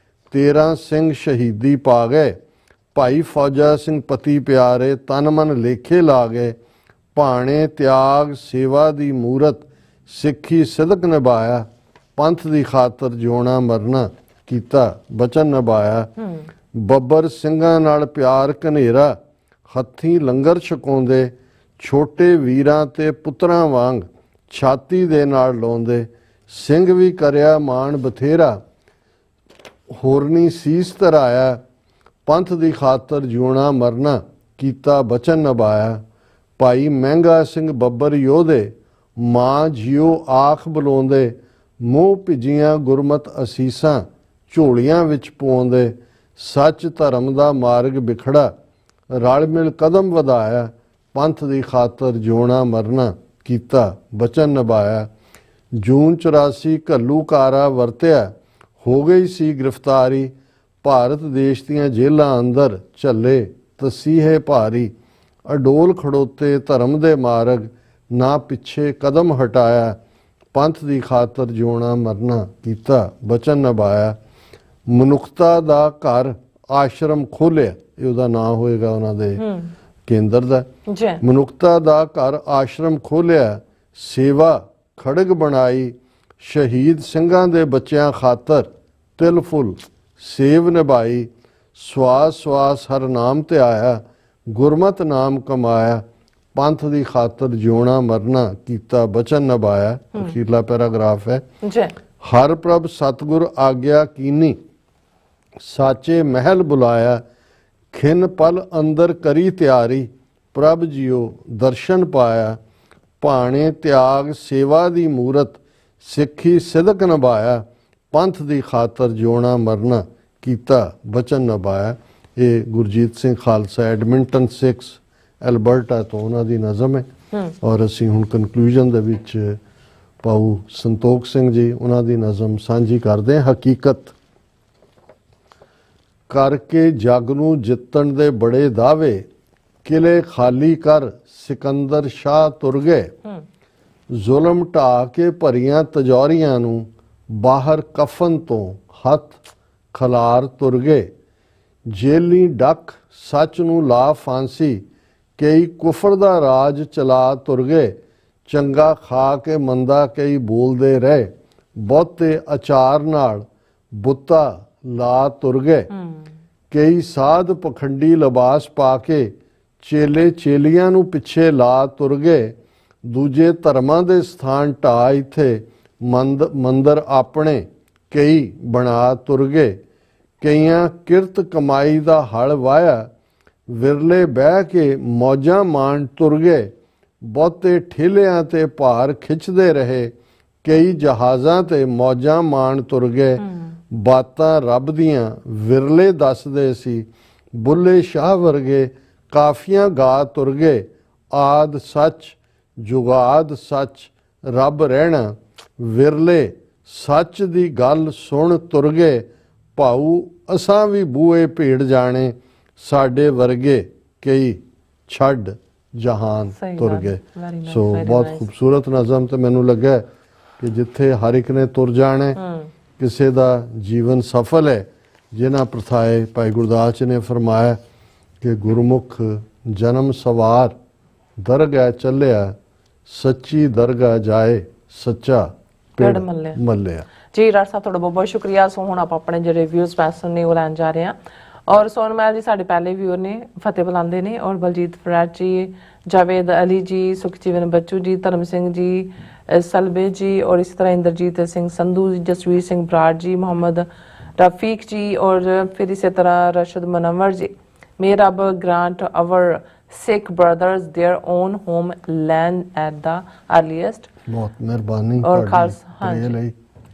13 ਸਿੰਘ ਸ਼ਹੀਦੀ ਪਾ ਗਏ, ਭਾਈ ਫੌਜਾ ਸਿੰਘ ਪਤੀ ਪਿਆਰੇ ਤਨ ਮਨ ਲੇਖੇ ਲਾ ਗਏ, ਭਾਣੇ ਤਿਆਗ ਸੇਵਾ ਦੀ ਮੂਰਤ ਸਿੱਖੀ ਸਿਦਕ ਨਿਭਾਇਆ, ਪੰਥ ਦੀ ਖਾਤਰ ਜਿਉਣਾ ਮਰਨਾ ਕੀਤਾ ਬਚਨ ਨਿਭਾਇਆ, ਬੱਬਰ ਸਿੰਘਾਂ ਨਾਲ ਪਿਆਰ ਘਨੇਰਾ ਹੱਥੀਂ ਲੰਗਰ ਛਕਾਉਂਦੇ, ਛੋਟੇ ਵੀਰਾਂ ਤੇ ਪੁੱਤਰਾਂ ਵਾਂਗ ਛਾਤੀ ਦੇ ਨਾਲ ਲਾਉਂਦੇ, ਸਿੰਘ ਵੀ ਕਰਿਆ ਮਾਣ ਬਥੇਰਾ ਹੋਰਨੀ ਸੀਸ ਧਰਾਇਆ, ਪੰਥ ਦੀ ਖਾਤਰ ਜਿਉਣਾ ਮਰਨਾ ਕੀਤਾ ਬਚਨ ਨਿਭਾਇਆ, ਭਾਈ ਮਹਿੰਗਾ ਸਿੰਘ ਬੱਬਰ ਯੋਧੇ ਮਾਂ ਜਿਉ ਆਖ ਬੁਲਾਉਂਦੇ, ਮੂੰਹ ਭਿੱਜੀਆਂ ਗੁਰਮਤ ਅਸੀਸਾਂ ਝੋਲੀਆਂ ਵਿੱਚ ਪਾਉਂਦੇ, ਸੱਚ ਧਰਮ ਦਾ ਮਾਰਗ ਵਿਖੜਾ ਰਲ ਮਿਲ ਕਦਮ ਵਧਾਇਆ, ਪੰਥ ਦੀ ਖਾਤਰ ਜਿਉਣਾ ਮਰਨਾ ਕੀਤਾ ਬਚਨ ਨਿਭਾਇਆ, ਜੂਨ 84 ਘੱਲੂਕਾਰਾ ਵਰਤਿਆ ਹੋ ਗਈ ਸੀ ਗ੍ਰਿਫਤਾਰੀ, ਭਾਰਤ ਦੇਸ਼ ਦੀਆਂ ਜੇਲ੍ਹਾਂ ਅੰਦਰ ਝੱਲੇ ਤਸੀਹੇ ਭਾਰੀ, ਅਡੋਲ ਖੜੋਤੇ ਧਰਮ ਦੇ ਮਾਰਗ ਨਾ ਪਿੱਛੇ ਕਦਮ ਹਟਾਇਆ, ਪੰਥ ਦੀ ਖਾਤਰ ਜਿਉਣਾ ਮਰਨਾ ਕੀਤਾ ਬਚਨ ਨਿਭਾਇਆ, ਮਨੁੱਖਤਾ ਦਾ ਘਰ ਆਸ਼ਰਮ ਖੋਲ੍ਹਿਆ, ਇਹ ਉਹਦਾ ਨਾਂ ਹੋਏਗਾ ਉਹਨਾਂ ਦੇ ਕੇਂਦਰ ਦਾ, ਮਨੁੱਖਤਾ ਦਾ ਘਰ ਆਸ਼ਰਮ ਖੋਲ੍ਹਿਆ, ਸੇਵਾ ਖੜਗ ਬਣਾਈ, ਸ਼ਹੀਦ ਸਿੰਘਾਂ ਦੇ ਬੱਚਿਆਂ ਖਾਤਰ ਤਿਲ ਫੁੱਲ ਸੇਵ ਨਿਭਾਈ, ਸਵਾਸ ਸਵਾਸ ਹਰ ਨਾਮ ਤੇ ਆਇਆ, ਗੁਰਮਤ ਨਾਮ ਕਮਾਇਆ, ਪੰਥ ਦੀ ਖਾਤਰ ਜਿਉਣਾ ਮਰਨਾ ਕੀਤਾ ਬਚਨ ਨਿਭਾਇਆ। ਅਖੀਰਲਾ ਪੈਰਾਗ੍ਰਾਫ ਹੈ, ਹਰ ਪ੍ਰਭ ਸਤਿਗੁਰ ਆਗਿਆ ਕੀਨੀ ਸਾਚੇ ਮਹਿਲ ਬੁਲਾਇਆ, ਖਿਨ ਪਲ ਅੰਦਰ ਕਰੀ ਤਿਆਰੀ ਪ੍ਰਭ ਜੀਓ ਦਰਸ਼ਨ ਪਾਇਆ, ਭਾਣੇ ਤਿਆਗ ਸੇਵਾ ਦੀ ਮੂਰਤ ਸਿੱਖੀ ਸਿਦਕ ਨਿਭਾਇਆ, ਪੰਥ ਦੀ ਖਾਤਰ ਜਿਉਣਾ ਮਰਨਾ ਕੀਤਾ ਬਚਨ ਨਿਭਾਇਆ। ਇਹ ਗੁਰਜੀਤ ਸਿੰਘ ਖਾਲਸਾ ਐਡਮਿੰਟਨ 6 ਐਲਬਰਟਾ ਤੋਂ ਉਹਨਾਂ ਦੀ ਨਜ਼ਮ ਹੈ। ਔਰ ਅਸੀਂ ਹੁਣ ਕਨਕਲੂਜਨ ਦੇ ਵਿੱਚ ਪਾਉ ਸੰਤੋਖ ਸਿੰਘ ਜੀ ਉਹਨਾਂ ਦੀ ਨਜ਼ਮ ਸਾਂਝੀ ਕਰਦੇ ਹਾਂ। ਹਕੀਕਤ ਕਰਕੇ ਜੱਗ ਨੂੰ ਜਿੱਤਣ ਦੇ ਬੜੇ ਦਾਅਵੇ, ਕਿਲੇ ਖਾਲੀ ਕਰ ਸਿਕੰਦਰ ਸ਼ਾਹ ਤੁਰ ਗਏ, ਜ਼ੁਲਮ ਢਾ ਕੇ ਭਰੀਆਂ ਤਜੌਰੀਆਂ ਨੂੰ ਬਾਹਰ ਕਫਨ ਤੋਂ ਹੱਥ ਖਲਾਰ ਤੁਰ ਗਏ, ਜੇਲੀ ਡੱਕ ਸੱਚ ਨੂੰ ਲਾ ਫਾਂਸੀ, ਕਈ ਕੁਫਰ ਦਾ ਰਾਜ ਚਲਾ ਤੁਰ ਗਏ, ਚੰਗਾ ਖਾ ਕੇ ਮੰਦਾ ਕਈ ਬੋਲਦੇ ਰਹੇ, ਬਹੁਤੇ ਅਚਾਰ ਨਾਲ ਬੁੱਤਾ ਲਾ ਤੁਰ ਗਏ, ਕਈ ਸਾਧ ਪਖੰਡੀ ਲਿਬਾਸ ਪਾ ਕੇ ਚੇਲੇ ਚੇਲੀਆਂ ਨੂੰ ਪਿੱਛੇ ਲਾ ਤੁਰ ਗਏ, ਦੂਜੇ ਧਰਮਾਂ ਦੇ ਸਥਾਨ ਢਾ ਇੱਥੇ ਮੰਦਰ ਆਪਣੇ ਕਈ ਬਣਾ ਤੁਰ ਗਏ, ਕਈਆਂ ਕਿਰਤ ਕਮਾਈ ਦਾ ਹਲ ਵਾਇਆ, ਵਿਰਲੇ ਬਹਿ ਕੇ ਮੌਜਾਂ ਮਾਣ ਤੁਰ ਗਏ, ਬਹੁਤੇ ਠੇਲਿਆਂ ਤੇ ਭਾਰ ਖਿੱਚਦੇ ਰਹੇ, ਕਈ ਜਹਾਜ਼ਾਂ ਤੇ ਮੌਜਾਂ ਮਾਣ ਤੁਰ ਗਏ, ਬਾਤਾਂ ਰੱਬ ਦੀਆਂ ਵਿਰਲੇ ਦੱਸਦੇ ਸੀ, ਬੁੱਲੇ ਸ਼ਾਹ ਵਰਗੇ ਕਾਫੀਆਂ ਗਾ ਤੁਰ ਗਏ, ਆਦ ਸੱਚ ਜੁਗਾਦ ਸੱਚ ਰੱਬ ਰਹਿਣਾ, ਵਿਰਲੇ ਸੱਚ ਦੀ ਗੱਲ ਸੁਣ ਤੁਰ ਗਏ, ਭਾਊ ਅਸਾਂ ਵੀ ਬੂਏ ਭੇੜ ਜਾਣੇ, ਸਾਡੇ ਵਰਗੇ ਕਈ ਛੱਡ ਜਹਾਨ ਤੁਰ ਗਏ। ਸੋ ਬਹੁਤ ਖੂਬਸੂਰਤ ਨਜ਼ਮ, ਤੇ ਮੈਨੂੰ ਲੱਗਾ ਕਿ ਜਿੱਥੇ ਹਰ ਇੱਕ ਨੇ ਤੁਰ ਜਾਣਾ, ਕਿਸੇ ਦਾ ਜੀਵਨ ਸਫਲ ਹੈ। ਜਿਨ੍ਹਾਂ ਪ੍ਰਥਾਏ ਭਾਈ ਗੁਰਦਾਸ ਜੀ ਨੇ ਫਰਮਾਇਆ ਕਿ ਗੁਰਮੁਖ ਜਨਮ ਸਵਾਰ ਦਰਗਾਹ ਚੱਲਿਆ, ਸੱਚੀ ਦਰਗਾਹ ਜਾਏ ਸੱਚਾ ਪਿੜ ਮੱਲਿਆ। ਜੀ ਡਾਕਟਰ ਸਾਹਿਬ ਤੁਹਾਡਾ ਬਹੁਤ ਬਹੁਤ ਸ਼ੁਕਰੀਆ। ਸੋ ਹੁਣ ਆਪਾਂ ਆਪਣੇ ਜਿਹੜੇ ਵਿਊਜ਼ ਪੈਸਨ ਨੇ ਉਹ ਲੈਣ ਜਾ ਰਹੇ ਹਾਂ। ਔਰ ਸੋਨਮੈਲ ਜੀ ਸਾਡੇ ਪਹਿਲੇ ਵਿਊਅਰ ਨੇ, ਫਤਿਹ ਬੁਲਾਉਂਦੇ ਨੇ। ਔਰ ਬਲਜੀਤ ਫਰਾਟ ਜੀ, ਜਾਵੇਦ ਅਲੀ ਜੀ, ਸੁਖਜੀਵਨ ਬੱਚੂ ਜੀ, ਧਰਮ ਸਿੰਘ ਜੀ, ਸਲਬੇ ਜੀ, और इसी तरह इंद्रजीत सिंह संधू, जसवीर सिंह बराड़ जी, मोहम्मद रफीक जी, और फिर इसी तरह रशद मनवर जी। May Rab grant our Sikh brothers their own home land at the earliest। बहुत मेहरबानी। और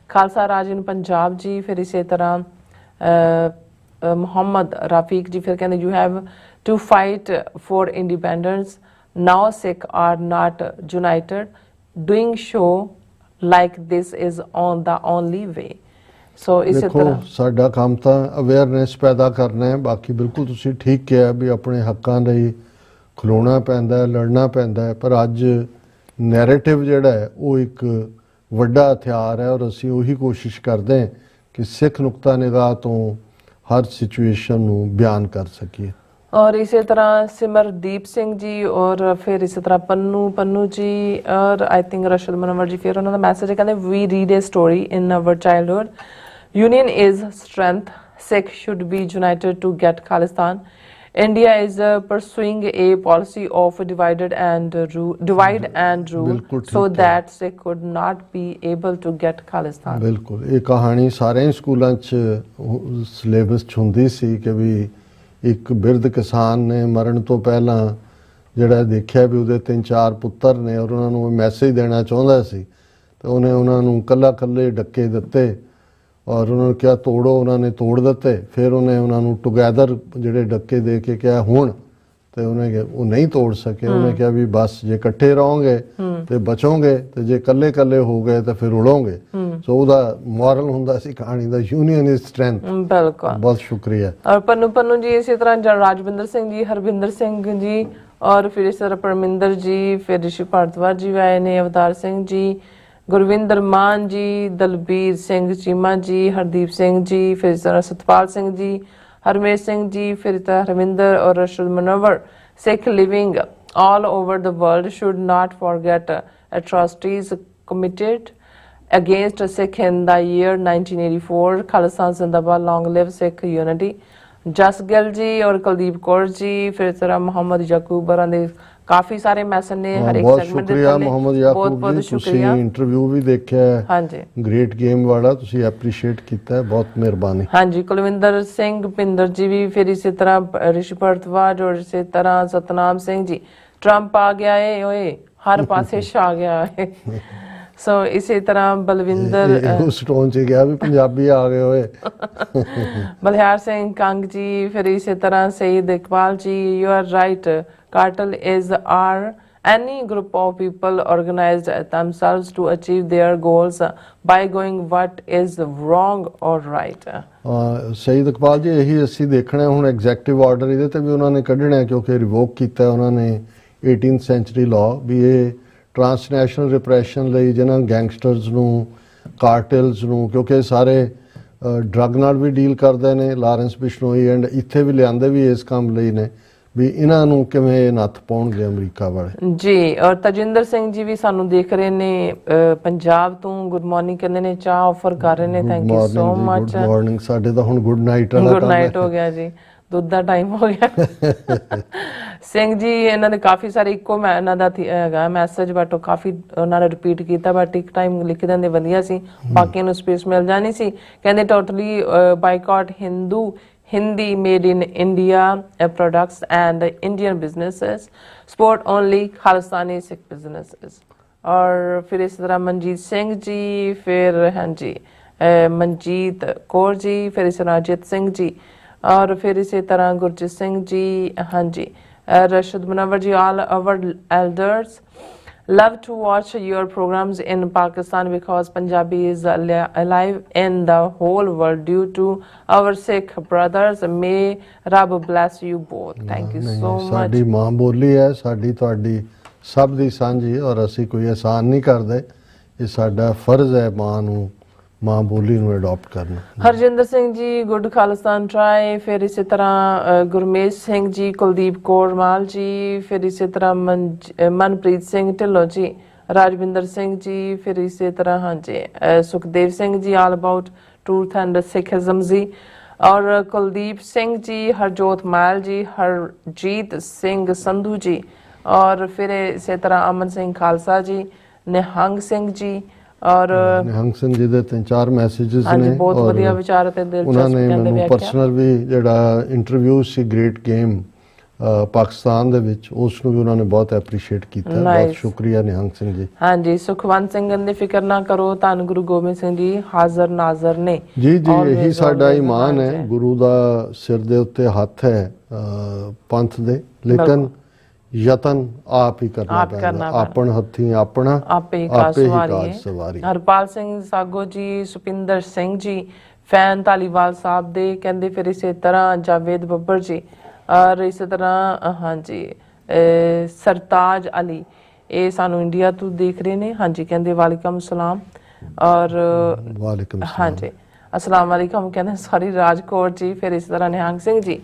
खालसा राज इन पंजाब जी, फिर इसी तरह मोहम्मद रफीक जी, फिर कहते you have to fight for independence, now Sikh are not united, doing show like this is on the only way। ਸੋ ਇਸੇ ਤਰ੍ਹਾਂ ਸਾਡਾ ਕੰਮ ਤਾਂ ਅਵੇਅਰਨੈਸ ਪੈਦਾ ਕਰਨਾ ਹੈ। ਬਾਕੀ ਬਿਲਕੁਲ ਤੁਸੀਂ ਠੀਕ ਕਿਹਾ ਵੀ ਆਪਣੇ ਹੱਕਾਂ ਲਈ ਖਲੋਣਾ ਪੈਂਦਾ ਹੈ, ਲੜਨਾ ਪੈਂਦਾ ਹੈ, ਪਰ ਅੱਜ ਨੈਰੇਟਿਵ ਜਿਹੜਾ ਹੈ ਉਹ ਇੱਕ ਵੱਡਾ ਹਥਿਆਰ ਹੈ, ਔਰ ਅਸੀਂ ਉਹੀ ਕੋਸ਼ਿਸ਼ ਕਰਦੇ ਹਾਂ ਕਿ ਸਿੱਖ ਨੁਕਤਾ ਨਿਗਾਹ ਤੋਂ ਹਰ ਸਿਚੁਏਸ਼ਨ ਨੂੰ ਬਿਆਨ ਕਰ ਸਕੀਏ। और इसी तरह सिमरदीप सिंह जी, और फिर इसी तरह पन्नू जी, और आई थिंक रशद मनवर जी। फिर उन्होंने मैसेज कहते we read a story in our childhood, union is strength, Sikh should be united to get Khalistan, India is pursuing a policy of divide and rule so that Sikh could not be able to get Khalistan। ਬਿਲਕੁਲ ਇਹ ਕਹਾਣੀ ਸਾਰੇ ਸਕੂਲਾਂ 'ਚ syllabus 'ਚ ਹੁੰਦੀ ਸੀ ਕਿ ਵੀ ਇੱਕ ਬਿਰਧ ਕਿਸਾਨ ਨੇ ਮਰਨ ਤੋਂ ਪਹਿਲਾਂ ਜਿਹੜਾ ਦੇਖਿਆ ਵੀ ਉਹਦੇ 3-4 ਪੁੱਤਰ ਨੇ, ਔਰ ਉਹਨਾਂ ਨੂੰ ਮੈਸੇਜ ਦੇਣਾ ਚਾਹੁੰਦਾ ਸੀ, ਤੇ ਉਹਨੇ ਉਹਨਾਂ ਨੂੰ ਕੱਲੇ ਡੱਕੇ ਦਿੱਤੇ, ਔਰ ਉਹਨਾਂ ਨੂੰ ਕਿਹਾ ਤੋੜੋ, ਉਹਨਾਂ ਨੇ ਤੋੜ ਦਿੱਤੇ। ਫਿਰ ਉਹਨੇ ਉਹਨਾਂ ਨੂੰ ਟੁਗੈਦਰ ਜਿਹੜੇ ਡੱਕੇ ਦੇ ਕੇ ਕਿਹਾ ਹੁਣ, ਤੇ ਉਹ ਨਹੀਂ ਤੋੜ ਸਕੇ। ਉਹਨੇ ਕਿਹਾ ਵੀ ਬਸ ਜੇ ਇਕੱਠੇ ਰਹੋਗੇ ਤੇ ਬਚੋਗੇ, ਤੇ ਜੇ ਕੱਲੇ ਹੋ ਗਏ ਤਾਂ ਫਿਰ ਉੜੋਗੇ। ਸੋ ਉਹਦਾ ਮੋਰਲ ਹੁੰਦਾ ਸੀ ਕਹਾਣੀ ਦਾ, ਯੂਨੀਅਨ ਇਜ਼ ਸਟਰੈਂਥ। ਬਿਲਕੁਲ, ਬਹੁਤ ਸ਼ੁਕਰੀਆ। और पन्नू जी, इसी तरह राजविंदर सिंह जी, हरविंदर सिंह जी, और फिर इस तरह परमिंदर जी, फिर ऋषि भारद्वाज जी आए ने, अवतार सिंह जी, गुरविंदर मान जी, दलबीर सिंह चीमा जी, हरदीप सिंह जी, फिर इस तरह सतपाल सिंह जी, हरमेश सिंह जी, फिर इस तरह हरविंदर और रशद Manwar. Sikh living all over the world should not forget atrocities committed against Sikh in the year 1984। Khalistan Zindabad, long live Sikh unity। जस गिल जी और कुलदीप कौर जी, फिर इस तरह मोहम्मद याकूब बरां दे काफी सारे मैसेज ने हर एक सेगमेंट ਦੇ ਥੱਲੇ। मोहम्मद याकूब जी, ਤੁਸੀਂ ਇੰਟਰਵਿਊ ਵੀ ਦੇਖਿਆ ਹੈ। ਹਾਂਜੀ, ਗ੍ਰੇਟ ਗੇਮ ਵਾਲਾ, ਤੁਸੀਂ ਐਪਰੀਸ਼ੀਏਟ ਕੀਤਾ ਹੈ, ਬਹੁਤ ਮਿਹਰਬਾਨੀ। ਹਾਂਜੀ, ਕੁਲਵਿੰਦਰ ਸਿੰਘ ਪਿੰਦਰ ਜੀ ਵੀ, ਫਿਰ ਇਸੇ ਤਰ੍ਹਾਂ ਰਿਸ਼ੀ ਭਰਤਵਾਜ, ਔਰ ਇਸੇ ਤਰ੍ਹਾਂ ਸਤਨਾਮ ਸਿੰਘ ਜੀ। ਟਰੰਪ ਆ ਗਿਆ ਏ ਓਏ, ਹਰ ਪਾਸੇ ਛਾ ਗਿਆ ਏ। ਸੋ ਇਸੇ ਤਰ੍ਹਾਂ ਬਲਵਿੰਦਰ ਉਸ ਟੋਨ 'ਚ ਗਿਆ ਵੀ ਪੰਜਾਬੀ ਆ ਗਏ ਹੋਏ। ਬਲਿਹਾਰ ਸਿੰਘ ਕੰਗ ਜੀ, ਫਿਰ ਇਸੇ ਤਰ੍ਹਾਂ ਸਈਦ ਇਕਬਾਲ ਜੀ, you are right, cartel is are any group of people organized themselves to achieve their goals by going what is wrong or right। Saeed Iqbal ji, ਇਹੀ ਅਸੀਂ ਦੇਖਣਾ ਹੁਣ ਐਗਜ਼ੈਕਟਿਵ ਆਰਡਰ ਇਹਦੇ ਤੇ ਵੀ ਉਹਨਾਂ ਨੇ ਕੱਢਣਾ, ਕਿਉਂਕਿ ਰਿਵੋਕ ਕੀਤਾ ਉਹਨਾਂ ਨੇ 18th ਸੈਂਚੁਰੀ ਲਾਅ, ਵੀ ਇਹ ਟਰਾਂਸਨੈਸ਼ਨਲ ਰਿਪਰੈਸ਼ਨ ਲਈ ਜਿਹਨਾਂ ਗੈਂਗਸਟਰਸ ਨੂੰ, ਕਾਰਟਲਸ ਨੂੰ, ਕਿਉਂਕਿ ਸਾਰੇ ਡਰੱਗ ਨਾਲ ਵੀ ਡੀਲ ਕਰਦੇ ਨੇ, ਲਾਰੈਂਸ ਬਿਸ਼ਨੋਈ, ਐਂਡ ਇੱਥੇ ਵੀ ਲਿਆਂਦੇ ਵੀ ਇਸ ਕੰਮ ਲਈ ਨੇ, ਵੀ ਇਹਨਾਂ ਨੂੰ ਕਿਵੇਂ ਨੱਥ ਪਾਉਣਗੇ ਅਮਰੀਕਾ ਵਾਲੇ। ਜੀ, ਔਰ ਤਜਿੰਦਰ ਸਿੰਘ ਜੀ ਵੀ ਸਾਨੂੰ ਦੇਖ ਰਹੇ ਨੇ ਪੰਜਾਬ ਤੋਂ। ਗੁੱਡ ਮਾਰਨਿੰਗ ਕਹਿੰਦੇ ਨੇ, ਚਾਹ ਆਫਰ ਕਰ ਰਹੇ ਨੇ। Thank you so much. Good morning, ਸਾਡੇ ਤਾਂ ਹੁਣ ਗੁੱਡ ਨਾਈਟ ਵਾਲਾ ਗੁੱਡ ਨਾਈਟ ਹੋ ਗਿਆ ਜੀ, ਦੁੱਧ ਦਾ ਟਾਈਮ ਹੋ ਗਿਆ। ਸਿੰਘ ਜੀ, ਇਹਨਾਂ ਦੇ ਕਾਫੀ ਸਾਰੇ ਇੱਕੋ ਇਹਨਾਂ ਦਾ ਹੈਗਾ ਮੈਸੇਜ, ਬਟ ਉਹ ਕਾਫੀ ਉਹਨਾਂ ਨੇ ਰਿਪੀਟ ਕੀਤਾ, ਬਟ ਇੱਕ ਟਾਈਮ ਲਿਖ ਦਿੰਦੇ ਵਧੀਆ ਸੀ, ਬਾਕੀਆਂ ਨੂੰ ਸਪੇਸ ਮਿਲ ਜਾਣੀ ਸੀ। ਕਹਿੰਦੇ totally boycott Hindu Hindi made in India products and Indian businesses, support only Khalistani Sikh businesses. और फिर इस तरह मनजीत सिंह जी, फिर हाँ जी मनजीत कौर जी, फिर इस तरह अजित सिंह जी, और फिर इसी तरह गुरजीत सिंह जी, हाँ जी रशद मुनव्वर जी, all our elders love to watch your programs in Pakistan because Punjabi is alive in the whole world due to our Sikh brothers. May Rab bless you both. Thank you so much. ਸਾਡੀ ਮਾਂ ਬੋਲੀ ਹੈ, ਸਾਡੀ ਤੁਹਾਡੀ ਸਭ ਦੀ ਸਾਂਝੀ, ਔਰ ਅਸੀਂ ਕੋਈ ਆਸਾਨ ਨਹੀਂ ਕਰਦੇ। ਇਹ ਸਾਡਾ ਫਰਜ਼ ਹੈ ਮਾਂ ਨੂੰ, ਮਾਂ ਬੋਲੀ ਨੂੰ ਅਡਾਪਟ ਕਰਨਾ। ਹਰਜਿੰਦਰ ਸਿੰਘ ਜੀ, ਗੁੱਡ ਖਾਲਿਸਤਾਨ ਟਰਾਈ, ਫਿਰ ਇਸੇ ਤਰ੍ਹਾਂ ਗੁਰਮੇਸ਼ ਸਿੰਘ ਜੀ, ਕੁਲਦੀਪ ਕੌਰ ਮਾਲ ਜੀ, ਫਿਰ ਇਸੇ ਤਰ੍ਹਾਂ ਮਨਪ੍ਰੀਤ ਸਿੰਘ ਢਿੱਲੋਂ ਜੀ, ਰਾਜਵਿੰਦਰ ਸਿੰਘ ਜੀ, ਫਿਰ ਇਸੇ ਤਰ੍ਹਾਂ ਹਾਂਜੀ Sukhdev Singh ji, all about truth and ਸਿੱਖਿਜ਼ਮ ਜੀ, ਔਰ ਕੁਲਦੀਪ ਸਿੰਘ ਜੀ, ਹਰਜੋਤ ਮਾਲ ਜੀ, ਹਰਜੀਤ ਸਿੰਘ ਸੰਧੂ ਜੀ, ਔਰ ਫਿਰ ਇਸੇ ਤਰ੍ਹਾਂ ਅਮਨ ਸਿੰਘ ਖਾਲਸਾ ਜੀ, ਨਿਹੰਗ ਸਿੰਘ ਜੀ, ਔਰ ਨਿਹੰਗ ਸਿੰਘ ਜੀ ਦੇ 3-4 ਮੈਸੇजेस ਹਾਂਜੀ ਨੇ, ਬਹੁਤ ਵਧੀਆ ਵਿਚਾਰ ਤੇ ਦਿਲਚਸਪ ਉਹਨਾਂ ਨੇ ਕਹਿੰਦੇ ਮੈਨੂੰ ਪਰਸਨਲ ਵੀ ਜਿਹੜਾ ਇੰਟਰਵਿਊ ਸੀ ਗ੍ਰੇਟ ਗੇਮ ਪਾਕਿਸਤਾਨ ਦੇ ਵਿੱਚ, ਉਸ ਨੂੰ ਵੀ ਉਹਨਾਂ ਨੇ ਬਹੁਤ ਐਪਰੀਸ਼ੀਏਟ ਕੀਤਾ। ਬਹੁਤ ਸ਼ੁਕਰੀਆ ਨਿਹੰਗ ਸਿੰਘ ਜੀ। ਹਾਂਜੀ ਸੁਖਵੰਤ ਸਿੰਘ ਕਹਿੰਦੇ ਫਿਕਰ ਨਾ ਕਰੋ, ਧੰਨ ਗੁਰੂ ਗੋਬਿੰਦ ਸਿੰਘ ਜੀ ਹਾਜ਼ਰ ਨਾਜ਼ਰ ਨੇ। ਜੀ ਜੀ ਇਹੀ ਸਾਡਾ ਈਮਾਨ ਹੈ, ਗੁਰੂ ਦਾ ਸਿਰ ਦੇ ਉੱਤੇ ਹੱਥ ਹੈ ਪੰਥ ਦੇ, ਲੇਕਿਨ ਯਤਨ ਆਪ ਹੀ ਕਰਨਾ ਪੈਂਦਾ, ਆਪਣ ਹੱਥੀਂ ਆਪਣਾ ਆਪੇ ਹੀ ਕਾਜ ਸਵਾਰੀ। ਹਰਪਾਲ ਸਿੰਘ ਸਾਗੋ ਜੀ, ਸੁਪਿੰਦਰ ਸਿੰਘ ਜੀ, ਫੈਨ ਧਾਲੀਵਾਲ ਸਾਹਿਬ ਦੇ ਕਹਿੰਦੇ, ਫਿਰ ਇਸੇ ਤਰ੍ਹਾਂ ਜਾਵੇਦ ਬੱਬਰ ਜੀ, ਔਰ ਇਸੇ ਤਰ੍ਹਾਂ ਹਾਂਜੀ ਸਰਤਾਜ ਅਲੀ, ਇਹ ਸਾਨੂੰ ਇੰਡੀਆ ਤੋਂ ਦੇਖ ਰਹੇ ਨੇ। ਹਾਂਜੀ ਕਹਿੰਦੇ ਵਾਲੇਕਮ ਸਲਾਮ, ਔਰ ਵਾਲੇਕਮ ਹਾਂਜੀ ਅਸਲਾਮ ਵਾਲੇਕਮ ਕਹਿੰਦੇ ਸੌਰੀ ਰਾਜਕੋਟ ਜੀ, ਫਿਰ ਇਸ ਤਰ੍ਹਾਂ ਨਿਹੰਗ ਸਿੰਘ ਜੀ,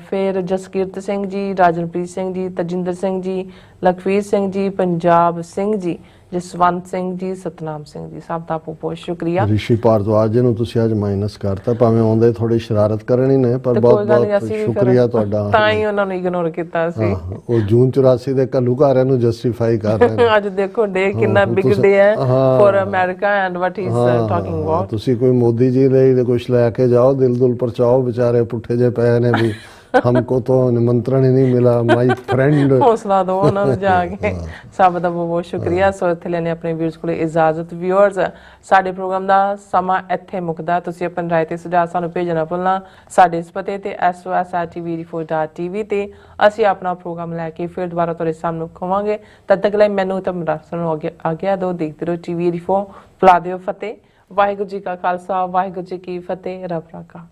ਫਿਰ ਜਸਕੀਰਤ ਸਿੰਘ ਜੀ, ਰਾਜਨਪ੍ਰੀਤ ਸਿੰਘ ਜੀ, ਤਜਿੰਦਰ ਸਿੰਘ ਜੀ, ਲਖਵੀਰ ਸਿੰਘ ਜੀ, ਪੰਜਾਬ ਸਿੰਘ ਜੀ, ਜਸਵੰਤ ਸਿੰਘ ਜੀ, ਸਤਨਾਮ ਸਿੰਘ ਜੀ, ਸਭ ਦਾ ਬਹੁਤ ਸ਼ੁਕਰੀਆ। ਰਿਸ਼ੀ ਭਾਰਦਵਾਜ ਜੀ ਨੂੰ ਤੁਸੀਂ ਅੱਜ ਮਾਈਨਸ ਕਰਤਾ, ਭਾਵੇਂ ਆਉਂਦੇ ਥੋੜੀ ਸ਼ਰਾਰਤ ਕਰਨੀ ਨੇ, ਪਰ ਬਹੁਤ ਬਹੁਤ ਸ਼ੁਕਰੀਆ ਤੁਹਾਡਾ। ਤਾਂ ਹੀ ਉਹਨਾਂ ਨੂੰ ਇਗਨੋਰ ਕੀਤਾ ਸੀ। ਉਹ ਜੂਨ 84 ਦੇ ਘੱਲੂਘਾਰਿਆਂ ਨੂੰ ਜਸਟੀਫਾਈ ਕਰ ਰਹੇ ਨੇ। ਅੱਜ ਦੇਖੋ ਡੇ ਕਿੰਨਾ ਬਿਗ ਡੇ ਹੈ for America and what he is talking about. ਤੁਸੀਂ ਕੋਈ ਮੋਦੀ ਜੀ ਲਈ ਕੁਝ ਲੈ ਕੇ ਜਾਓ, ਦਿਲ ਦੁਲ ਪਰਚਾਓ, ਵਿਚਾਰੇ ਪੁੱਠੇ ਜੇ ਪਏ ਨੇ ਵੀ हमको तो निमंत्रण ही नहीं मिला, माय फ्रेंड। ਹੌਸਲਾ ਦਿਓ ਉਹਨਾਂ ਨੂੰ ਜਾ ਕੇ। ਸਭ ਦਾ ਬਹੁਤ ਸ਼ੁਕਰੀਆ। ਸੋ ਇੱਥੇ ਲੈਣੇ ਆਪਣੇ ਵੀਅਰਸ ਕੋਲ ਇਜਾਜ਼ਤ। ਵੀਅਰਸ ਸਾਡੇ ਪ੍ਰੋਗਰਾਮ ਦਾ ਸਮਾਂ ਇੱਥੇ ਮੁੱਕਦਾ। ਤੁਸੀਂ ਆਪਣੀ ਰਾਏ ਤੇ ਸੁਝਾਅ ਸਾਨੂੰ ਭੇਜਣਾ ਭੁੱਲਣਾ ਸਾਡੇ ਇਸ ਪਤੇ ਤੇ sos@tv84.tv ਤੇ ਅਸੀਂ ਆਪਣਾ ਪ੍ਰੋਗਰਾਮ ਲੈ ਕੇ ਫਿਰ ਦੁਬਾਰਾ ਤੁਹਾਡੇ ਸਾਹਮਣੇ ਖਵਾਂਗੇ। ਤਦ ਤੱਕ ਲਈ ਮੈਨੂੰ ਤੇ ਮਰਾਸਨ ਨੂੰ ਆਗਿਆ ਦਿਓ। ਦੇਖਦੇ ਰਹੋ TV84। ਫਲਾ ਦਿਓ ਫਤਿਹ। ਵਾਹਿਗੁਰੂ ਜੀ ਕਾ ਖਾਲਸਾ, ਵਾਹਿਗੁਰੂ ਜੀ ਕੀ ਫਤਿਹ। ਰੱਬ ਰਾਖਾ।